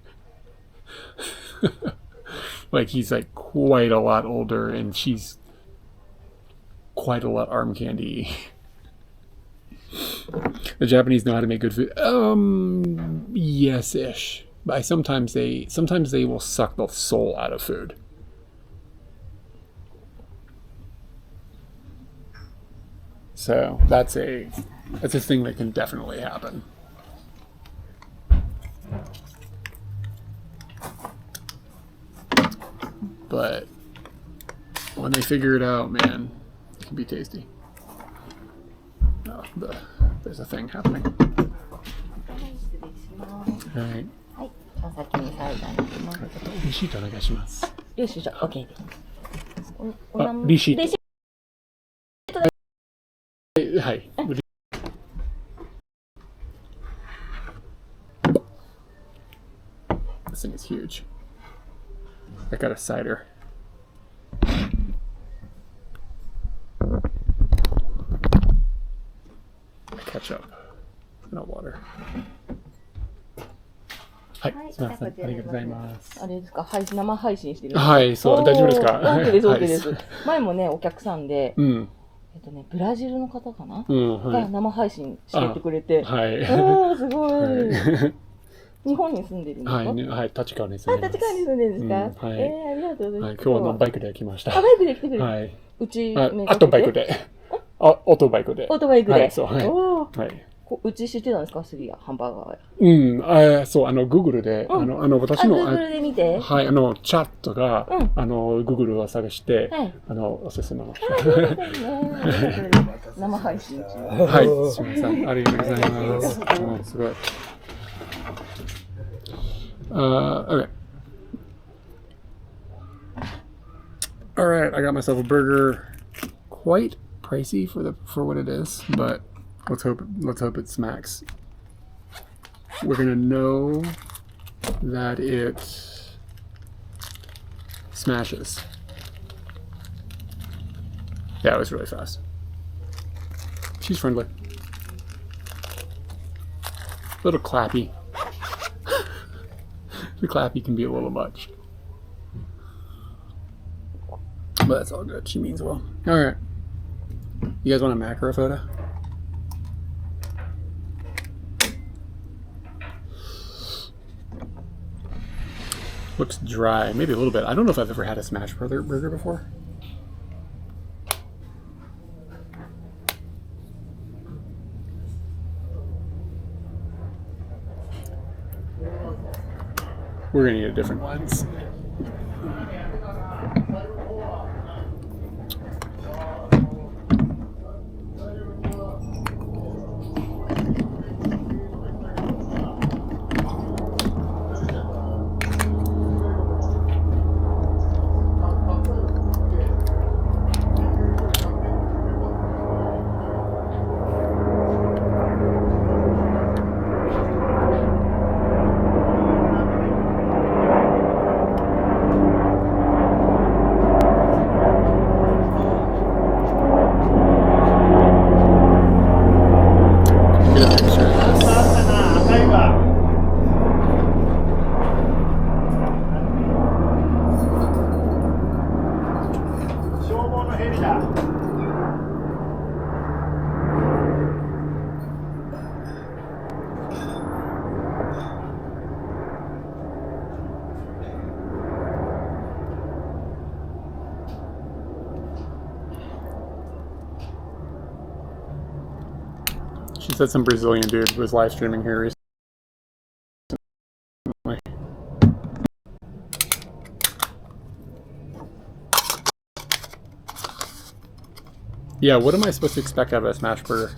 Like, he's like quite a lot older, and she's quite a lot arm candy. The Japanese know how to make good food. Yes-ish. But sometimes they will suck the soul out of food. So that's a thing that can definitely happen. But when they figure it out, man, it can be tasty. Oh, there's a thing happening. All right. はい、お先にサイダーに行きます。レシートお願いします。よし、OK です。レシート。レシはい。This thing is huge. I got a cider. ketchup, not water. はい、すみません。ありがとうございます。あれですか、生配信してる。はい、そう、大丈夫ですか？ OK です、はい OK です。前もね、お客さんで、うん。ブラジルの方かな、はい、が生配信しててくれて、はい。すごい。日本に住んでるんですか？はい、はい、立川に住んでます。立川に住んでるんですか？はい。ありがとうございます。今日はバイクで来ました。バイクで来てくれる。はい。うちあとバイクで。オートバイクで。オートバイクで。はい、そう、はい。はい。うち知ってたんですか？杉谷ハンバーガー。そう、Google で、私の、Google で見て。はい、チャットが、Google を探して、おすすめました。生配信中。はい、すみません。ありがとうございます。すごい。Okay. All right, I got myself a burger. Quite pricey for what it is, but let's hope it smacks. We're gonna know that it smashes. Yeah, it was really fast. She's friendly. A little clappy. The clappy can be a little much. But that's all good. She means well. Alright. You guys want a macro photo? Looks dry. Maybe a little bit. I don't know if I've ever had a smash burger before. We're gonna need a different lens. She said some Brazilian dude was live streaming here recently. Yeah, what am I supposed to expect out of a smash burger?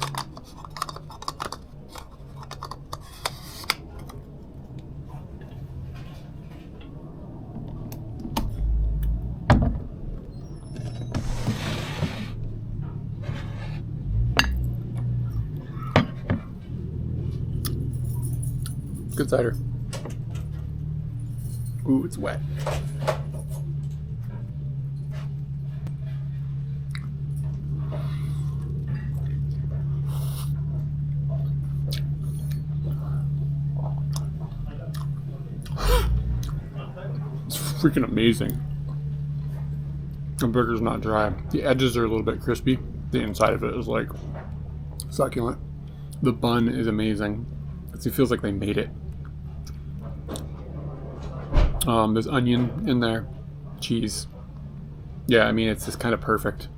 Good cider. Ooh, it's wet. It's freaking amazing. The burger's not dry. The edges are a little bit crispy. The inside of it is like succulent. The bun is amazing. It feels like they made it. There's onion in there, cheese. Yeah, I mean, it's just kind of perfect.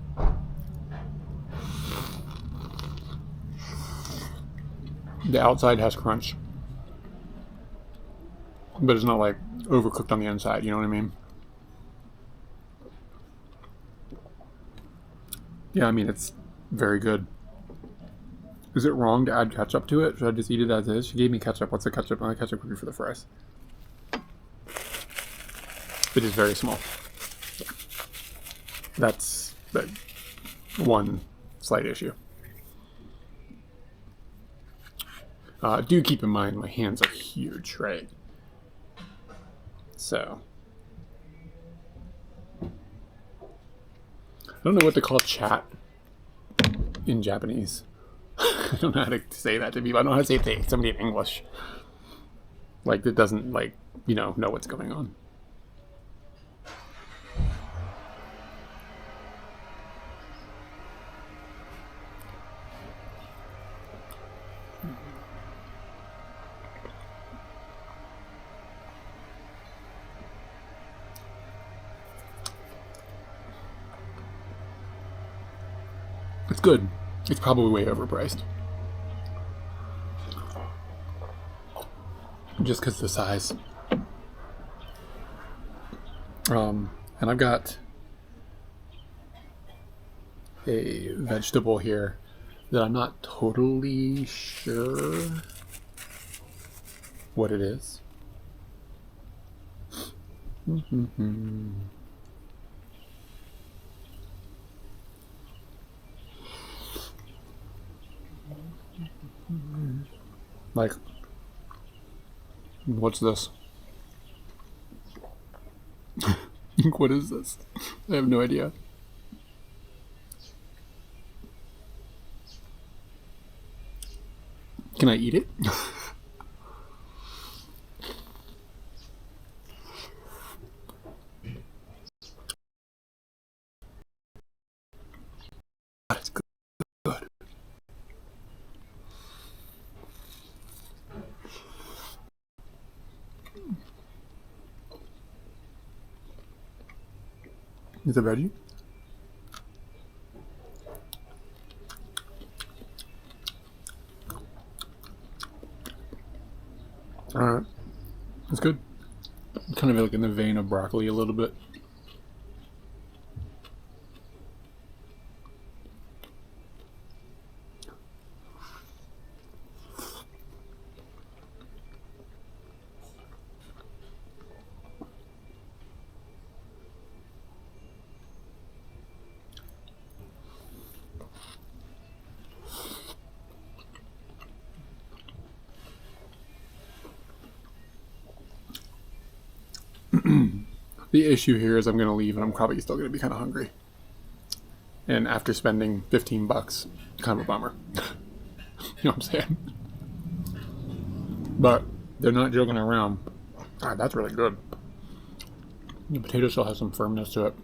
The outside has crunch, but it's not like overcooked on the inside, you know what I mean? Yeah, I mean, it's very good. Is it wrong to add ketchup to it? Should I just eat it as is? She gave me ketchup. What's the ketchup? I ketchup cookie for the fries. It is very small. That's one slight issue. Do keep in mind my hands are huge, right? So I don't know what to call chat in Japanese. I don't know how to say that to people. I don't know how to say it to somebody in English. Like, that doesn't, like, you know what's going on. It's good. It's probably way overpriced. Just because of the size. And I've got a vegetable here that I'm not totally sure what it is. Like, what's this? What is this? I have no idea. Can I eat it? It's good. Is it veggie? Alright. It's good. Kind of like in the vein of broccoli a little bit. The issue here is I'm going to leave and I'm probably still going to be kind of hungry. And after spending $15, kind of a bummer. You know what I'm saying? But they're not joking around. Ah, that's really good. The potato still has some firmness to it.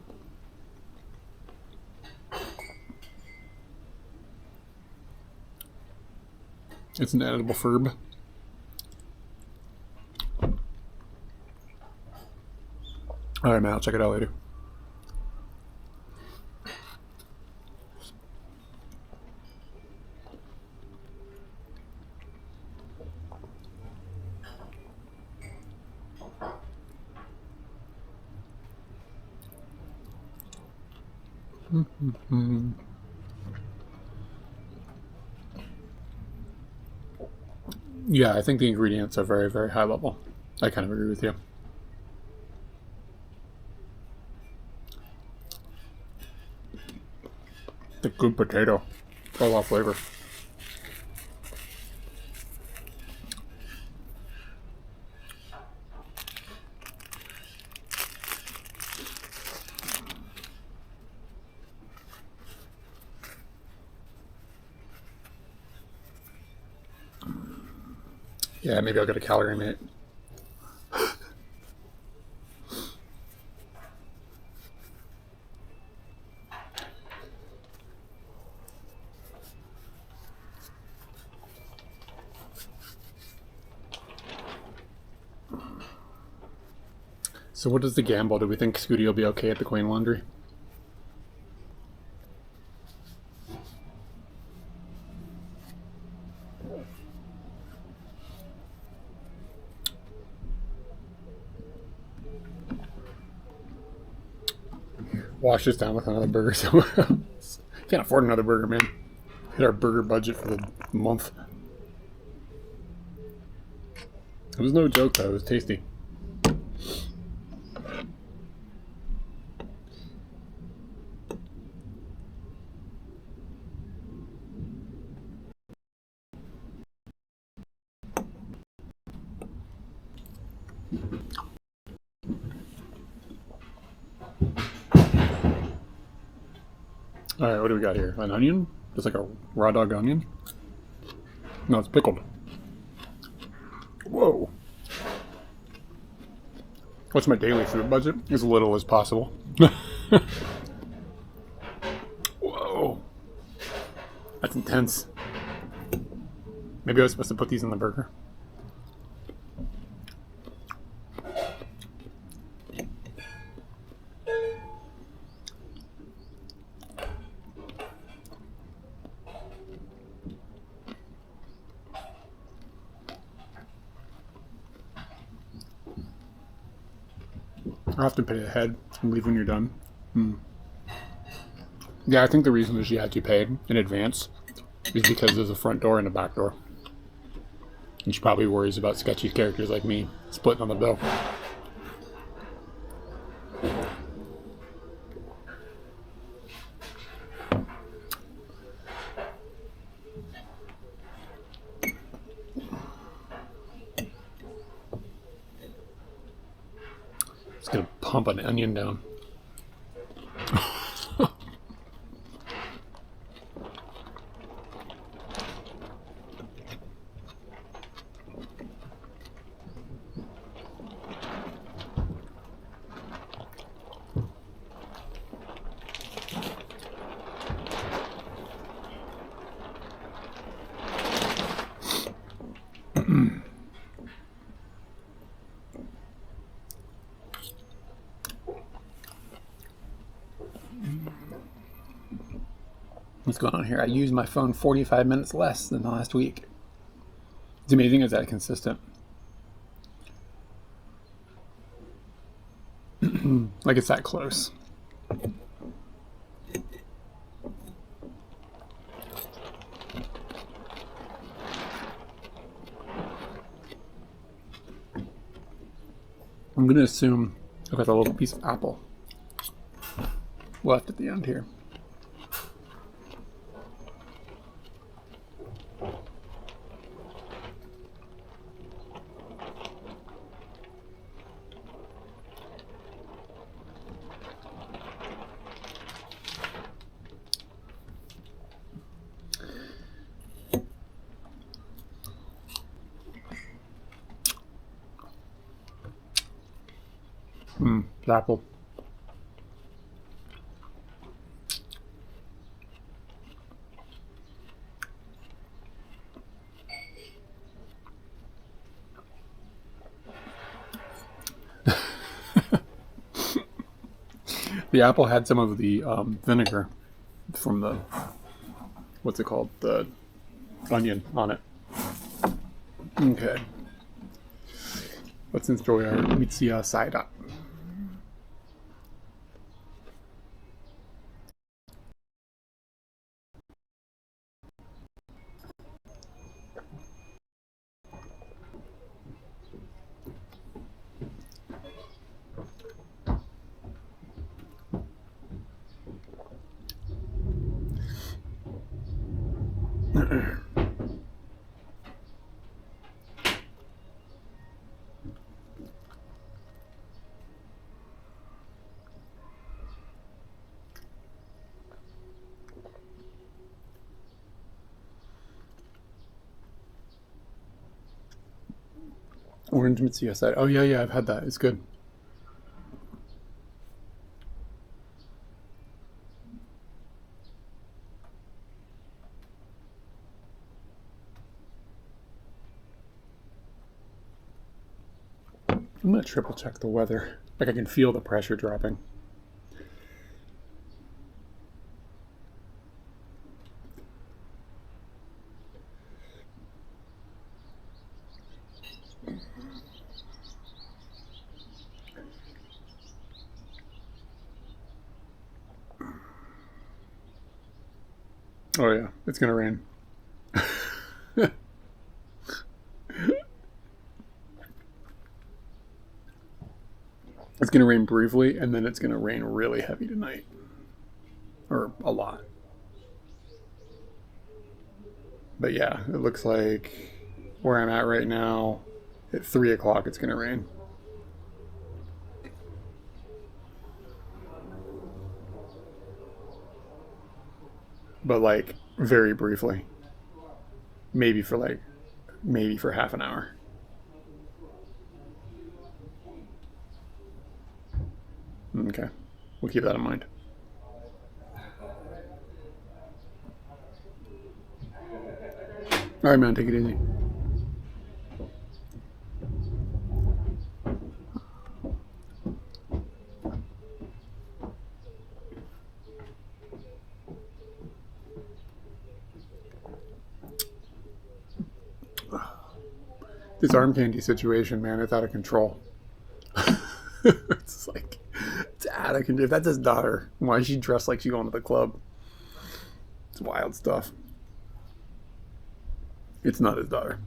It's an edible herb. Alright, man, I'll check it out later. Yeah, I think the ingredients are very, very high level. I kind of agree with you. The good potato. It's all off flavor. Yeah, maybe I'll get a calorie mate. So what is the gamble? Do we think Scooty will be okay at the Queen Laundry? Wash this down with another burger somewhere else. Can't afford another burger, man. Hit our burger budget for the month. It was no joke though, it was tasty. Alright, what do we got here? An onion? Just like a raw dog onion? No, it's pickled. Whoa. What's my daily food budget? As little as possible. Whoa. That's intense. Maybe I was supposed to put these in the burger. I have to pay ahead and leave when you're done. Yeah, I think the reason that she had to pay in advance is because there's a front door and a back door. And she probably worries about sketchy characters like me splitting on the bill. Just gonna pump an onion down. What's going on here? I used my phone 45 minutes less than last week. It's amazing it's that consistent. Like it's that close. I'm gonna assume I've got a little piece of apple left at the end here. Apple. The apple had some of the vinegar from the, what's it called? The onion on it. Okay. Let's enjoy our Mitsuya cider. Orange Mitsuya cider. Oh yeah, I've had that. It's good. I'm gonna triple check the weather. Like I can feel the pressure dropping. Oh yeah, it's gonna rain. It's gonna rain briefly, and then it's gonna rain really heavy tonight. Or a lot. But yeah, it looks like where I'm at right now, at 3 o'clock it's gonna rain. But like, very briefly. maybe for half an hour. Okay, we'll keep that in mind. All right, man, take it easy. This arm candy situation, man, it's out of control. It's like, it's out of control. If that's his daughter, why is she dressed like she's going to the club? It's wild stuff. It's not his daughter.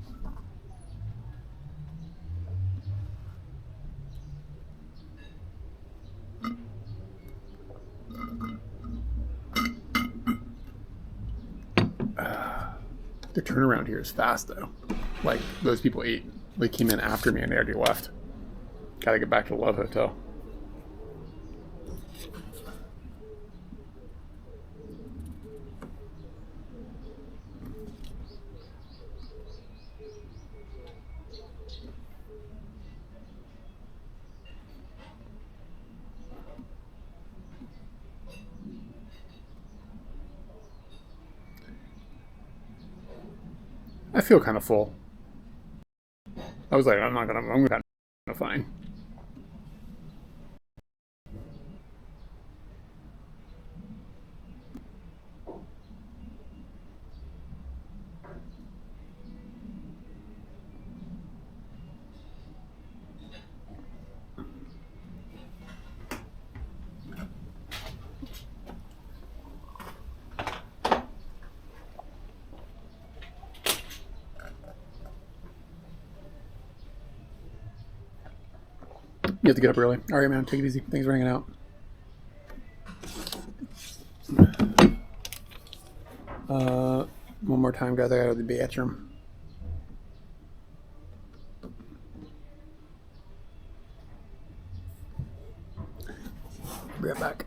The turnaround here is fast, though. Like, those people they came in after me and they already left. Gotta get back to the Love Hotel. I feel kind of full. I was like, I'm gonna fine. You have to get up early. All right, man. Take it easy. Thanks for hanging out. One more time, guys. I gotta go to the bathroom. Be right back.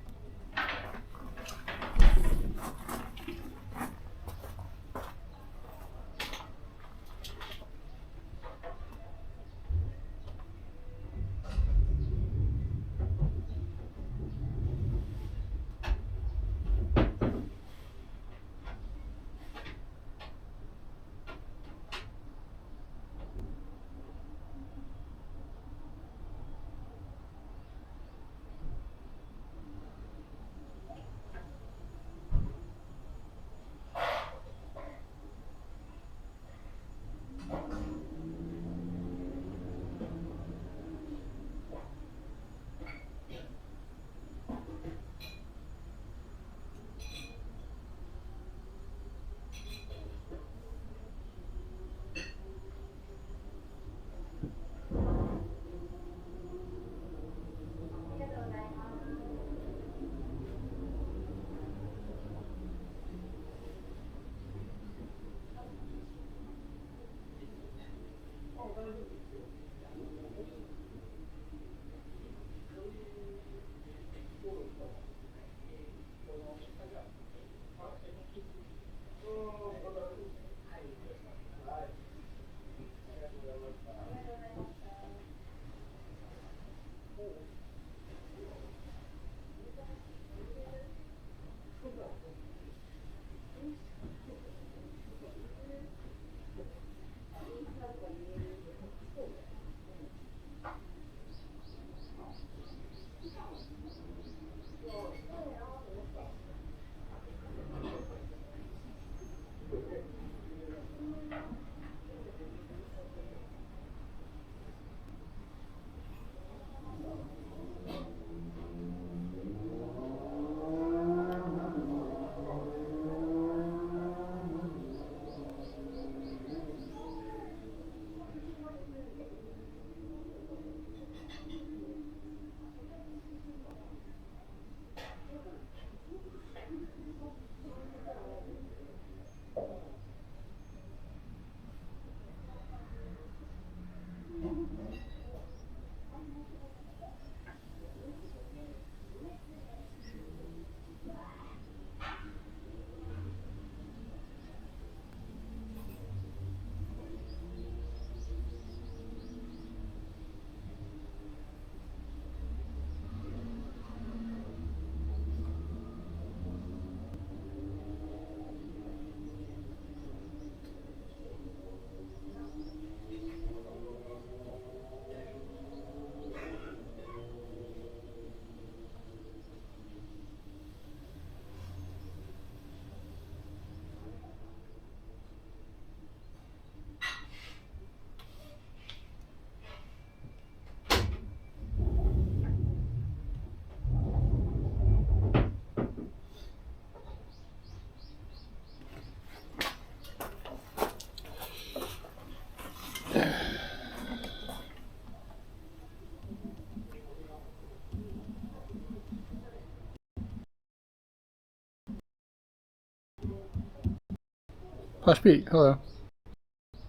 Hush Pete, hello.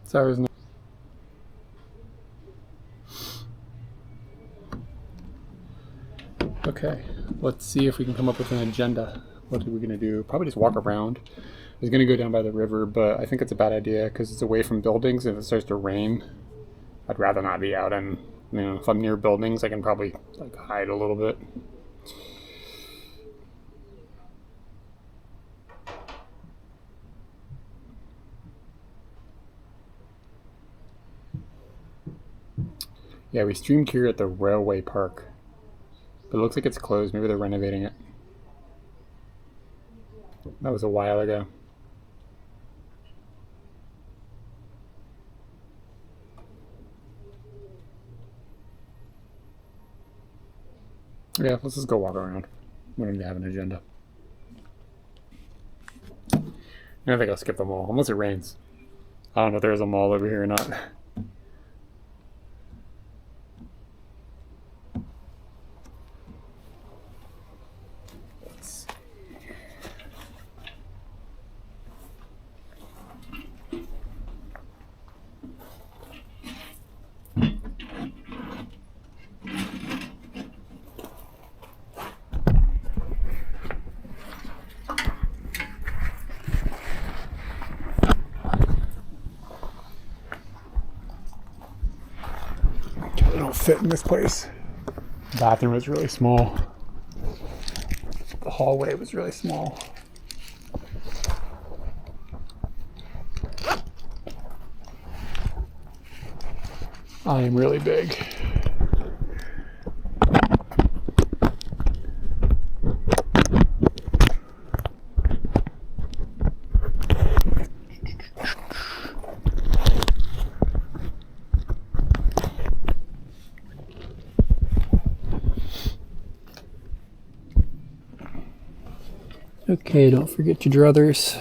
Sorry, okay, let's see if we can come up with an agenda. What are we gonna do? Probably just walk around. I was gonna go down by the river, but I think it's a bad idea because it's away from buildings. If it starts to rain, I'd rather not be out. And you know, if I'm near buildings, I can probably like hide a little bit. Yeah, we streamed here at the railway park, but it looks like it's closed. Maybe they're renovating it. That was a while ago. Yeah, let's just go walk around. We don't need to have an agenda. I think I'll skip the mall, unless it rains. I don't know if there's a mall over here or not. I don't fit in this place. The bathroom was really small. The hallway was really small. I am really big. Okay, don't forget your druthers.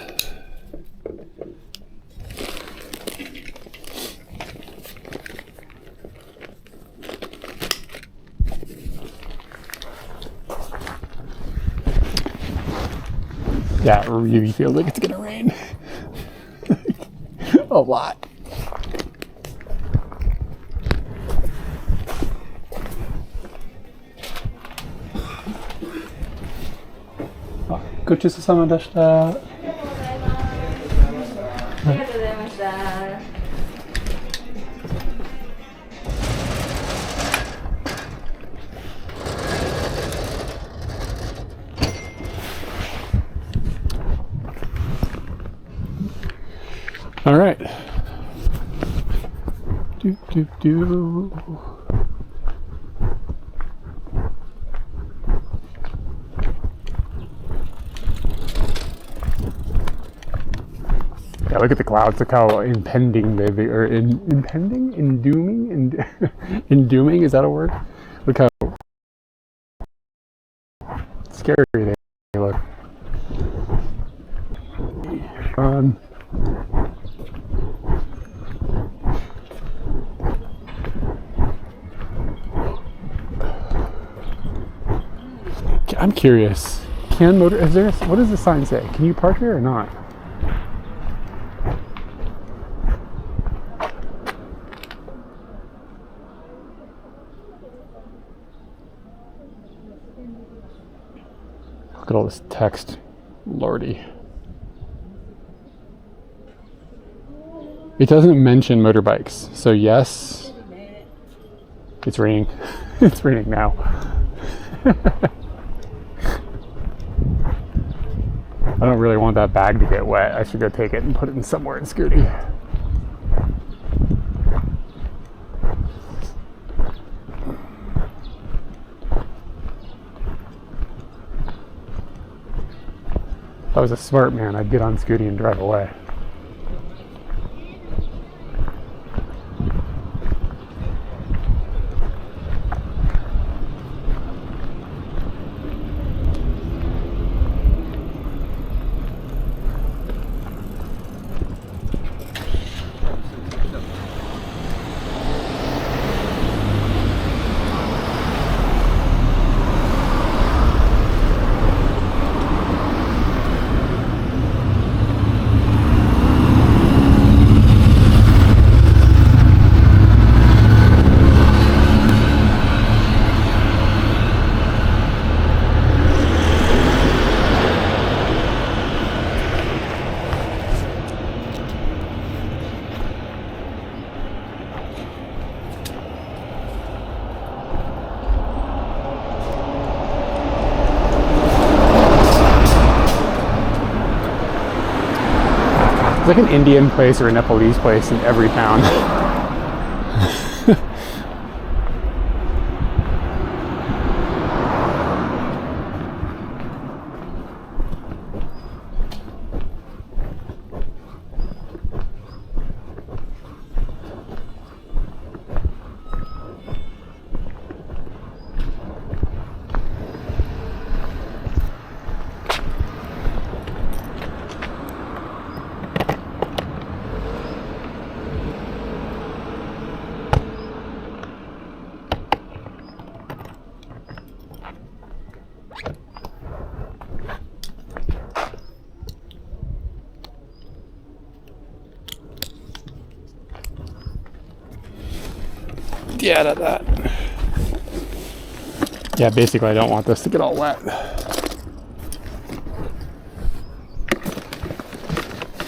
Yeah, it really feels like it's gonna rain. A lot. Gochu-sama-dashita. All right. Do. Yeah, look at the clouds. Look how impending they are. Impending? Endooming? Endooming? Is that a word? Look how scary they look. I'm curious. What does the sign say? Can you park here or not? Look at all this text. Lordy. It doesn't mention motorbikes. So yes, it's raining. It's raining now. I don't really want that bag to get wet. I should go take it and put it in somewhere in Scooty. If I was a smart man, I'd get on Scooty and drive away. It's like an Indian place or a Nepalese place in every town. Yeah, that. Yeah, basically I don't want this to get all wet.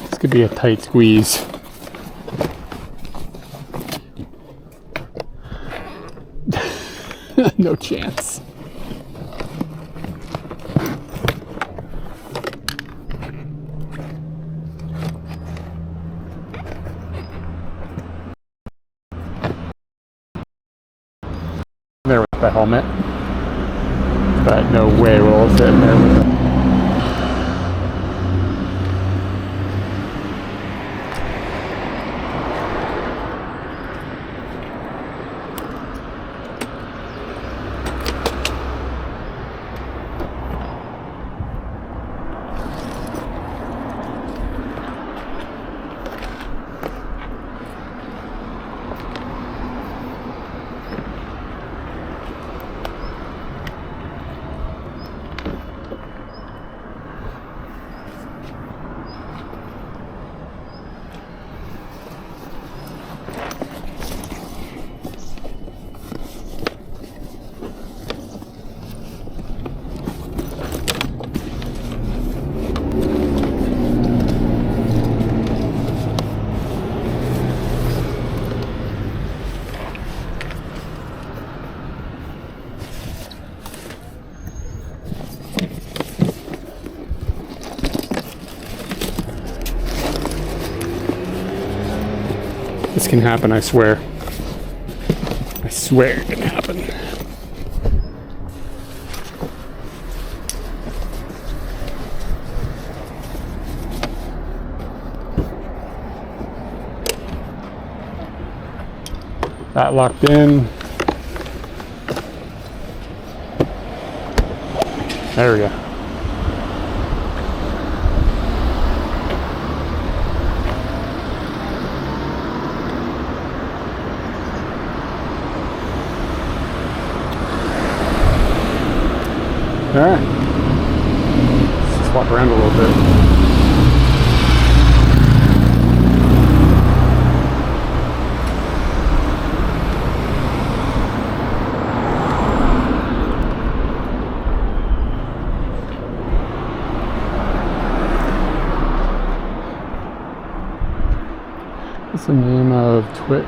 This could be a tight squeeze. No chance. There with the helmet, but no way we'll sit in there with it. This can happen, I swear. I swear it can happen. That locked in. There we go. All right. Let's swap around a little bit. What's the name of Twitch?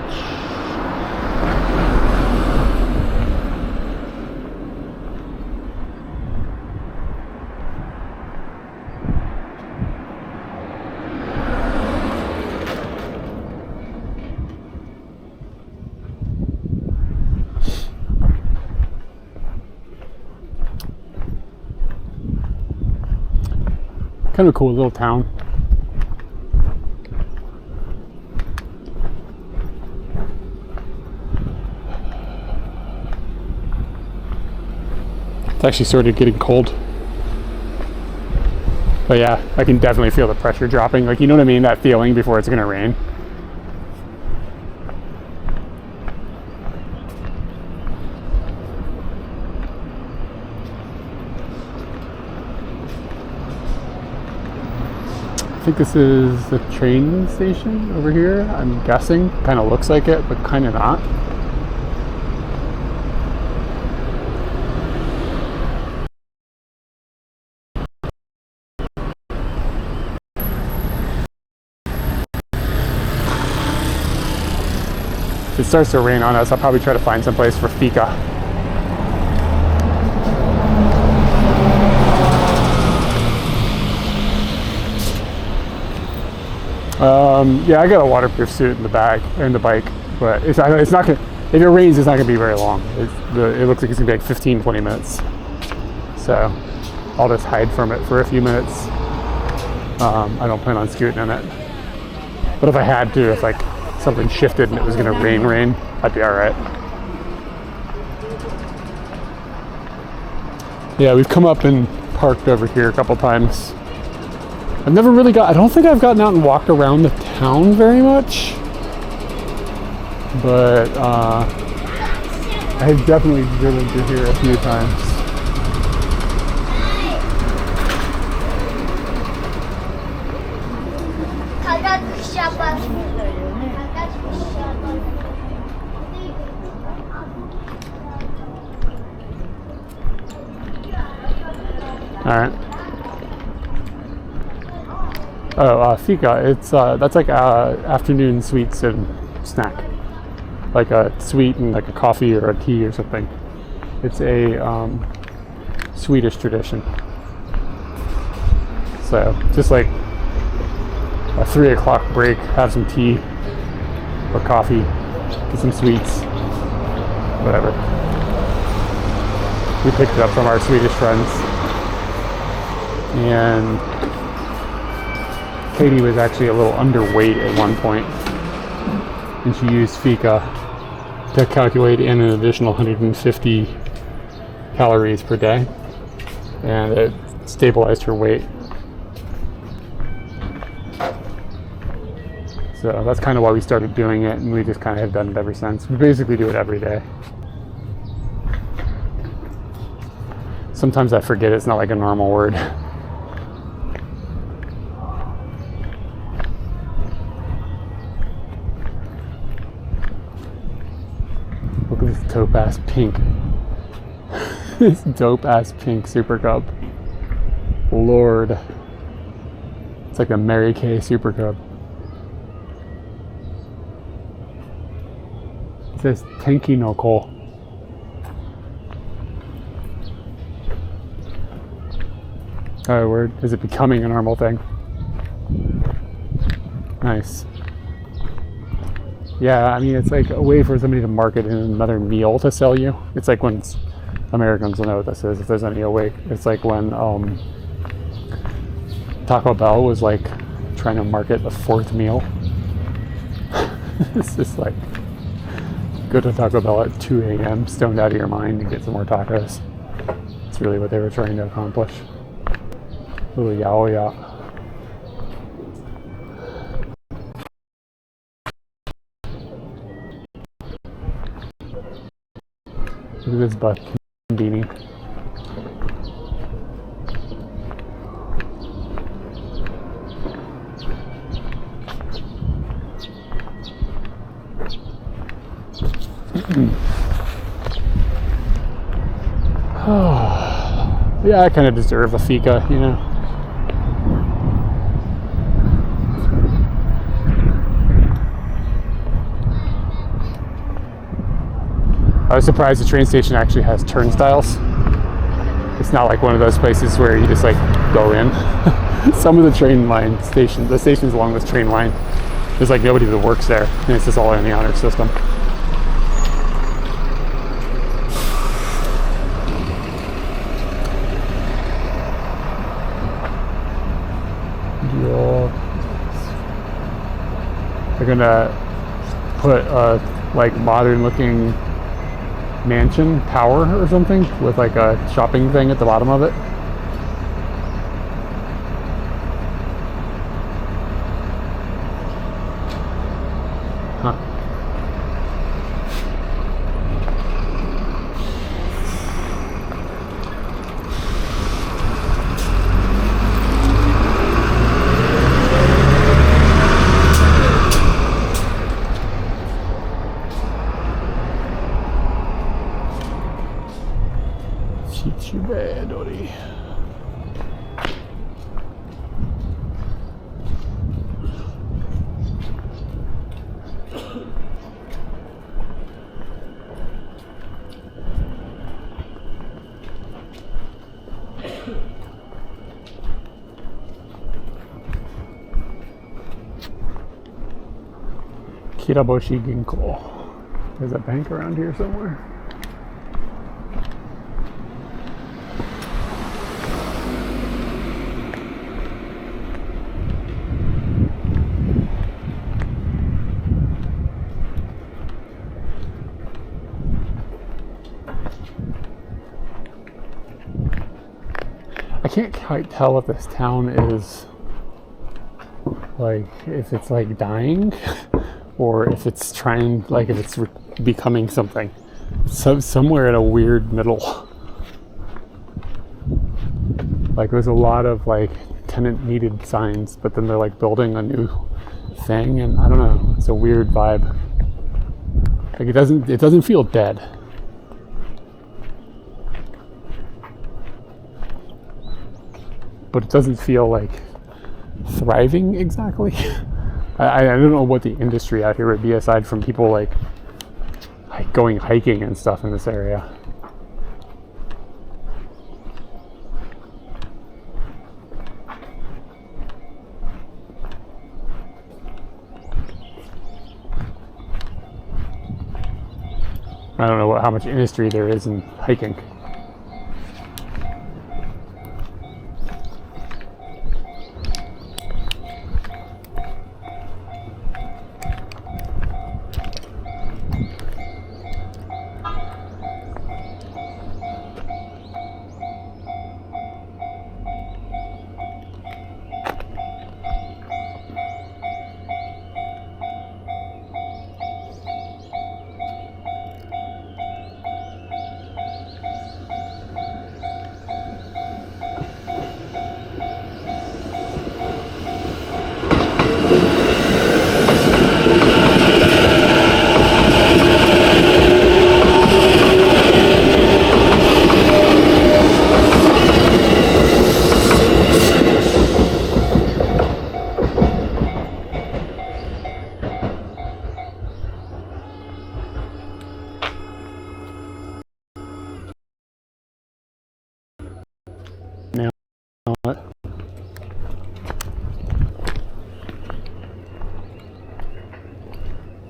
Kind of a cool little town. It's actually started getting cold. But yeah, I can definitely feel the pressure dropping. Like, you know what I mean? That feeling before it's gonna rain. I think this is the train station over here, I'm guessing. Kind of looks like it, but kind of not. If it starts to rain on us, I'll probably try to find some place for fika. Yeah, I got a waterproof suit in the bag, in the bike, but it's not gonna, if it rains, it's not gonna be very long. It looks like it's gonna be like 15, 20 minutes. So I'll just hide from it for a few minutes. I don't plan on scooting in it. But if I had to, if like something shifted and it was gonna rain, I'd be all right. Yeah, we've come up and parked over here a couple times. I've never really I don't think I've gotten out and walked around the town very much. But I've definitely driven through here a few times. Alright. Oh, fika. It's that's like afternoon sweets and snack, like a sweet and like a coffee or a tea or something. It's a Swedish tradition. So just like a 3 o'clock break, have some tea or coffee, get some sweets, whatever. We picked it up from our Swedish friends, and Katie was actually a little underweight at one point, and she used fika to calculate in an additional 150 calories per day, and it stabilized her weight. So that's kind of why we started doing it, and we just kind of have done it ever since. We basically do it every day. Sometimes I forget it's not like a normal word. Look at this dope ass pink. This dope ass pink Super Cub. Lord. It's like a Mary Kay Super Cub. It says Tenki no Ko. Oh, word. Is it becoming a normal thing? Nice. Yeah, I mean, it's like a way for somebody to market in another meal to sell you. It's like when Americans will know what this is if there's any awake. It's like when Taco Bell was like trying to market the fourth meal. It's just like, go to Taco Bell at 2 a.m., stoned out of your mind, and get some more tacos. That's really what they were trying to accomplish. Little yao ya. Look at this butt beanie. Yeah, I kind of deserve a fika, you know. I was surprised the train station actually has turnstiles. It's not like one of those places where you just like go in. Some of the train line stations, the stations along this train line, there's like nobody that works there, and it's just all in the honor system. They're gonna put a like modern looking mansion tower or something with like a shopping thing at the bottom of it. Huh. Teach you bad, Odie. Kiraboshi Ginko. There's a bank around here somewhere. I can't quite tell if this town is like, if it's like dying or if it's trying, like if it's becoming something. So somewhere in a weird middle. Like there's a lot of like tenant needed signs, but then they're like building a new thing, and I don't know, it's a weird vibe. Like it doesn't feel dead. But it doesn't feel like thriving exactly. I don't know what the industry out here would be aside from people like going hiking and stuff in this area. I don't know how much industry there is in hiking.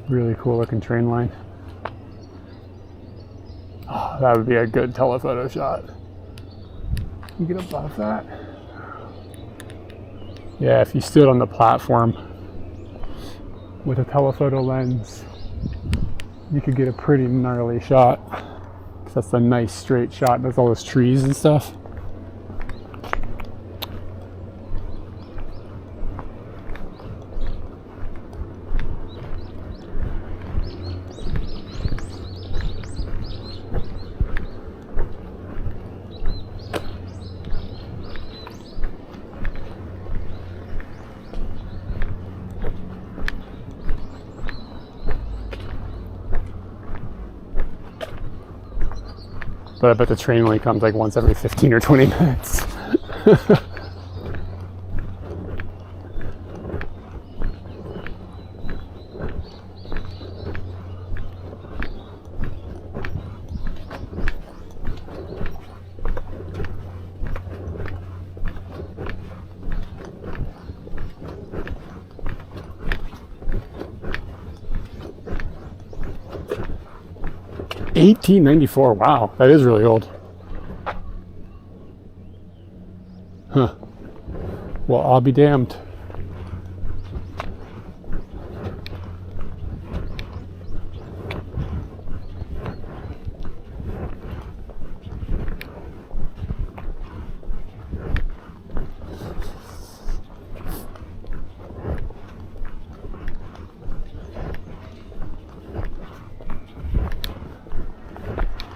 Really cool looking train line. Oh, that would be a good telephoto shot. You get above that? Yeah, if you stood on the platform with a telephoto lens, you could get a pretty gnarly shot. 'Cause that's a nice straight shot with all those trees and stuff. But I bet the train only comes like once every 15 or 20 minutes. $18.94. Wow, that is really old. Huh. Well, I'll be damned.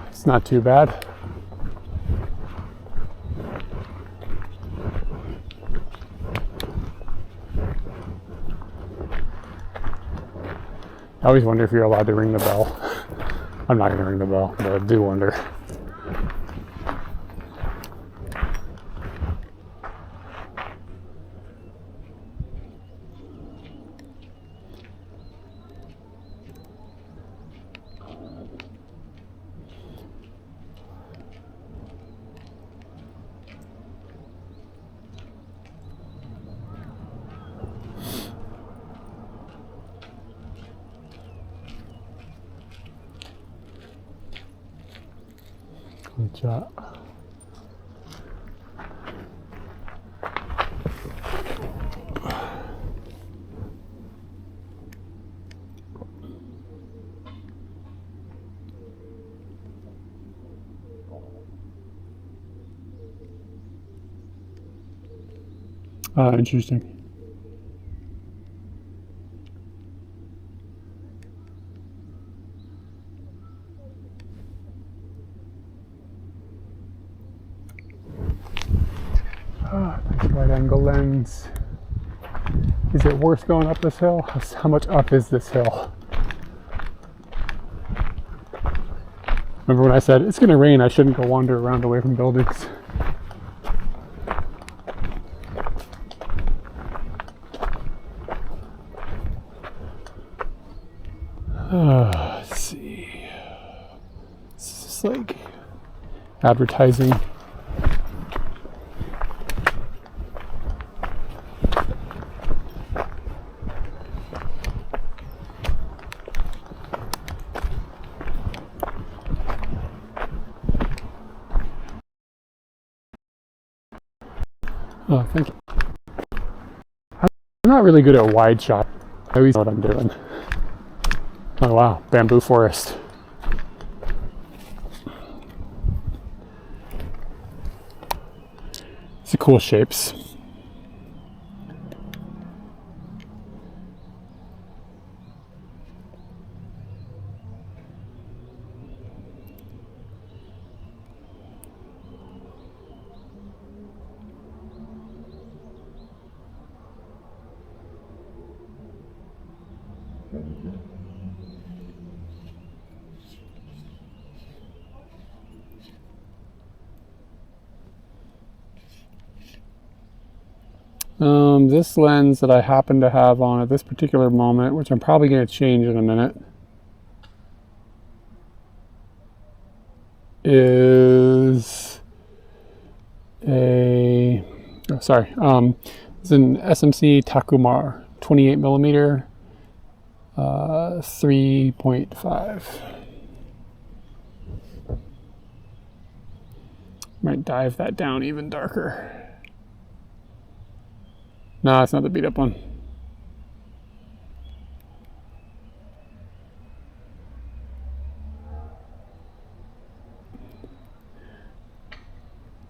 It's not too bad. I always wonder if you're allowed to ring the bell. I'm not going to ring the bell, but I do wonder. shot. Interesting. Wide angle lens. Is it worth going up this hill? How much up is this hill? Remember when I said it's going to rain, I shouldn't go wander around away from buildings? Let's see. It's just like advertising. Oh, thank you. I'm not really good at wide shot. I always know what I'm doing. Oh wow, bamboo forest. It's cool shapes. This lens that I happen to have on at this particular moment, which I'm probably going to change in a minute, is a, it's an SMC Takumar 28 millimeter 3.5. Might dive that down even darker. No, it's not the beat up one.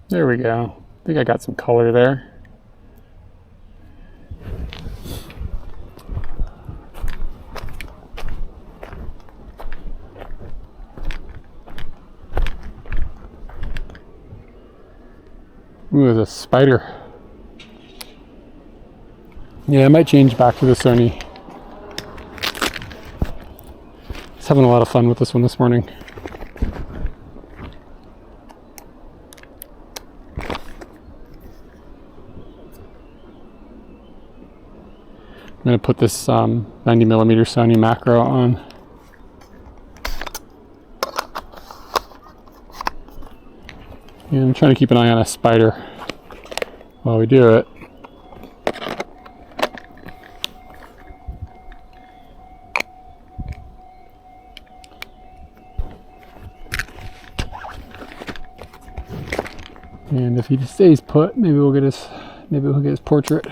There we go. I think I got some color there. Ooh, there's a spider. Yeah, I might change back to the Sony. I was having a lot of fun with this one this morning. I'm going to put this 90 millimeter Sony macro on. And I'm trying to keep an eye on a spider while we do it. And if he just stays put, maybe we'll get his portrait.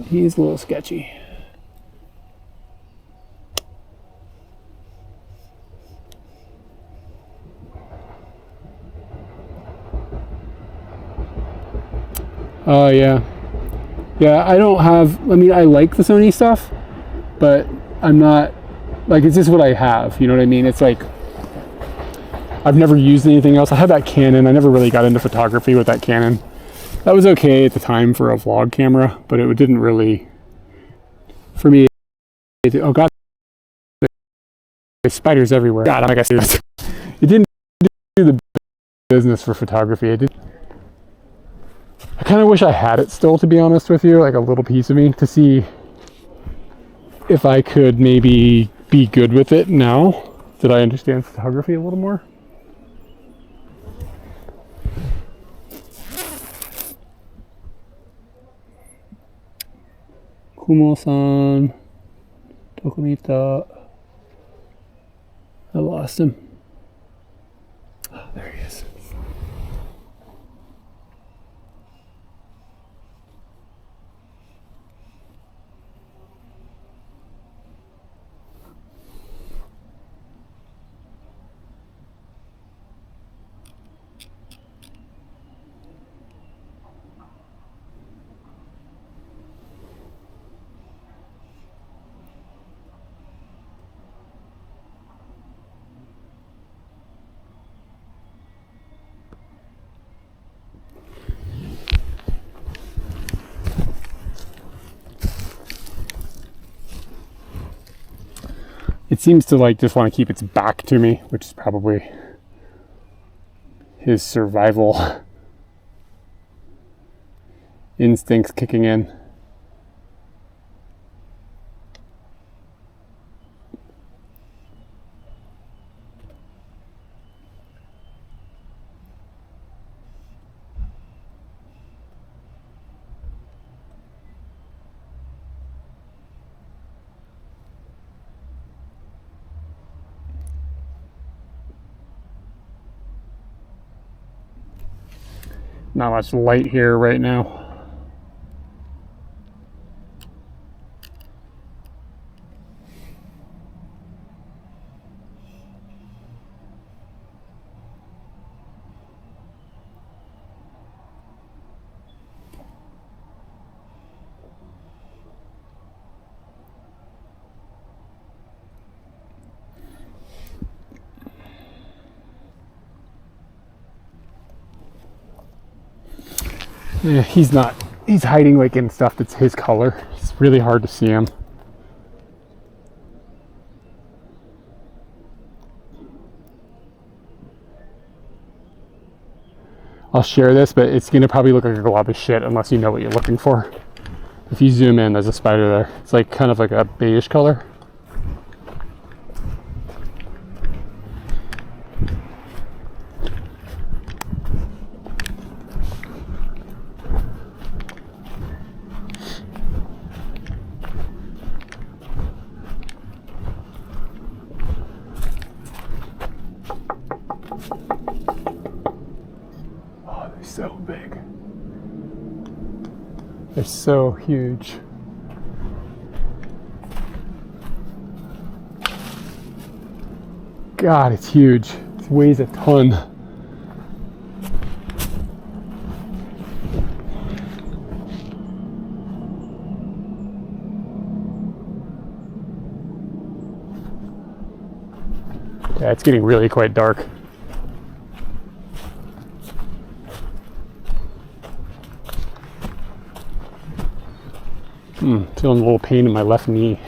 He's a little sketchy. Oh, yeah. Yeah, I don't have, I mean, I like the Sony stuff, but I'm not, like, it's just what I have, you know what I mean? It's like, I've never used anything else. I had that Canon. I never really got into photography with that Canon. That was okay at the time for a vlog camera, but it didn't really, for me, oh God, there's spiders everywhere. God, I guess it didn't do the business for photography. It did. I kind of wish I had it still, to be honest with you, like a little piece of me, to see if I could maybe be good with it now that I understand photography a little more. Kumo-san. Tokunita. I lost him. Oh, there he is. It seems to like just want to keep its back to me, which is probably his survival instincts kicking in. Not much light here right now. Yeah, he's hiding like in stuff that's his color. It's really hard to see him. I'll share this, but it's gonna probably look like a glob of shit unless you know what you're looking for. If you zoom in, there's a spider there. It's like kind of like a beige color. So big. They're so huge. God, it's huge. It weighs a ton. Yeah, it's getting really quite dark. Feeling a little pain in my left knee.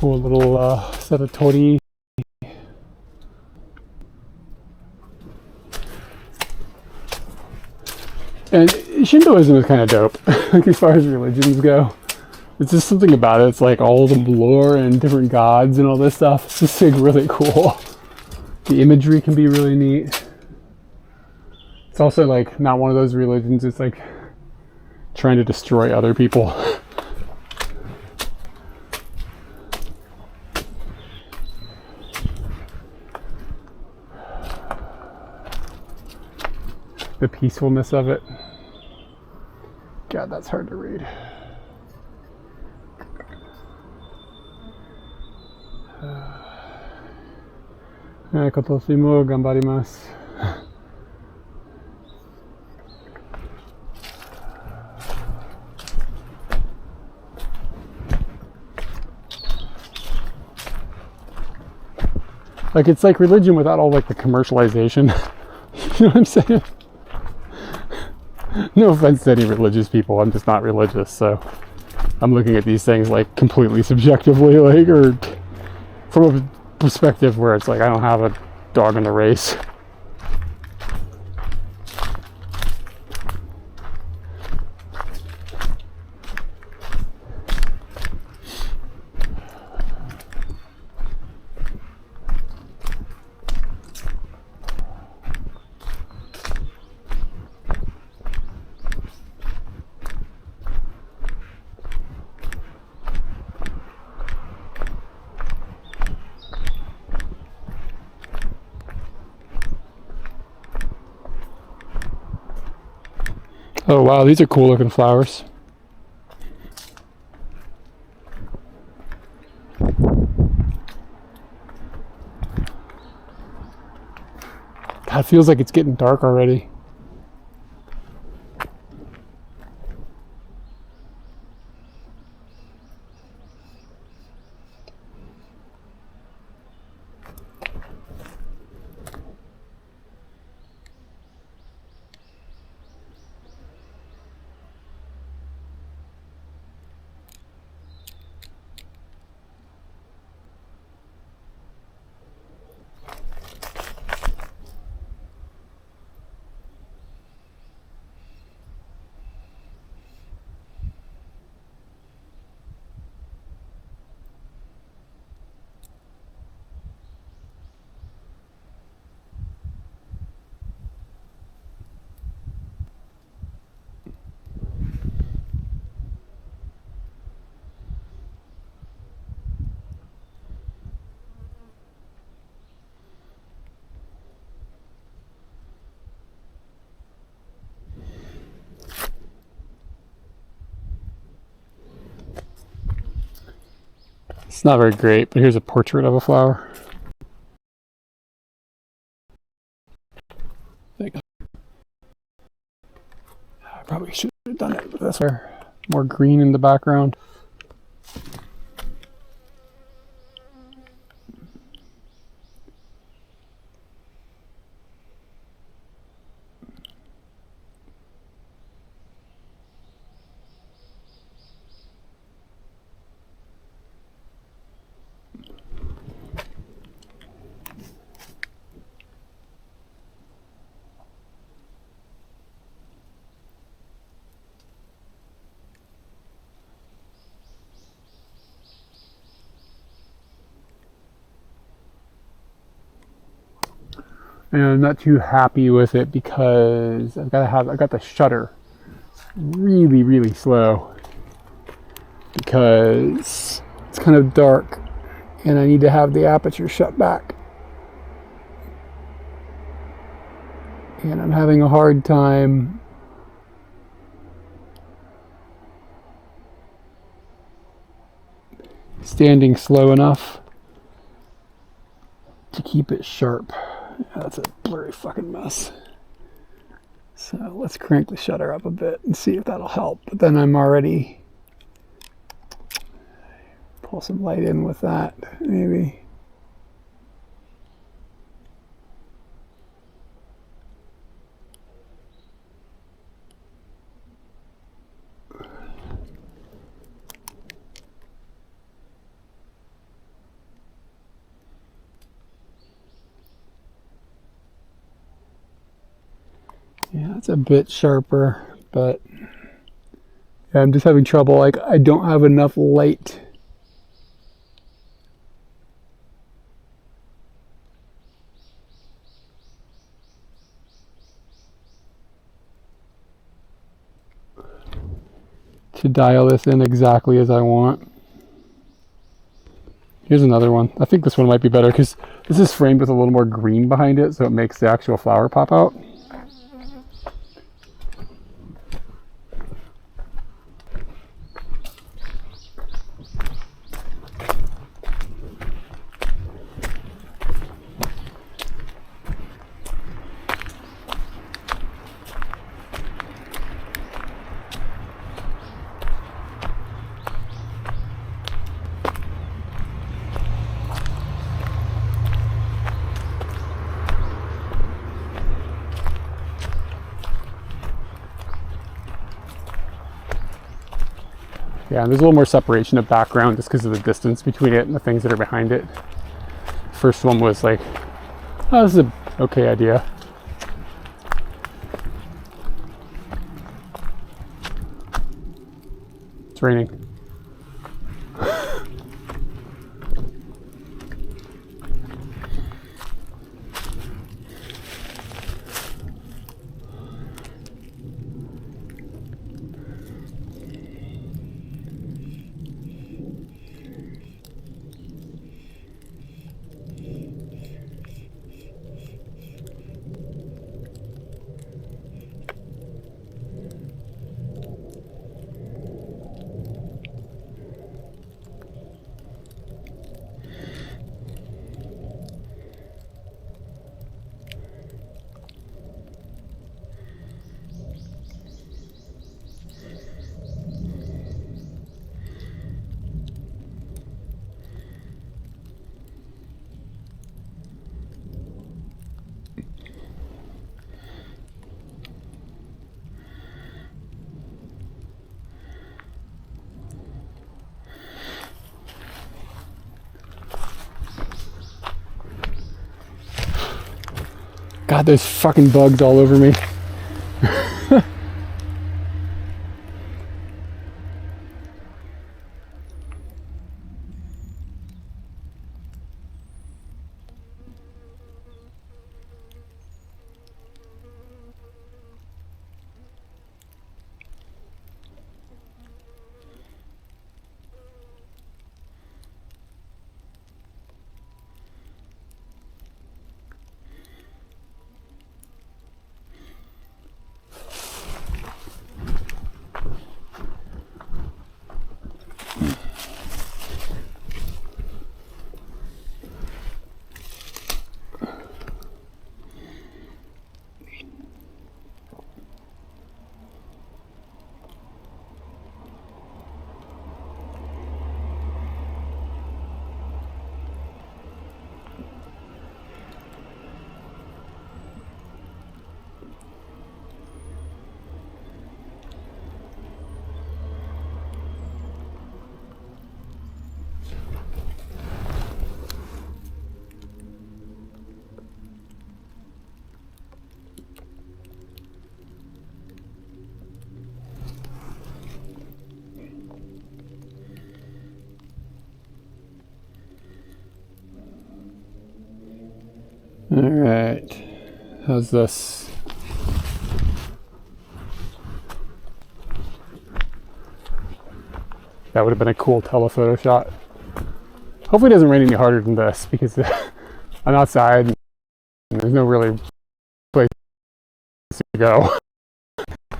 Cool little set of tori. And Shintoism is kind of dope, like as far as religions go. It's just something about it. It's like all the lore and different gods and all this stuff. It's just like really cool. The imagery can be really neat. It's also like not one of those religions. It's like trying to destroy other people. The peacefulness of it. God, that's hard to read. Kotoshi mo ganbarimasu. Like, it's like religion without all like the commercialization. You know what I'm saying? No offense to any religious people, I'm just not religious, so I'm looking at these things like completely subjectively, like, or from a perspective where it's like I don't have a dog in the race. Oh wow, these are cool looking flowers. God, it feels like it's getting dark already. It's not very great, but here's a portrait of a flower. I probably should have done it with this one. More green in the background. And I'm not too happy with it because I've got the shutter really, really slow because it's kind of dark and I need to have the aperture shut back. And I'm having a hard time standing slow enough to keep it sharp. That's a blurry fucking mess. So let's crank the shutter up a bit and see if that'll help. But then I'm already pull some light in with that, maybe. Yeah, it's a bit sharper, but yeah, I'm just having trouble. Like, I don't have enough light to dial this in exactly as I want. Here's another one. I think this one might be better because this is framed with a little more green behind it, so it makes the actual flower pop out. Yeah, and there's a little more separation of background just because of the distance between it and the things that are behind it. First one was like, oh, this is an okay idea. It's raining. God, there's fucking bugs all over me. All right, how's this? That would have been a cool telephoto shot. Hopefully it doesn't rain any harder than this because I'm outside and there's no really place to go.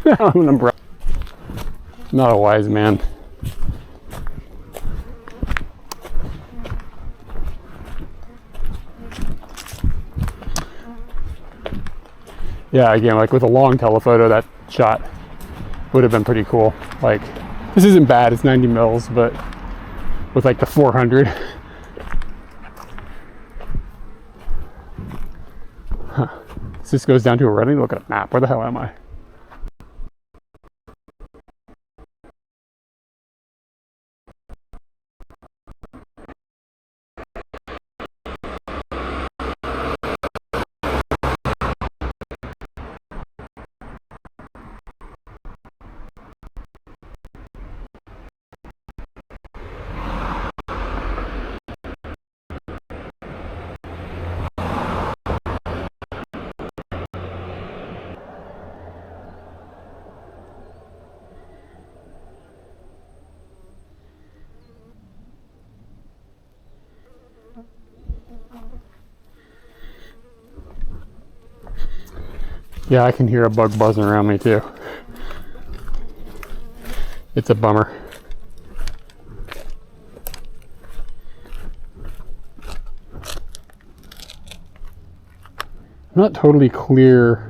I'm an umbrella. I'm not a wise man. Yeah, again, like with a long telephoto, that shot would have been pretty cool. Like, this isn't bad, it's 90 mils, but with like the 400. Huh. This goes down to a red. I need to look at a map. Where the hell am I? Yeah, I can hear a bug buzzing around me too. It's a bummer. I'm not totally clear.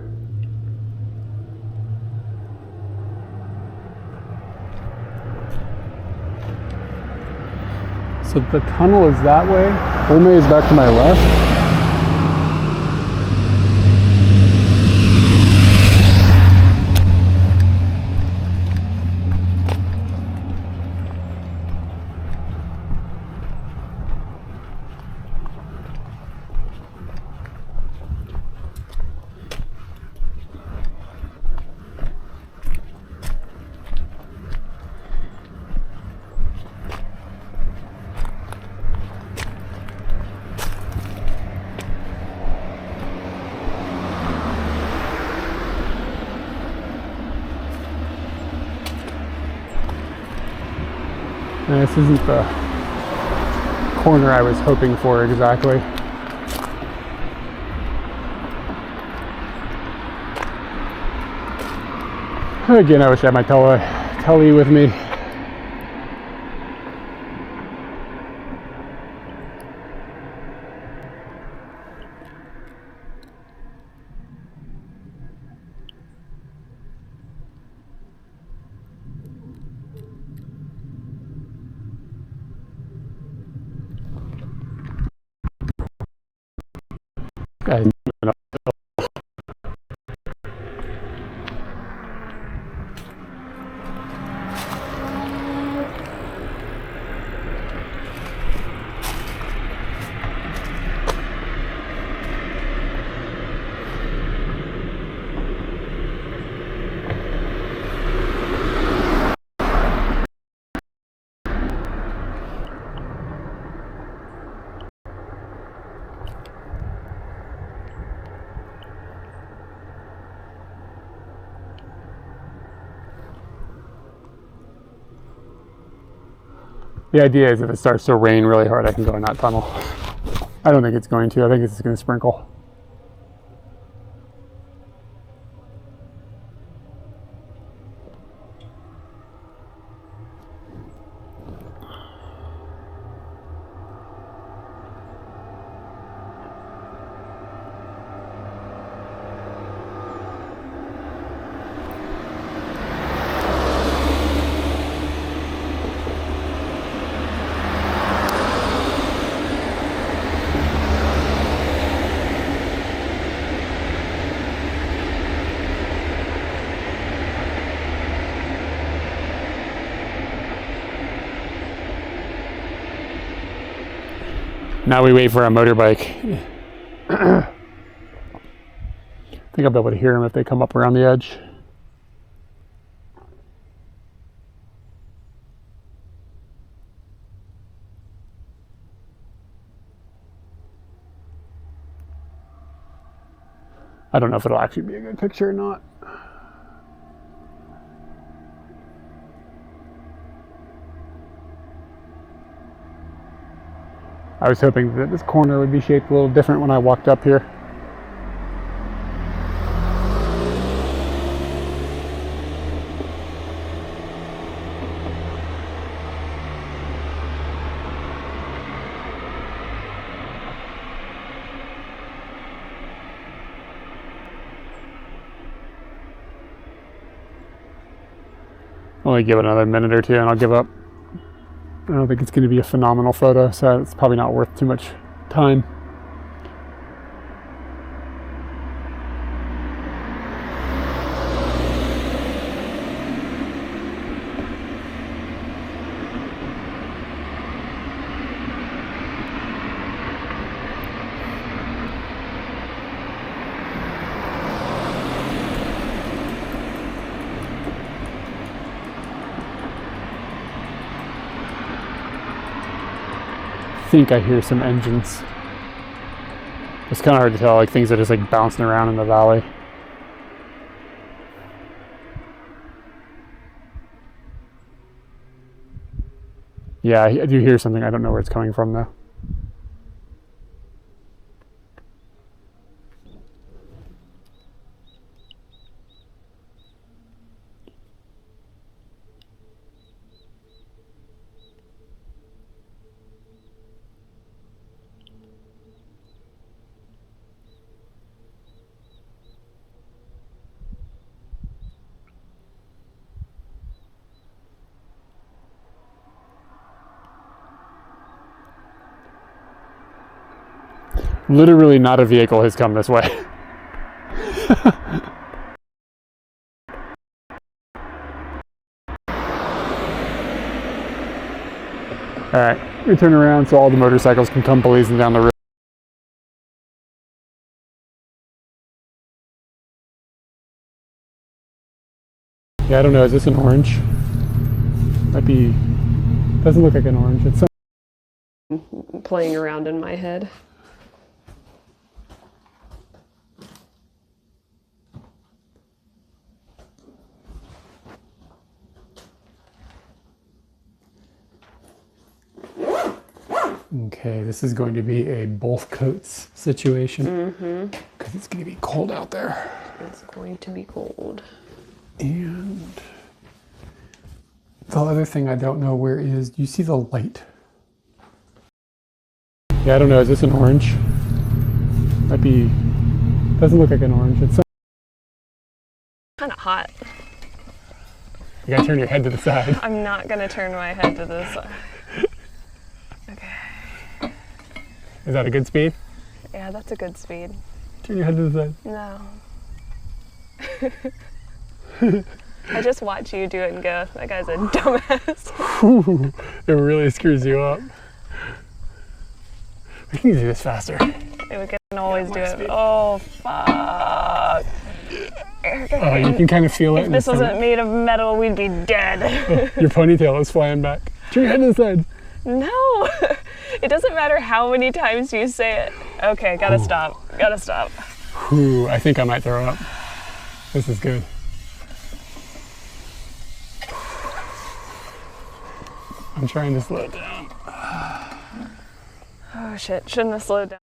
So the tunnel is that way. Ome is back to my left. This isn't the corner I was hoping for exactly. Again, I wish I had my telly with me. Guys, the idea is if it starts to rain really hard, I can go in that tunnel. I don't think it's going to. I think it's just going to sprinkle. Now we wait for a motorbike. I think I'll be able to hear them if they come up around the edge. I don't know if it'll actually be a good picture or not. I was hoping that this corner would be shaped a little different when I walked up here. Only give it another minute or two and I'll give up. I don't think it's going to be a phenomenal photo, so it's probably not worth too much time. I think I hear some engines. It's kind of hard to tell, like things are just like bouncing around in the valley. Yeah, I do hear something. I don't know where it's coming from though. Literally not a vehicle has come this way. Alright, we turn around so all the motorcycles can come blazing down the road. Yeah, I don't know, is this an orange? Might be, doesn't look like an orange. It's Playing around in my head. Okay, this is going to be a both coats situation. Because it's going to be cold out there. It's going to be cold. And the other thing I don't know where is, do you see the light? Yeah, I don't know, is this an orange? Might be, doesn't look like an orange. It's Kind of hot. you gotta turn your head to the side. I'm not gonna turn my head to this side. Okay. Is that a good speed? Yeah, that's a good speed. Turn your head to the side. No. I just watch you do it and go, that guy's a dumbass. It really screws you up. We can do this faster. We can always do it. Speed. Oh, fuck. Oh, you can kind of feel it. If this wasn't made of metal, we'd be dead. Your ponytail is flying back. Turn your head to the side. No. It doesn't matter how many times you say it. Okay, gotta stop. Gotta stop. Ooh, I think I might throw up. This is good. I'm trying to slow it down. Oh shit, shouldn't have slowed down.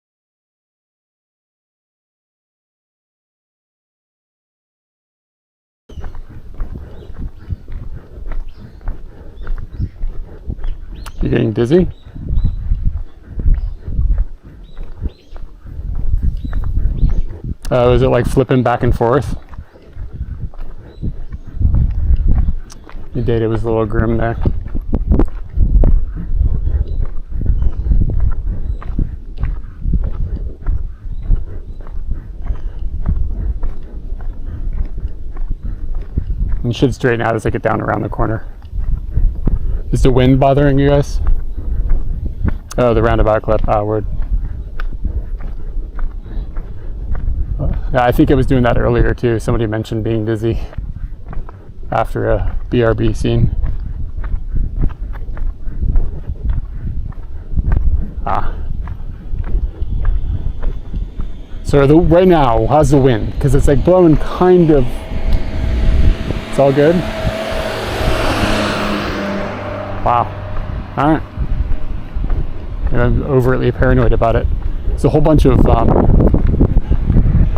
You getting dizzy? Is it like flipping back and forth? Your data was a little grim there. You should straighten out as I get down around the corner. Is the wind bothering you guys? Oh, the roundabout clip. Word. Yeah, I think I was doing that earlier too. Somebody mentioned being dizzy after a BRB scene. So right now, how's the wind? Because it's like blowing kind of. It's all good? Wow. Alright. I'm overtly paranoid about it. There's a whole bunch of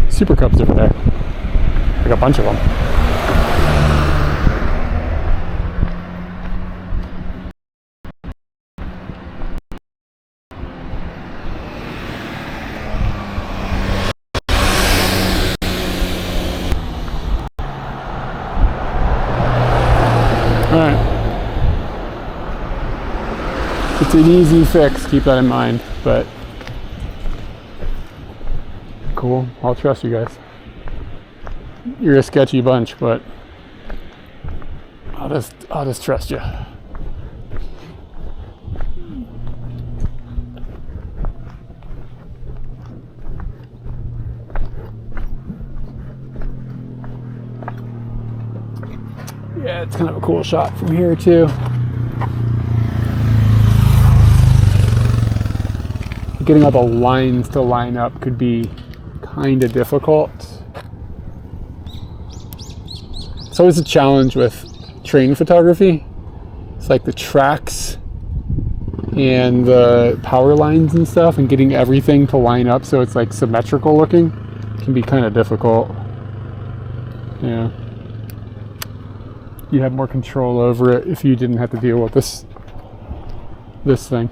Super Cubs over there. Like a bunch of them. Alright. It's an easy fix, keep that in mind, but cool, I'll trust you guys. You're a sketchy bunch, but I'll just trust you. Yeah, it's kind of a cool shot from here too. Getting all the lines to line up could be kind of difficult. It's always a challenge with train photography. It's like the tracks and the power lines and stuff, and getting everything to line up so it's like symmetrical looking can be kind of difficult. Yeah. You have more control over it if you didn't have to deal with this thing.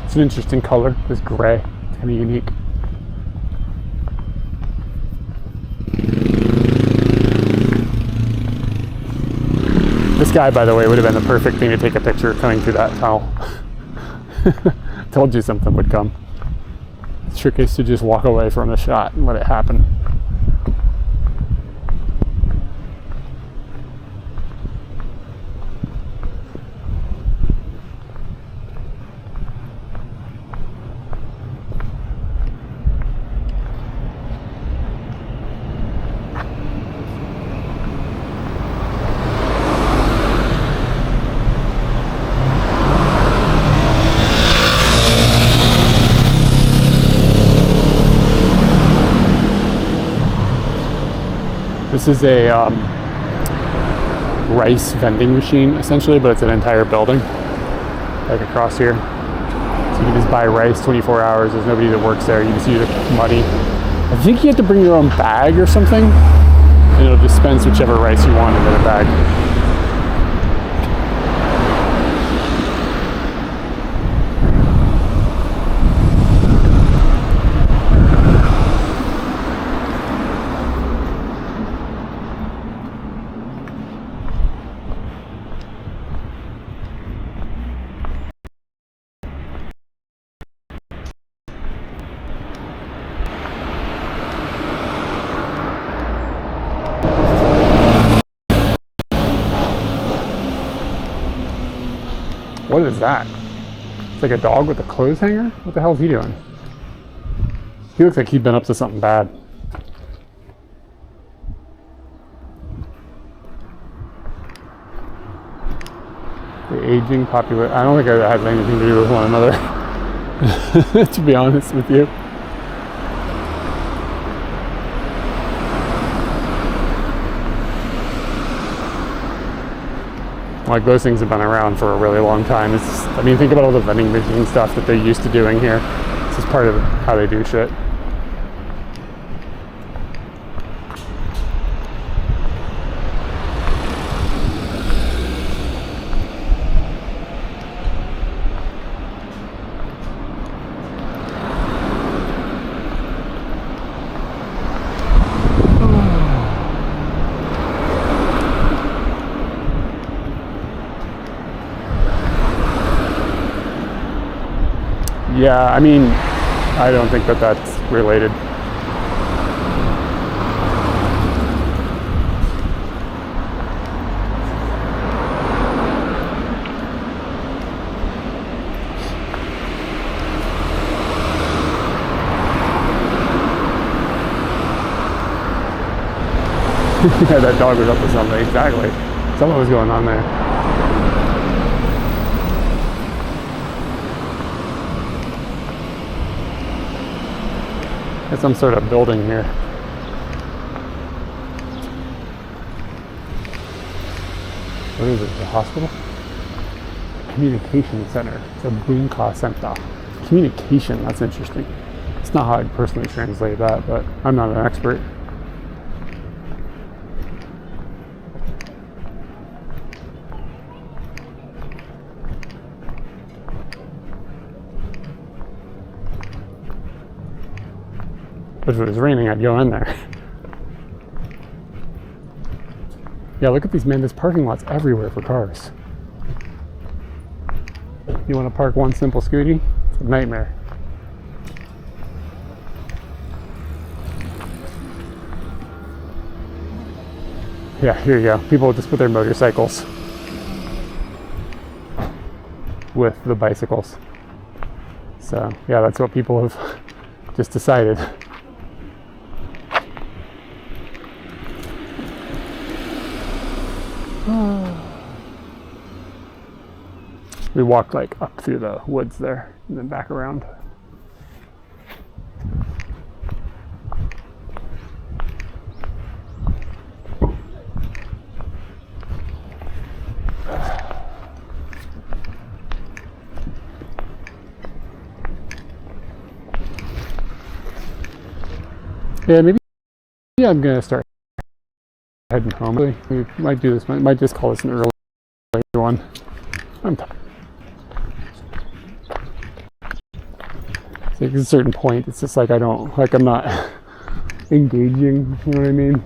It's an interesting color, this gray. It's kind of unique. This guy, by the way, would have been the perfect thing to take a picture coming through that tunnel. Told you something would come. The trick is to just walk away from the shot and let it happen. This is a rice vending machine, essentially, but it's an entire building, like across here. So you can just buy rice 24 hours. There's nobody that works there. You just use money. I think you have to bring your own bag or something, and it'll dispense whichever rice you want into the bag. What is that? It's like a dog with a clothes hanger? What the hell is he doing? He looks like he's been up to something bad. The aging population. I don't think that has anything to do with one another, to be honest with you. Like, those things have been around for a really long time. It's just, I mean, think about all the vending machine stuff that they're used to doing here. This is part of how they do shit. Yeah, I mean, I don't think that that's related. Yeah, that dog was up to something, exactly. Something was going on there. It's some sort of building here. What is it? The hospital? Communication center. It's a Bunka Center. Communication, that's interesting. It's not how I'd personally translate that, but I'm not an expert. If it was raining, I'd go in there. Yeah, look at these, man. There's parking lots everywhere for cars. You want to park one simple scooty? It's a nightmare. Yeah, here you go. People just put their motorcycles with the bicycles. So, yeah, that's what people have just decided. We walked like up through the woods there and then back around. Yeah, maybe I'm gonna start heading home. We might do this. Might just call this an early one. I'm tired. At a certain point, it's just like I'm not engaging, you know what I mean?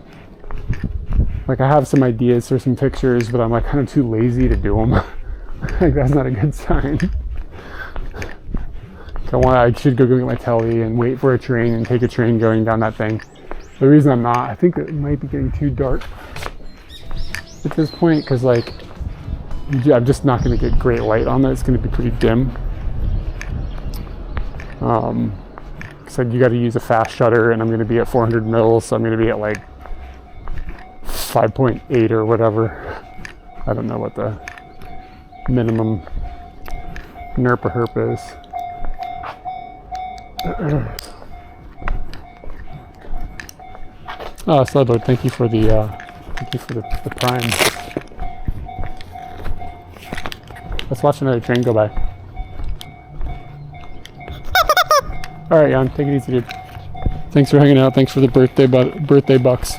Like, I have some ideas for some pictures, but I'm like kind of too lazy to do them. Like, that's not a good sign. I should go get my telly and wait for a train and take a train going down that thing. The reason I'm not, I think it might be getting too dark at this point, because like, I'm just not going to get great light on it. It's going to be pretty dim. So you got to use a fast shutter, and I'm going to be at 400 mils, so I'm going to be at like 5.8 or whatever. I don't know what the minimum NERP or HERP is. Oh, Slowboat, thank you for the prime. Let's watch another train go by. All right, Jan, take it easy, dude. Thanks for hanging out. Thanks for the birthday bucks.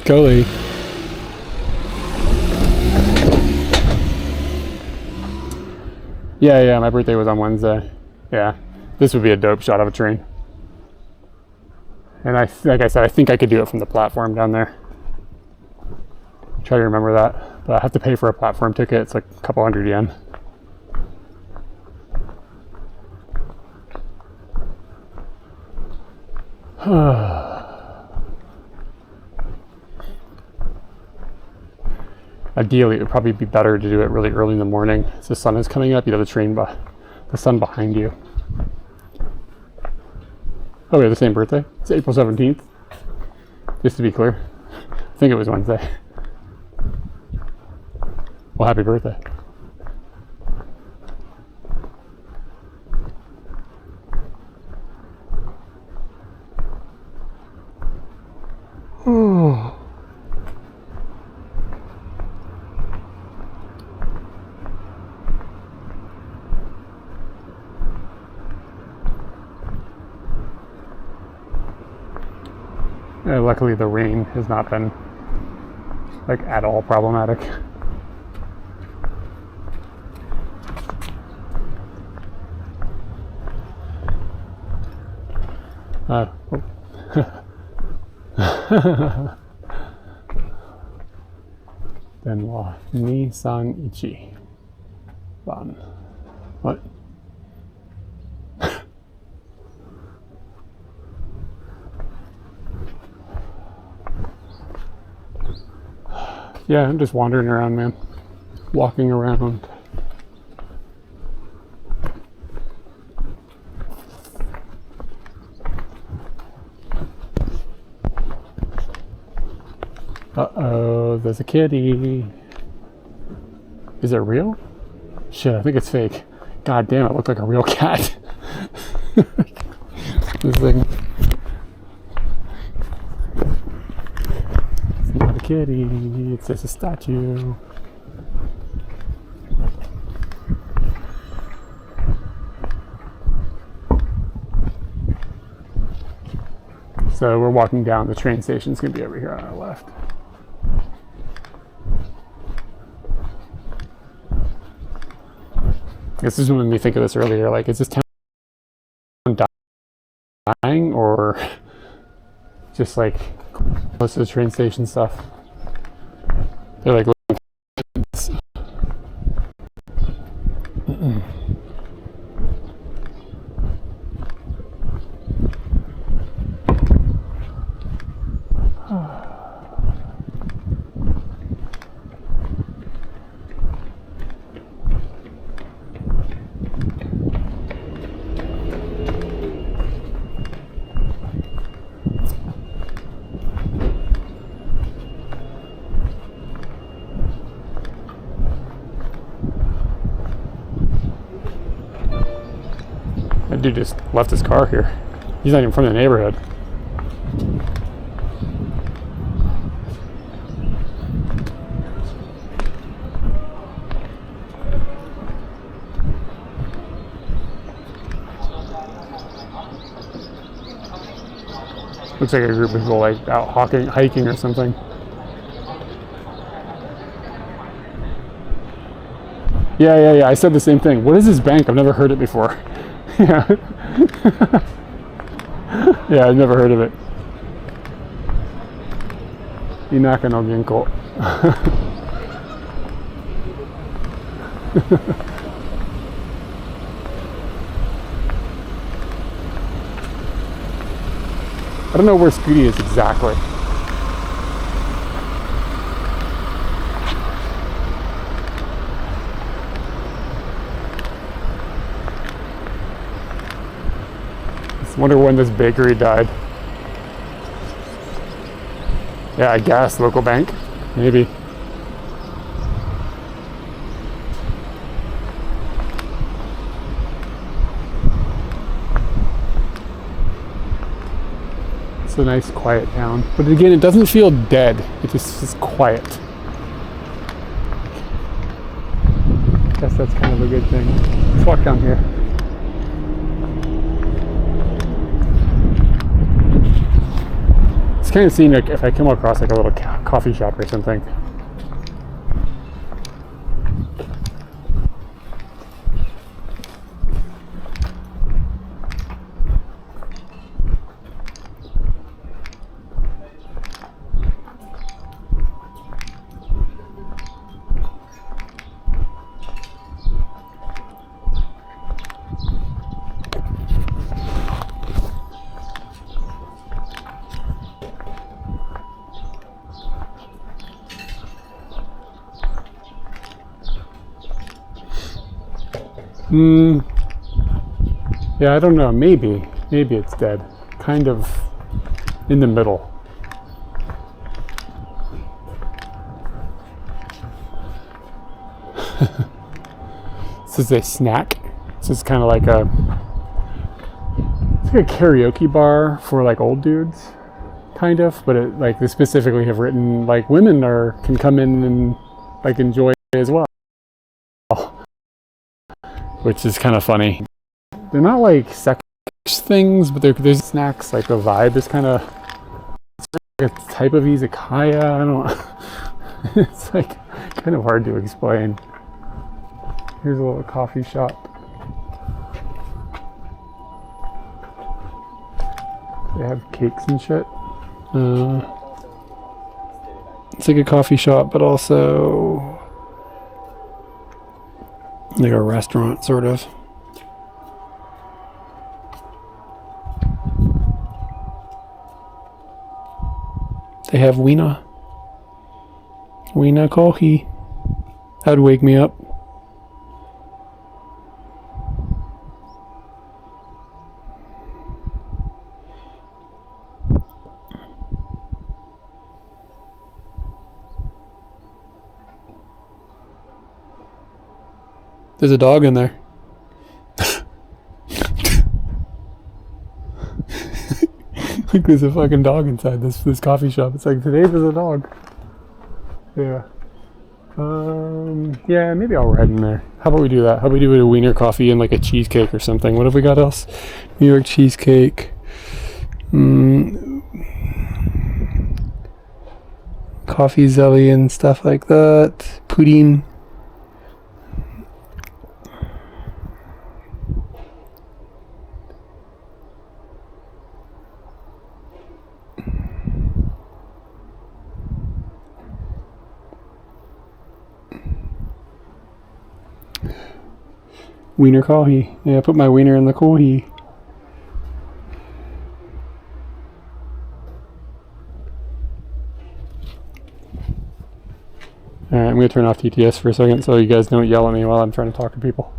Go, Lee. Yeah, my birthday was on Wednesday. Yeah, this would be a dope shot of a train. And like I said, I think I could do it from the platform down there. Try to remember that, but I have to pay for a platform ticket. It's like a couple hundred yen. Ideally, it would probably be better to do it really early in the morning as the sun is coming up. You know, the sun behind you. Oh, we have the same birthday. It's April 17th. Just to be clear, I think it was Wednesday. Well, happy birthday. Luckily, the rain has not been like at all problematic. Then wa Nissan Ichi Ban. What? Yeah, I'm just wandering around, man. Walking around. Uh-oh, there's a kitty. Is it real? Shit, I think it's fake. God damn, it looked like a real cat. This thing. It's not a kitty, it's just a statue. So we're walking down, the train station's gonna be over here on our left. This is what made me think of this earlier. Like, is this town dying or just like close to the train station stuff? They're like that dude just left his car here. He's not even from the neighborhood. Looks like a group of people like out hiking or something. Yeah. I said the same thing. What is this bank? I've never heard it before. Yeah. Yeah, I've never heard of it. Inaka no Ginko. I don't know where Scooty is exactly. Just wonder when this bakery died. Yeah, I guess local bank, maybe. It's a nice quiet town, but again, it doesn't feel dead. It just is quiet. I guess that's kind of a good thing. Let's walk down here. It's kind of seeing like if I come across like a little coffee shop or something. Yeah, I don't know. Maybe it's dead. Kind of in the middle. This is a snack. This is kind of like it's like a karaoke bar for like old dudes, kind of. But it, like they specifically have written like women can come in and like enjoy as well, which is kind of funny. They're not like sex things, but there's snacks. Like the vibe is kind of like a type of izakaya. I don't. It's like kind of hard to explain. Here's a little coffee shop. They have cakes and shit. It's like a coffee shop, but also like a restaurant, sort of. They have Wiener coffee. That'd wake me up. There's a dog in there. Like there's a fucking dog inside this coffee shop. It's like today there's a dog. Yeah. Yeah, maybe I'll head in there. How about we do that? How about we do a wiener coffee and like a cheesecake or something? What have we got else? New York cheesecake. Coffee zelly and stuff like that. Pudding. Wiener coffee. Yeah, I put my wiener in the coffee. Alright, I'm going to turn off TTS for a second so you guys don't yell at me while I'm trying to talk to people.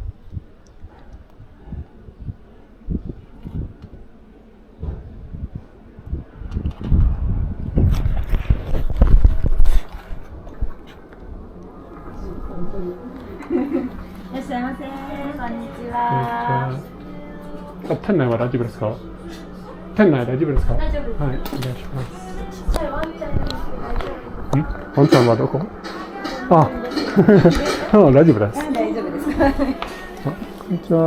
店内は大丈夫ですか？店内大丈夫ですか？はい、お願いします。ワンちゃんはどこ？あ、大丈夫です。大丈夫です。あ、こんにちは。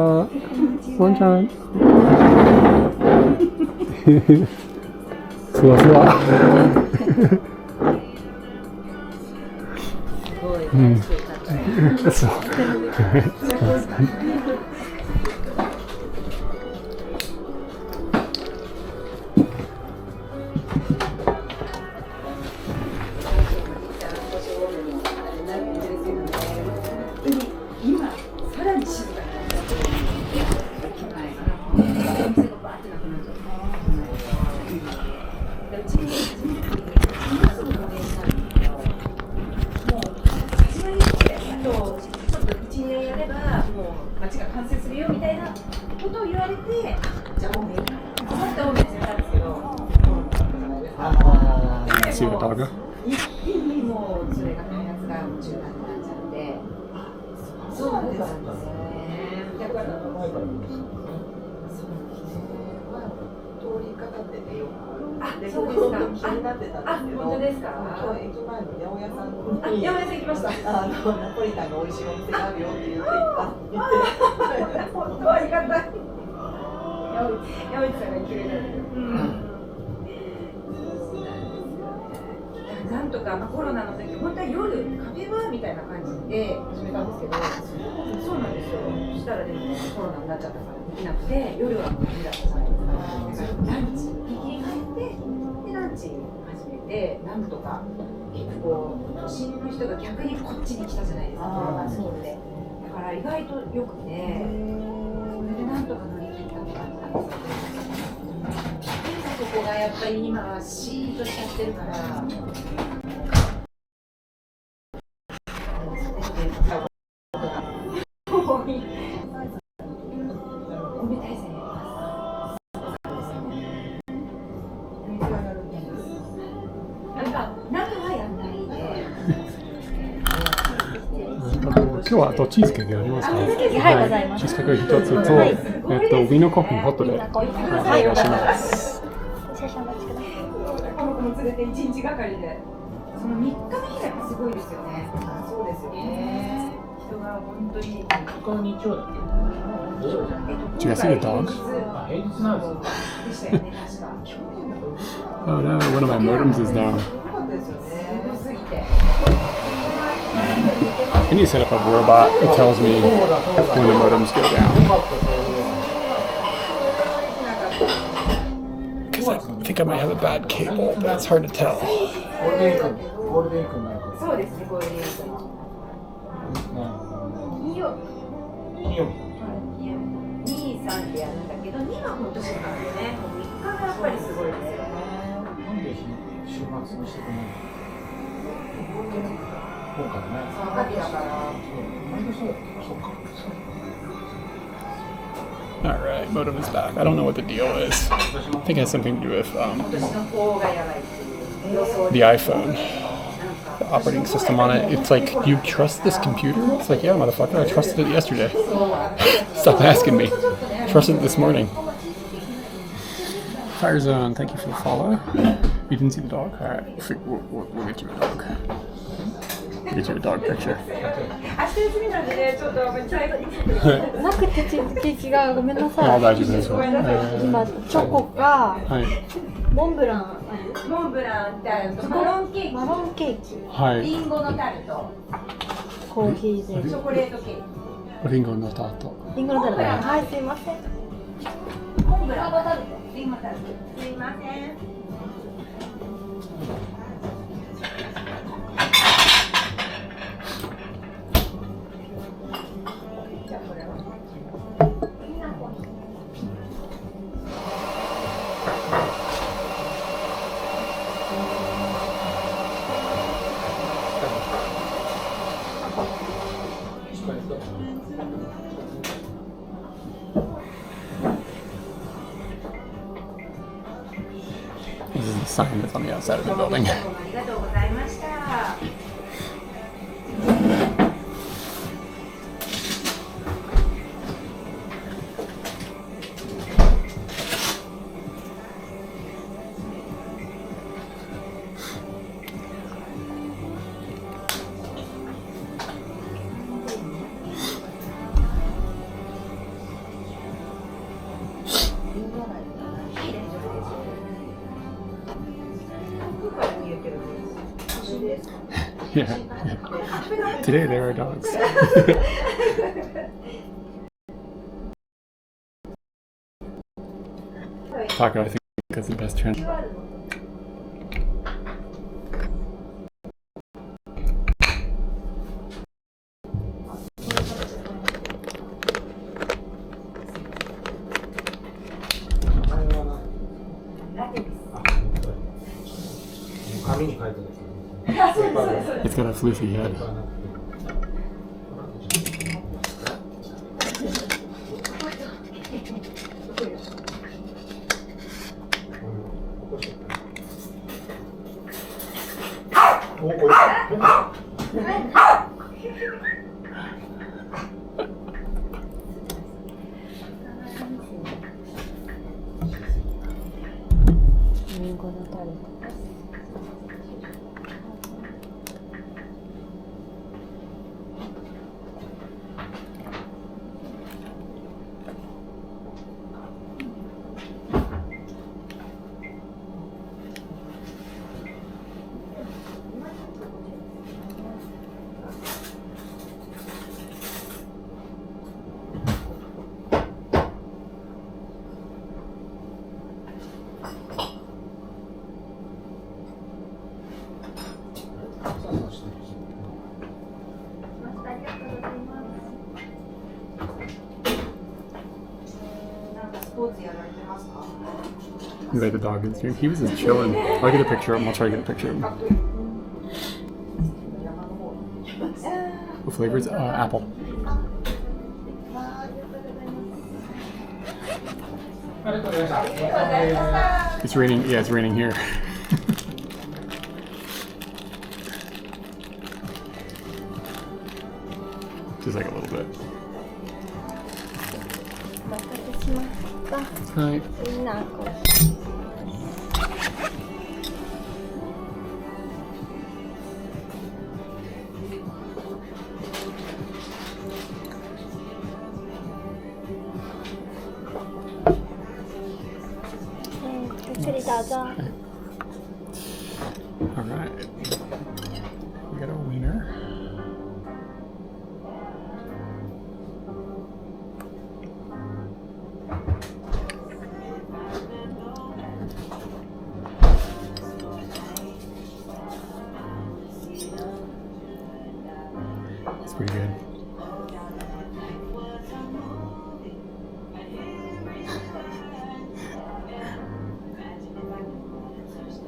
ワンちゃん。ふわふわ。うん。そう。街が完成するよみたいなことを言われて、じゃあもういいかなって思って始めたんですけど、See the dog? 一気にもうそれが開発が中断になっちゃって、そうなんですよね。だから通りかかっててよく、そうですか。気になってたんですけど、本当ですか。今日駅前の八百屋さんに、八百屋さん行きました。ナポリタンが美味しいお店があるよって言って行ったって言って、本当ありがたい。八百屋さんが行けるなんて。なんとか、コロナの時、本当は夜カフェバーみたいな感じで始めたんですけど、そうなんですよ。そしたらでもコロナになっちゃったからできなくて、夜は無理だったじゃないですか。だからランチに帰ってでランチ始めて、なんとか結構都心の人が逆にこっちに来たじゃないですか。コロナので、だから意外とよくて、それでなんとか乗り切ったって感じなんですけど。そこがやっぱり今はシーンとしちゃってるから。今日はチーズケーキありますか？はい、ございます。チーズケーキ一つと、ウィノコーヒーホットでお願いします。少々お待ちください。この子も連れて1日がかりで、その3日目がやっぱすごいですよね。そうですよね。人が本当にこの日曜だっけDo you guys see the dog? Oh no, one of my modems is down. I need to set up a robot that tells me when the modems go down. Because I think I might have a bad cable, but it's hard to tell. そうですね、これで2、3ってやるんだけど、2は本当そうなんだよね。3日がやっぱりすごいですよね。なんで週末にしてくれない？そうかね。秋だから。そうか。Alright, modem is back. I don't know what the deal is. I think it has something to do with the iPhone. The operating system on it. It's like, do you trust this computer? It's like, yeah, motherfucker, I trusted it yesterday. Stop asking me. Trusted it this morning. Firezone, thank you for the follow. You didn't see the dog? Alright, we'll get you a dog. We'll get you a dog picture. なくてチーズケーキがごめんなさい。あ、大丈夫ですよ。今チョコか、モンブラン、モンブランってあるとマロンケーキ、マロンケーキ、はい。リンゴのタルト、コーヒーでチョコレートケーキ、リンゴのタルト。リンゴのタルト。はい、すいません。モンブランタルト、リンゴタルト。すいません。This is the sign that's on the outside of the building. ありがとうございました。Yeah. Today there are dogs. Taco, I think, is the best trend. It's got a floofy head. リンゴのタルト。You like the dog in stream? He was just chilling. I'll get a picture of him. I'll try to get a picture of him. What flavor is it? Apple. It's raining. Yeah, it's raining here. Just like a little bit. Hi. Alright. We got a wiener. It's pretty good.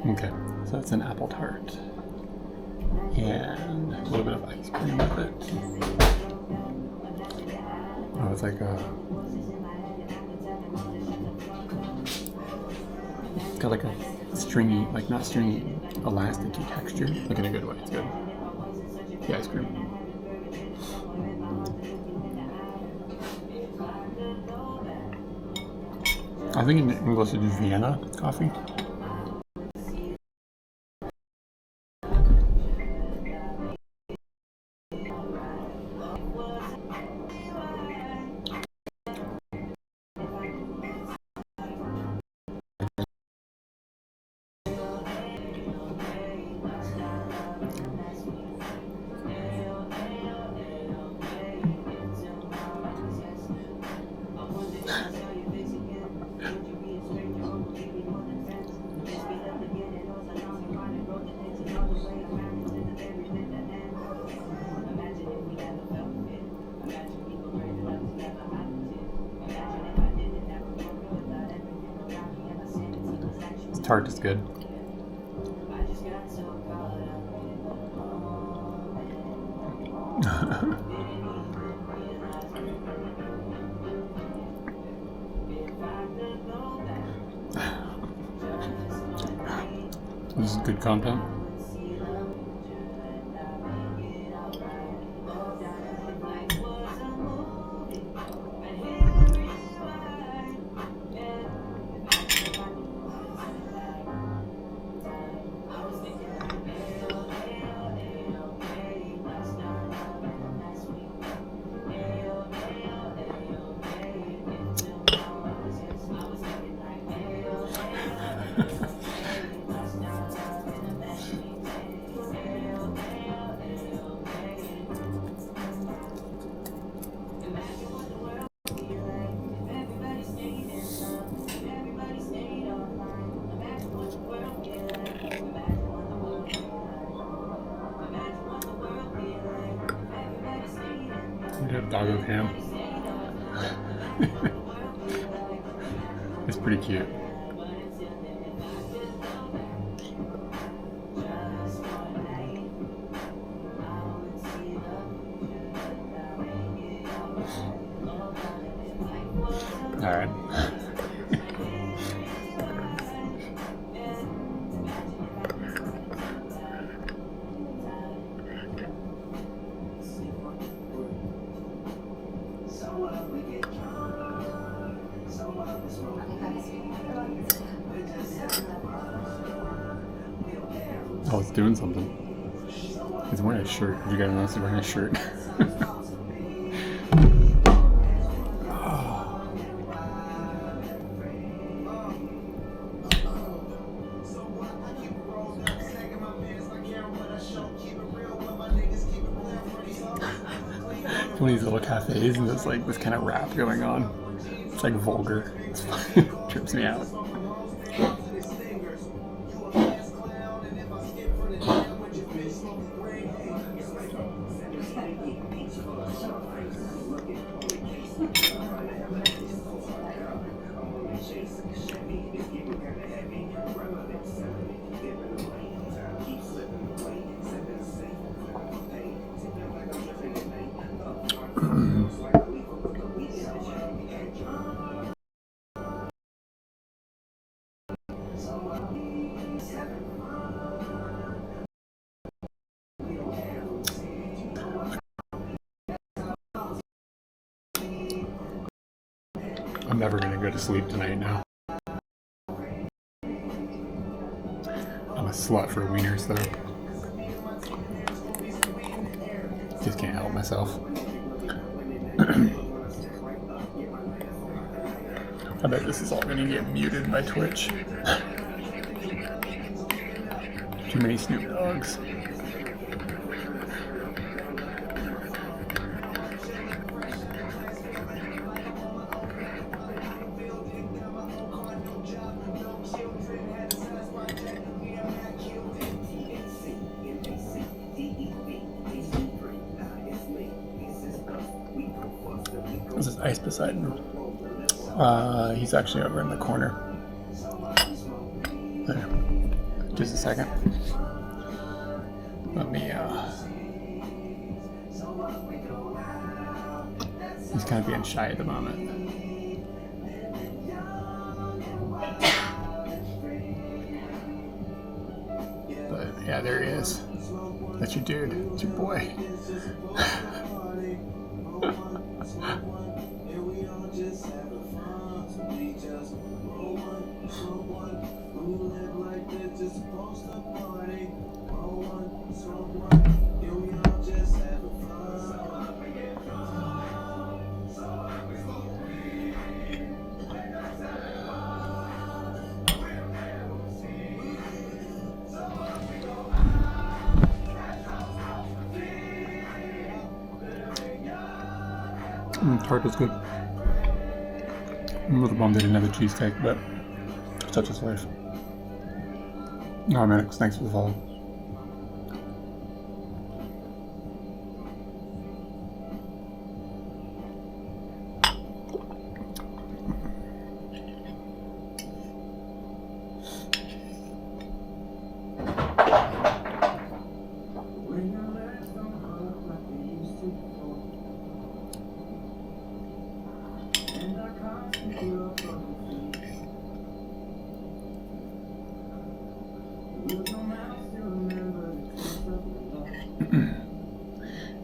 Okay, so that's an apple tart. And a little bit of ice cream with it. Oh, it's like a... It's got like a stringy, like not stringy, elasticy texture. Like in a good way, it's good. The ice cream. I think in English it is Vienna coffee. Tart is good. This is good content. Dog with ham. It's pretty cute. All right. Oh, it's doing something. He's wearing a shirt. Did you guys notice he's wearing a shirt? One of these little cafes and there's like this kind of rap going on. It's like vulgar. It's trips me out. I'm never gonna go to sleep tonight now. I'm a slut for wieners though. Just can't help myself. I bet this is all gonna get muted by Twitch. Too many Snoop Dogs. This is Ice beside him. He's actually over in the corner. There. Just a second. Let me, he's kind of being shy at the moment. But yeah, there he is. That's your dude. That's your boy. Tart was good. I'm a little bummed they didn't have a cheesecake, but such is life. No, man, thanks for the follow.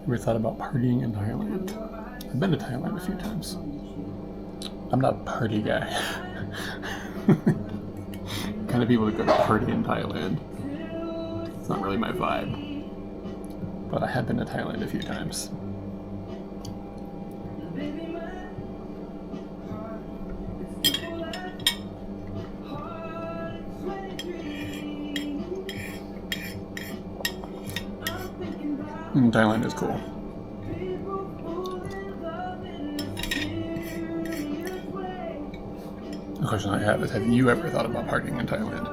Ever thought about partying in Thailand? I've been to Thailand a few times. I'm not a party guy. Kind of people that go to party in Thailand. It's not really my vibe. But I have been to Thailand a few times. Thailand is cool. The question I have is, have you ever thought about partying in Thailand?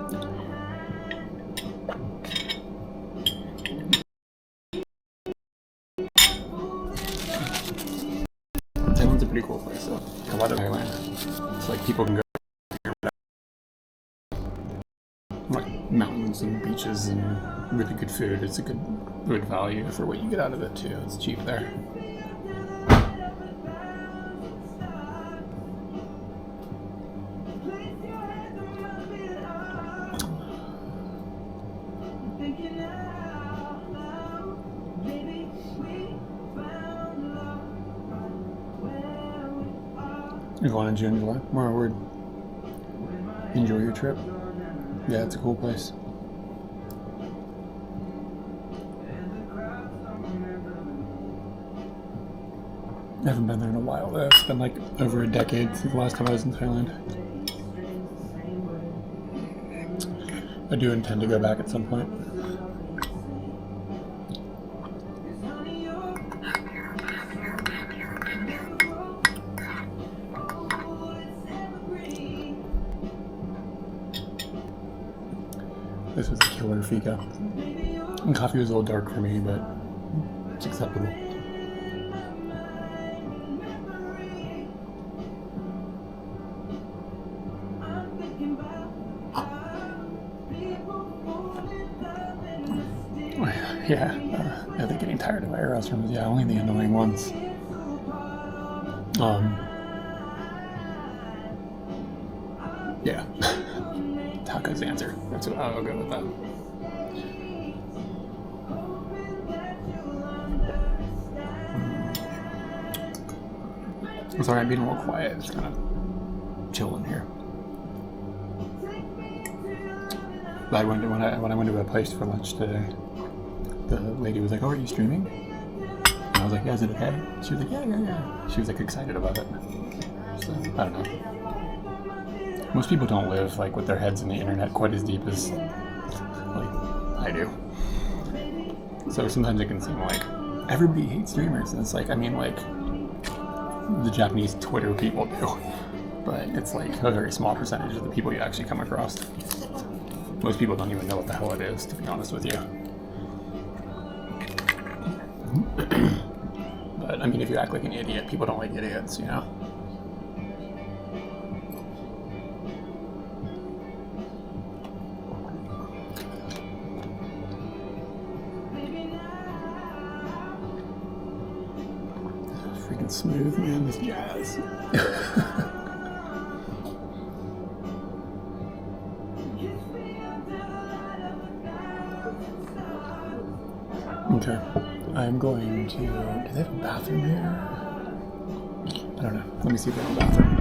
Thailand's a pretty cool place, though. A lot of Thailand. It's like people can go like mountains and beaches and really good food. It's a good value for what you get out of it too. It's cheap there. You're going in June, July? More word. Enjoy your trip. Yeah, it's a cool place. I haven't been there in a while though. It's been like over a decade since the last time I was in Thailand. I do intend to go back at some point. This was a killer fika. And coffee was a little dark for me, but it's acceptable. Yeah, I think getting tired of our restaurants, yeah, only the annoying ones. Yeah. Tacos answer. That's what I'll go with that. I'm sorry, I'm being a little quiet. It's kind of chilling here. But when I went to a place for lunch today, the lady was like, "Oh, are you streaming?" And I was like, "Yeah, is it okay?" She was like, "Yeah." She was like excited about it. So I don't know. Most people don't live like with their heads in the internet quite as deep as like I do. So sometimes it can seem like everybody hates streamers, and it's like, I mean, like the Japanese Twitter people do, but it's like a very small percentage of the people you actually come across. Most people don't even know what the hell it is, to be honest with you. But I mean, if you act like an idiot, people don't like idiots, you know? Freaking smooth, man, this jazz. Okay, I'm going to... Do they have a bathroom here? I don't know. Let me see if they have a bathroom.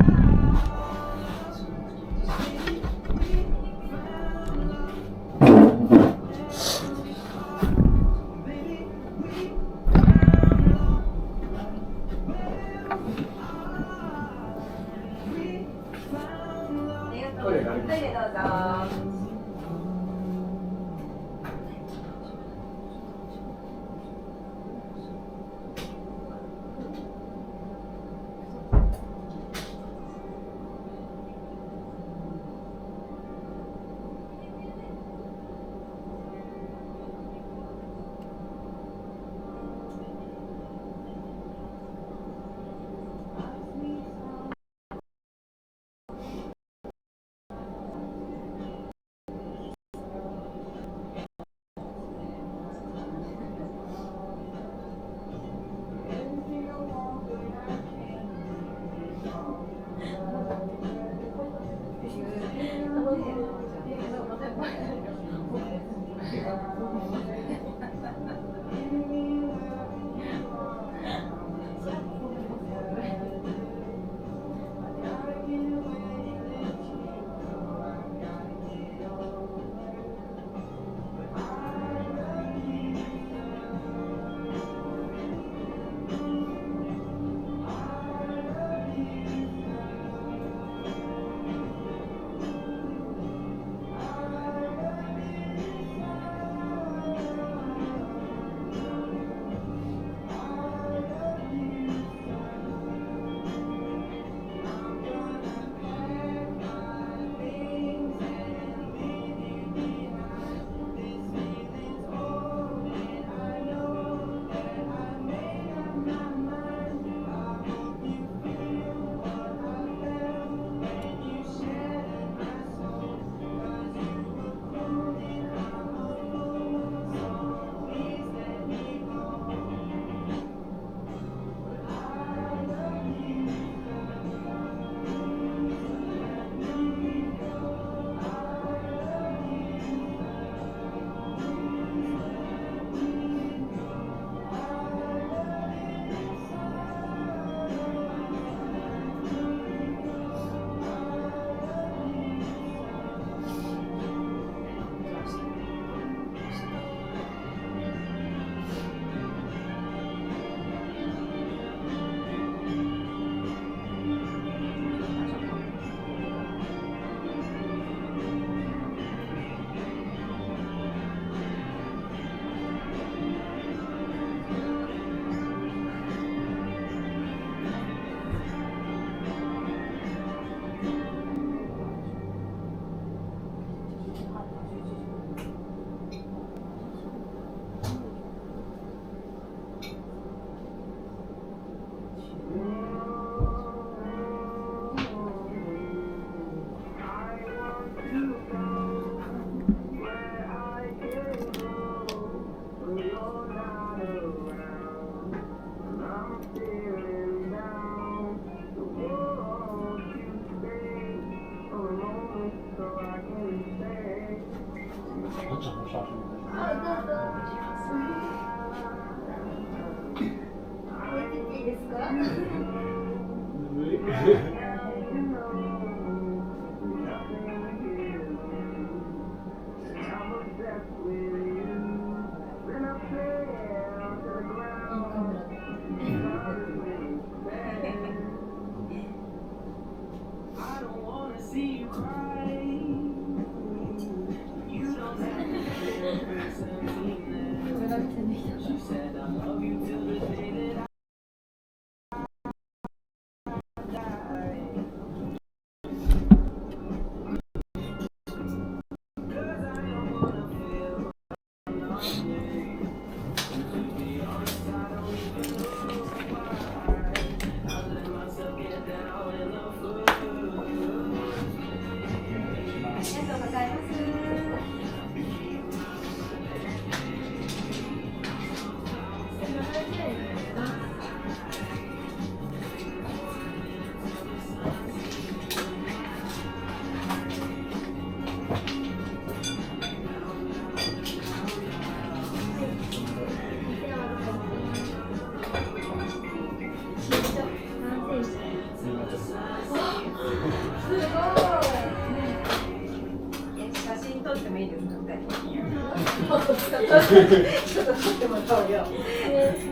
ちょっと撮ってもらおうよ。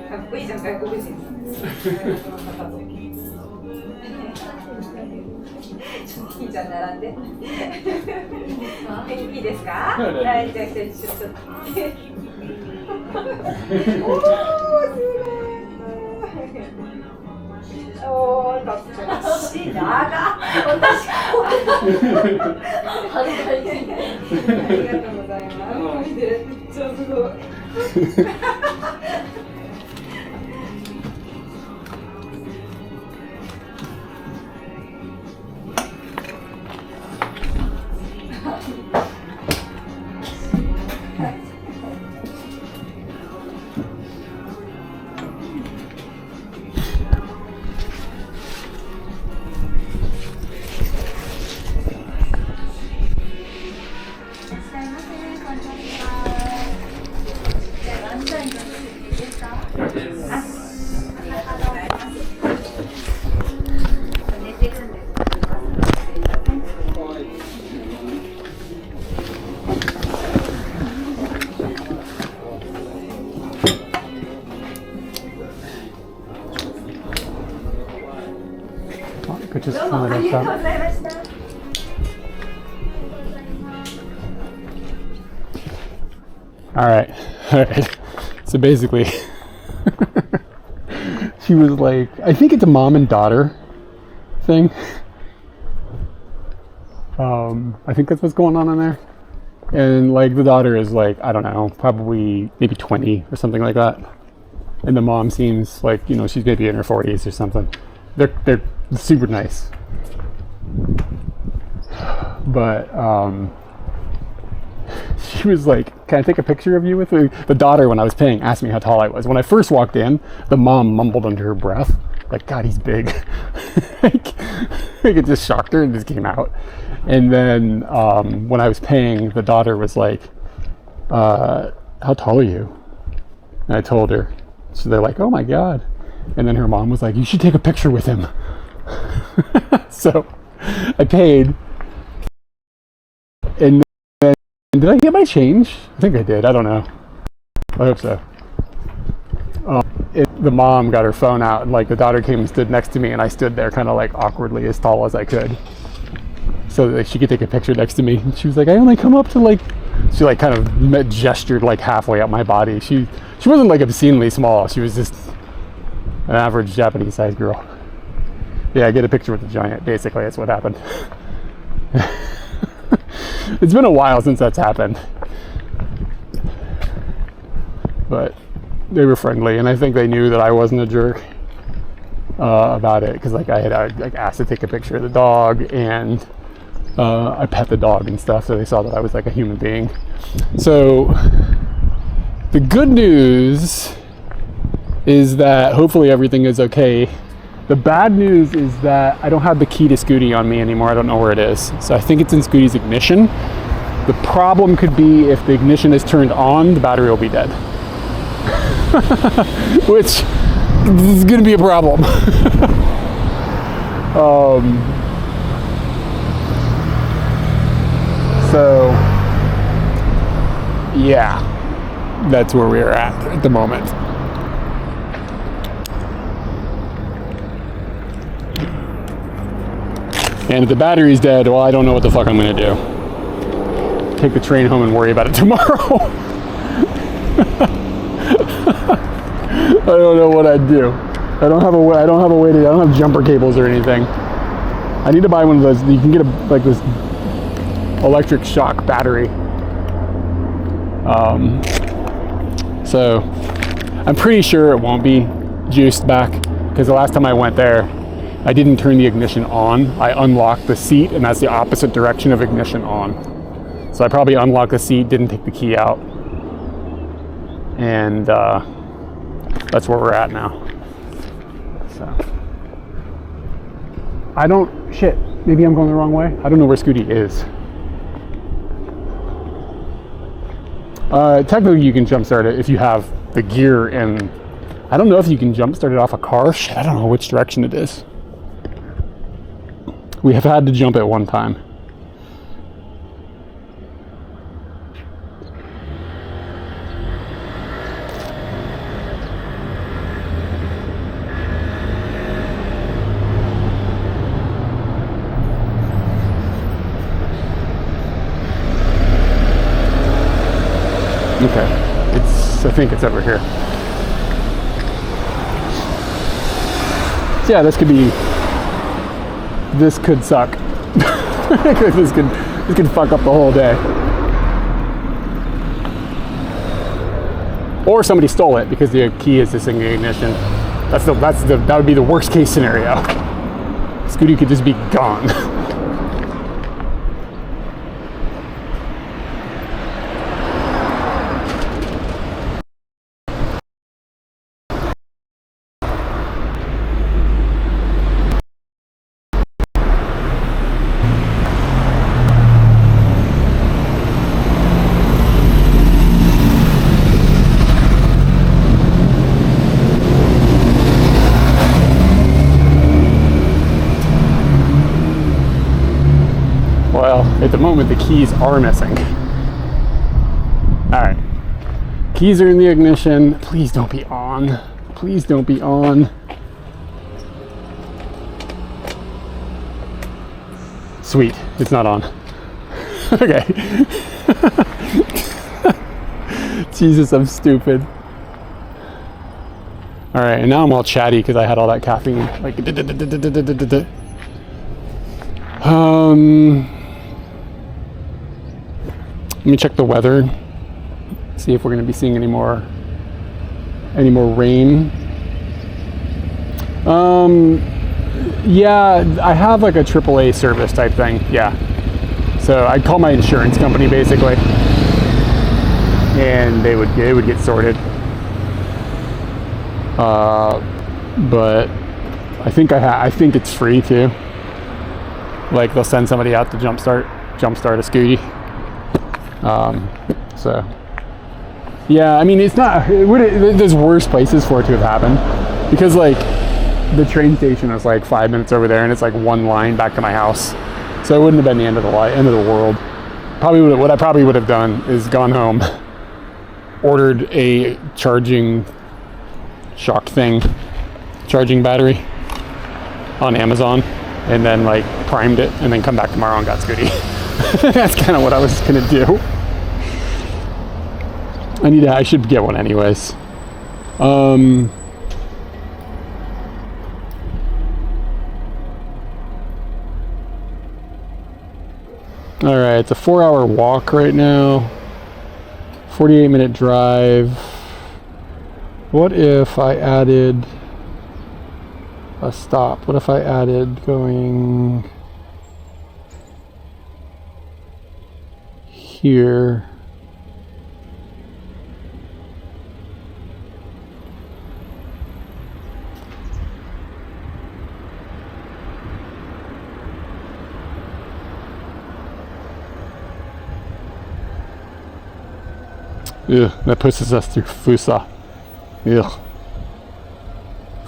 かっこいいじゃん、外国人。ちょっといいじゃん、並んで。いいですか？はい、じゃあ、ちょっと。おー、すごい。おー、かっこいい。長っ。私、ありがとうございます。見てる。めっちゃすごい。Just fill it up. All right. So basically, she was like, I think it's a mom and daughter thing. I think that's what's going on in there. And like the daughter is like, I don't know, probably maybe 20 or something like that. And the mom seems like, you know, she's maybe in her 40s or something. They're super nice. But she was like, can I take a picture of you with me? The daughter, when I was paying, asked me how tall I was. When I first walked in, the mom mumbled under her breath, like, God, he's big. Like it just shocked her and just came out. And then when I was paying, the daughter was like, how tall are you? And I told her. So they're like, oh my God. And then her mom was like, you should take a picture with him. So I paid. And then, did I get my change? I think I did. I don't know. I hope so. The mom got her phone out, and like the daughter came and stood next to me, and I stood there kind of like awkwardly as tall as I could, so that she could take a picture next to me. And she was like, I only come up to like, she like kind of gestured like halfway up my body. She wasn't like obscenely small. She was just an average Japanese sized girl. Yeah, get a picture with the giant. Basically, that's what happened. It's been a while since that's happened, but they were friendly, and I think they knew that I wasn't a jerk about it, because like I had like asked to take a picture of the dog, and I pet the dog and stuff, so they saw that I was like a human being. So the good news is that hopefully everything is okay. The bad news is that I don't have the key to Scooty on me anymore. I don't know where it is. So I think it's in Scooty's ignition. The problem could be if the ignition is turned on, the battery will be dead. Which this is gonna be a problem. So yeah, that's where we're at the moment. And if the battery's dead, well, I don't know what the fuck I'm gonna do. Take the train home and worry about it tomorrow. I don't know what I'd do. I don't have a way. I don't have jumper cables or anything. I need to buy one of those. You can get like this electric shock battery. So I'm pretty sure it won't be juiced back, because the last time I went there, I didn't turn the ignition on. I unlocked the seat, and that's the opposite direction of ignition on. So I probably unlocked the seat, didn't take the key out, and that's where we're at now. So I don't, shit, maybe I'm going the wrong way. I don't know where Scooty is. Technically you can jumpstart it if you have the gear, and I don't know if you can jumpstart it off a car. Shit, I don't know which direction it is. We have had to jump it one time. Okay, I think it's over here. So yeah, this could suck. this could fuck up the whole day. Or somebody stole it because the key is this in the ignition. That would be the worst case scenario. Scooty could just be gone. At the moment, the keys are missing. All right, keys are in the ignition. Please don't be on. Please don't be on. Sweet, it's not on. Okay. Jesus, I'm stupid. All right, and now I'm all chatty because I had all that caffeine. Like, let me check the weather, see if we're going to be seeing any more rain. Yeah, I have like a AAA service type thing. Yeah, so I'd call my insurance company basically, and it would get sorted. But I think I think it's free too. Like they'll send somebody out to jumpstart a Scooty. So yeah, I mean, there's worse places for it to have happened, because like the train station is like 5 minutes over there, and it's like one line back to my house, so it wouldn't have been the end of the world. What I probably would have done is gone home, ordered a charging battery on Amazon, and then like primed it, and then come back tomorrow and got Scooty. That's kind of what I was gonna do. I should get one anyways. All right, it's a 4-hour walk right now. 48-minute drive. What if I added a stop? What if I added going here? Ugh, that pushes us through Fusa. Ugh.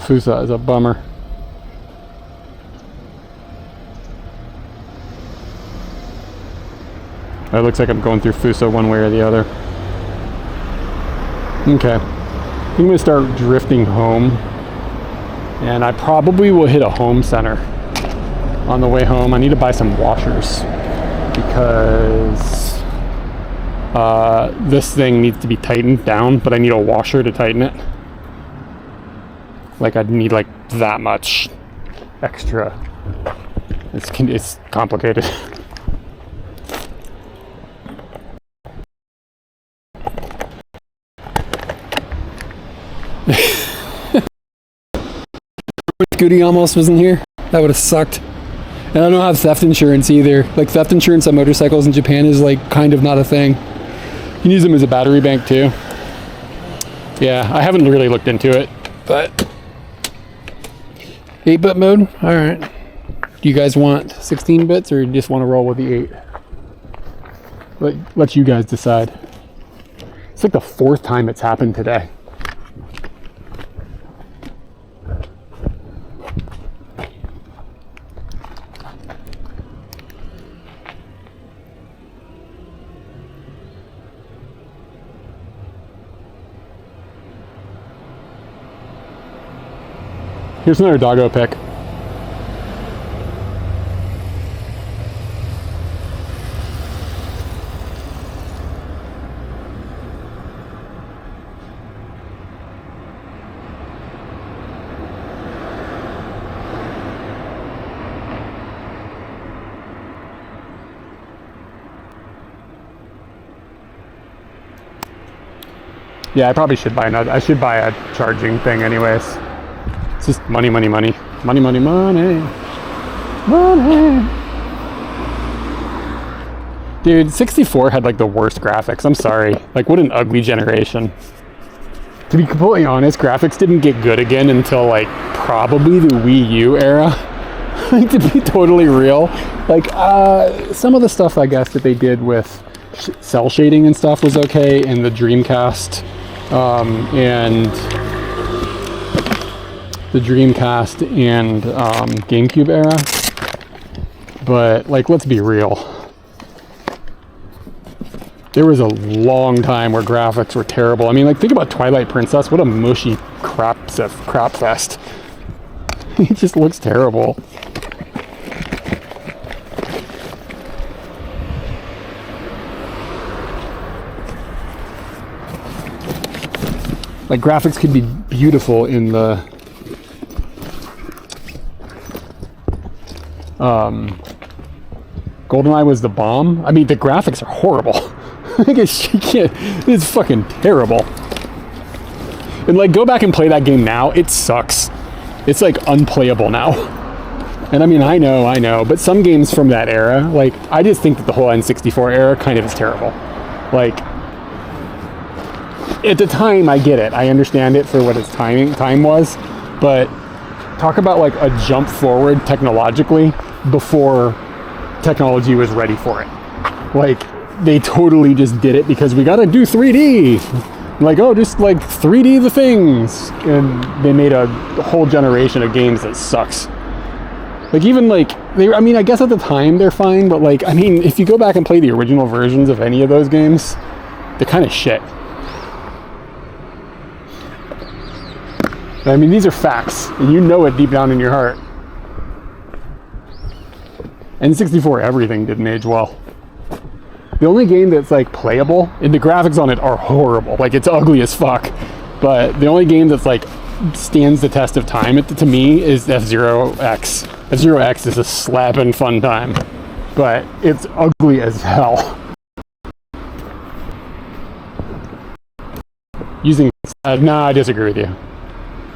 Fusa is a bummer. It looks like I'm going through Fusa one way or the other. Okay. I'm going to start drifting home. And I probably will hit a home center on the way home. I need to buy some washers because this thing needs to be tightened down, but I need a washer to tighten it. Like I'd need like that much extra. It's complicated. Goody almost wasn't here. That would have sucked. And I don't have theft insurance either. Like theft insurance on motorcycles in Japan is like kind of not a thing. You can use them as a battery bank too. Yeah, I haven't really looked into it, but 8-bit mode. All right. Do you guys want 16 bits or you just want to roll with the 8? Let you guys decide. It's like the 4th time it's happened today. Here's another doggo pick. Yeah, I probably should buy another. I should buy a charging thing anyways. It's just money, money, money. Money, money, money. Money. Dude, 64 had like the worst graphics. I'm sorry. Like, what an ugly generation. To be completely honest, graphics didn't get good again until like probably the Wii U era. Like, to be totally real. Like, some of the stuff I guess that they did with cell shading and stuff was okay in the Dreamcast and GameCube era, but like, let's be real, there was a long time where graphics were terrible. I mean, like, think about Twilight Princess. What a mushy crap fest. It just looks terrible. Like, graphics could be beautiful in the GoldenEye was the bomb. I mean, the graphics are horrible. It's fucking terrible. And like, go back and play that game now. It sucks. It's like unplayable now. And I mean, I know, but some games from that era, like, I just think that the whole N64 era kind of is terrible. Like, at the time, I get it. I understand it for what its time was, but talk about like a jump forward technologically before technology was ready for it. Like, they totally just did it because we gotta do 3D. Like, oh, just like 3D the things. And they made a whole generation of games that sucks. Like, even like, I mean, I guess at the time they're fine, but like, I mean, if you go back and play the original versions of any of those games, they're kind of shit. I mean, these are facts, and you know it deep down in your heart. N64, everything didn't age well. The only game that's like playable, and the graphics on it are horrible, like, it's ugly as fuck, but the only game that's like stands the test of time to me is F-Zero X. F-Zero X is a slapping fun time, but it's ugly as hell. No, I disagree with you.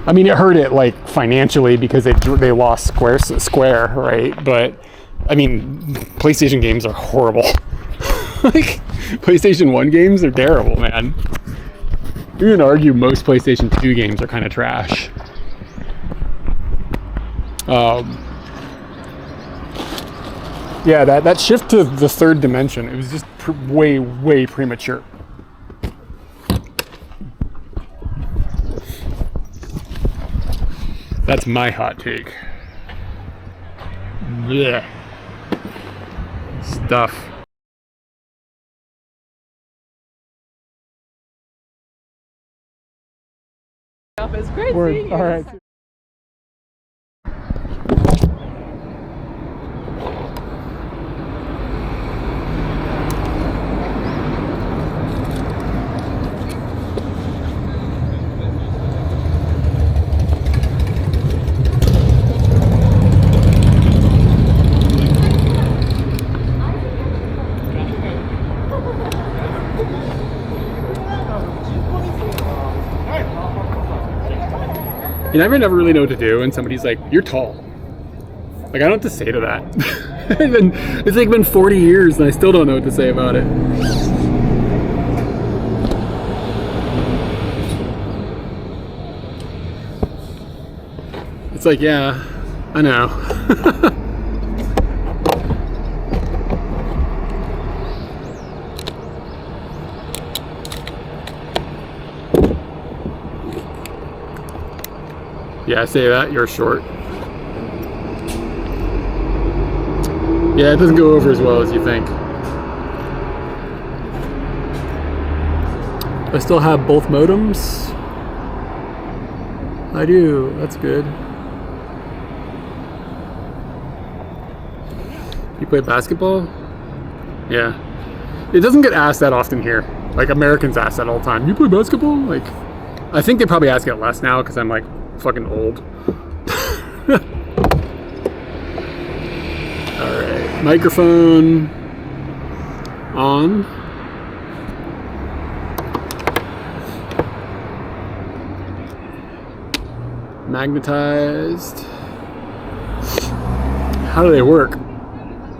I mean, it hurt it like financially because they lost Square, right? But I mean, PlayStation games are horrible. Like, PlayStation 1 games are terrible, man. You can argue most PlayStation 2 games are kind of trash. Yeah, that shift to the third dimension, it was just way premature. That's my hot take. Blech. Stuff. It's great Word. seeing you. All right. You never really know what to do, and somebody's like, "You're tall." Like, I don't know what to say to that. It's like been 40 years, and I still don't know what to say about it. It's like, yeah, I know. Yeah, say that, you're short. Yeah, it doesn't go over as well as you think. I still have both modems. I do, that's good. You play basketball? Yeah. It doesn't get asked that often here. Like, Americans ask that all the time. You play basketball? Like, I think they probably ask it less now because I'm like fucking old. Alright, microphone on. Magnetized. How do they work?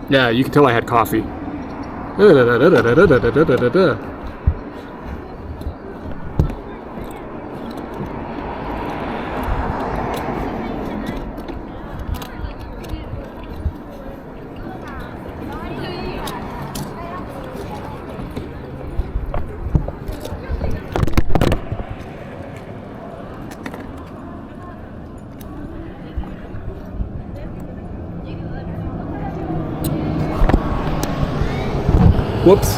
Yeah, you can tell I had coffee. Whoops.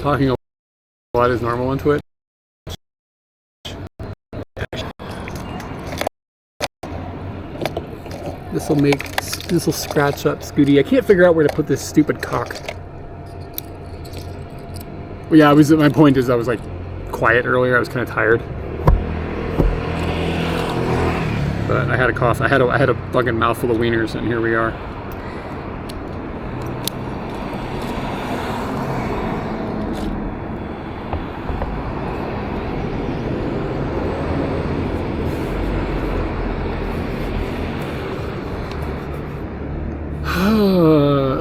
Talking a lot is normal on Twitch. This will scratch up Scooty. I can't figure out where to put this stupid cock. Well, yeah, my point is I was like quiet earlier. I was kind of tired. But I had a cough. I had a fucking mouthful of wieners, and here we are.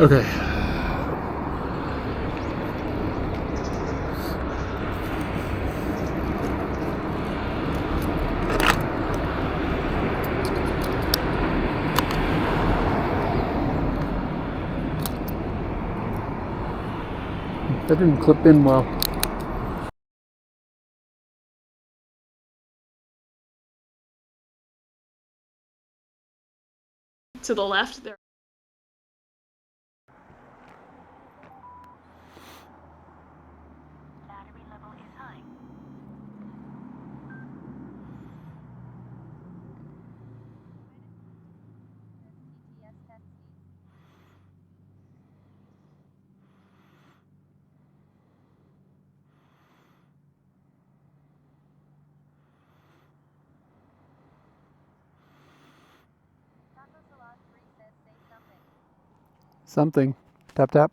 Okay. That didn't clip in well. To the left there. Battery level is high. Something. Tap tap.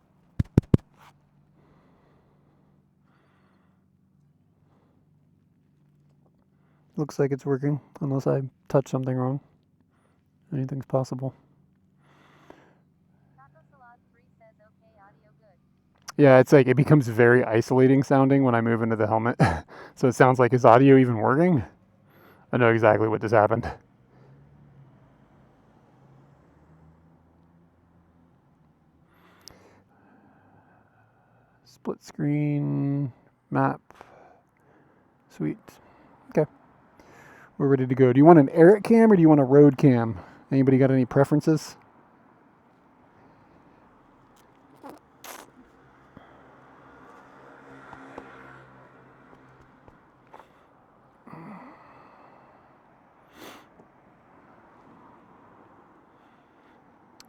Looks like it's working, unless I touch something wrong. Anything's possible. Yeah, it's like it becomes very isolating sounding when I move into the helmet. So it sounds like, is audio even working? I know exactly what just happened. Split screen, map, sweet. Okay. We're ready to go. Do you want an Eric cam or do you want a road cam? Anybody got any preferences?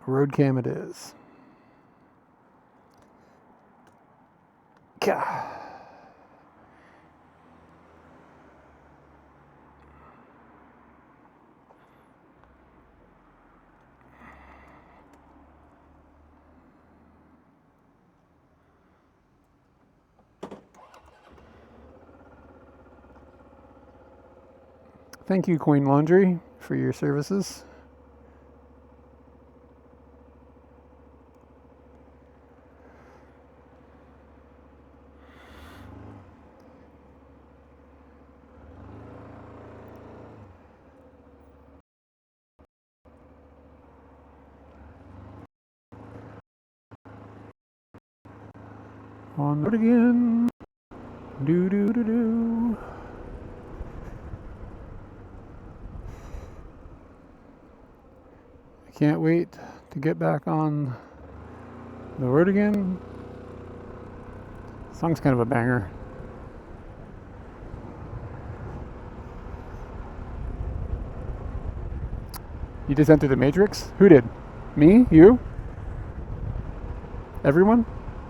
Road cam it is. Gah. Thank you, Coin Laundry, for your services. On the road again. Do do do do. I can't wait to get back on the road again. Song's kind of a banger. You just entered the Matrix? Who did? Me? You? Everyone?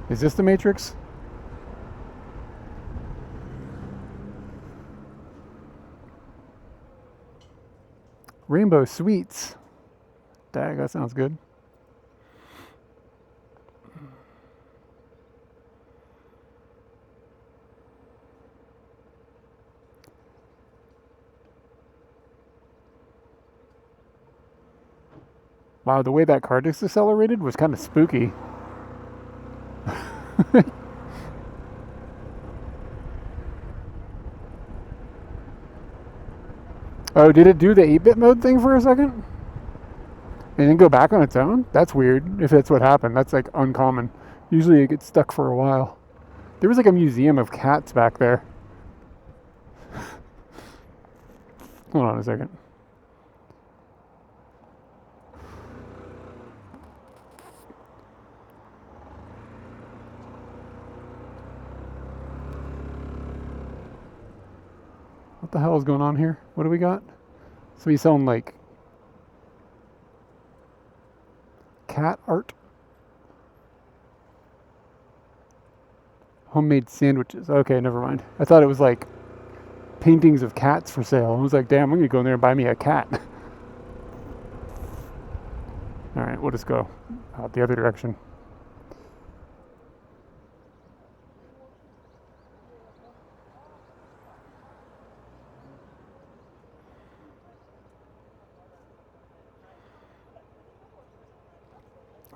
Is this the Matrix? Rainbow Sweets. Dang, that sounds good. Wow, the way that car just accelerated was kind of spooky. Oh, did it do the 8-bit mode thing for a second? And then go back on its own? That's weird, if that's what happened. That's like uncommon. Usually it gets stuck for a while. There was like a museum of cats back there. Hold on a second. What the hell is going on here? What do we got? So we selling like cat art? Homemade sandwiches. Okay, never mind. I thought it was like paintings of cats for sale. I was like, damn, I'm gonna go in there and buy me a cat. All right, we'll just go out the other direction.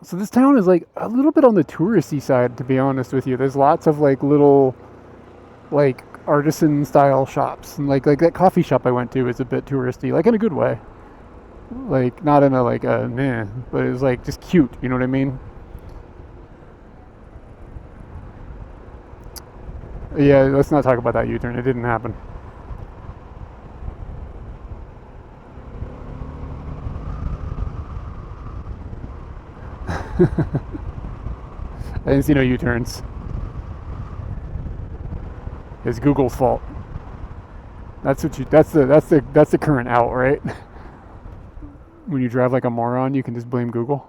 So this town is like a little bit on the touristy side, to be honest with you. There's lots of like little like artisan style shops, and like that coffee shop I went to is a bit touristy, like in a good way. Like not in a like a meh, but it was like just cute, you know what I mean? Yeah, let's not talk about that U-turn. It didn't happen. I didn't see no U-turns. It's Google's fault. That's what you. That's the current out, right? When you drive like a moron, you can just blame Google.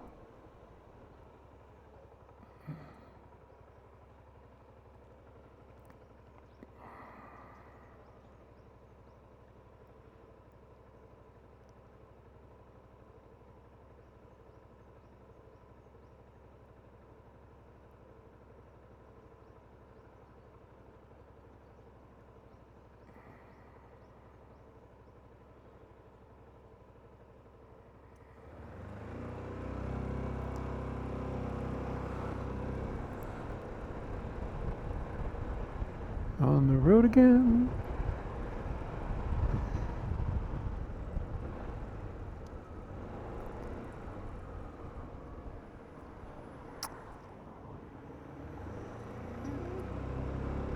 On the road again.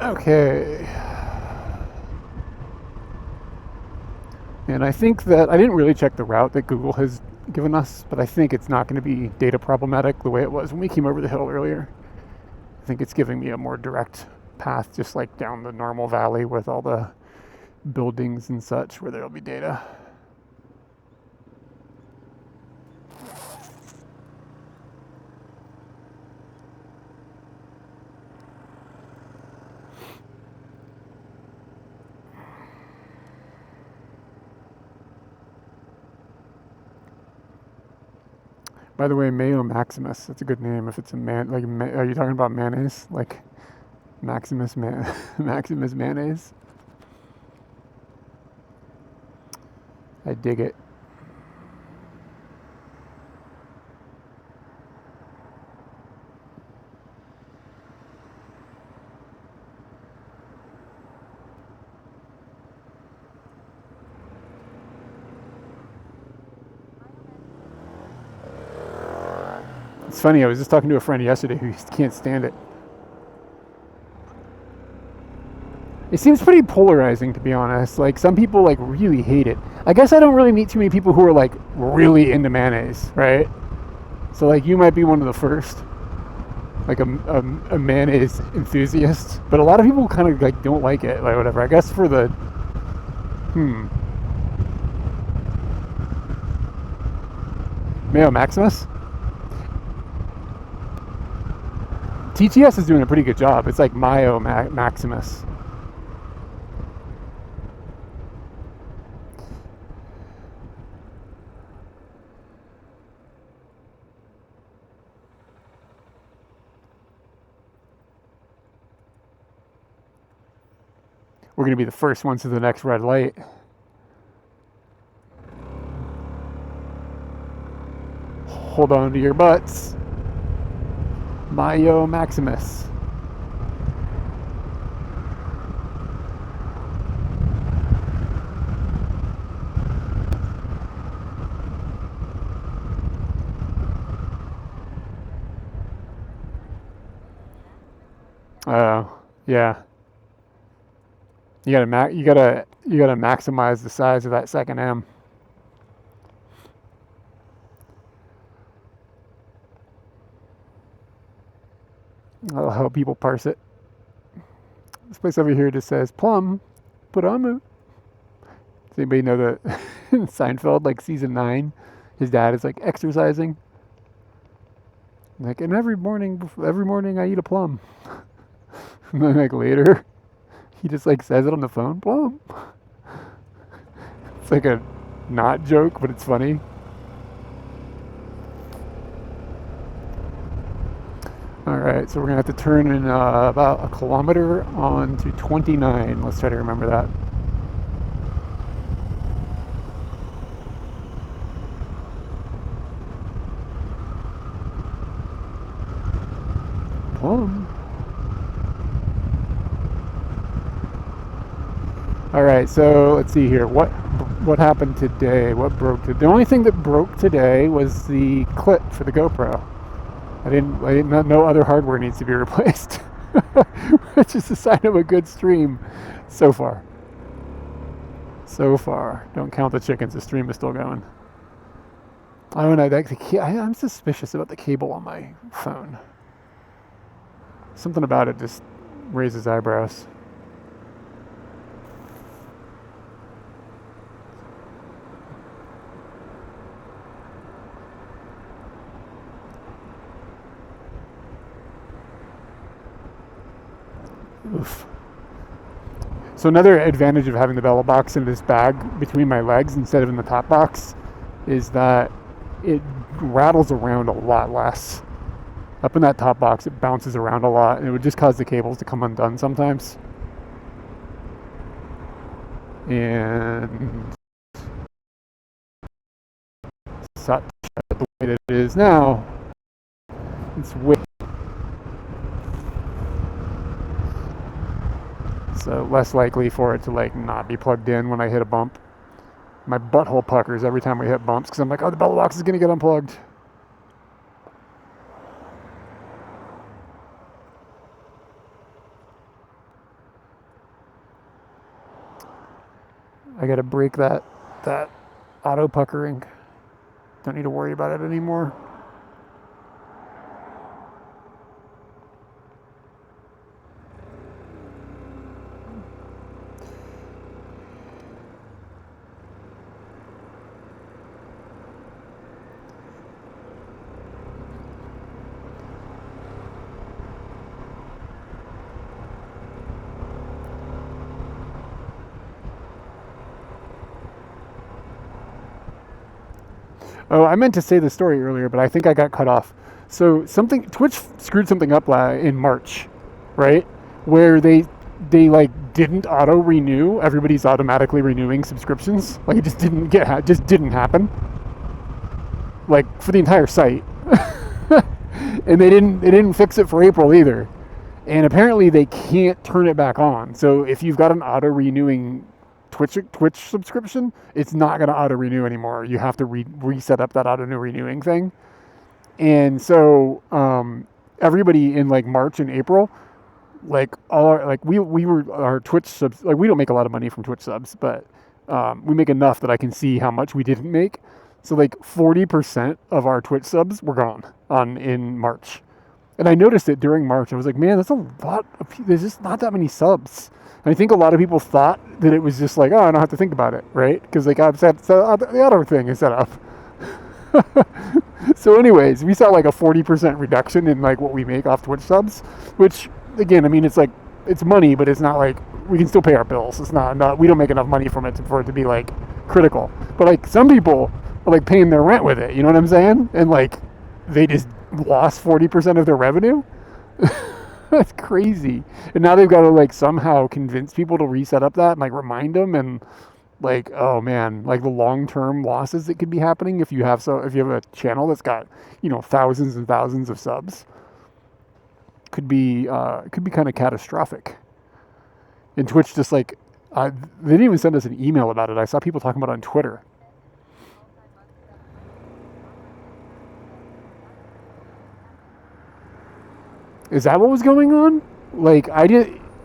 Okay. And I think that I didn't really check the route that Google has given us, but I think it's not going to be data problematic the way it was when we came over the hill earlier. I think it's giving me a more direct path, just like down the normal valley with all the buildings and such where there'll be data. By the way, Mayo Maximus, that's a good name if it's a man, like, are you talking about mayonnaise? Like Maximus Maximus mayonnaise? I dig it. It's funny, I was just talking to a friend yesterday who can't stand it. It seems pretty polarizing, to be honest. Like, some people, like, really hate it. I guess I don't really meet too many people who are, like, really into mayonnaise, right? So, like, you might be one of the first. Like, a mayonnaise enthusiast. But a lot of people kind of, like, don't like it, like, whatever. I guess for the... Mayo Maximus? TTS is doing a pretty good job. It's like Mayo Maximus. We're going to be the first ones to the next red light. Hold on to your butts. Mayo Maximus. Oh, yeah. You gotta maximize the size of that second M. That'll help people parse it. This place over here just says plum, Does anybody know that in Seinfeld, like season 9, his dad is like exercising? Like, and every morning I eat a plum. And then like later, he just like says it on the phone, plum. It's like a not joke, but it's funny. Alright, so we're going to have to turn in about a kilometer on to 29. Let's try to remember that. Plum. Alright, so let's see here. What happened today? What broke today? The only thing that broke today was the clip for the GoPro. I didn't know other hardware needs to be replaced. Which is a sign of a good stream so far. So far. Don't count the chickens, the stream is still going. I don't know, I'm suspicious about the cable on my phone. Something about it just raises eyebrows. Oof. So another advantage of having the Bella box in this bag between my legs instead of in the top box is that it rattles around a lot less. Up in that top box, it bounces around a lot, and it would just cause the cables to come undone sometimes. And such the way that it is now, it's way. So less likely for it to like not be plugged in when I hit a bump. My butthole puckers every time we hit bumps because I'm like, oh, the Bella box is gonna get unplugged. I gotta break that that auto puckering. Don't need to worry about it anymore. Oh, I meant to say the story earlier, but I think I got cut off. So Twitch screwed something up in March, right? Where they like didn't auto renew everybody's automatically renewing subscriptions. Like it just didn't happen. Like for the entire site. And they didn't fix it for April either. And apparently they can't turn it back on. So if you've got an auto renewing Twitch subscription, it's not going to auto renew anymore. You have to reset up that auto renewing thing. And so everybody in like March and April, like we were our Twitch subs, like we don't make a lot of money from Twitch subs, but we make enough that I can see how much we didn't make. So like 40% of our Twitch subs were gone in March. And I noticed it during March. I was like, man, that's a lot there's just not that many subs. And I think a lot of people thought that it was just like, oh, I don't have to think about it, right? Because like I've set the auto thing is set up. So anyways, we saw like a 40% reduction in like what we make off Twitch subs, which again, I mean, it's like, it's money, but it's not like, we can still pay our bills. It's not we don't make enough money from it for it to be like critical. But like some people are like paying their rent with it, you know what I'm saying? And like they just lost 40% of their revenue. That's crazy. And now they've got to like somehow convince people to reset up that and like remind them, and like, oh man, like the long-term losses that could be happening if you have a channel that's got, you know, thousands and thousands of subs could be kind of catastrophic. And Twitch just like they didn't even send us an email about it. I saw people talking about it on Twitter. Is that what was going on? Like I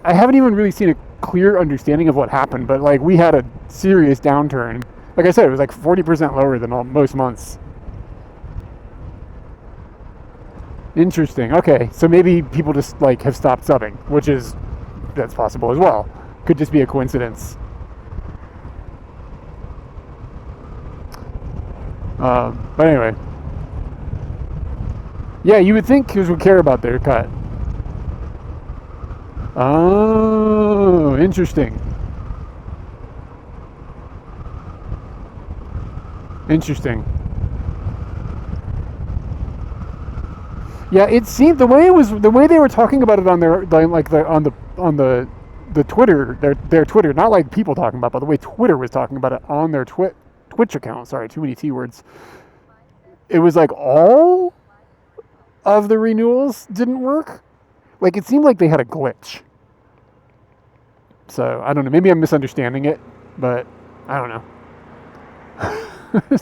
haven't even really seen a clear understanding of what happened, but like we had a serious downturn. Like I said, it was like 40% lower than most months. Interesting. Okay, so maybe people just like have stopped subbing, that's possible as well. Could just be a coincidence. But anyway. Yeah, you would think kids would care about their cut. Oh, interesting. Interesting. Yeah, it seemed the way they were talking about it on the Twitter, their Twitter, not like people talking about, but the way Twitter was talking about it on their Twitch account. Sorry, too many T words. It was like all of the renewals didn't work. Like it seemed like they had a glitch. So I don't know. Maybe I'm misunderstanding it, but I don't know. It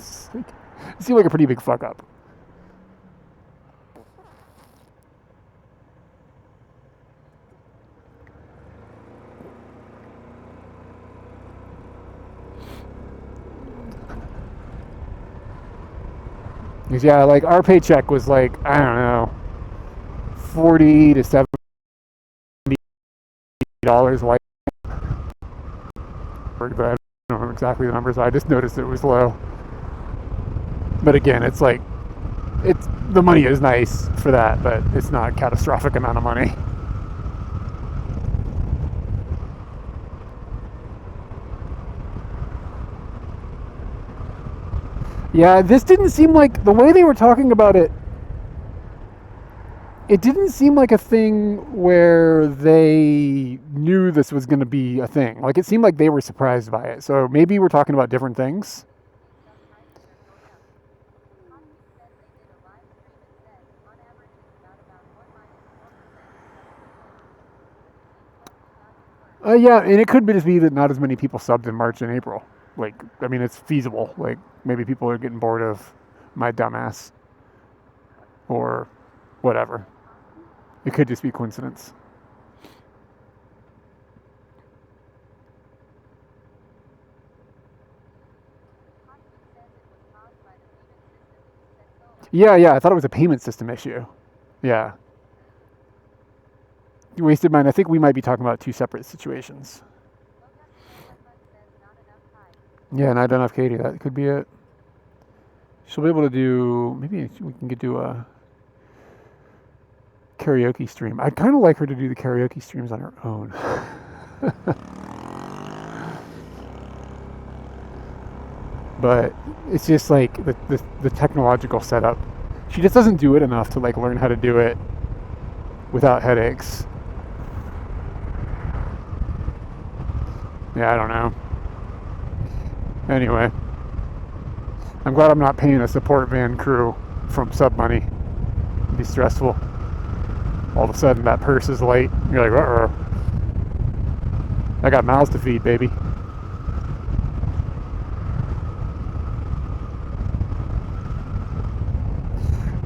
seemed like a pretty big fuck up. Because yeah, like our paycheck was like, I don't know, $40 to $70 like, but I don't know exactly the numbers. I just noticed it was low. But again, it's like, the money is nice for that, but it's not a catastrophic amount of money. Yeah, this didn't seem like, the way they were talking about it, it didn't seem like a thing where they knew this was going to be a thing. Like, it seemed like they were surprised by it. So maybe we're talking about different things. Yeah, and it could just be that not as many people subbed in March and April. Like, I mean, it's feasible. Like, maybe people are getting bored of my dumbass. Or whatever. It could just be coincidence. Yeah, I thought it was a payment system issue. Yeah. You wasted mine. I think we might be talking about two separate situations. Yeah, not enough Katie. That could be it. She'll be able to do, maybe we can do a karaoke stream. I'd kind of like her to do the karaoke streams on her own. But it's just like the technological setup. She just doesn't do it enough to like learn how to do it without headaches. Yeah, I don't know. Anyway, I'm glad I'm not paying a support van crew from sub money. It'd be stressful. All of a sudden that purse is late. You're like, uh-oh. I got mouths to feed, baby.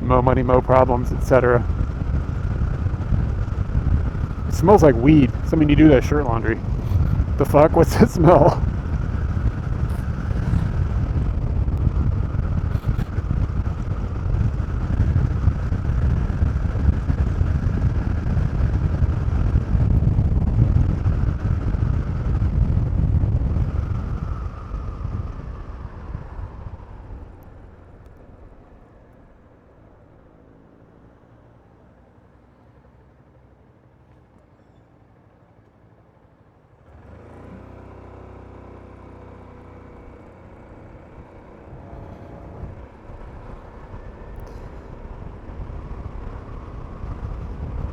Mo money, mo problems, etc. It smells like weed. Something you do that shirt laundry. The fuck? What's that smell?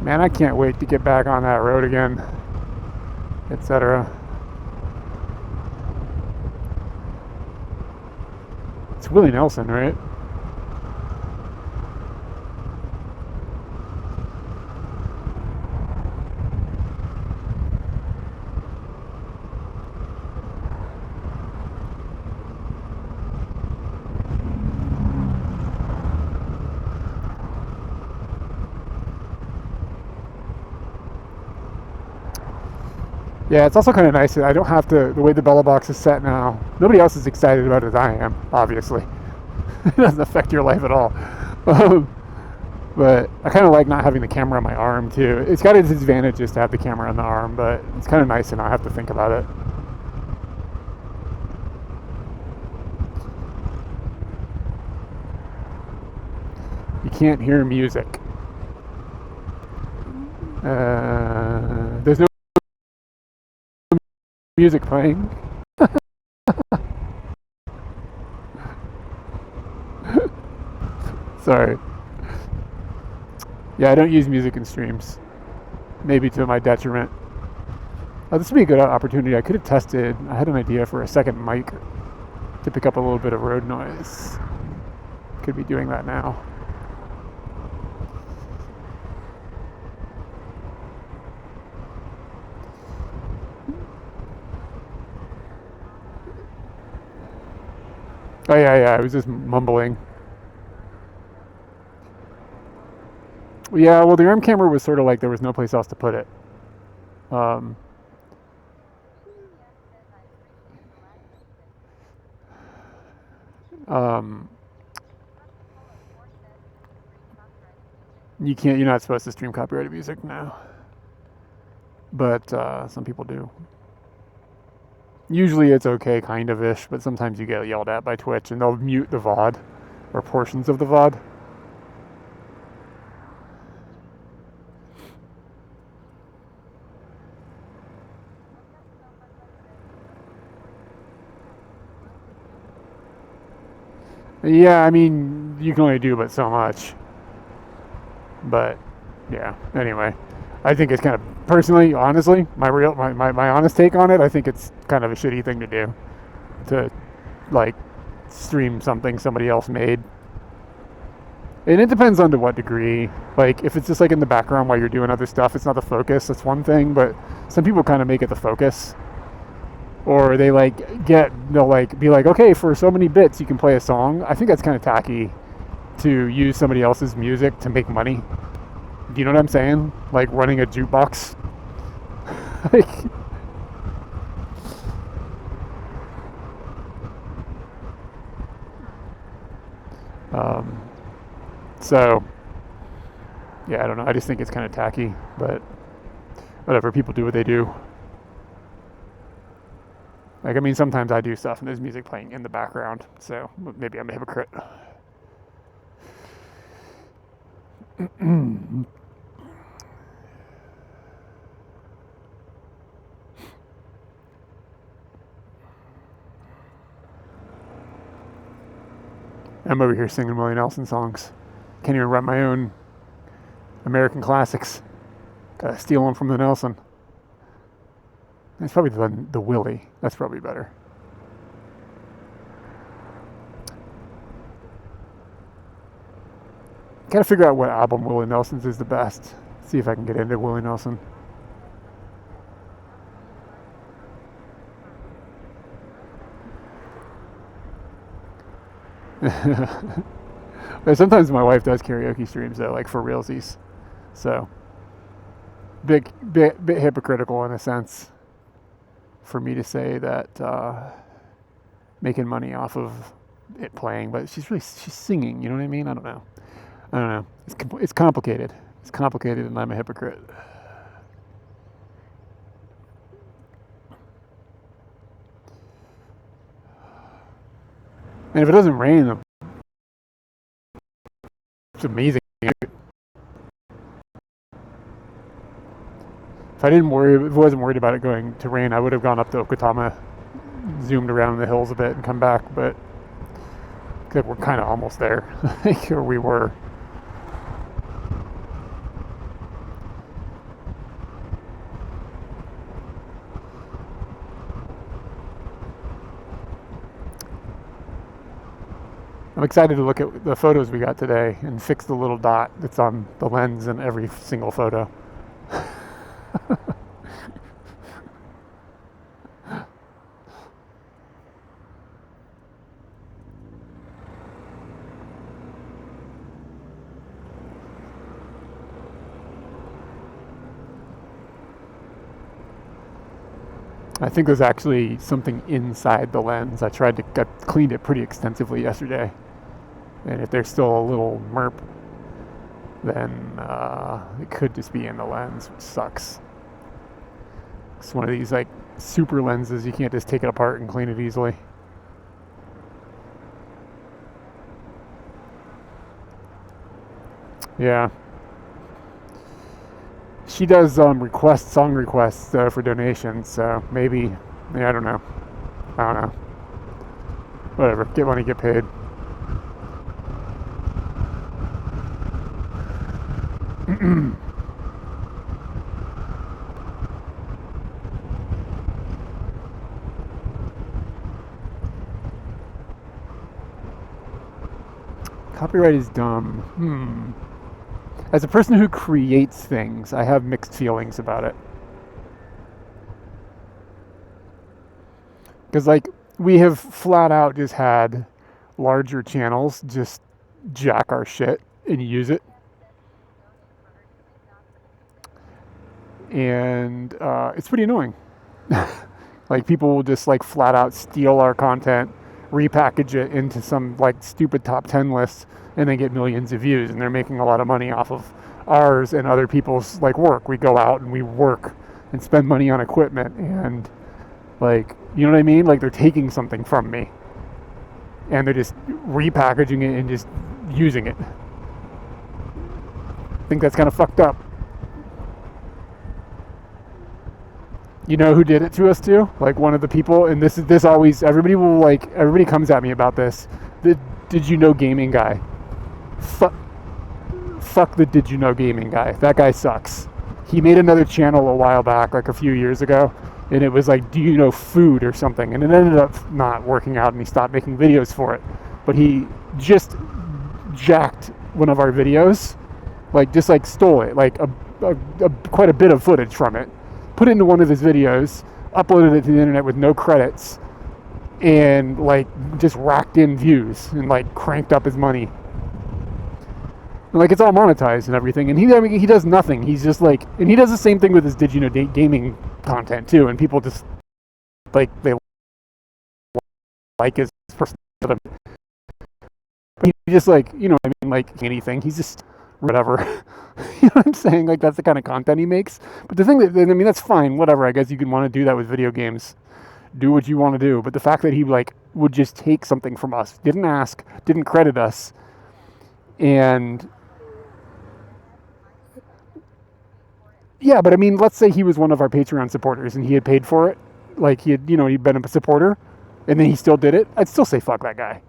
Man, I can't wait to get back on that road again, etc. It's Willie Nelson, right? Yeah, it's also kind of nice that I don't have to, the way the Bella box is set now, nobody else is excited about it as I am, obviously. It doesn't affect your life at all. But I kind of like not having the camera on my arm, too. It's got its advantages to have the camera on the arm, but it's kind of nice to not have to think about it. You can't hear music. There's no music playing. Sorry. Yeah, I don't use music in streams. Maybe to my detriment. Oh, this would be a good opportunity. I could have tested. I had an idea for a second mic to pick up a little bit of road noise. Could be doing that now. Oh yeah, I was just mumbling. Yeah, well, the arm camera was sort of like there was no place else to put it. You can't. You're not supposed to stream copyrighted music now, but some people do. Usually it's okay, kind of ish, but sometimes you get yelled at by Twitch and they'll mute the VOD or portions of the VOD. Yeah, I mean, you can only do but so much. But yeah, anyway, I think it's kind of, personally, honestly, my honest take on it, I think it's kind of a shitty thing to do, to like stream something somebody else made. And it depends on to what degree. Like if it's just like in the background while you're doing other stuff, it's not the focus, that's one thing, but some people kind of make it the focus. Or they they'll like be like, okay, for so many bits you can play a song. I think that's kind of tacky to use somebody else's music to make money. Do you know what I'm saying? Like running a jukebox. Like, So, yeah, I don't know. I just think it's kind of tacky, but whatever. People do what they do. Like, I mean, sometimes I do stuff and there's music playing in the background, so maybe I'm a hypocrite. I'm over here singing Willie Nelson songs. Can't even write my own American classics. Gotta steal them from the Nelson. It's probably the Willie. That's probably better. Gotta figure out what album Willie Nelson's is the best. See if I can get into Willie Nelson. But sometimes my wife does karaoke streams though, like for realsies. So bit hypocritical in a sense for me to say that making money off of it playing, but she's singing. You know what I mean? I don't know. It's complicated. It's complicated, and I'm a hypocrite. And if it doesn't rain, it's amazing. If I wasn't worried about it going to rain, I would have gone up to Okatama, zoomed around the hills a bit, and come back. But we're kind of almost there, or we were. I'm excited to look at the photos we got today and fix the little dot that's on the lens in every single photo. I think there's actually something inside the lens. I cleaned it pretty extensively yesterday. And if there's still a little merp, then it could just be in the lens, which sucks. It's one of these like super lenses. You can't just take it apart and clean it easily. Yeah. She does song requests for donations, so maybe, I don't know. Whatever, get money, get paid. Copyright is dumb. As a person who creates things, I have mixed feelings about it. Because, like, we have flat out just had larger channels just jack our shit and use it. And it's pretty annoying. Like, people will just, like, flat out steal our content, repackage it into some, like, stupid top 10 list, and then get millions of views, and they're making a lot of money off of ours and other people's like work. We go out and we work and spend money on equipment, and like, you know what I mean? Like, they're taking something from me and they're just repackaging it and just using it. I think that's kind of fucked up. You know who did it to us too? Like, one of the people, and this always, everybody comes at me about this. The Did You Know Gaming guy. Fuck the Did You Know Gaming guy. That guy sucks. He made another channel a while back, like a few years ago, and it was like, Do You Know Food or something, and it ended up not working out and he stopped making videos for it. But he just jacked one of our videos, like just like stole it, like quite a bit of footage from it, put it into one of his videos, uploaded it to the internet with no credits, and like just racked in views and like cranked up his money. And like, it's all monetized and everything, and he does nothing. He's just like, and he does the same thing with his Did You Know Gaming content too, and people just like, they like his personality. But he just, like, you know what I like anything. He's just whatever. You know what I'm saying? Like, that's the kind of content he makes. But the thing that, I mean, that's fine, whatever. I guess you can want to do that with video games. Do what you want to do. But the fact that he like would just take something from us, didn't ask, didn't credit us, and yeah, but I mean, let's say he was one of our Patreon supporters and he had paid for it, like he had, you know, he'd been a supporter, and then he still did it. I'd still say fuck that guy.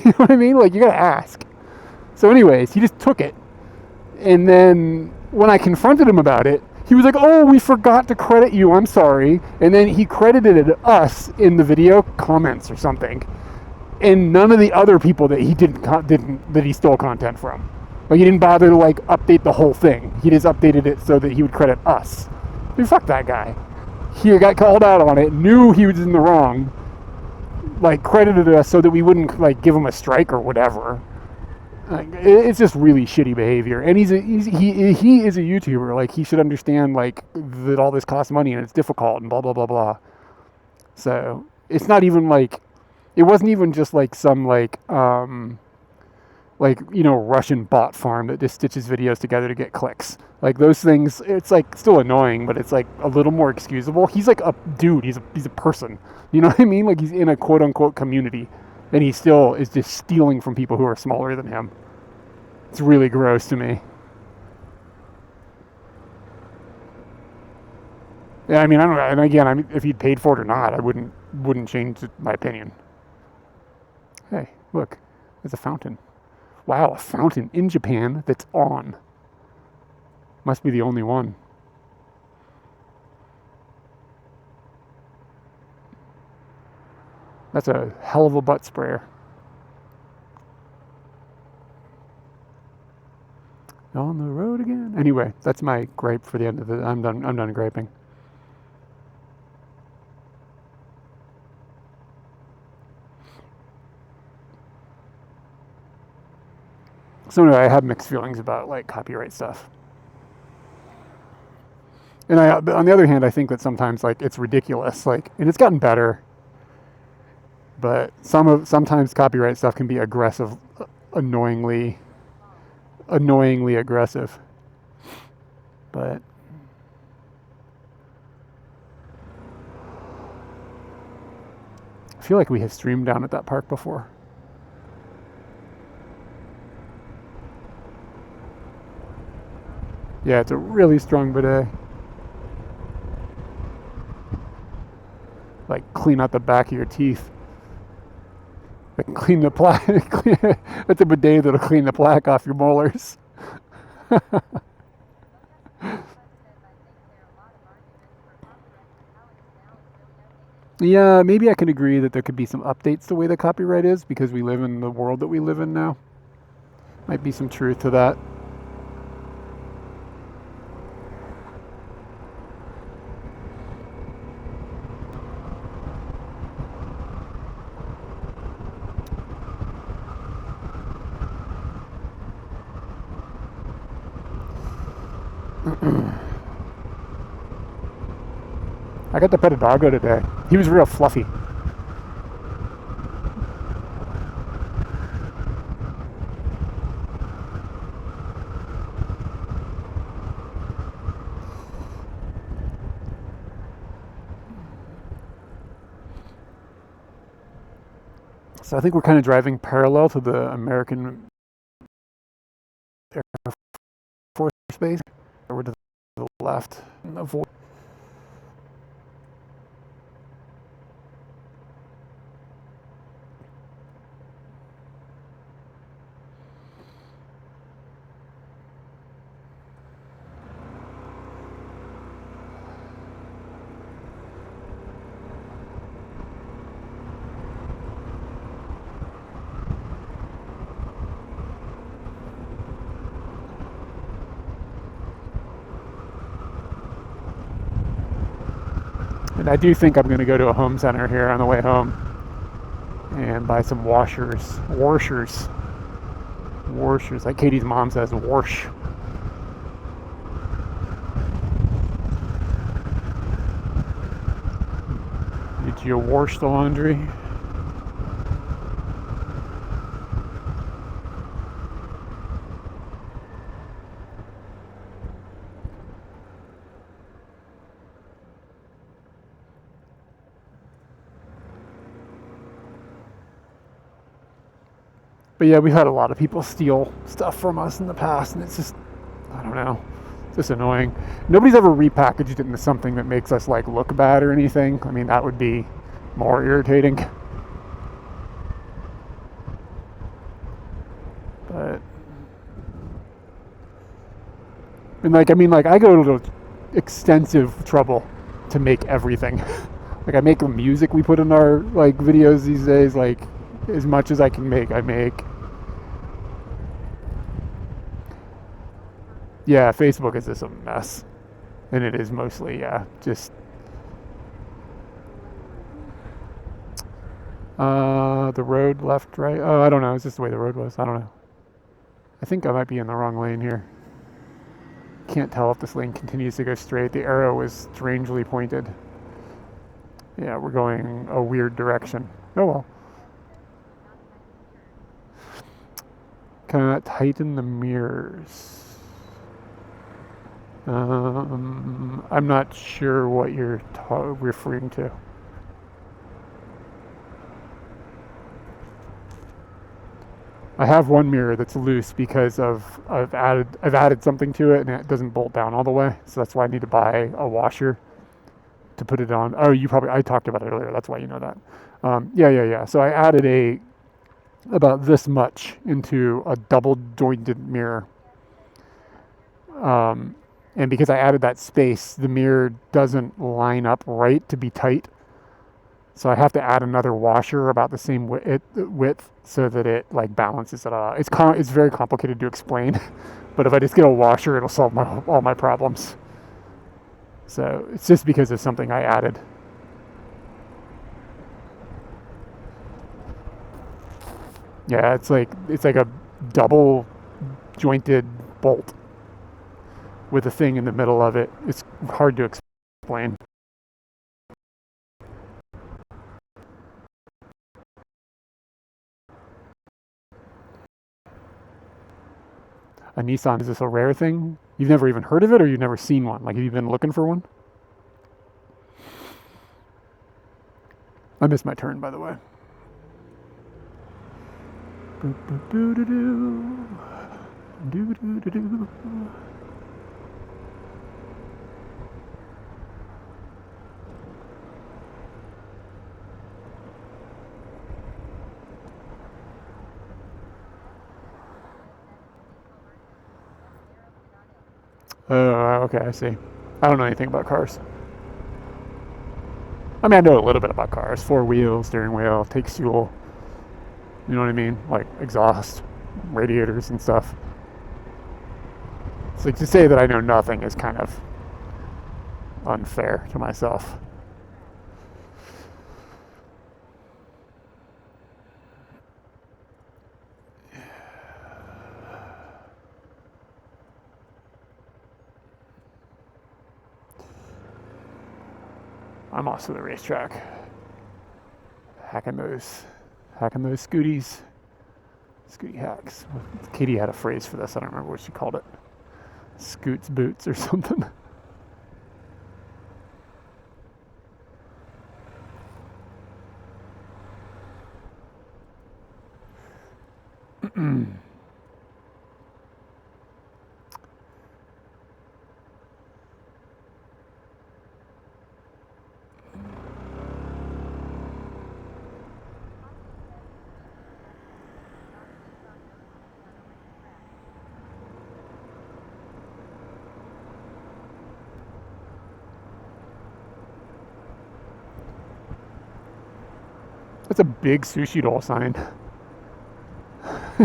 You know what I mean? Like, you gotta ask. So anyways, he just took it. And then when I confronted him about it, he was like, oh, we forgot to credit you, I'm sorry. And then he credited us in the video comments or something. And none of the other people that he that he stole content from. Like, he didn't bother to like update the whole thing. He just updated it so that he would credit us. Dude, fuck that guy. He got called out on it, knew he was in the wrong, like credited us so that we wouldn't like give him a strike or whatever. Like, it's just really shitty behavior. And he is a YouTuber. Like, he should understand like that all this costs money and it's difficult and blah blah blah blah. So it's not even like, it wasn't even just like some like you know, Russian bot farm that just stitches videos together to get clicks. Like, those things, it's like still annoying, but it's like a little more excusable. He's like a dude. He's a person. You know what I mean? Like, he's in a quote unquote community, and he still is just stealing from people who are smaller than him. It's really gross to me. Yeah, I mean, I don't know. And again, I mean, if he'd paid for it or not, I wouldn't change my opinion. Hey, look, there's a fountain. Wow, a fountain in Japan that's on. Must be the only one. That's a hell of a butt sprayer. On the road again. Anyway, that's my gripe for the end of the. I'm done griping. So anyway, I have mixed feelings about like copyright stuff. And on the other hand, I think that sometimes like it's ridiculous, like, and it's gotten better. But sometimes copyright stuff can be aggressive, annoyingly aggressive. But I feel like we have streamed down at that park before. Yeah, it's a really strong bidet. Like, clean out the back of your teeth. Like, clean the plaque. That's a bidet that'll clean the plaque off your molars. Yeah, maybe I can agree that there could be some updates to the way the copyright is, because we live in the world that we live in now. Might be some truth to that. I got to pet a doggo today. He was real fluffy. So I think we're kind of driving parallel to the American Air Force Base. We're to the left. Avoid. And I do think I'm going to go to a home center here on the way home and buy some washers, like Katie's mom says, wash. Did you wash the laundry? But yeah, we've had a lot of people steal stuff from us in the past, and it's just, I don't know, it's just annoying. Nobody's ever repackaged it into something that makes us like look bad or anything. I mean, that would be more irritating. But and like, I mean, like, I go to extensive trouble to make everything. Like, I make the music we put in our like videos these days, like as much as I can make, I make. Yeah, Facebook is just a mess. And it is mostly, yeah, just the road left, right? Oh, I don't know. It's just the way the road was. I don't know. I think I might be in the wrong lane here. Can't tell if this lane continues to go straight. The arrow is strangely pointed. Yeah, we're going a weird direction. Oh well. Can I tighten the mirrors? I'm not sure what you're referring to. I have one mirror that's loose because I've added something to it and it doesn't bolt down all the way, so that's why I need to buy a washer to put it on. Oh, I talked about it earlier. That's why you know that. Yeah. So I added about this much into a double jointed mirror. And because I added that space, the mirror doesn't line up right to be tight. So I have to add another washer about the same width so that it like balances it out. It's very complicated to explain, but if I just get a washer, it'll solve all my problems. So it's just because of something I added. Yeah, it's like a double jointed bolt with a thing in the middle of it. It's hard to explain. A Nissan, is this a rare thing? You've never even heard of it, or you've never seen one? Like, have you been looking for one? I missed my turn, by the way. Oh, okay, I see. I don't know anything about cars. I mean, I know a little bit about cars. 4 wheels, steering wheel, takes fuel. You know what I mean? Like exhaust, radiators and stuff. So to say that I know nothing is kind of unfair to myself. I'm also the racetrack. Hacking those scooties. Scooty hacks. Katie had a phrase for this. I don't remember what she called it. Scoots boots or something. That's a big sushi roll sign.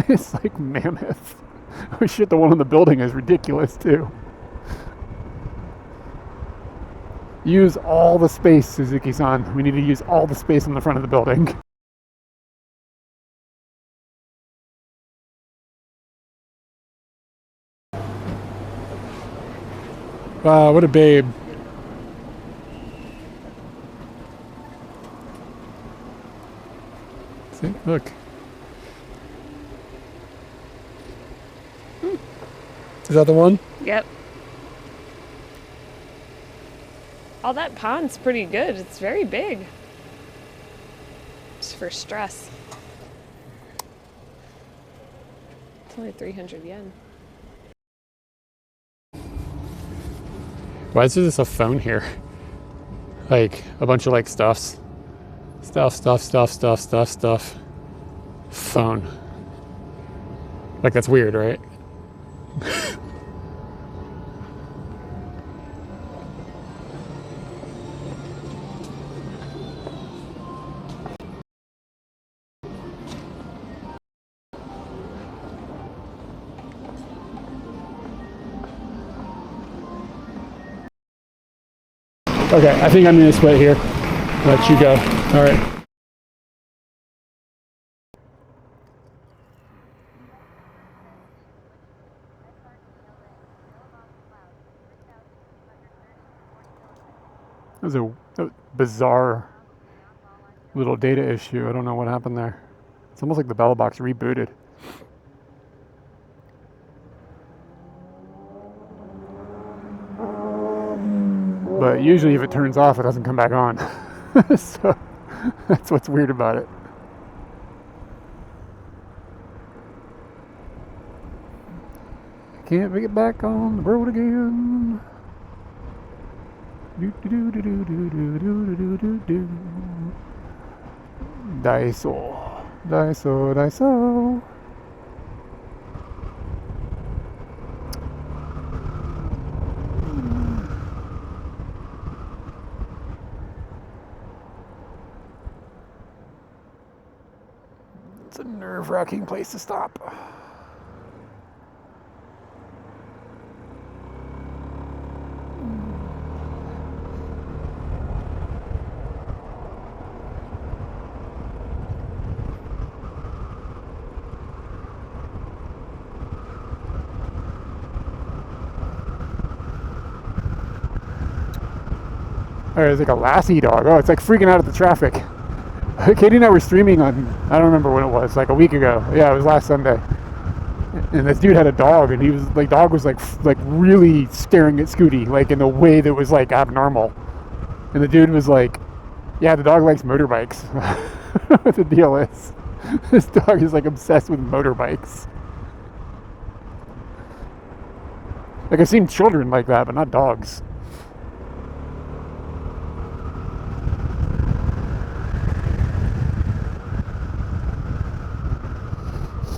It's like mammoth. Oh shit, the one on the building is ridiculous too. Use all the space, Suzuki-san. We need to use all the space in the front of the building. Wow, what a babe. See, look. Is that the one? Yep. Oh, that pond's pretty good. It's very big. It's for stress. It's only 300 yen. Why is there just a phone here? Like a bunch of like stuff. Phone. Like that's weird, right? Okay, I think I'm gonna split here. Let you go. All right. That was a bizarre little data issue. I don't know what happened there. It's almost like the Bella Box rebooted. But usually if it turns off, it doesn't come back on. So that's what's weird about it. Can't get back on the road again. Daiso. Daiso, Daiso. It's a nerve-wracking place to stop. Or it's like a lassie dog. Oh, it's like freaking out at the traffic. Katie and I were streaming on, I don't remember when it was, like a week ago. Yeah, it was last Sunday. And this dude had a dog, and he was like, dog was like really staring at Scooty, like in a way that was like abnormal. And the dude was like, yeah, the dog likes motorbikes. What the deal is, this dog is like obsessed with motorbikes. Like I've seen children like that, but not dogs.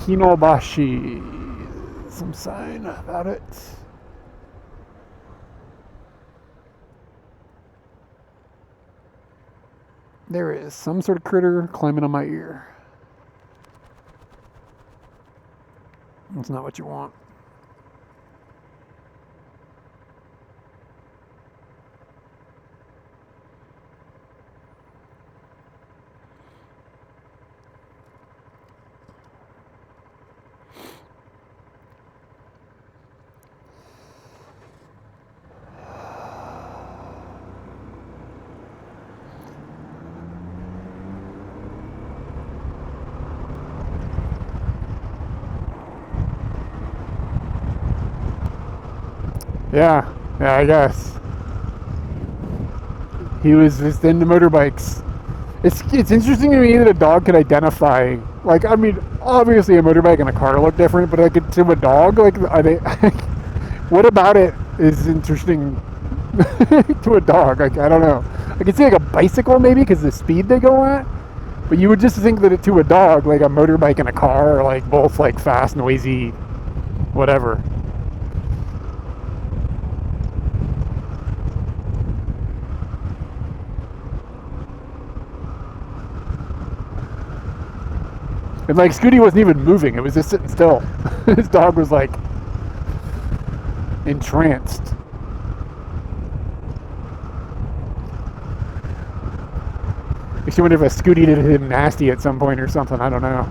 Hinobashi. Some sign about it. There is some sort of critter climbing on my ear. That's not what you want. Yeah, I guess. He was just into motorbikes. It's interesting to me that a dog could identify, like, I mean, obviously a motorbike and a car look different, but like to a dog, like, are they, what about it is interesting to a dog? Like, I don't know. I could see like a bicycle maybe because the speed they go at, but you would just think that to a dog, like a motorbike and a car are like both like fast, noisy, whatever. And like Scooty wasn't even moving, it was just sitting still. His dog was like entranced. Makes you wonder if a Scooty did him nasty at some point or something, I don't know.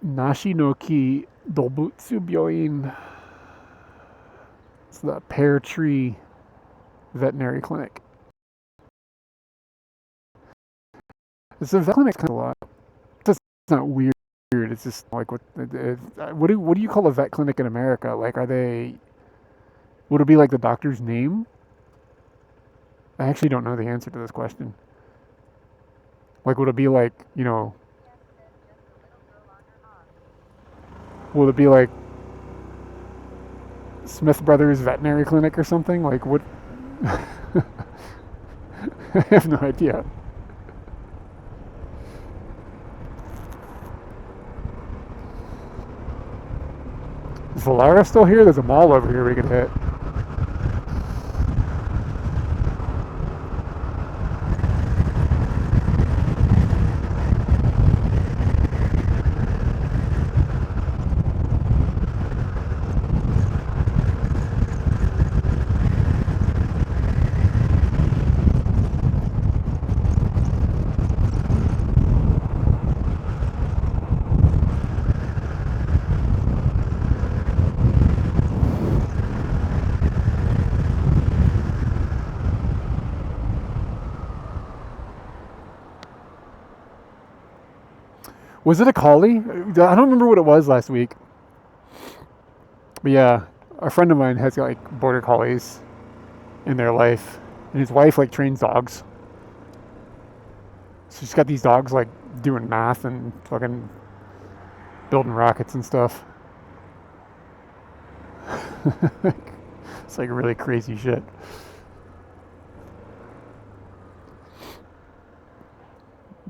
Nashi no Ki Dobutsu Byoin. It's the Pear Tree Veterinary Clinic. It's a vet clinic kind of a lot. It's not weird. It's just like what do you call a vet clinic in America? Like, would it be like the doctor's name? I actually don't know the answer to this question. Like, would it be like, would it be like Smith Brothers Veterinary Clinic or something? Like, what? I have no idea. Is Valara still here? There's a mall over here we could hit. Was it a collie? I don't remember what it was last week. But yeah, a friend of mine has got like border collies in their life, and his wife like trains dogs. So she's got these dogs like doing math and fucking building rockets and stuff. It's like really crazy shit.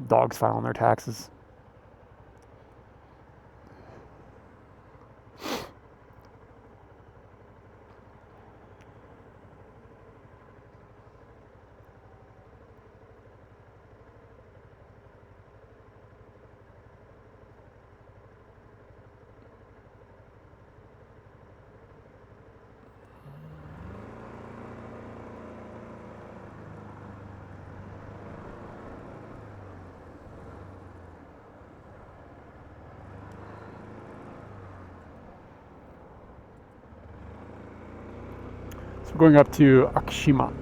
Dogs filing their taxes. So we're going up to Akishima.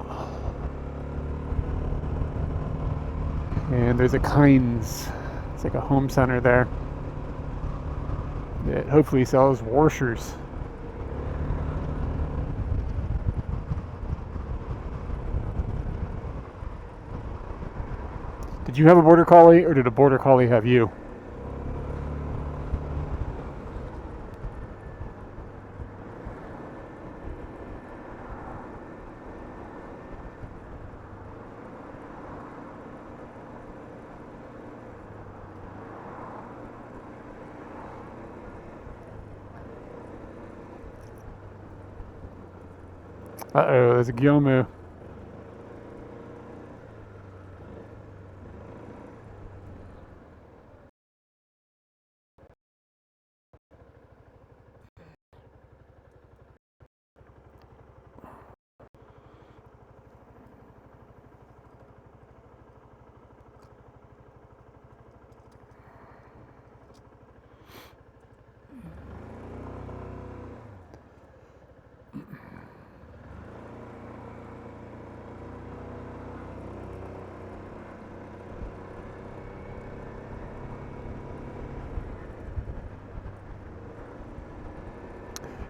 And there's a Kynes. It's like a home center there that hopefully sells washers. Did you have a border collie, or did a border collie have you? Uh-oh, there's a Gyomu.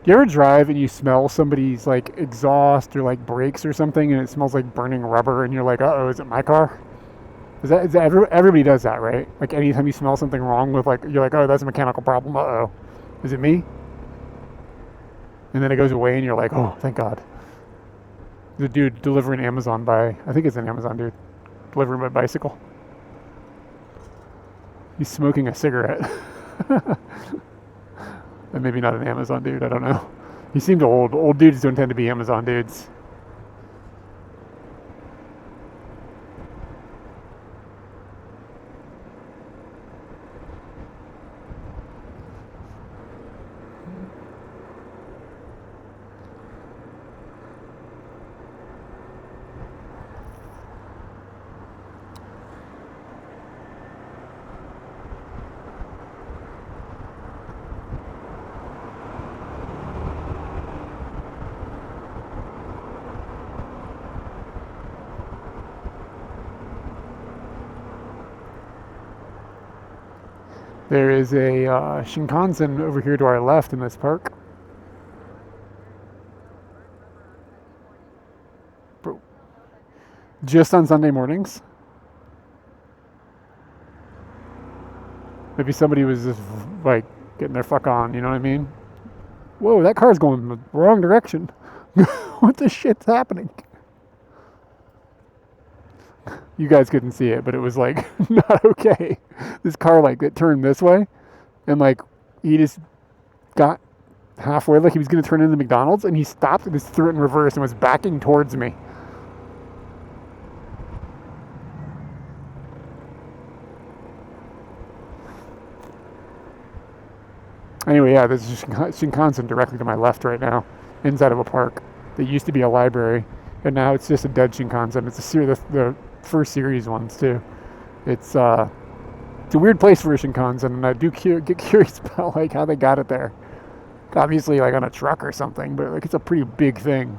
You ever drive and you smell somebody's like exhaust or like brakes or something, and it smells like burning rubber, and you're like, "Uh-oh, is it my car?" Everybody does that, right? Like anytime you smell something wrong with like, you're like, "Oh, that's a mechanical problem. Uh-oh, is it me?" And then it goes away, and you're like, "Oh, thank God." The dude delivering Amazon by, I think it's an Amazon dude, delivering by bicycle. He's smoking a cigarette. And maybe not an Amazon dude, I don't know. He seemed old. Old dudes don't tend to be Amazon dudes. There is a Shinkansen over here to our left in this park. Just on Sunday mornings. Maybe somebody was just like getting their fuck on, you know what I mean? Whoa, that car's going in the wrong direction. What the shit's happening? You guys couldn't see it, but it was like not okay. This car like it turned this way, and like he just got halfway, like he was gonna turn into McDonald's, and he stopped and just threw it in reverse and was backing towards me. Anyway, yeah, this is Shinkansen directly to my left right now, inside of a park. That used to be a library, and now it's just a dead Shinkansen. It's the first series ones too. It's a weird place for a Shinkansen, and I do get curious about like how they got it there. Obviously, like on a truck or something, but like it's a pretty big thing.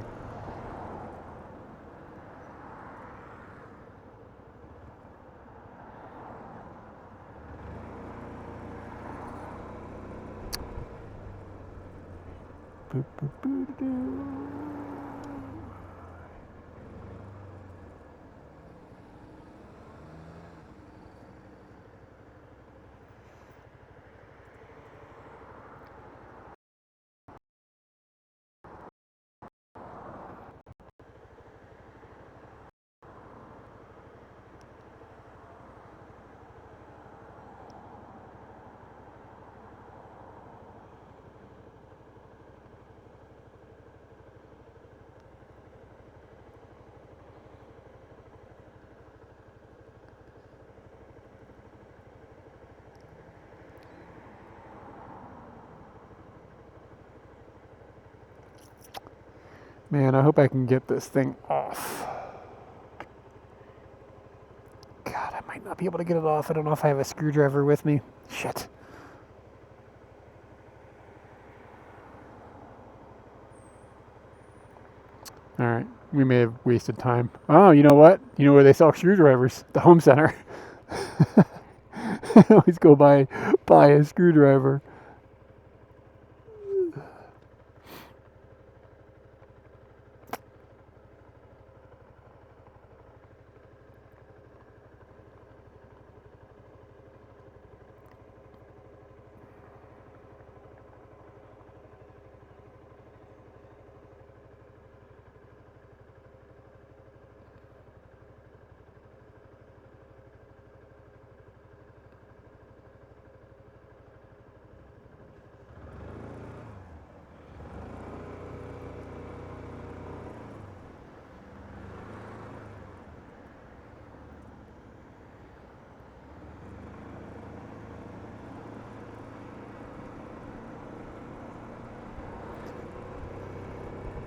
Man, I hope I can get this thing off. God, I might not be able to get it off. I don't know if I have a screwdriver with me. Shit. Alright, we may have wasted time. Oh, you know what? You know where they sell screwdrivers? The home center. I always go buy a screwdriver.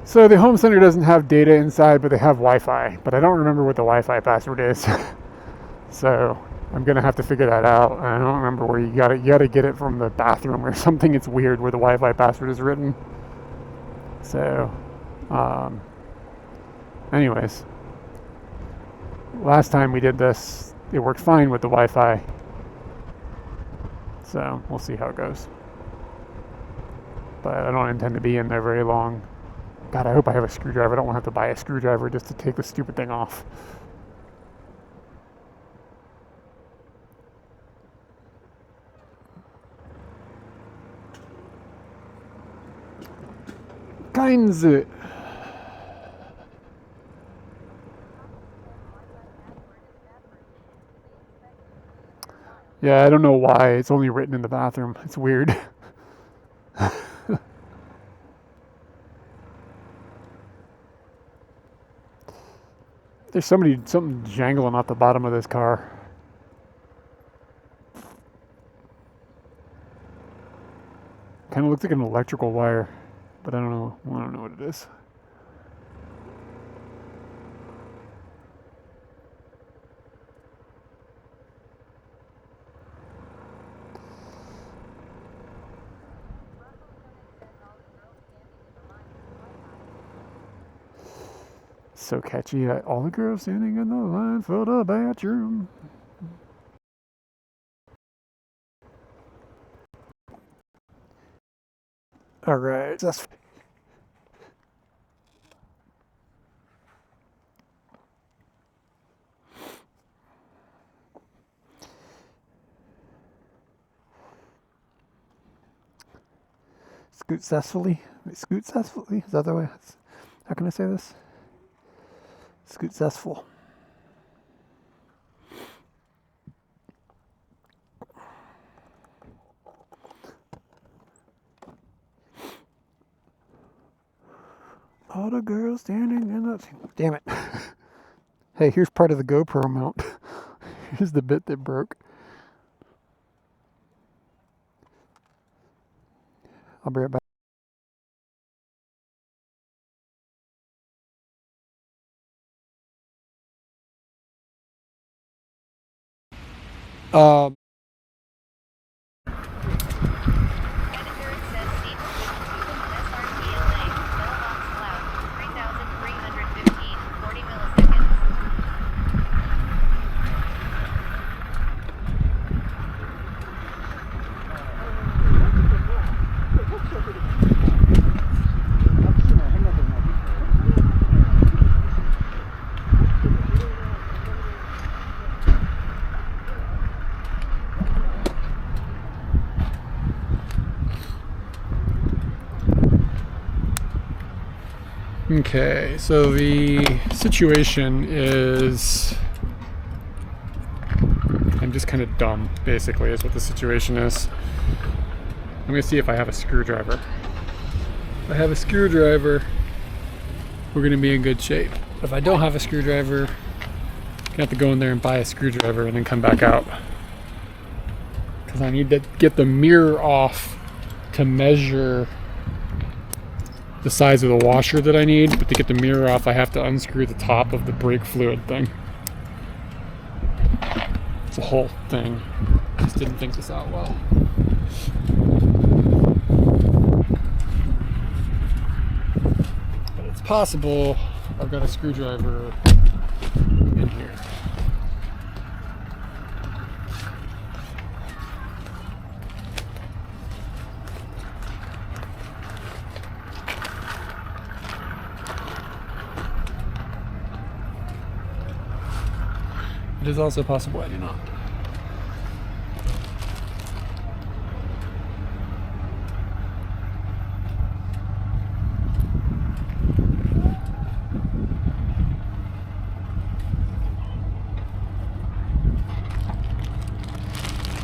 So the home center doesn't have data inside, but they have Wi-Fi. But I don't remember what the Wi-Fi password is. So I'm gonna have to figure that out. I don't remember where you gotta get it from the bathroom or something. It's weird where the Wi-Fi password is written. So, anyways, last time we did this, it worked fine with the Wi-Fi. So we'll see how it goes. But I don't intend to be in there very long. God, I hope I have a screwdriver. I don't want to have to buy a screwdriver just to take the stupid thing off. Kinds. Yeah, I don't know why. It's only written in the bathroom. It's weird. There's something jangling off the bottom of this car. Kind of looks like an electrical wire, but I don't know what it is. So catchy. All the girls standing in the line for the bathroom. All right. That's successfully. Successfully? Is that the way? How can I say this? Successful. All the girls standing in the... Damn it. Hey, here's part of the GoPro mount. Here's the bit that broke. I'll be right back. Manager says seat 52, SRTLA, mailbox cloud, 3,315, 40 milliseconds. Okay, so the situation is... I'm just kind of dumb, basically, is what the situation is. I'm going to see if I have a screwdriver. If I have a screwdriver, we're going to be in good shape. If I don't have a screwdriver, I'm going to have to go in there and buy a screwdriver and then come back out. Because I need to get the mirror off to measure the size of the washer that I need, but to get the mirror off I have to unscrew the top of the brake fluid thing. It's a whole thing. Just didn't think this out well. But it's possible I've got a screwdriver in here. It is also possible I do not.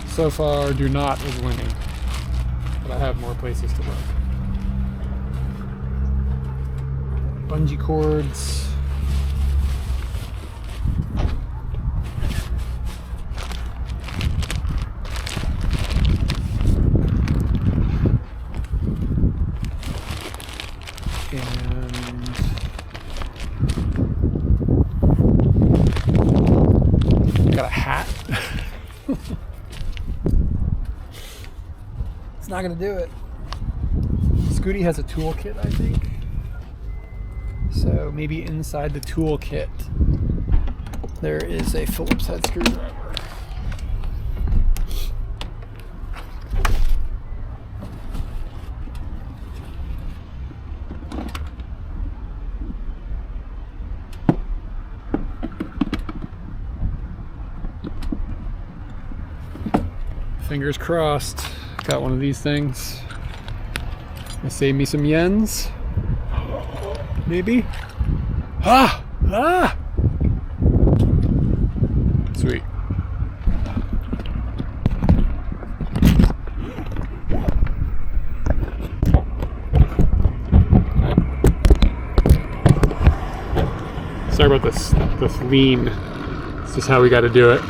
So far, do not is winning, but I have more places to look. Bungee cords. Got a hat. It's not gonna do it. Scooty has a toolkit, I think. So maybe inside the toolkit there is a Phillips head screwdriver. Fingers crossed. Got one of these things. Gonna save me some yens. Maybe. Ah! Ah! Sweet. Sorry about this lean. It's just how we got to do it.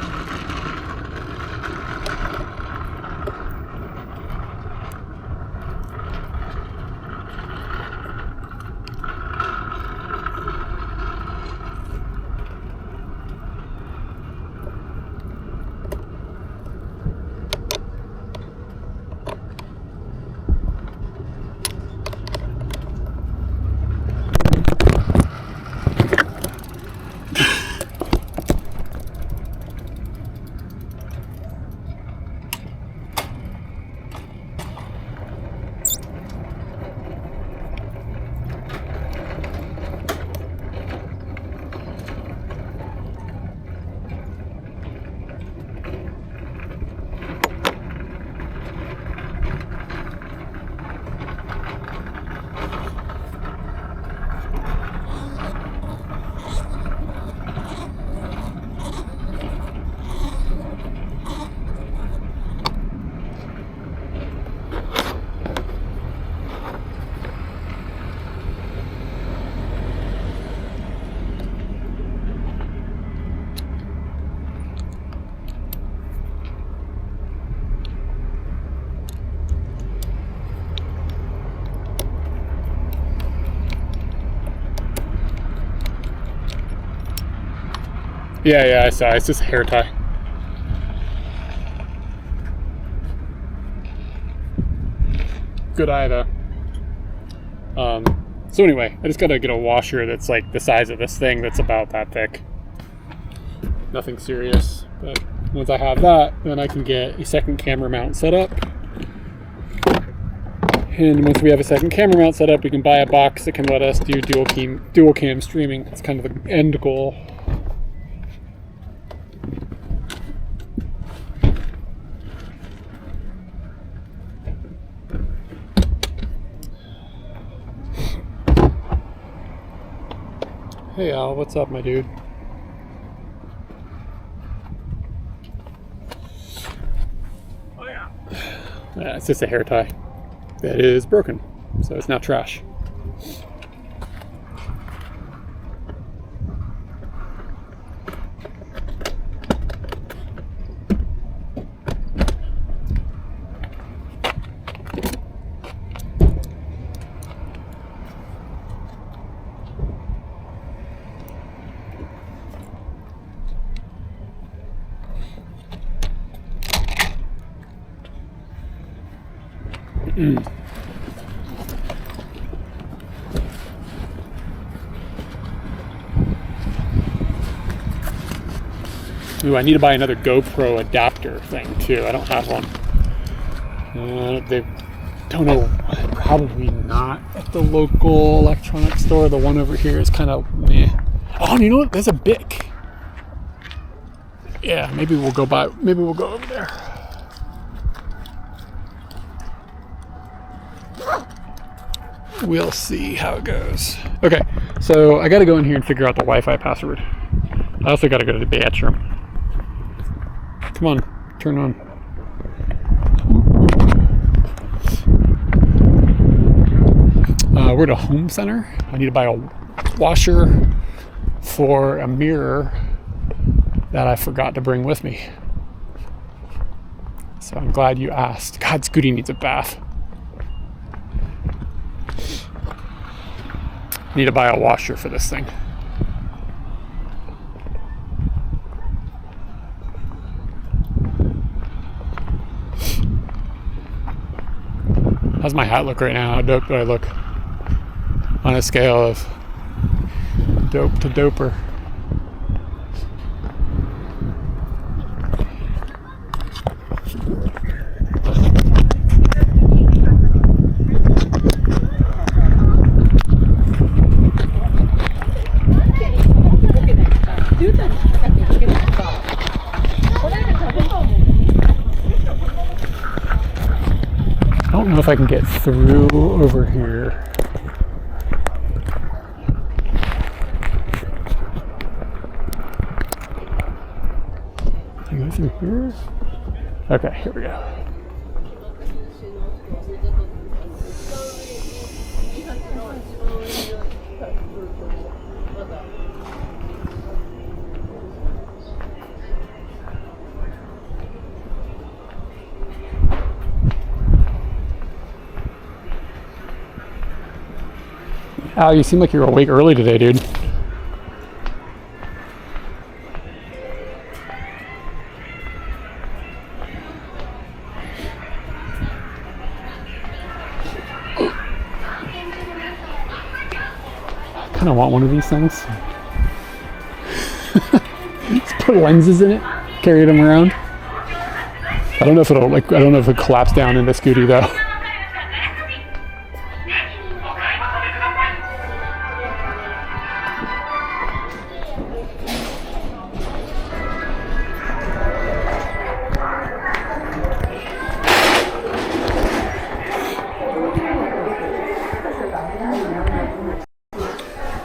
Yeah, I saw. It's just a hair tie. Good eye though. So anyway, I just gotta get a washer that's like the size of this thing, that's about that thick. Nothing serious, but once I have that, then I can get a second camera mount set up. And once we have a second camera mount set up, we can buy a box that can let us do dual cam streaming. It's kind of the end goal. Hey Al, what's up, my dude? Oh yeah. It's just a hair tie that is broken, so it's not trash. Ooh, I need to buy another GoPro adapter thing too. I don't have one. They don't know. Probably not at the local electronics store. The one over here is kind of meh. Oh, and you know what? There's a Bic. Yeah, maybe we'll go over there. We'll see how it goes. Okay, so I gotta go in here and figure out the Wi-Fi password. I also gotta go to the bathroom. Come on, turn on. We're at a home center. I need to buy a washer for a mirror that I forgot to bring with me. So I'm glad you asked. God, Scooty needs a bath. Need to buy a washer for this thing. How's my hat look right now? How dope do I look? On a scale of dope to doper. I don't know if I can get through over here. Can I go through here? Okay, here we go. Al, you seem like you're awake early today, dude. I kind of want one of these things. Just put lenses in it, carry them around. I don't know if it'll I don't know if it collapse down into Scooty though.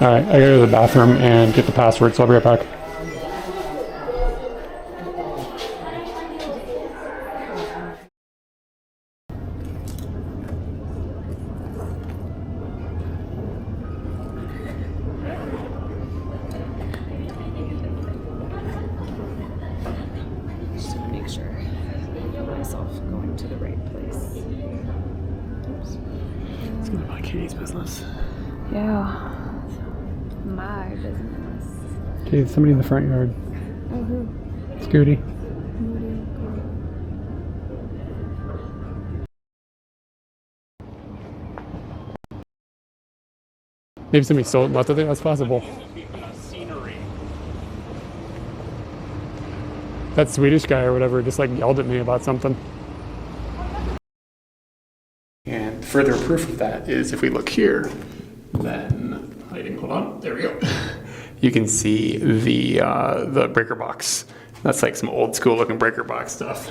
Alright, I gotta go to the bathroom and get the password, so I'll be right back. Just to make sure I put myself going to the right place. Oops. It's gonna be my Katie's business. Yeah. My business. Okay, somebody in the front yard. Scooty. Maybe somebody sold left. I think that's possible. That Swedish guy or whatever just like yelled at me about something. And further proof of that is if we look here, then hiding. Hold on, there we go. You can see the breaker box. That's like some old school looking breaker box stuff.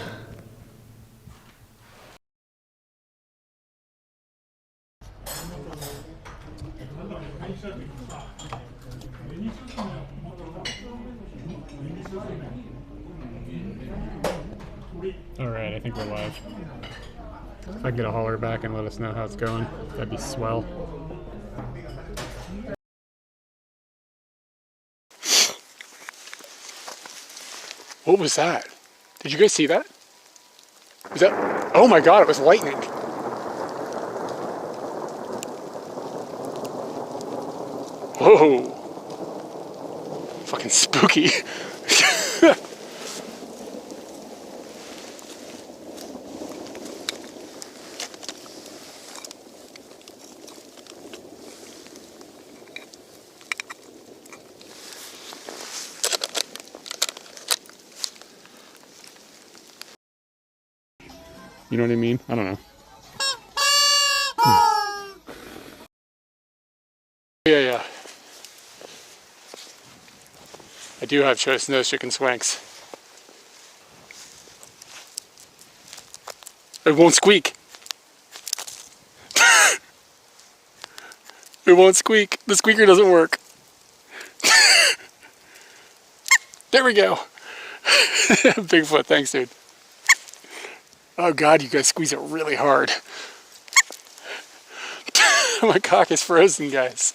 All right, I think we're live. If I can get a holler back and let us know how it's going, that'd be swell. What was that? Did you guys see that? Was that? Oh my God, it was lightning. Whoa. Fucking spooky. You know what I mean? I don't know. Yeah. I do have choice nose chicken swanks. It won't squeak. It won't squeak. The squeaker doesn't work. There we go. Bigfoot, thanks, dude. Oh God, you guys squeeze it really hard. My cock is frozen, guys.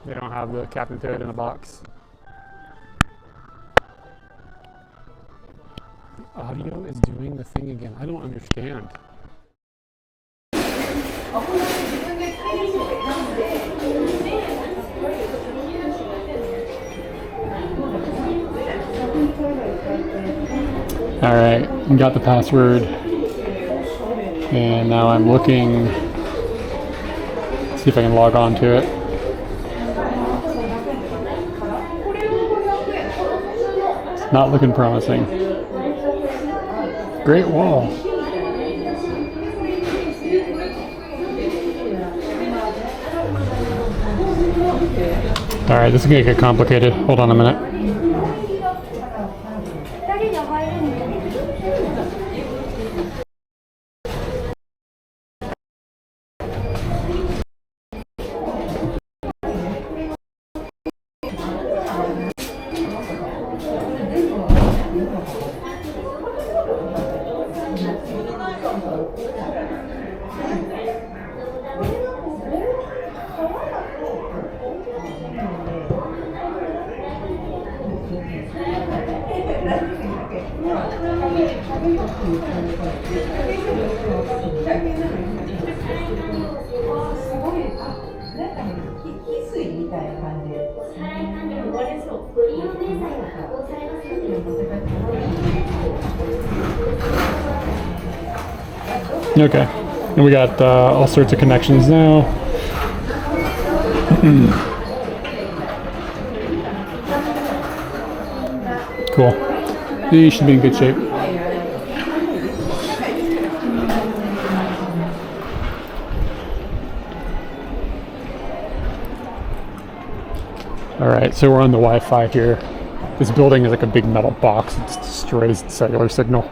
They don't have the Captain Toad in a box. The audio is doing the thing again. I don't understand. Alright, got the password. And now I'm looking, see if I can log on to it. Not looking promising. Great wall. Alright, this is gonna get complicated. Hold on a minute. Okay, and we got all sorts of connections now. Cool. You should be in good shape. Alright, so we're on the Wi-Fi here. This building is like a big metal box. It destroys the cellular signal.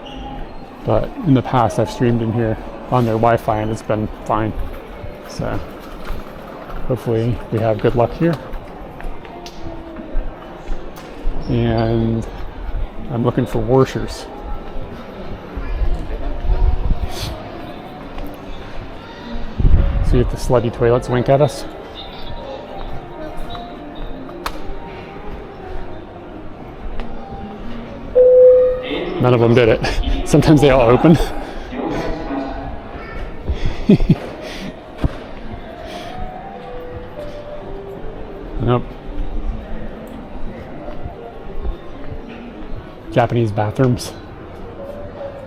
But in the past I've streamed in here on their Wi-Fi and it's been fine. So hopefully we have good luck here. And I'm looking for washers. See if the slutty toilets wink at us. None of them did it. Sometimes they all open. Nope. Japanese bathrooms.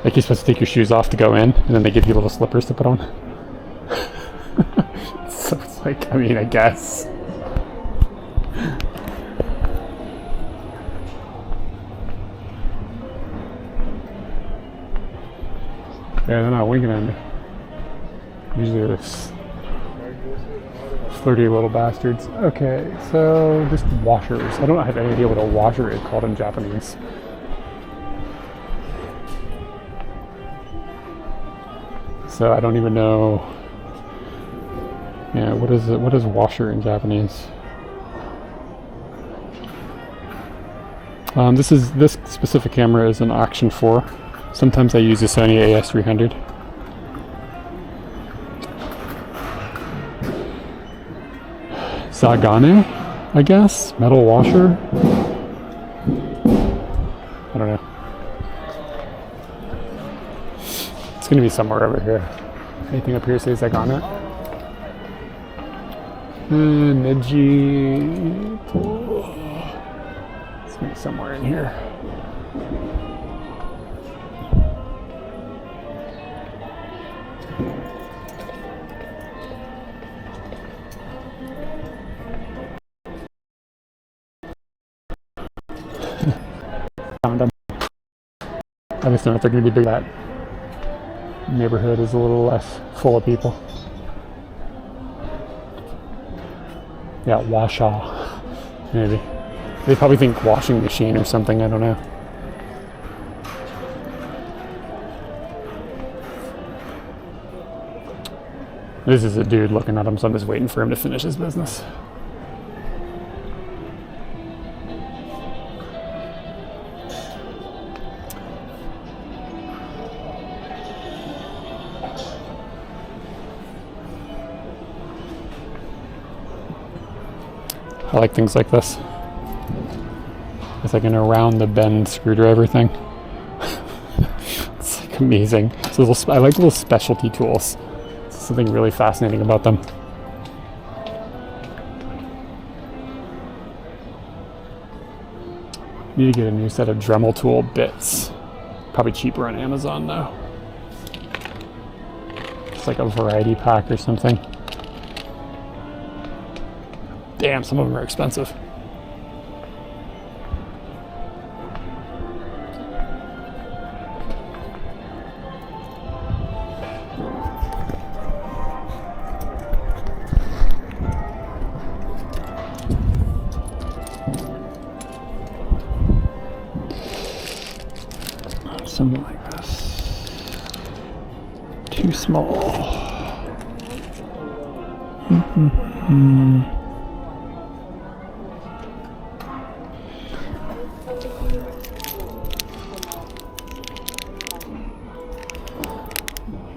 Like you're supposed to take your shoes off to go in, and then they give you little slippers to put on. So it's like, I mean, I guess. Yeah, they're not winking at me. Usually they're flirty little bastards. Okay, so just washers. I don't have any idea what a washer is called in Japanese. So I don't even know. Yeah, what is washer in Japanese? This specific camera is an Action 4. Sometimes I use the Sony AS300. Zagane, I guess? Metal washer? I don't know. It's gonna be somewhere over here. Anything up here says Zagane? Neji. It's gonna be somewhere in here. Found them. I just don't know if they're going to be big. That neighborhood is a little less full of people. Yeah, washa. Maybe. They probably think washing machine or something, I don't know. This is a dude looking at him, so I'm just waiting for him to finish his business. I like things like this. It's like an around the bend screwdriver thing. It's like amazing. So I like little specialty tools. There's something really fascinating about them. Need to get a new set of Dremel tool bits. Probably cheaper on Amazon though. It's like a variety pack or something. Damn, some of them are expensive. Something like this. Too small.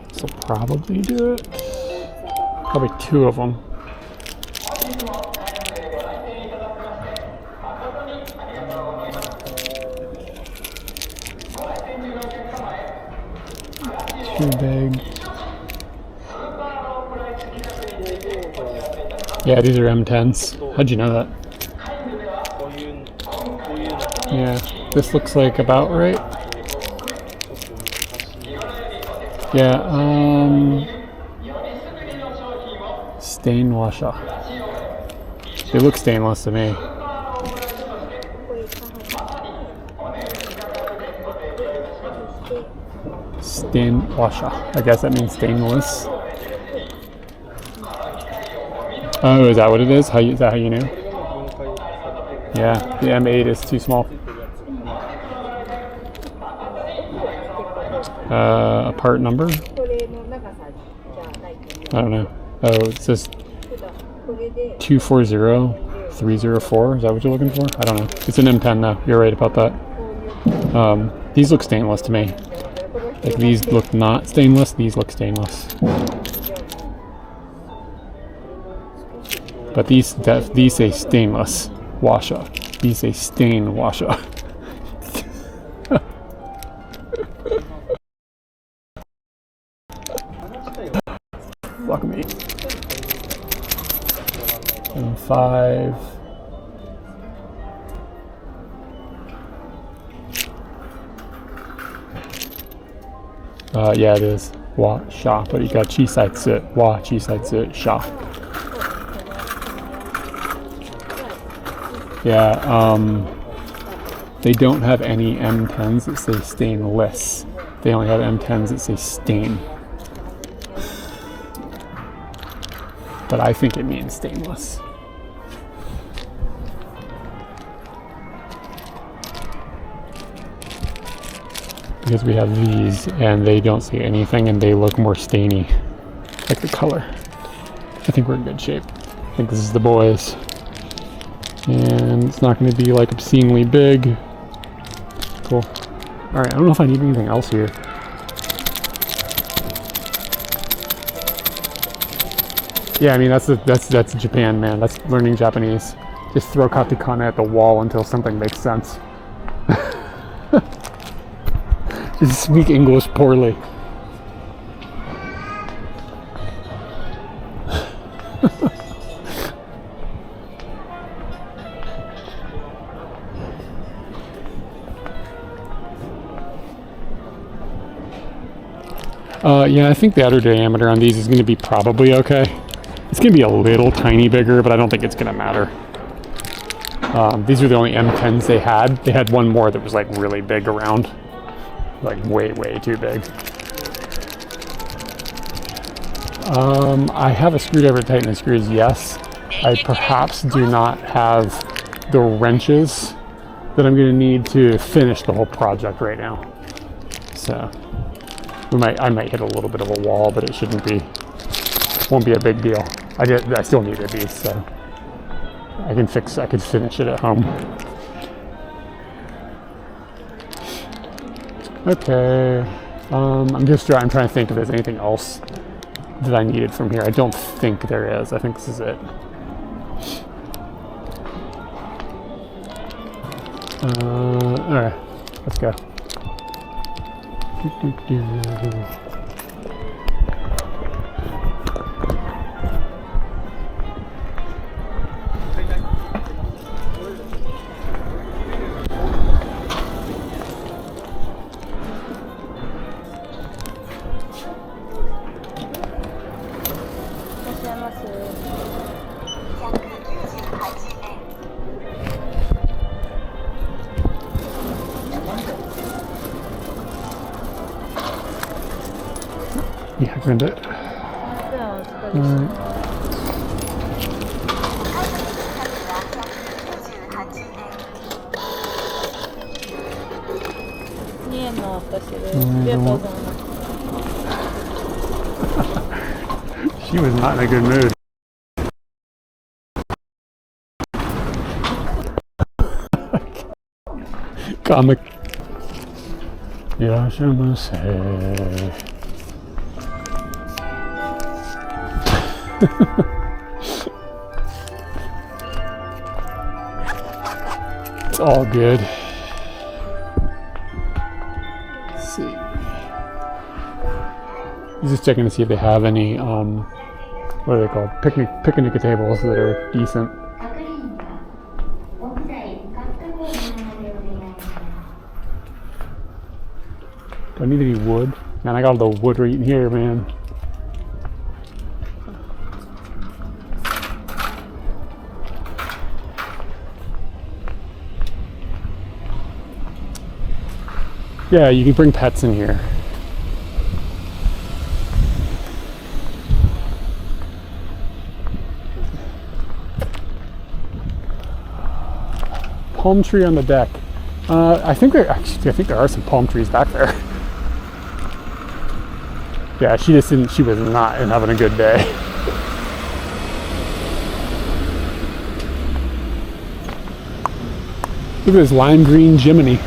This will probably do it. Probably two of them. Too big. Yeah, these are M10s. How'd you know that? Yeah, this looks like about right. Yeah, stain washer. They look stainless to me. Stain washer. I guess that means stainless. Oh, is that what it is? Is that how you knew? Yeah, the M8 is too small. A part number? I don't know. Oh, it says 240304. Is that what you're looking for? I don't know. It's an M10 though. You're right about that. These look stainless to me. Like these look not stainless. These look stainless. But these say stainless washer. These say stain washer. Fuck me. And 5. Yeah, it is. Wa sha, but you got chi sai tsu. Wa chi sai tsu sha. Yeah, they don't have any M10s that say stainless. They only have M10s that say stain. But I think it means stainless. Because we have these and they don't say anything and they look more stainy, like the color. I think we're in good shape. I think this is the boys. And it's not going to be like obscenely big. Cool. Alright, I don't know if I need anything else here. Yeah, I mean that's Japan, man. That's learning Japanese. Just throw katakana at the wall until something makes sense. Just speak English poorly. Yeah, I think the outer diameter on these is going to be probably okay. It's going to be a little tiny bigger, but I don't think it's going to matter. These are the only M10s they had. They had one more that was like really big around. Like way too big. I have a screwdriver to tighten the screws, yes. I perhaps do not have the wrenches that I'm going to need to finish the whole project right now. So I might hit a little bit of a wall, but it won't be a big deal. I still needed these, so I could finish it at home. Okay, I'm trying to think if there's anything else that I needed from here. I don't think there is. I think this is it. Alright, let's go. Yeah, grind it. She was not in a good mood. Comic. Yashamase. It's all good. Let's see. Just checking to see if they have any what are they called? Picnic tables that are decent. Do I need any wood? Man, I got all the wood right in here, man. Yeah, you can bring pets in here. Palm tree on the deck. I think there are some palm trees back there. Yeah, she was not having a good day. Look at this lime green Jiminy.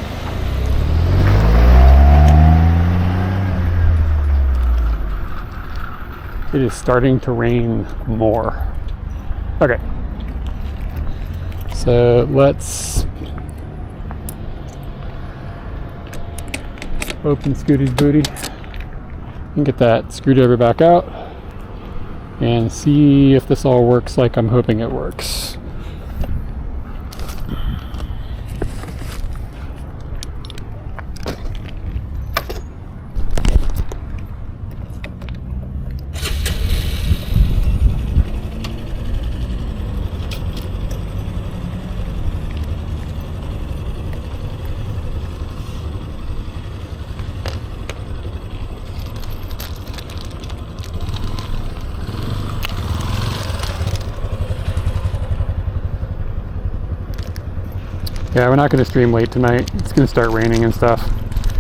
It is starting to rain more. Okay. So let's open Scooty's booty and get that screwdriver back out and see if this all works like I'm hoping it works. Yeah, we're not going to stream late tonight. It's going to start raining and stuff.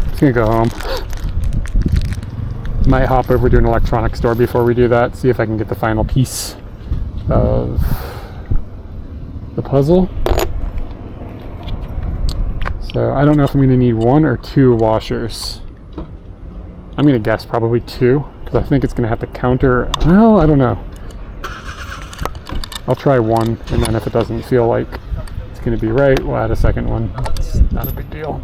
It's going to go home. Might hop over to an electronics store before we do that, see if I can get the final piece of the puzzle. So I don't know if I'm going to need 1 or 2 washers. I'm going to guess probably 2, because I think it's going to have to counter. Well, I don't know. I'll try 1, and then if it doesn't feel like going to be right, we'll add a second one. It's not a big deal.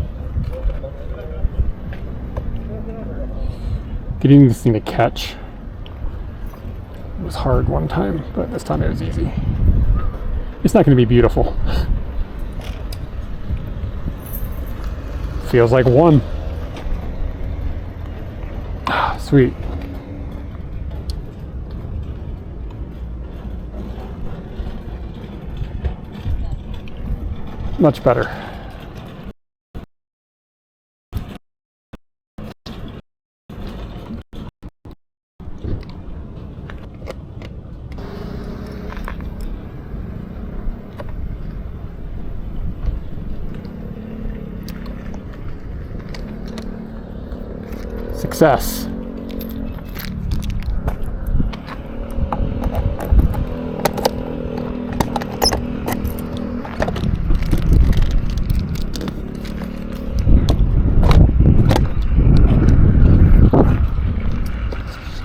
Getting this thing to catch was hard one time, but this time it was easy. It's not going to be beautiful. Feels like 1. Ah, sweet. Much better. Success.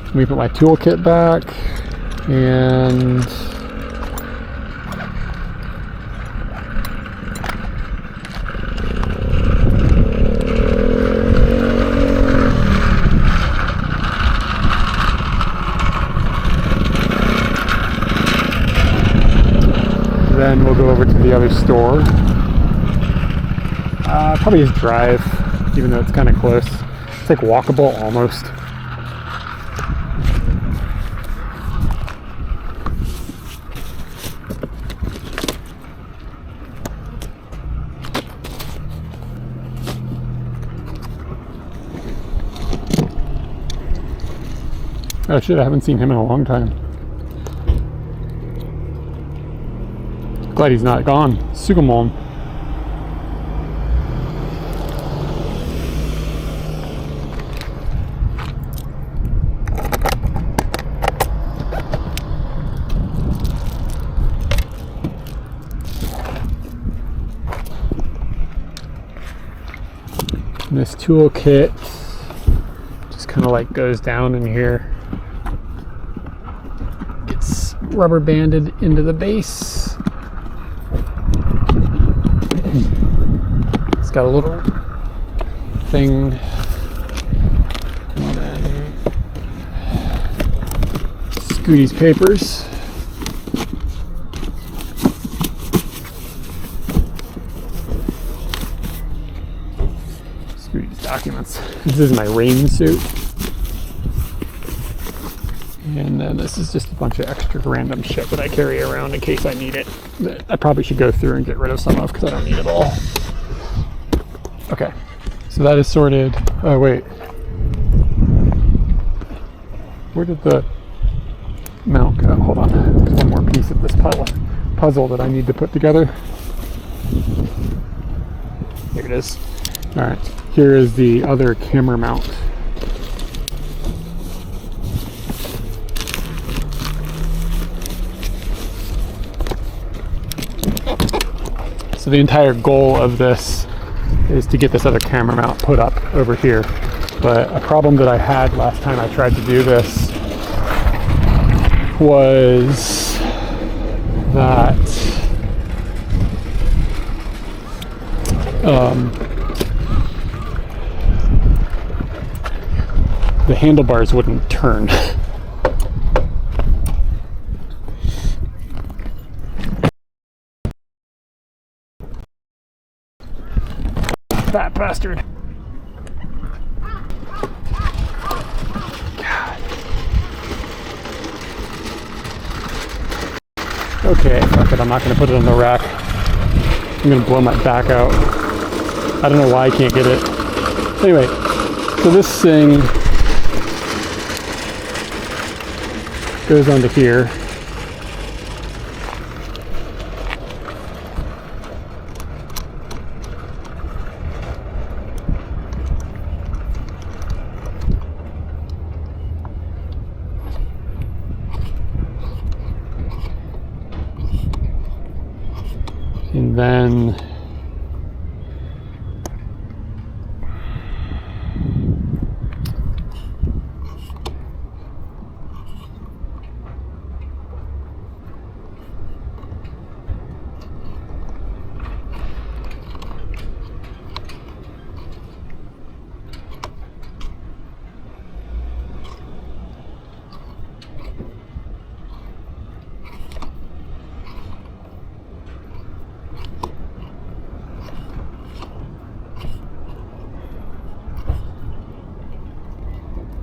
Let me put my toolkit back and then we'll go over to the other store. Probably just drive, even though it's kind of close. It's like walkable almost. Oh shit, I haven't seen him in a long time. Glad he's not gone. Sugumon. This toolkit just kind of like goes down in here. Rubber banded into the base. It's got a little thing, and then Scooty's papers. Scooty's documents. This is my rain suit. And then this is just a bunch of extra random shit that I carry around in case I need it. That I probably should go through and get rid of some of because I don't need it all. Okay, so that is sorted. Oh wait, where did the mount go? Hold on, there's one more piece of this puzzle that I need to put together. Here it is. All right, here is the other camera mount. So the entire goal of this is to get this other camera mount put up over here. But a problem that I had last time I tried to do this was that the handlebars wouldn't turn. That bastard. God. Okay, fuck it, I'm not gonna put it on the rack. I'm gonna blow my back out. I don't know why I can't get it. Anyway, so this thing goes onto here. And then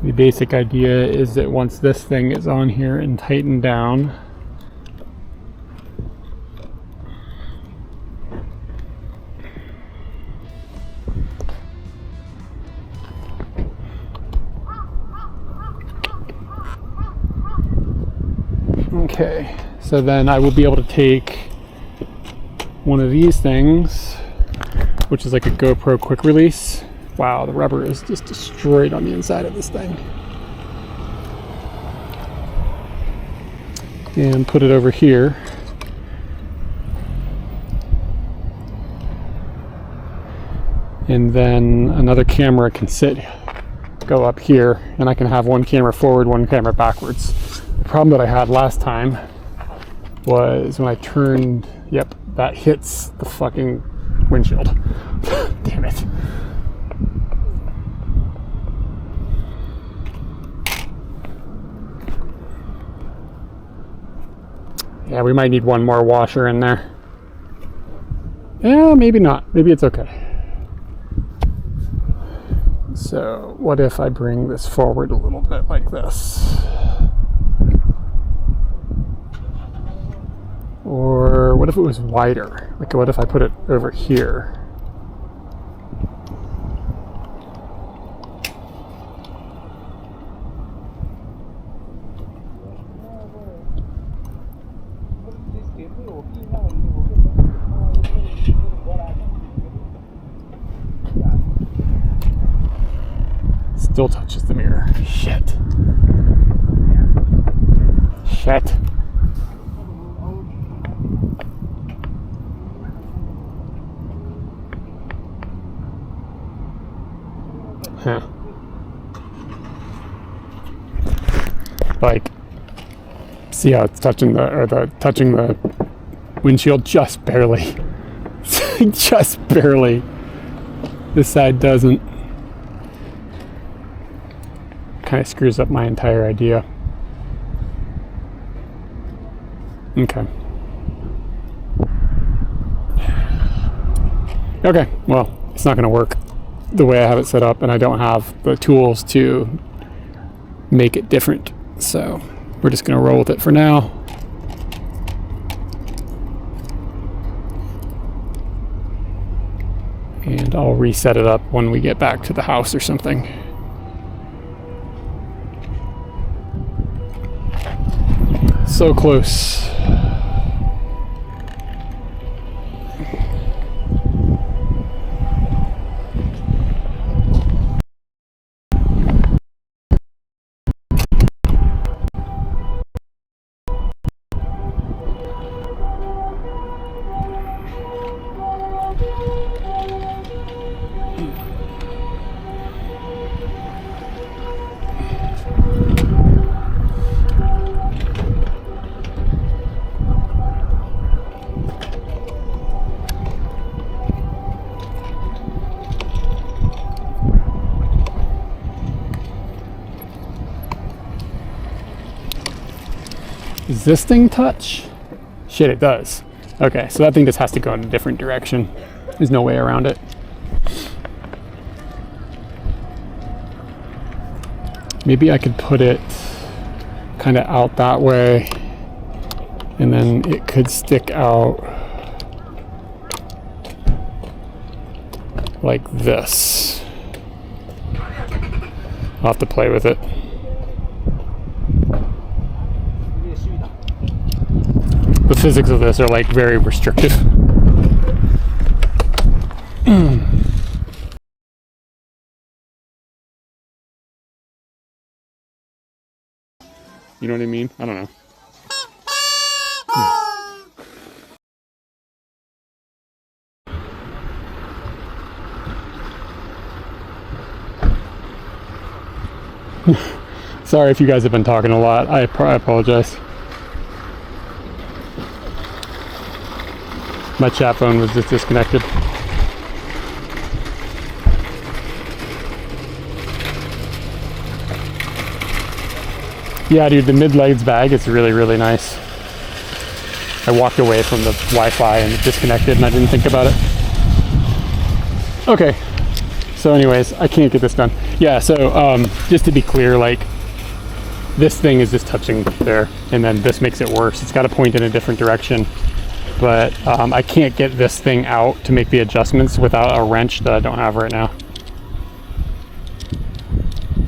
the basic idea is that once this thing is on here and tightened down, okay, so then I will be able to take one of these things, which is like a GoPro quick release. Wow, the rubber is just destroyed on the inside of this thing. And put it over here. And then another camera can go up here, and I can have one camera forward, one camera backwards. The problem that I had last time was when I turned, yep, that hits the fucking windshield. Damn it. Yeah, we might need one more washer in there. Yeah, maybe not. Maybe it's okay. So, what if I bring this forward a little bit like this? Or what if it was wider? Like, what if I put it over here? Still touches the mirror. Shit. Shit. Huh. Like, see how it's touching the windshield just barely. Just barely. This side doesn't. Kind of screws up my entire idea. Okay. Okay, well, it's not going to work the way I have it set up, and I don't have the tools to make it different. So we're just going to roll with it for now. And I'll reset it up when we get back to the house or something. So close. Does this thing touch? Shit, it does. Okay, so that thing just has to go in a different direction. There's no way around it. Maybe I could put it kind of out that way, and then it could stick out like this. I'll have to play with it. The physics of this are like very restrictive. You know what I mean? I don't know. Sorry if you guys have been talking a lot. I apologize. My chat phone was just disconnected. Yeah, dude, the mid-legs bag is really, really nice. I walked away from the Wi-Fi and it disconnected and I didn't think about it. Okay, so anyways, I can't get this done. Yeah, so just to be clear, like, this thing is just touching there, and then this makes it worse. It's got to point in a different direction. But I can't get this thing out to make the adjustments without a wrench that I don't have right now.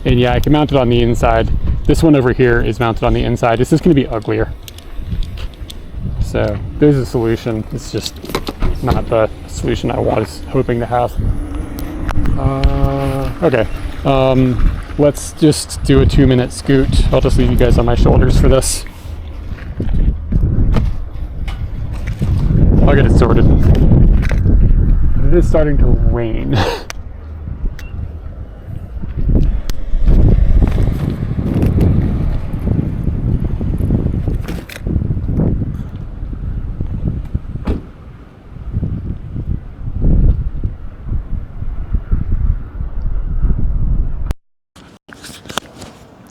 And yeah, I can mount it on the inside. This one over here is mounted on the inside. It's just going to be uglier. So there's a solution. It's just not the solution I was hoping to have. Okay. Let's just do a 2-minute scoot. I'll just leave you guys on my shoulders for this. I'll get it sorted. It is starting to rain.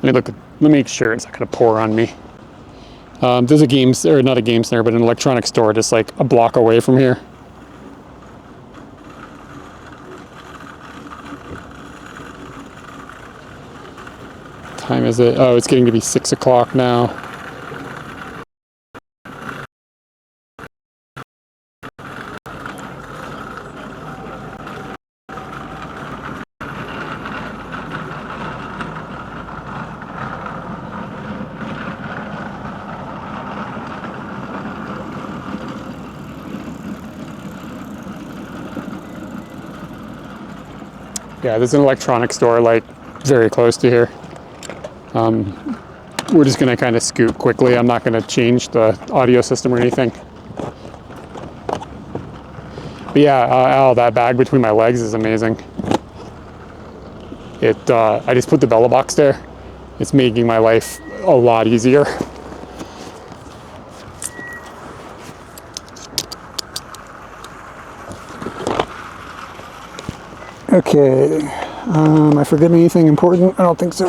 Let me make sure it's not going to pour on me. There's a not a game center, but an electronics store just like a block away from here. What time is it? Oh, it's getting to be 6 o'clock now. Yeah, there's an electronics store like very close to here. We're just gonna kind of scoot quickly. I'm not gonna change the audio system or anything. But yeah, that bag between my legs is amazing. I just put the Bella box there. It's making my life a lot easier. Okay, am I forgetting anything important? I don't think so.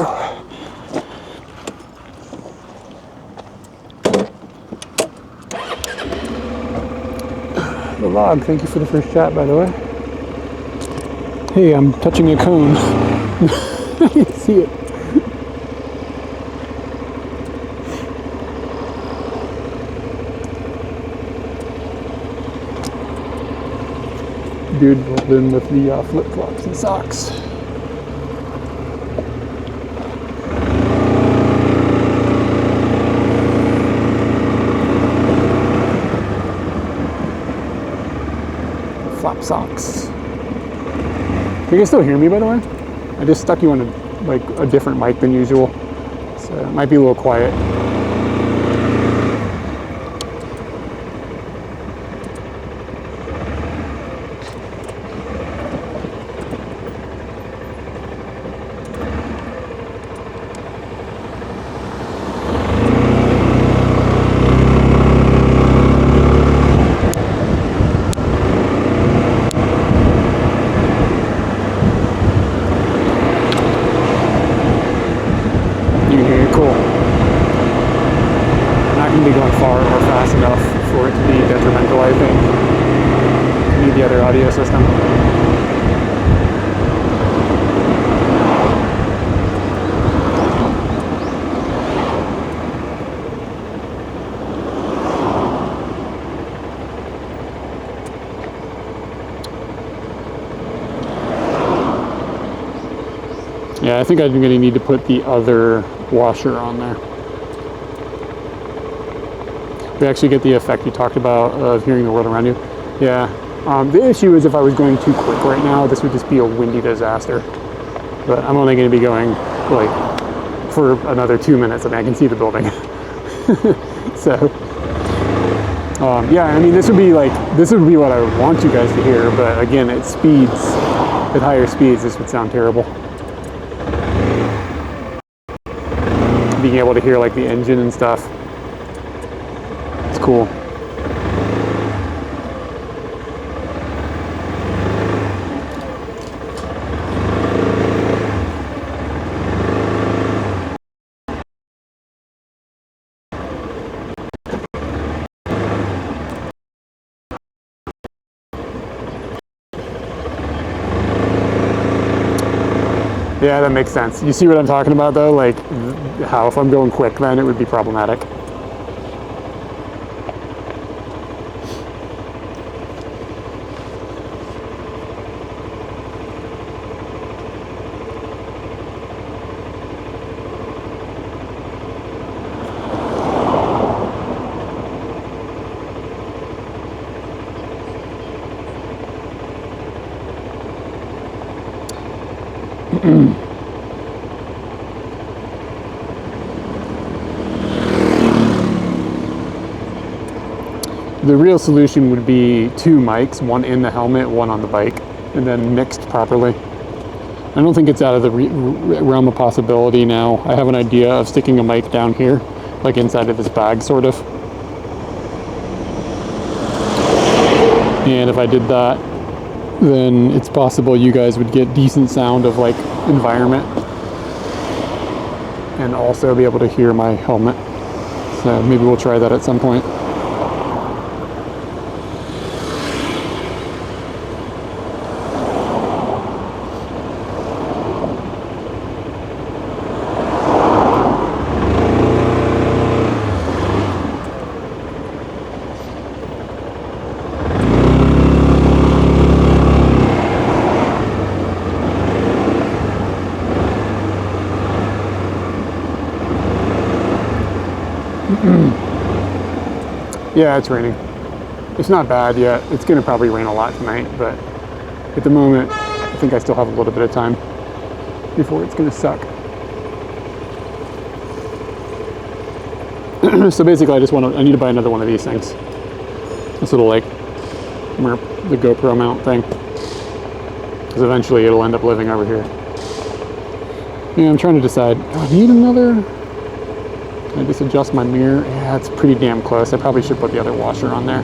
The log, thank you for the first chat, by the way. Hey, I'm touching a cone. I can see it. Dude rolled in with the flip-flops and socks. Flap socks. Can you guys still hear me, by the way? I just stuck you on a different mic than usual, so it might be a little quiet. You can hear it, cool. or fast enough for it to be detrimental, I think. You need the other audio system. Yeah, I think I'm going to need to put the other washer on there. We actually get the effect you talked about of hearing the world around you. Yeah. The issue is if I was going too quick right now, this would just be a windy disaster. But I'm only going to be going like for another 2 minutes and I can see the building. So, yeah, I mean, this would be what I would want you guys to hear. But again, at higher speeds, this would sound terrible. Being able to hear like the engine and stuff. It's cool. Yeah, that makes sense. You see what I'm talking about though? Like how if I'm going quick then it would be problematic. The real solution would be 2 mics, one in the helmet, one on the bike, and then mixed properly. I don't think it's out of the realm of possibility now. I have an idea of sticking a mic down here, like inside of this bag, sort of. And if I did that, then it's possible you guys would get decent sound of like environment and also be able to hear my helmet. So maybe we'll try that at some point. Yeah, it's raining. It's not bad yet. It's going to probably rain a lot tonight, but at the moment, I think I still have a little bit of time before it's going to suck. So basically, I need to buy another one of these things. This little like the GoPro mount thing, because eventually it'll end up living over here. Yeah, I'm trying to decide. Do I need another? Can I just adjust my mirror? Yeah, it's pretty damn close. I probably should put the other washer on there.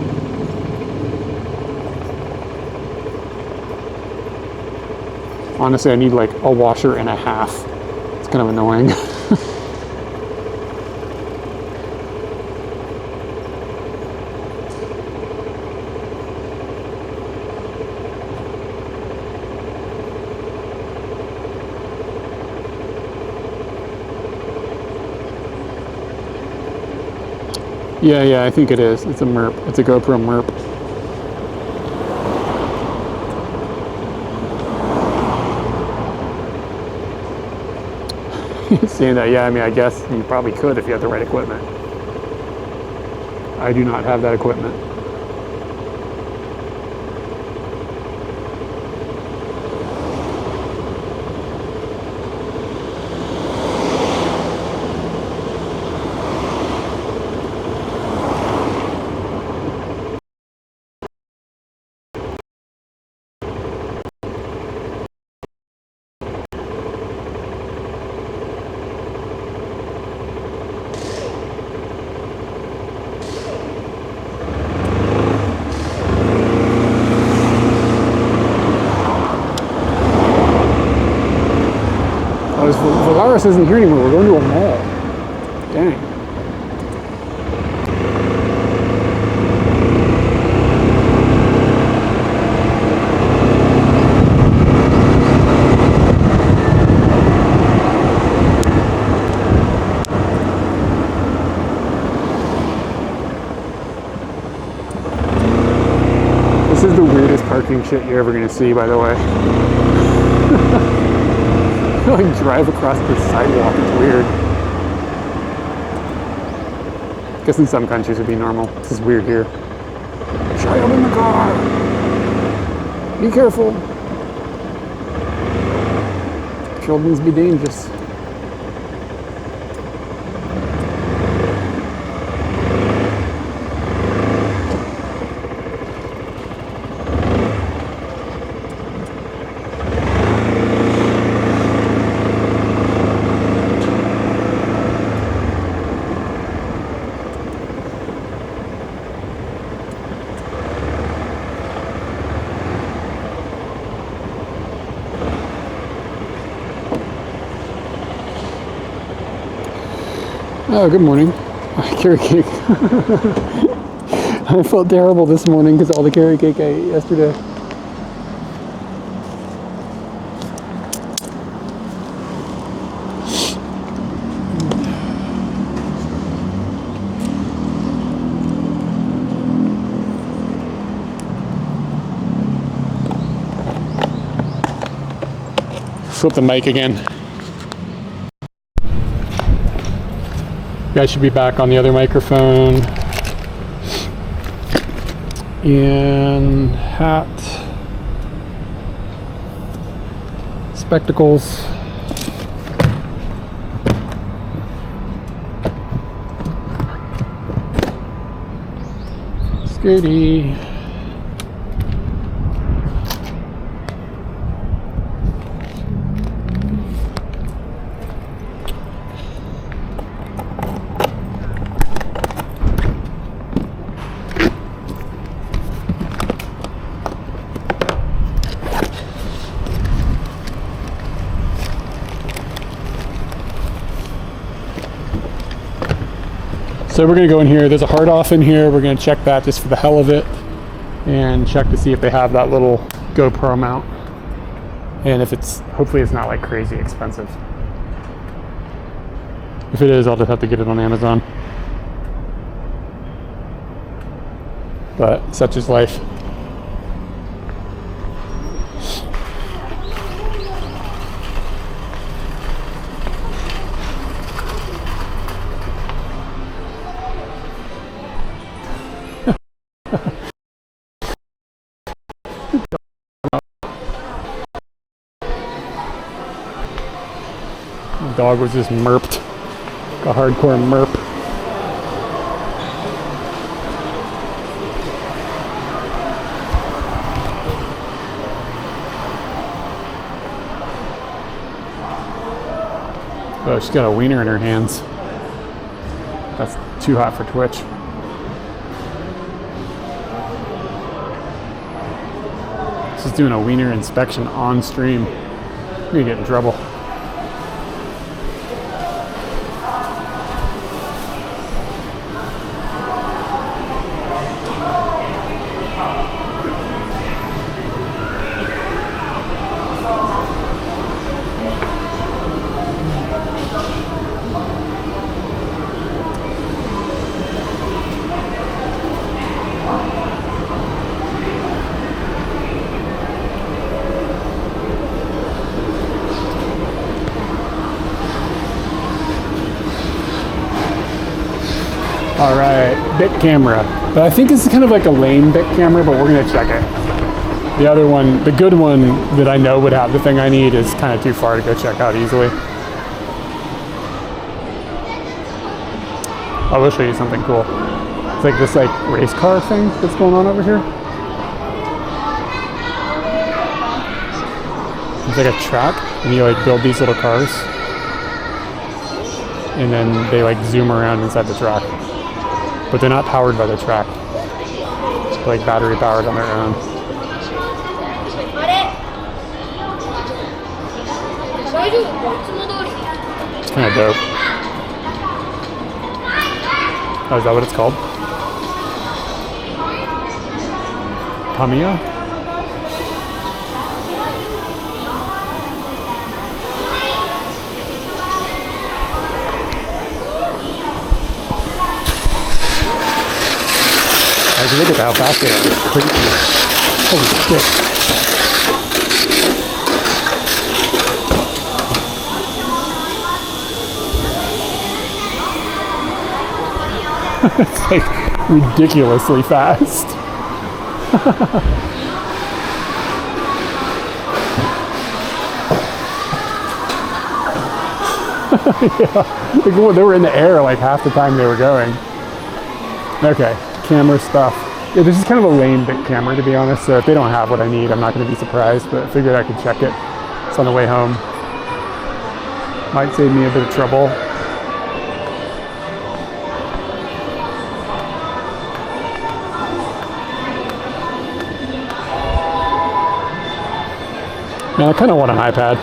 Honestly, I need like a washer and a half. It's kind of annoying. Yeah, I think it is. It's a MERP. It's a GoPro MERP. Saying that, yeah, I mean, I guess you probably could if you had the right equipment. I do not have that equipment. Valaris isn't here anymore. We're going to a mall. Dang. is the weirdest parking shit you're ever gonna see, by the way. Like drive across the sidewalk, it's weird. I guess in some countries it'd be normal. This is weird here. Child in the car! Be careful! Children's be dangerous. Oh, good morning. Carrot cake. I felt terrible this morning because all the carrot cake I ate yesterday. Flip the mic again. You guys should be back on the other microphone. And hat. Spectacles. Skirty. So we're gonna go in here, there's a hard off in here, we're gonna check that just for the hell of it and check to see if they have that little GoPro mount. And if it's, hopefully it's not like crazy expensive. If it is, I'll just have to get it on Amazon. But such is life. The dog was just merped. A hardcore merp. Oh, she's got a wiener in her hands. That's too hot for Twitch. She's doing a wiener inspection on stream. You're gonna get in trouble. All right, bit camera. But I think this is kind of like a lame bit camera, but we're gonna check it. The other one, the good one that I know would have the thing I need is kind of too far to go check out easily. I will show you something cool. It's like this like race car thing that's going on over here. It's like a track, and you like build these little cars, and then they like zoom around inside the track. But they're not powered by the track. They're like battery powered on their own. It's kind of dope. Oh, is that what it's called? Tamiya? Look at how fast they are. It's crazy. Holy shit. It's like ridiculously fast. Yeah, they were in the air like half the time they were going. Okay, camera stuff. Yeah, this is kind of a lame bit camera, to be honest, so if they don't have what I need, I'm not going to be surprised, but I figured I could check it. It's on the way home. Might save me a bit of trouble. Man, I kind of want an iPad.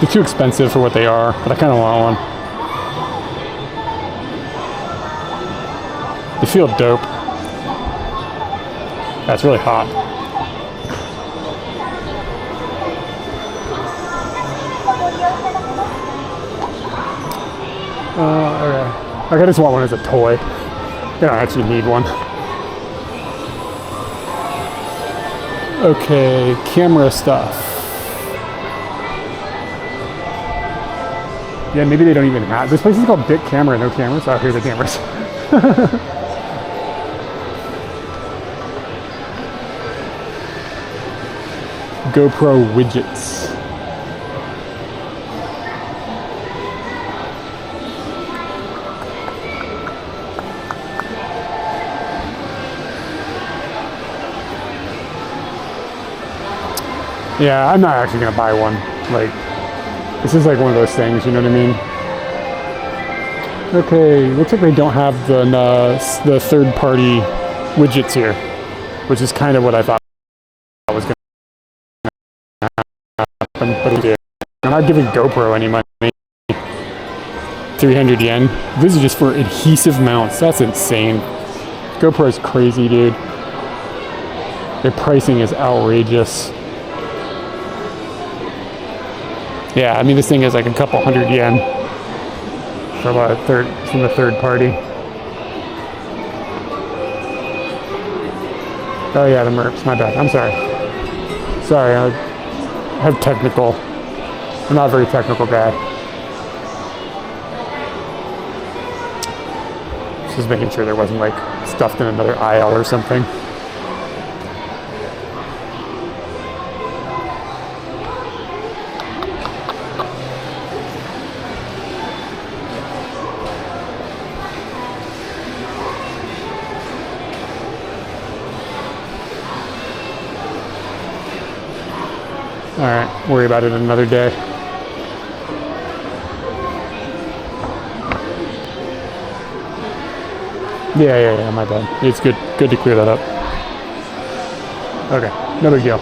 They're too expensive for what they are, but I kind of want one. They feel dope. That's really hot. Okay. Like, I just want one as a toy. I don't actually need one. Okay, camera stuff. Yeah, maybe they don't even have. This place is called Big Camera, no cameras. Oh, here are the cameras. GoPro widgets. Yeah, I'm not actually gonna buy one. Like, this is like one of those things, you know what I mean? Okay, looks like they don't have the third-party widgets here, which is kind of what I thought was going to happen, but it did. I'm not giving GoPro any money. 300 yen. This is just for adhesive mounts. That's insane. GoPro is crazy, dude. Their pricing is outrageous. Yeah, I mean, this thing is like a couple hundred yen from the third party. Oh yeah, the MERPs, my bad. I'm sorry. Sorry, I have technical. I'm not a very technical guy. Just making sure there wasn't like stuffed in another aisle or something. Alright, worry about it another day. Yeah, my bad. It's good to clear that up. Okay, no big deal.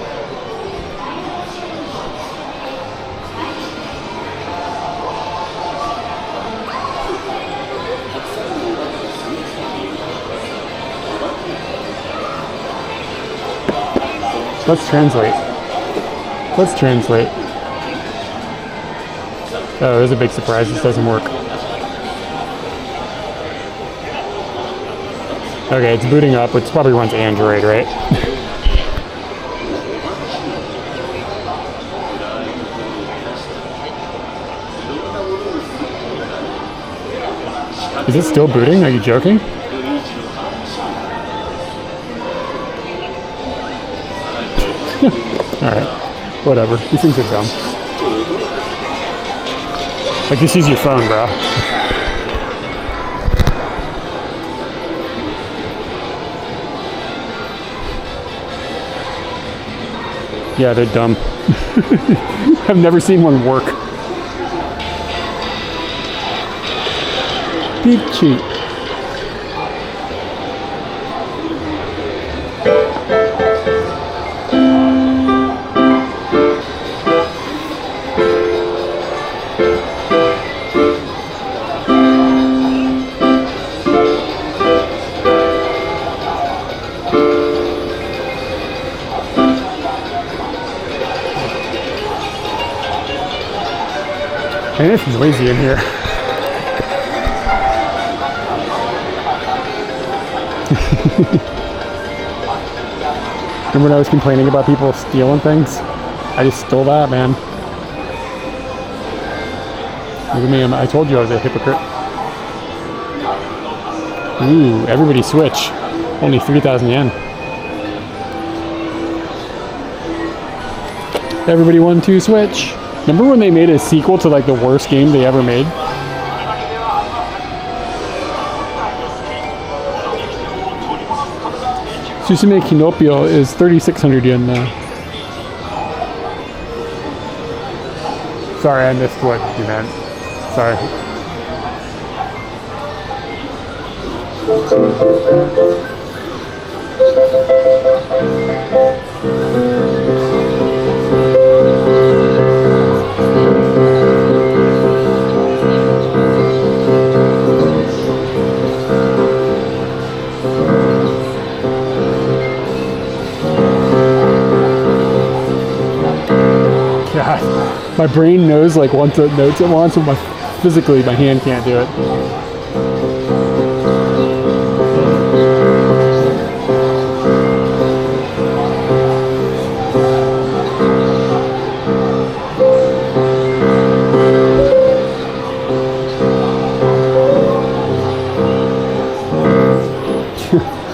Let's translate. Oh, there's a big surprise. This doesn't work. Okay, it's booting up, which probably runs Android, right? Is it still booting? Are you joking? Alright, whatever. These things are dumb. Like, just use your phone, bro. Yeah, they're dumb. I've never seen one work. Beep cheap. Man, it's noisy in here. Remember when I was complaining about people stealing things? I just stole that, man. Look at me, I told you I was a hypocrite. Ooh, everybody switch. Only 3,000 yen. Everybody 1-2 switch. Remember when they made a sequel to like the worst game they ever made? Susume Kinopio is 3,600 yen now. Sorry, I missed what you meant. Sorry. God, my brain knows like what notes it wants, but physically my hand can't do it.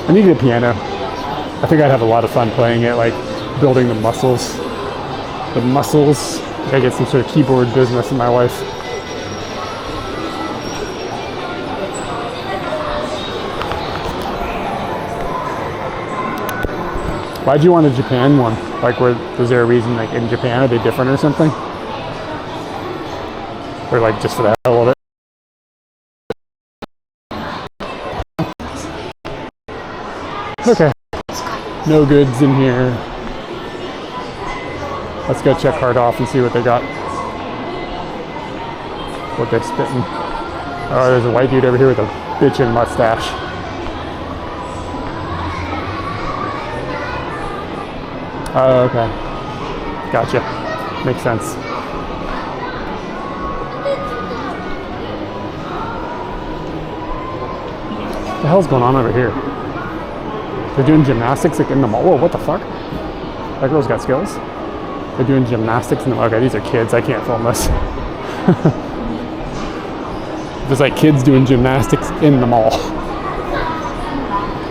I need a piano. I think I'd have a lot of fun playing it, like building the muscles. I gotta get some sort of keyboard business in my life. Why'd you want a Japan one? Like, was there a reason, like in Japan, are they different or something? Or like just for the hell of it? Okay. No goods in here. Let's go check Hard Off and see what they got. What they're spitting. Oh, there's a white dude over here with a bitchin' mustache. Oh, okay. Gotcha. Makes sense. What the hell's going on over here? They're doing gymnastics like in the mall. Whoa, what the fuck? That girl's got skills. They're doing gymnastics in the mall. Okay, these are kids. I can't film this. There's like kids doing gymnastics in the mall.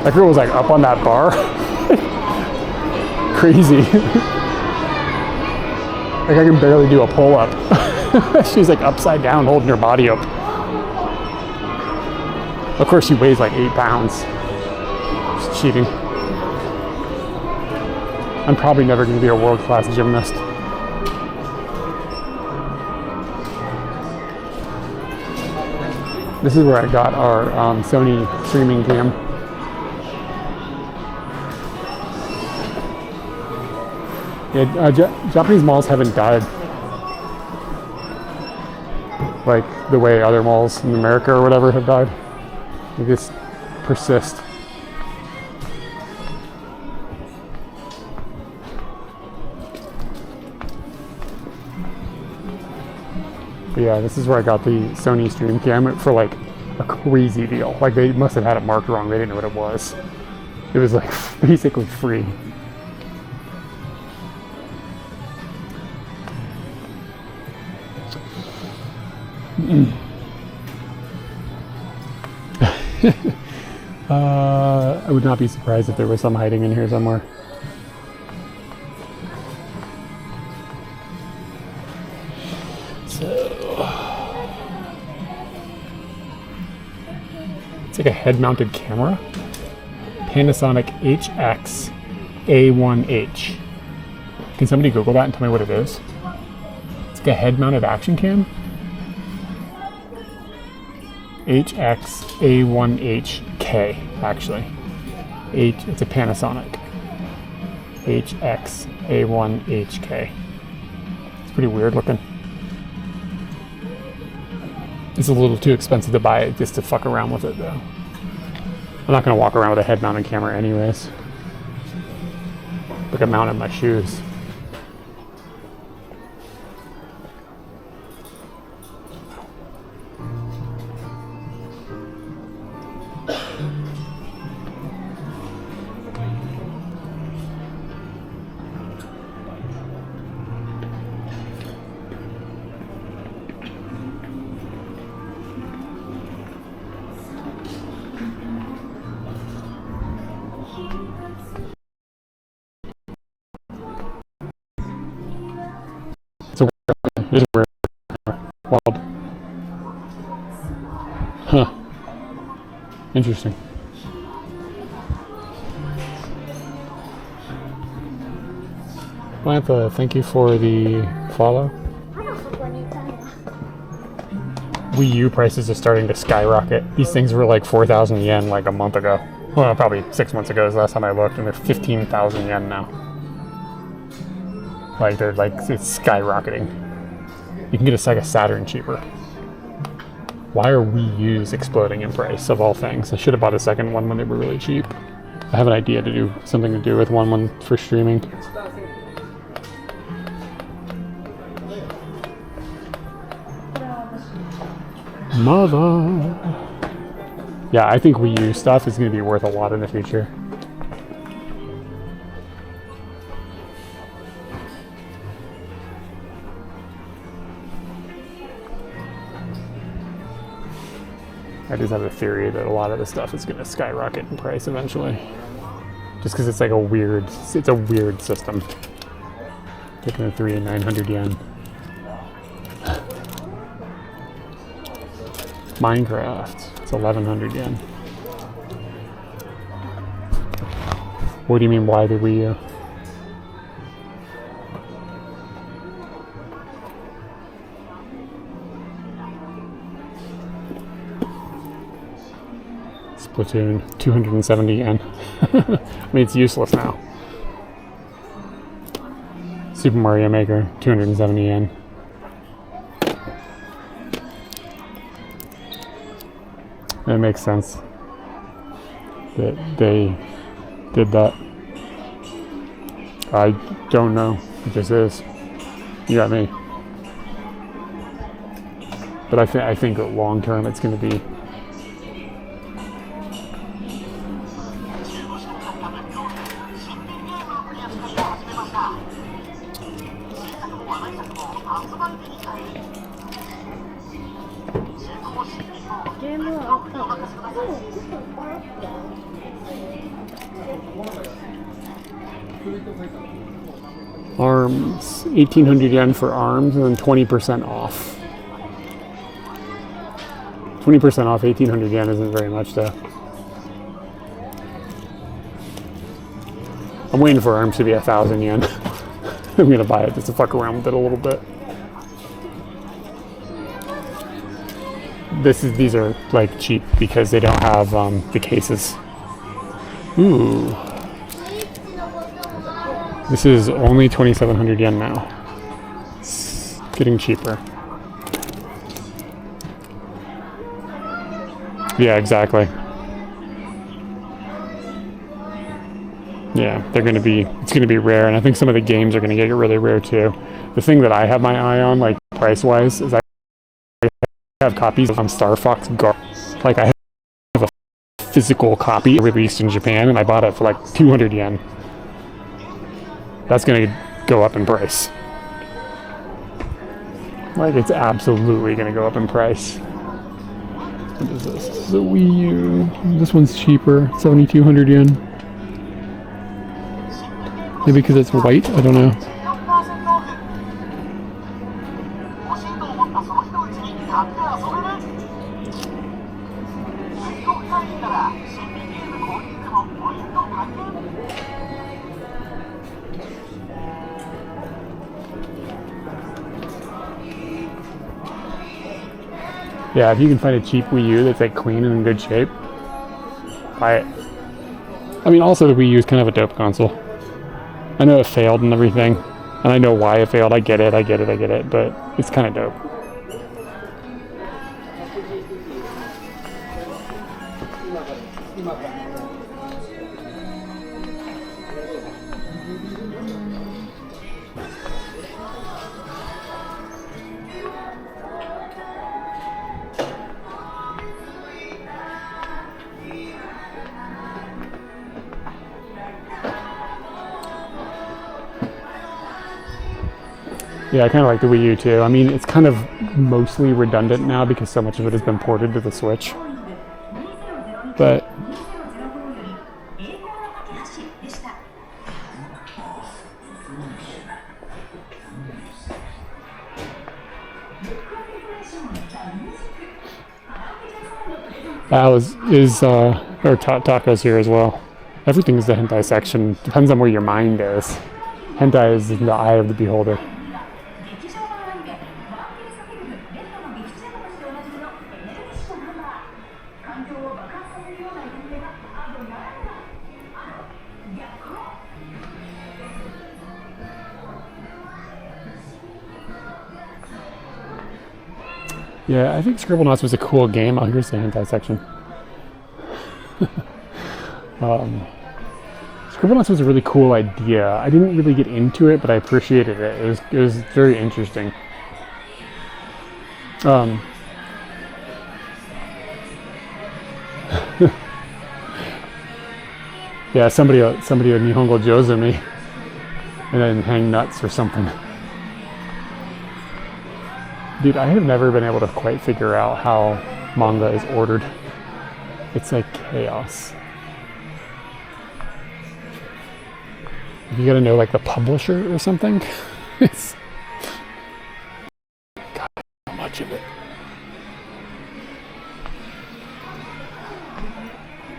That girl was like up on that bar. Crazy. Like I can barely do a pull-up. She's like upside down holding her body up. Of course she weighs like 8 pounds. She's cheating. I'm probably never going to be a world-class gymnast. This is where I got our Sony streaming cam. Yeah, Japanese malls haven't died like the way other malls in America or whatever have died. They just persist. But yeah, this is where I got the Sony stream cam for like a crazy deal. Like they must have had it marked wrong. They didn't know what it was. It was like basically free. I would not be surprised if there was some hiding in here somewhere. It's like a head-mounted camera. Panasonic HX A1H. Can somebody Google that and tell me what it is? It's like a head-mounted action cam. HX A1HK, actually. It's a Panasonic. HX A1HK. It's pretty weird looking. It's a little too expensive to buy it just to fuck around with it though. I'm not gonna walk around with a head-mounted camera anyways. Like a mount on my shoes. Huh. Interesting. Bantha, thank you for the follow. Wii U prices are starting to skyrocket. These things were like 4,000 yen like a month ago. Well, probably 6 months ago is the last time I looked, and they're 15,000 yen now. Like, they're like, it's skyrocketing. You can get a Sega Saturn cheaper. Why are Wii U's exploding in price, of all things? I should have bought a second one when they were really cheap. I have an idea to do something to do with one for streaming. Mother. Yeah, I think Wii U stuff is going to be worth a lot in the future. I just have a theory that a lot of the stuff is going to skyrocket in price eventually. Just because it's like a weird system. Taking a 3 and 900 yen. Minecraft, it's 1,100 yen. What do you mean, why the Wii U? Splatoon, 270 yen. I mean, it's useless now. Super Mario Maker, 270 yen. It makes sense that they did that. I don't know what this is. You got me. But I think that long term it's going to be ARMS, 1,800 yen for ARMS, and then 20% off. 20% off 1,800 yen isn't very much though. I'm waiting for ARMS to be 1,000 yen. I'm gonna buy it just to fuck around with it a little bit. These are like cheap because they don't have the cases. Ooh. This is only 2,700 yen now. It's getting cheaper. Yeah, exactly. Yeah, it's gonna be rare, and I think some of the games are gonna get really rare too. The thing that I have my eye on, like price-wise, is I have copies of Star Fox Guard. Like, I have a physical copy released in Japan, and I bought it for like 200 yen. That's gonna go up in price. Like, it's absolutely gonna go up in price. What is this? This is a Wii U. This one's cheaper, 7,200 yen. Maybe because it's white, I don't know. Yeah, if you can find a cheap Wii U that's like clean and in good shape, buy it. I mean, also the Wii U is kind of a dope console. I know it failed and everything, and I know why it failed. I get it, but it's kind of dope. Yeah, I kind of like the Wii U too. I mean, it's kind of mostly redundant now because so much of it has been ported to the Switch. But Al or Taco's here as well. Everything is the hentai section. Depends on where your mind is. Hentai is in the eye of the beholder. Yeah, I think Scribblenauts was a cool game. Oh, here's the hentai section. Scribblenauts was a really cool idea. I didn't really get into it, but I appreciated it. It was very interesting. Yeah, somebody would Nihongo Jozu me and then hang nuts or something. Dude, I have never been able to quite figure out how manga is ordered. It's like chaos. You gotta know like the publisher or something. It's God, so much of it.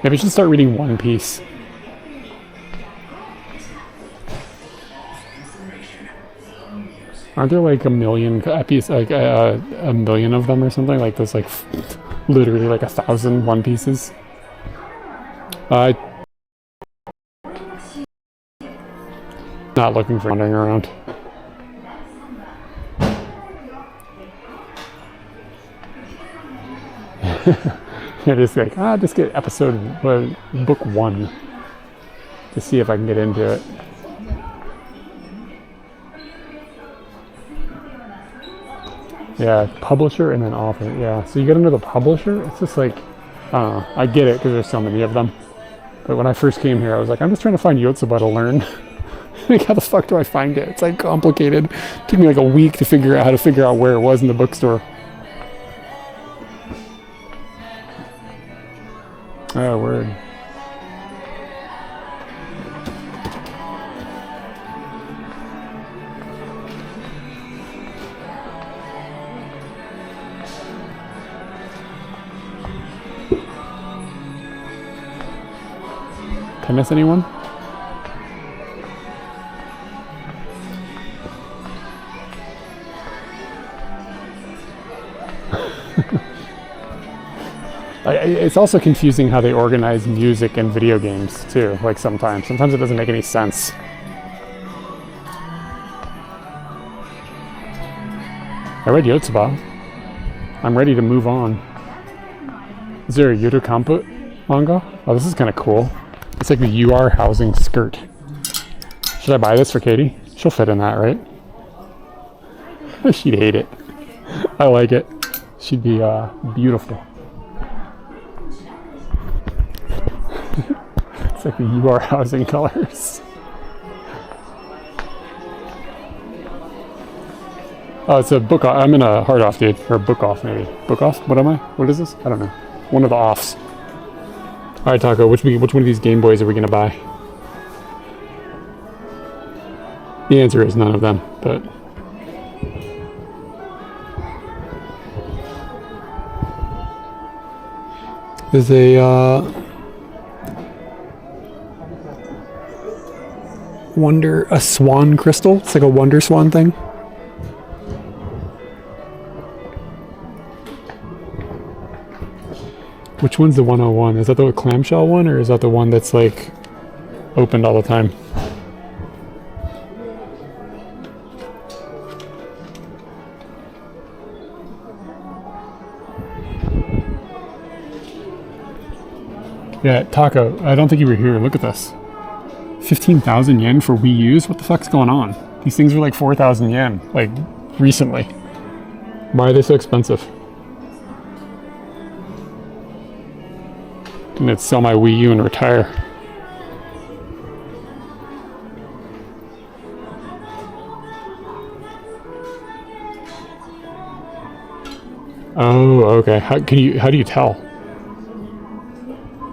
Maybe I should start reading One Piece. Aren't there like a million episodes, like a million of them or something? Like there's like literally like 1,000 One Pieces. Not looking for wandering around. You're just like, just get book 1 to see if I can get into it. Yeah, publisher and then author. Yeah, so you gotta know the publisher. It's just like, I don't know. I get it because there's so many of them. But when I first came here, I was like, I'm just trying to find Yotsuba to learn. Like, how the fuck do I find it? It's like complicated. It took me like a week to figure out where it was in the bookstore. Oh, word. Did I miss anyone? It's also confusing how they organize music and video games too. Like sometimes it doesn't make any sense. I read Yotsuba. I'm ready to move on. Is there a Yurukampu manga? Oh, this is kind of cool. It's like the UR housing skirt. Should I buy this for Katie? She'll fit in that, right? She'd hate it. I like it. She'd be beautiful. It's like the UR housing colors. Oh, it's a book off. I'm in a hard off, dude. Or book off, maybe. Book off? What am I? What is this? I don't know. One of the offs. Alright, Taco, which one of these Game Boys are we going to buy? The answer is none of them, but... There's a swan crystal. It's like a wonder swan thing. Which one's the 101? Is that the clamshell one, or is that the one that's like opened all the time? Yeah, Taco, I don't think you were here. Look at this. 15,000 yen for Wii U's? What the fuck's going on? These things are like 4,000 yen, like, recently. Why are they so expensive? I'm gonna sell my Wii U and retire. Oh, okay. How do you tell?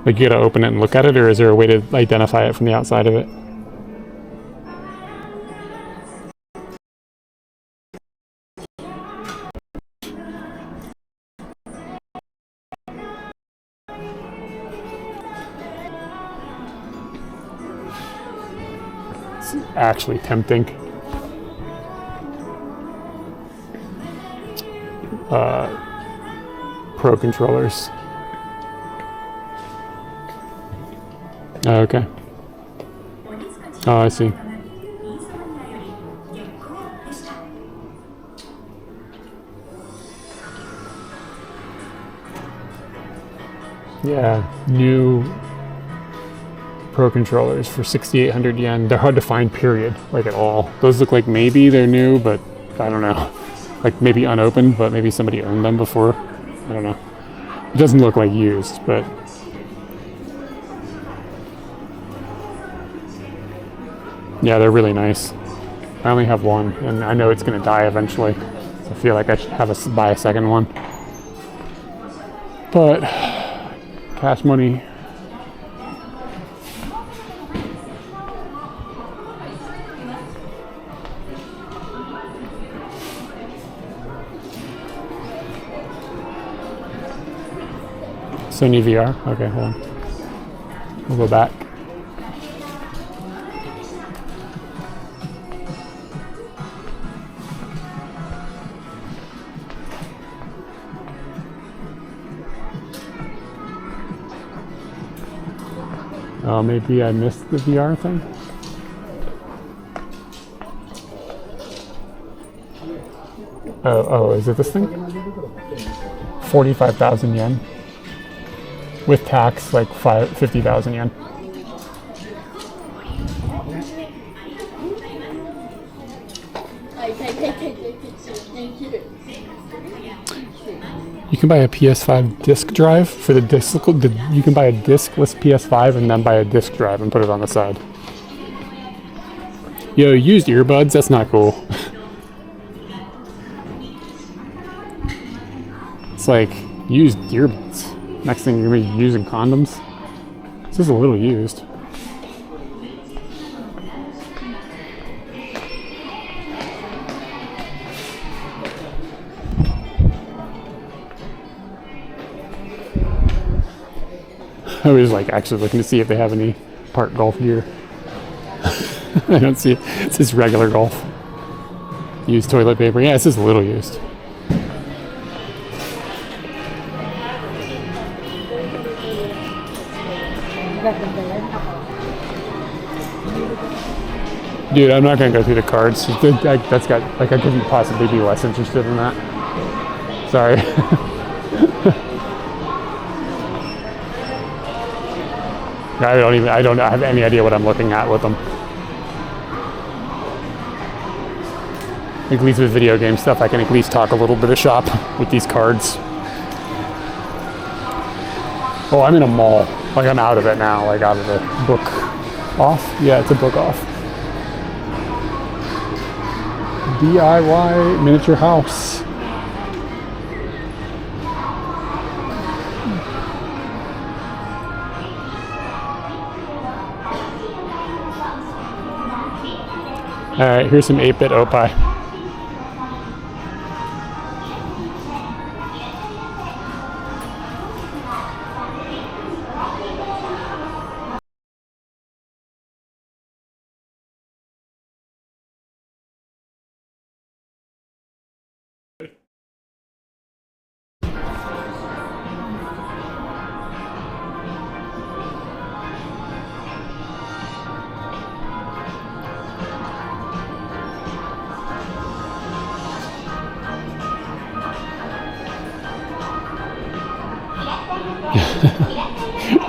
Like, you gotta open it and look at it, or is there a way to identify it from the outside of it? It's actually tempting. Pro controllers. Oh, okay. Oh, I see. Yeah, new Pro controllers for 6,800 yen. They're hard to find, period, like at all. Those look like maybe they're new, but I don't know. Like maybe unopened, but maybe somebody owned them before. I don't know. It doesn't look like used, but yeah, they're really nice. I only have one, and I know it's going to die eventually. So I feel like I should buy a second one. But cash money. Sony VR. Okay, hold on. We'll go back. Oh, maybe I missed the VR thing. Oh, is it this thing? 45,000 yen. With tax, like 50,000 yen. You can buy a PS5 disc drive for the disc. You can buy a discless PS5 and then buy a disc drive and put it on the side. Yo, used earbuds? That's not cool. It's like used earbuds. Next thing you're gonna be using condoms. This is a little used. I was like actually looking to see if they have any park golf gear. I don't see it. It's just regular golf. Used toilet paper. Yeah, this is a little used. Dude, I'm not gonna go through the cards. That's got like I couldn't possibly be less interested in that. Sorry. I don't have any idea what I'm looking at with them. At least with video game stuff, I can at least talk a little bit of shop with these cards. Oh, I'm in a mall. Like I'm out of it now, like out of the book off. Yeah, it's a book off. DIY miniature house. Alright, here's some 8-bit Opie.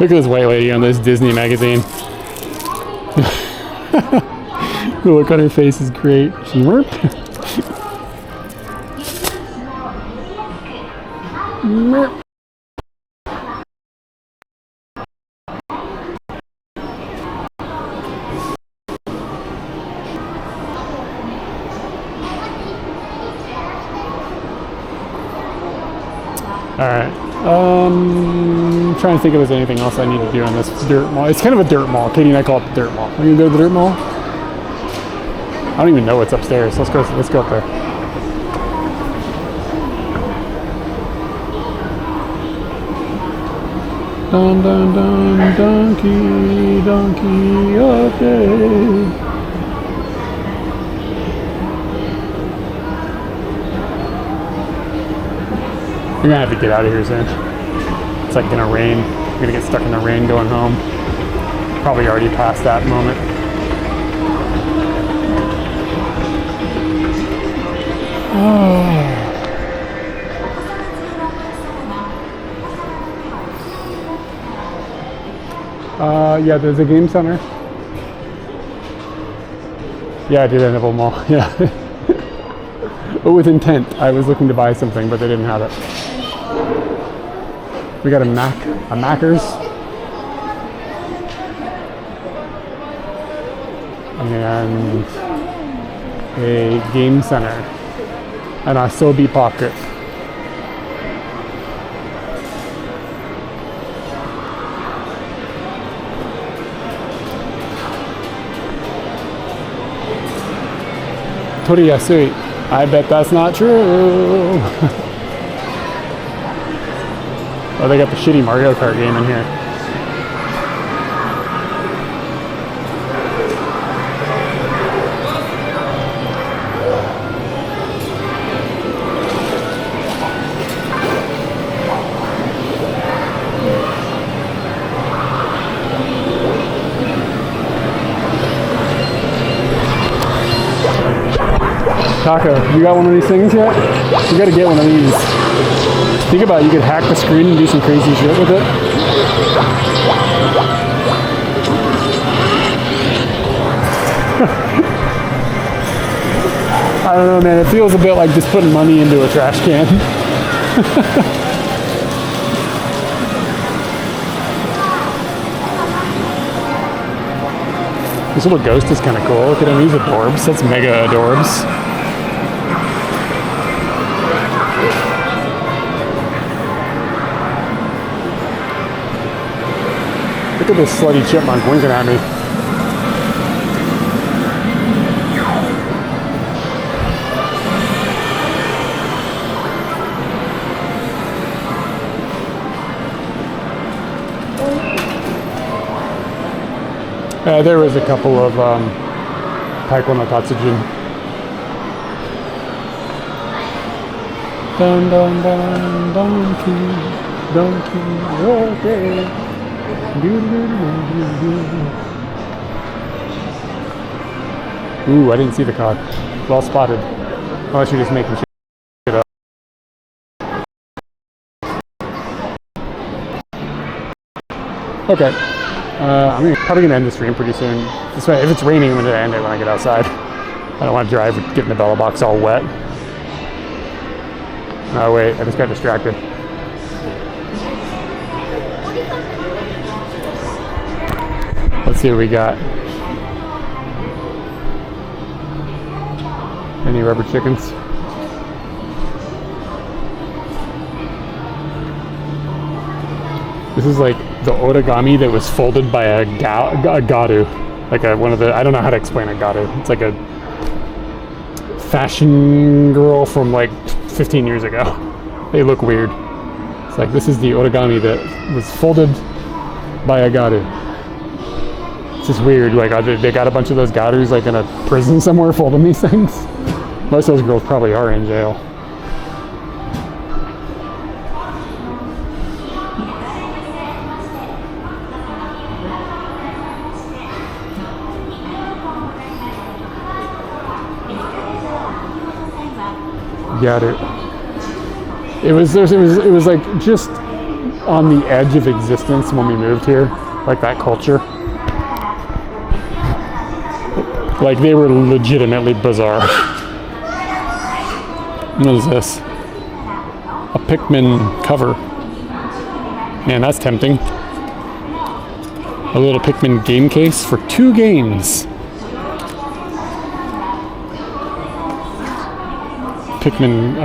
Look at this white lady on this Disney magazine. The look on her face is great. Merp. Merp. Alright. Trying to think if there's anything else I need to do on this dirt mall. It's kind of a dirt mall. Katie and I call it the dirt mall. Are you gonna go to the dirt mall? I don't even know what's upstairs. Let's go up there. Dun dun dun donkey, donkey of day. We're gonna have to get out of here soon. It's like gonna rain. We're gonna get stuck in the rain going home. Probably already past that moment. Yeah, there's a game center. Yeah, I did end up at a mall. Yeah. But with intent. I was looking to buy something, but they didn't have it. We got a Macker's. And a game center. And a Sobe Pocket. Toriyasui. I bet that's not true. Oh, they got the shitty Mario Kart game in here. Taco, you got one of these things yet? You gotta get one of these. Think about it, you could hack the screen and do some crazy shit with it. I don't know, man, it feels a bit like just putting money into a trash can. This little ghost is kind of cool. Look at him, he's adorbs. That's mega adorbs. Look at this slutty chipmunk winking at me. There was a couple of Taiko no Tatsujin. Dun dun dun donkey, donkey, okay. Ooh, I didn't see the cod. Well spotted. Unless you're just making shit up. Okay. I'm probably gonna end the stream pretty soon. This way, if it's raining, I'm gonna end it when I get outside. I don't want to drive getting the Bella box all wet. Oh wait, I just got distracted. Let's see what we got. Any rubber chickens? This is like the origami that was folded by a garu. Like one of the, I don't know how to explain a garu. It's like a fashion girl from like 15 years ago. They look weird. It's like, this is the origami that was folded by a garu. It's just weird. Like, they got a bunch of those garus like in a prison somewhere folding these things. Most of those girls probably are in jail. Got it. It was like just on the edge of existence when we moved here, like that culture. Like they were legitimately bizarre. What is this? A Pikmin cover. Man, that's tempting. A little Pikmin game case for 2 games. Pikmin,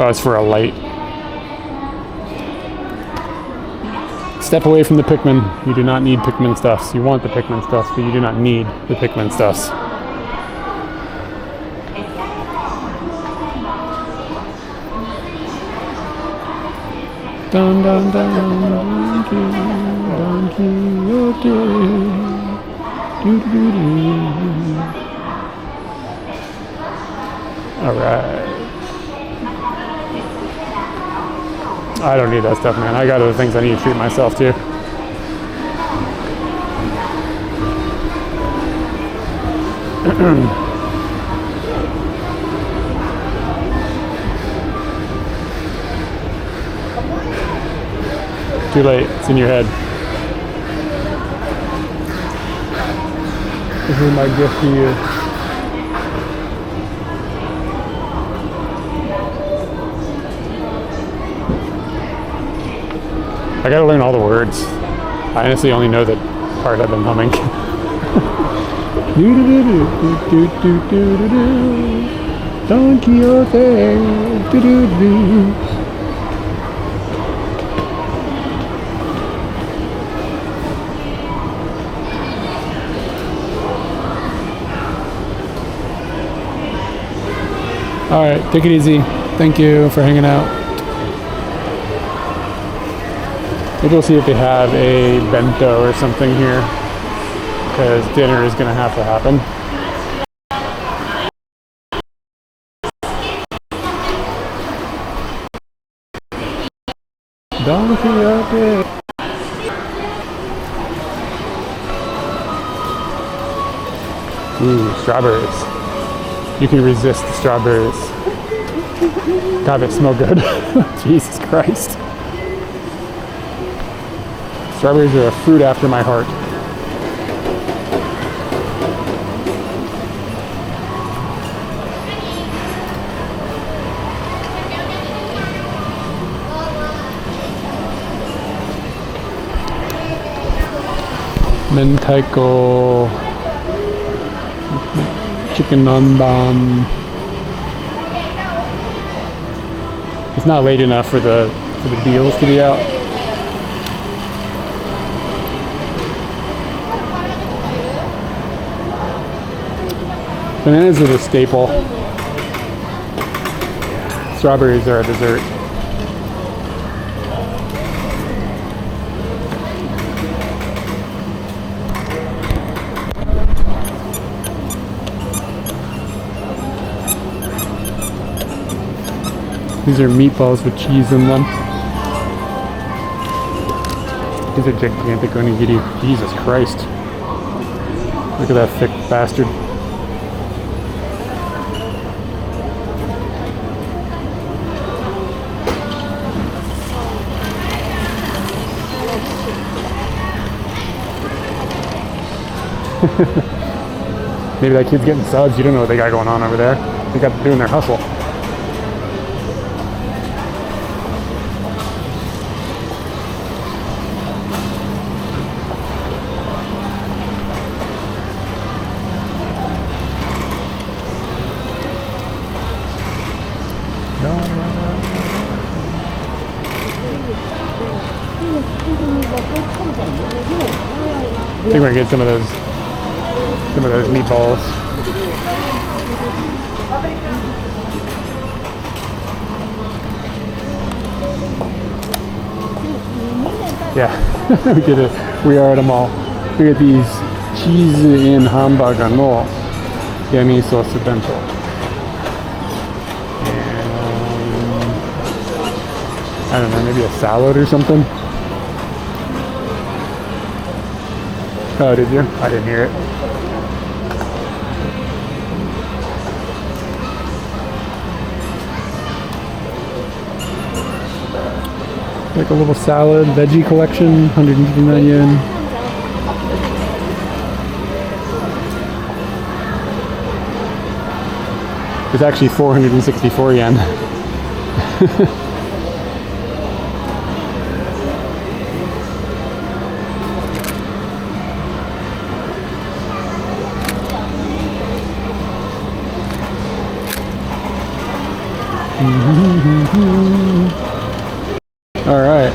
it's for a light. Step away from the Pikmin. You do not need Pikmin stuffs. You want the Pikmin stuffs, but you do not need the Pikmin stuffs. Dun dun dun. All right. I don't need that stuff, man. I got other things I need to treat myself to. Too late. It's in your head. This is my gift to you. I gotta learn all the words. I honestly only know the part I've been humming. Don Quixote. All right, take it easy. Thank you for hanging out. Maybe we'll see if they have a bento or something here, because dinner is gonna have to happen. Don Quixote. Ooh, strawberries. You can resist the strawberries. God, they smell good. Jesus Christ. Strawberries are a fruit after my heart. Mentaiko, chicken nanban. It's not late enough for the deals to be out. Bananas are the staple. Strawberries are a dessert. These are meatballs with cheese in them. These are gigantic onigiri. Jesus Christ. Look at that thick bastard. Maybe that kid's getting subs. You don't know what they got going on over there. They got doing their hustle. I think we're gonna get some of those meatballs. Yeah, we did it. We are at a mall. We get these cheese in hamburger no yummy sauce bento. And I don't know, maybe a salad or something. Oh, did you? I didn't hear it. Like a little salad, veggie collection, 159 yen. It's actually 464 yen. All right.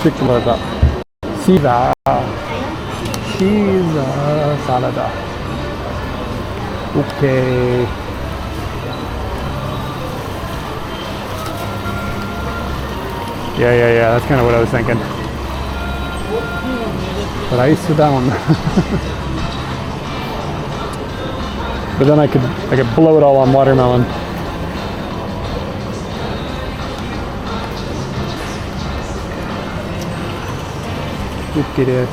Chicken Caesar salad. Okay. Yeah. That's kind of what I was thinking. Rice down. But then I could blow it all on watermelon. Look at it.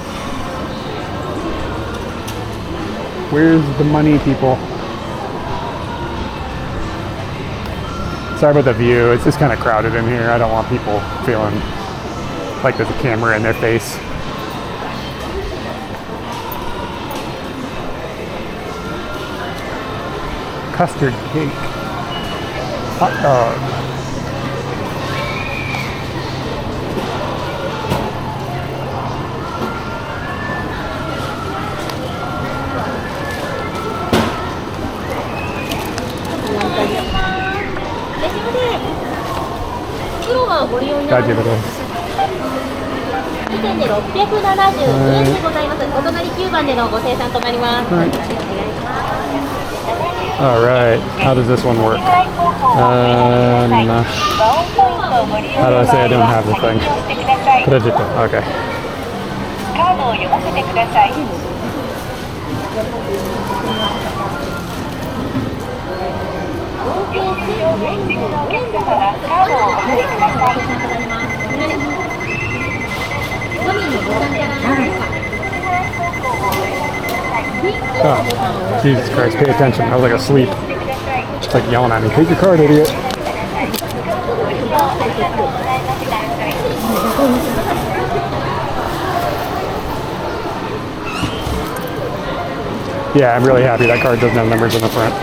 Where's the money, people? Sorry about the view. It's just kind of crowded in here. I don't want people feeling like there's a camera in their face. Custard cake. Hot dog. All right, how does this one work? How do I say I don't have the thing? Okay. Oh, Jesus Christ, pay attention. I was like asleep. Just like yelling at me, take your card, idiot. Yeah, I'm really happy that card doesn't have numbers in the front.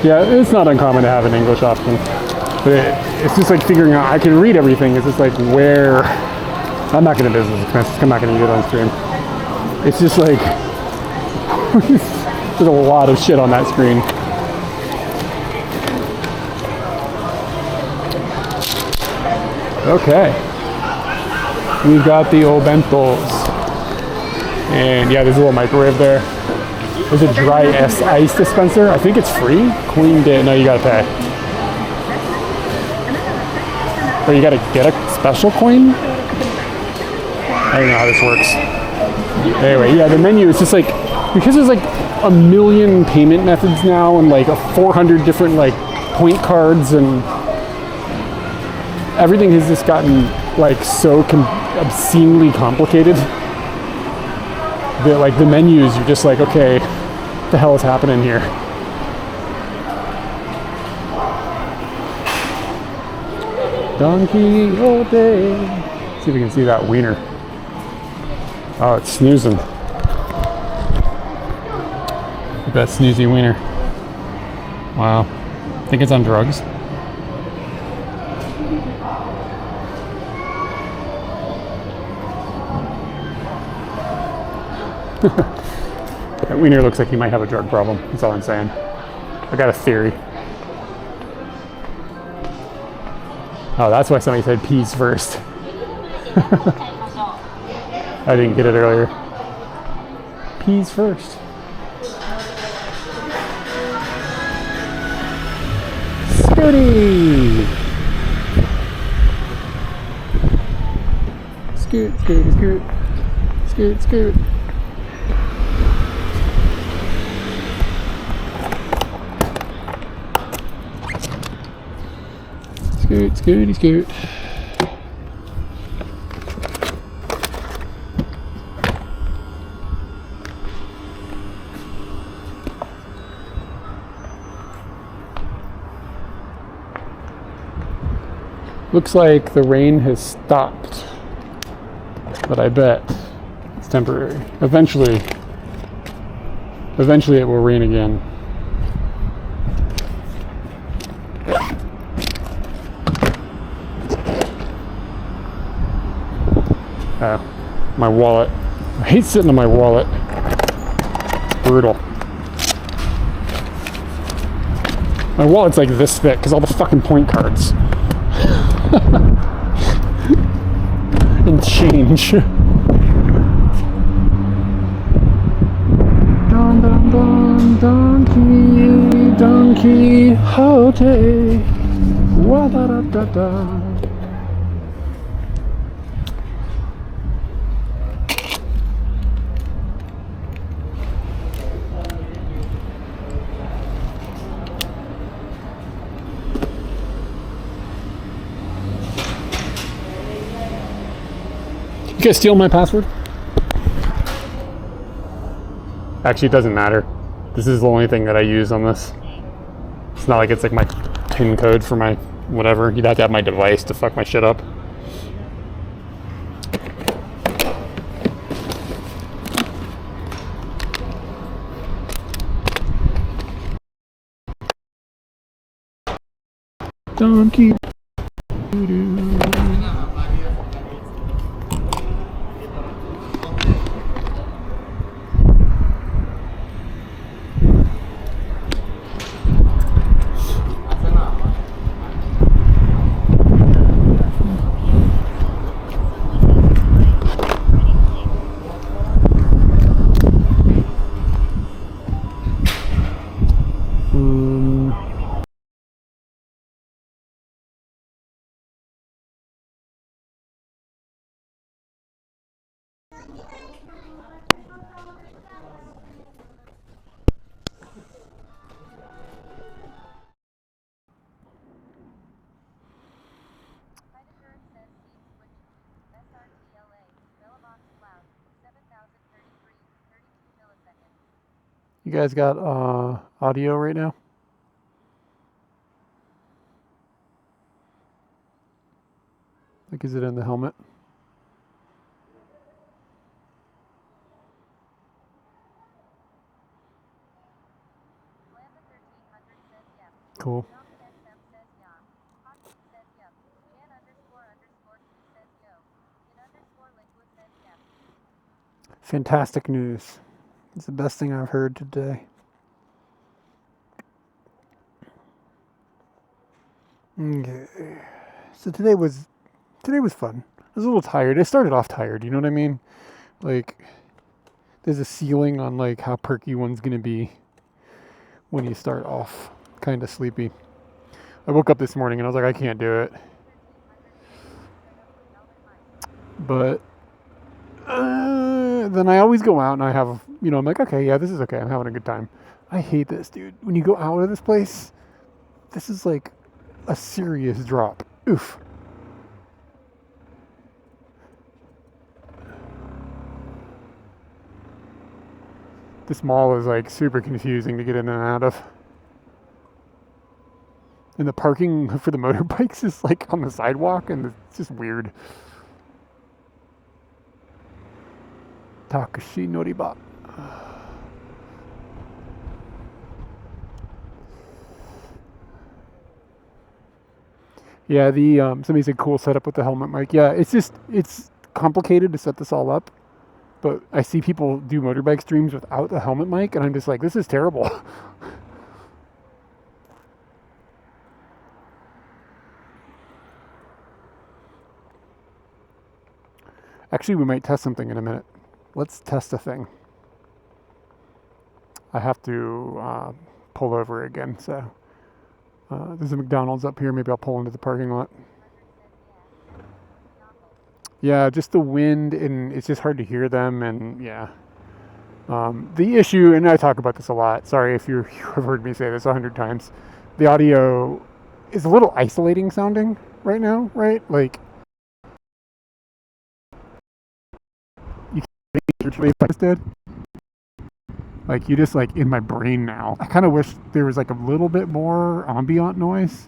Yeah, it's not uncommon to have an English option. But it's just like figuring out, I can read everything, it's just like where, I'm not going to business expenses, I'm not going to use it on stream. It's just like, there's a lot of shit on that screen. Okay. We've got the old bentos. And yeah, there's a little microwave there. There's a dry ice dispenser. I think it's free. Queen Day, no, you gotta pay. Or you gotta get a special coin? I don't know how this works. Anyway, yeah, the menu is just like, because there's like a million payment methods now and like 400 different like point cards and everything has just gotten like so obscenely complicated that like the menus, you're just like, okay, what the hell is happening here? Donkey all day. See if we can see that wiener. Oh, it's snoozing. Look at that snoozy wiener. Wow. I think it's on drugs. That wiener looks like he might have a drug problem. That's all I'm saying. I got a theory. Oh, that's why somebody said peas first. I didn't get it earlier. Peas first. Scooty! Scoot, scoot, scoot. Scoot, scoot. Scoot, scooty, scoot. Looks like the rain has stopped, but I bet it's temporary. Eventually it will rain again. My wallet. I hate sitting on my wallet. It's brutal. My wallet's like this thick because all the fucking point cards. And change. Don, don, don, Don Quixote. Wa-da-da-da-da. You guys steal my password? Actually, it doesn't matter. This is the only thing that I use on this. It's not like it's like my PIN code for my whatever. You'd have to have my device to fuck my shit up. Donkey. You guys got audio right now? Like, is it in the helmet? Cool. Fantastic news. It's the best thing I've heard today. Okay. So today was fun. I was a little tired. I started off tired, you know what I mean? Like, there's a ceiling on like how perky one's gonna be when you start off kind of sleepy. I woke up this morning and I was like, I can't do it. But then I always go out and I have, you know, I'm like, okay, yeah, this is okay. I'm having a good time. I hate this, dude. When you go out of this place, this is like a serious drop. Oof. This mall is like super confusing to get in and out of. And the parking for the motorbikes is like on the sidewalk and it's just weird. Takashi Noriba. Yeah, the somebody said cool setup with the helmet mic. Yeah, it's complicated to set this all up. But I see people do motorbike streams without the helmet mic and I'm just like, this is terrible. Actually, we might test something in a minute. Let's test a thing. I have to pull over again, so there's a McDonald's up here. Maybe I'll pull into the parking lot. Yeah, just the wind, and it's just hard to hear them, and yeah. The issue, and I talk about this a lot, sorry if you've heard me say this 100 times, the audio is a little isolating sounding right now, right? Like, you can't hear what I just did. Like, you just, like, in my brain now. I kind of wish there was, like, a little bit more ambient noise,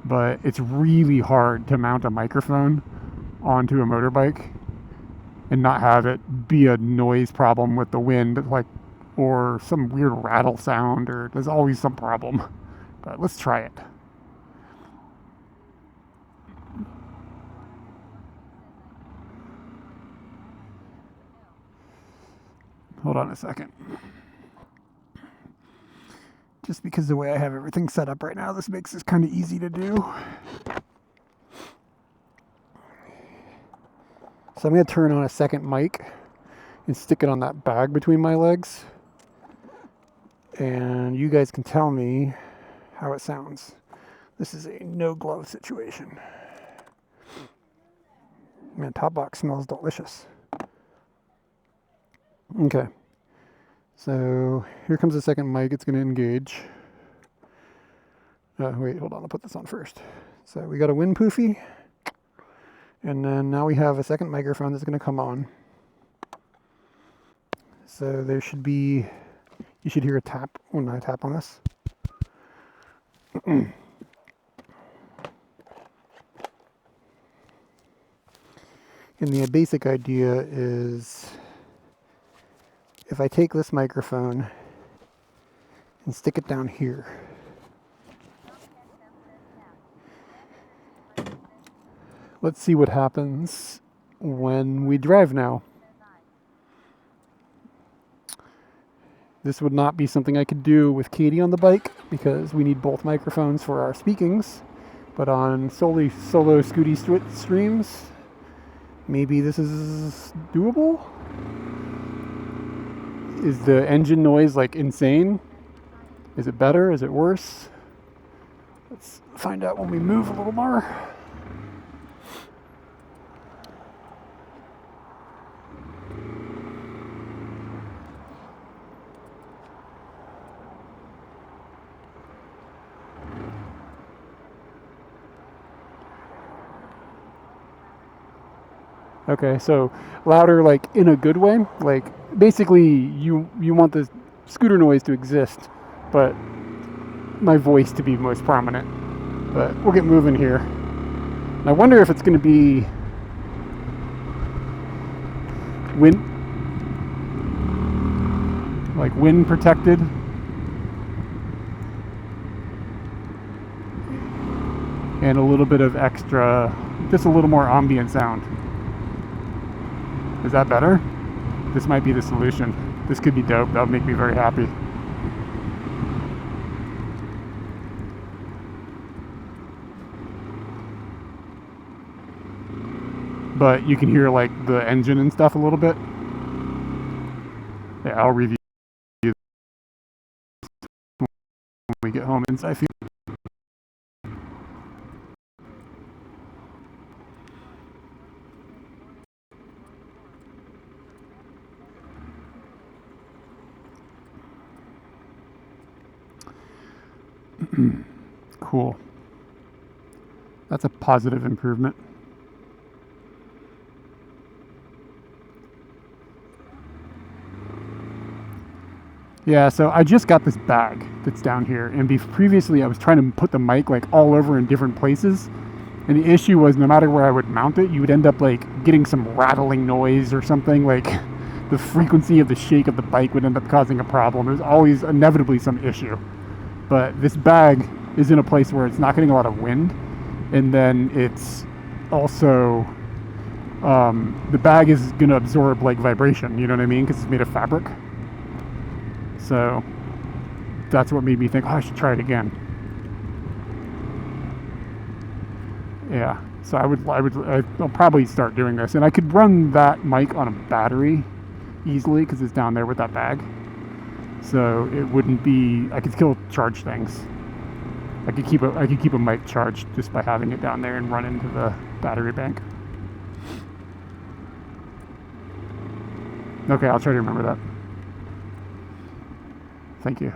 but it's really hard to mount a microphone onto a motorbike and not have it be a noise problem with the wind, like, or some weird rattle sound, or there's always some problem. But let's try it. Hold on a second. Just because the way I have everything set up right now, this makes this kind of easy to do. So I'm going to turn on a second mic and stick it on that bag between my legs. And you guys can tell me how it sounds. This is a no glove situation. Man, Top Box smells delicious. Okay. So here comes the second mic. It's going to engage. Wait, hold on. I'll put this on first. So we got a wind poofy. And then now we have a second microphone that's going to come on. So there should be, you should hear a tap when I tap on this. And the basic idea is if I take this microphone and stick it down here, let's see what happens when we drive now. This would not be something I could do with Katie on the bike because we need both microphones for our speakings. But on solo Scooty streams, maybe this is doable? Is the engine noise like insane? Is it better? Is it worse? Let's find out when we move a little more. Okay, so louder like in a good way. Like basically you want the scooter noise to exist, but my voice to be most prominent. But we'll get moving here. And I wonder if it's going to be wind protected. And a little bit of extra, just a little more ambient sound. Is that better? This might be the solution. This could be dope. That would make me very happy. But you can hear like the engine and stuff a little bit. Yeah, I'll review when we get home inside. Cool. That's a positive improvement. Yeah, so I just got this bag that's down here, and previously I was trying to put the mic like all over in different places, and the issue was no matter where I would mount it, you would end up like getting some rattling noise or something. Like the frequency of the shake of the bike would end up causing a problem. There's always inevitably some issue. But this bag is in a place where it's not getting a lot of wind, and then it's also the bag is going to absorb like vibration, you know what I mean, because it's made of fabric. So that's what made me think, oh, I should try it again. Yeah, so I'll probably start doing this, and I could run that mic on a battery easily because it's down there with that bag. So it wouldn't be, I could still charge things. I could keep a mic charged just by having it down there and run into the battery bank. Okay, I'll try to remember that. Thank you.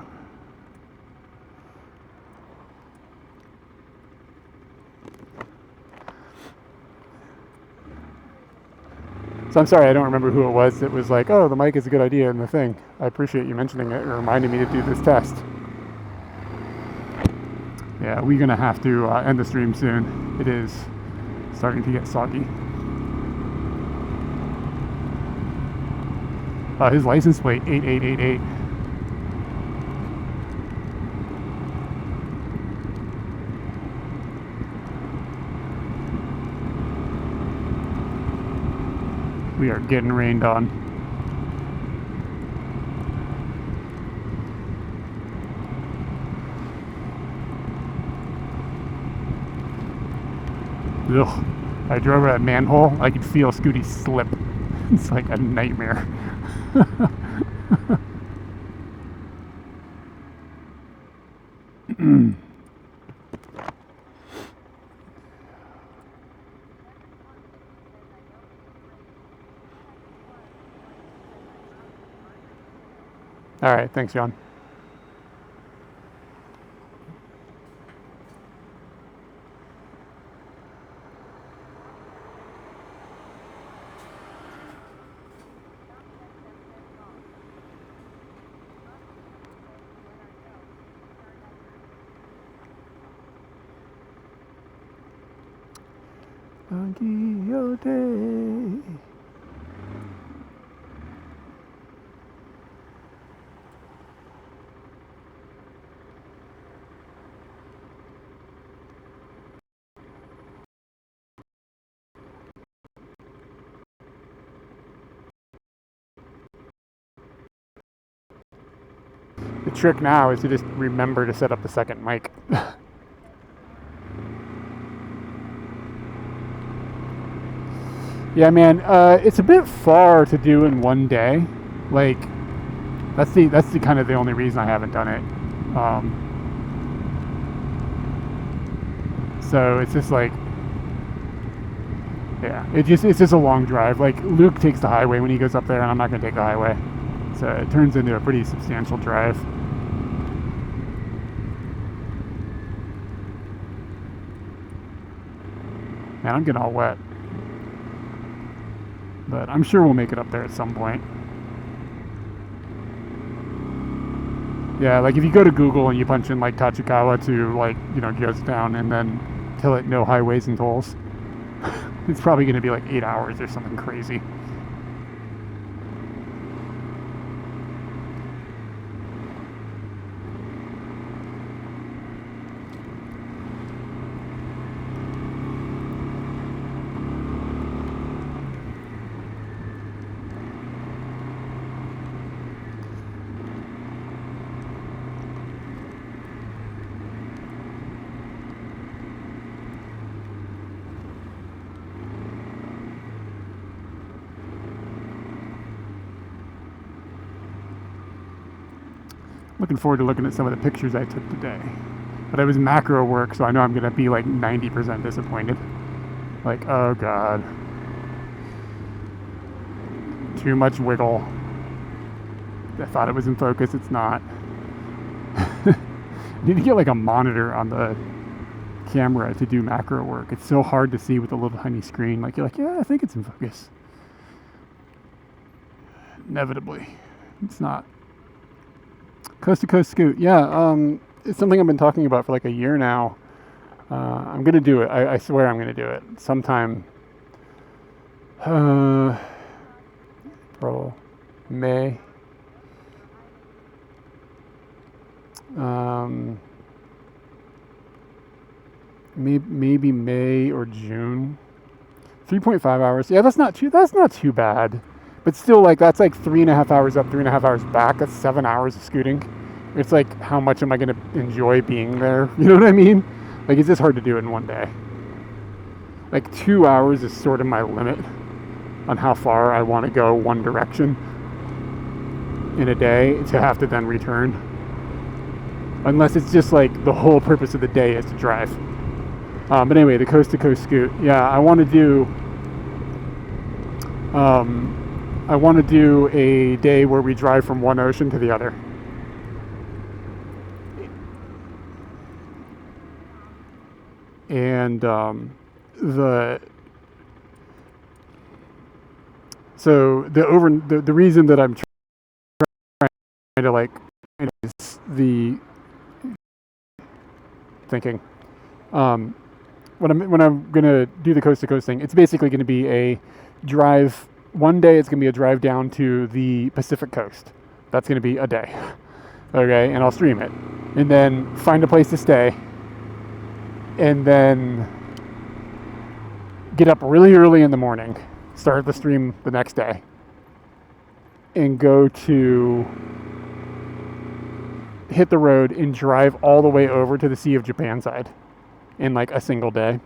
So I'm sorry, I don't remember who it was that was like, oh, the mic is a good idea in the thing. I appreciate you mentioning it or reminding me to do this test. Yeah, we're gonna have to end the stream soon. It is starting to get soggy. His license plate 8888. We are getting rained on. Ugh. I drove that manhole. I could feel Scooty slip. It's like a nightmare. All right, thanks, John. The trick now is to just remember to set up the second mic. Yeah, man, it's a bit far to do in one day. Like, that's the kind of the only reason I haven't done it. So it's just like, yeah, it's just a long drive. Like, Luke takes the highway when he goes up there, and I'm not gonna take the highway. So it turns into a pretty substantial drive. Man, I'm getting all wet. But I'm sure we'll make it up there at some point. Yeah, like if you go to Google and you punch in like Tachikawa to like, you know, Gyostown and then tell it no highways and tolls, it's probably going to be like 8 hours or something crazy. Looking forward to looking at some of the pictures I took today. But it was macro work, so I know I'm going to be like 90% disappointed. Like, oh god. Too much wiggle. I thought it was in focus, it's not. I need to get like a monitor on the camera to do macro work. It's so hard to see with a little tiny screen. Like, you're like, yeah, I think it's in focus. Inevitably, it's not. Coast to Coast Scoot, yeah, it's something I've been talking about for like a year now. I'm gonna do it. I swear I'm gonna do it sometime. April, May. Maybe May or June. 3.5 hours. Yeah, that's not too bad. But still, like, that's like 3.5 hours up, 3.5 hours back. That's 7 hours of scooting. It's like, how much am I going to enjoy being there? You know what I mean? Like, it's just hard to do it in one day. Like, 2 hours is sort of my limit on how far I want to go one direction in a day to have to then return. Unless it's just like the whole purpose of the day is to drive. But anyway, the Coast to Coast Scoot. Yeah, I want to do a day where we drive from one ocean to the other. And the reason that I'm trying to like is the thinking. When I'm gonna do the coast to coast thing, it's basically going to be a drive. One day it's going to be a drive down to the Pacific coast. That's going to be a day. Okay, and I'll stream it. And then find a place to stay. And then get up really early in the morning. Start the stream the next day. And go to hit the road and drive all the way over to the Sea of Japan side in like a single day.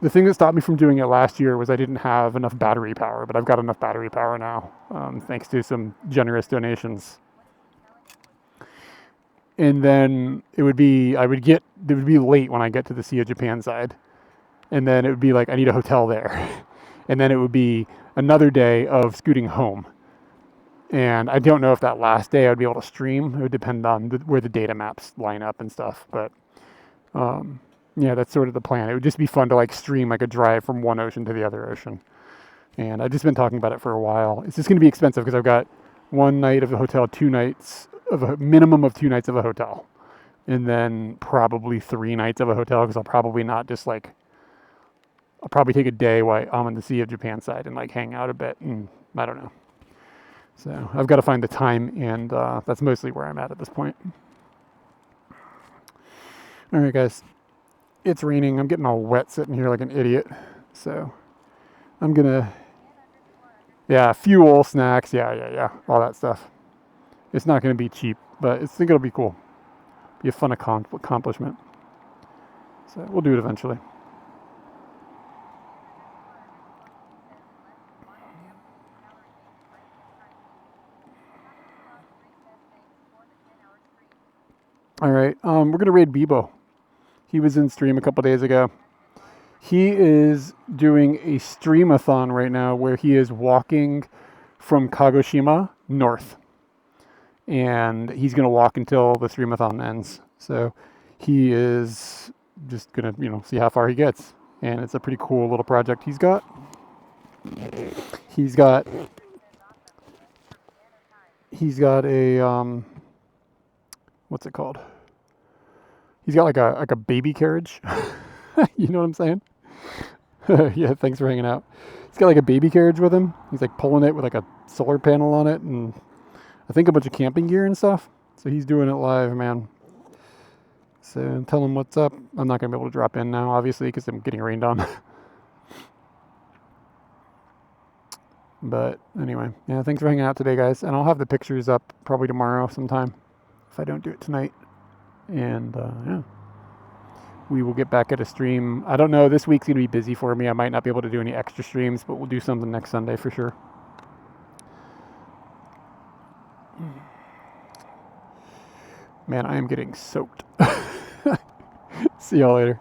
The thing that stopped me from doing it last year was I didn't have enough battery power, but I've got enough battery power now, thanks to some generous donations. And then it would be late when I get to the Sea of Japan side. And then it would be like, I need a hotel there. And then it would be another day of scooting home. And I don't know if that last day I would be able to stream. It would depend on where the data maps line up and stuff. But yeah, that's sort of the plan. It would just be fun to like stream like a drive from one ocean to the other ocean. And I've just been talking about it for a while. It's just going to be expensive because I've got 1 night of the hotel, 2 nights of a minimum of 2 nights of a hotel. And then probably 3 nights of a hotel because I'll probably not just like, I'll probably take a day while I'm on the Sea of Japan side and like hang out a bit. And I don't know. So I've got to find the time, and that's mostly where I'm at this point. All right, guys. It's raining. I'm getting all wet sitting here like an idiot. So I'm going to, yeah, fuel, snacks, yeah, all that stuff. It's not going to be cheap, but I think it'll be cool. Be a fun accomplishment. So we'll do it eventually. All right, we're going to raid Bebo. He was in stream a couple days ago. He is doing a streamathon right now where he is walking from Kagoshima north. And he's going to walk until the streamathon ends. So he is just going to, see how far he gets. And it's a pretty cool little project he's got. He's got a, what's it called? He's got like a baby carriage. You know what I'm saying? Yeah, thanks for hanging out. He's got like a baby carriage with him. He's like pulling it with like a solar panel on it and I think a bunch of camping gear and stuff. So he's doing it live, man. So tell him what's up. I'm not going to be able to drop in now, obviously, because I'm getting rained on. But anyway, yeah, thanks for hanging out today, guys. And I'll have the pictures up probably tomorrow sometime if I don't do it tonight. And yeah, we will get back at a stream. I don't know. This week's going to be busy for me. I might not be able to do any extra streams, but we'll do something next Sunday for sure. Man, I am getting soaked. See y'all later.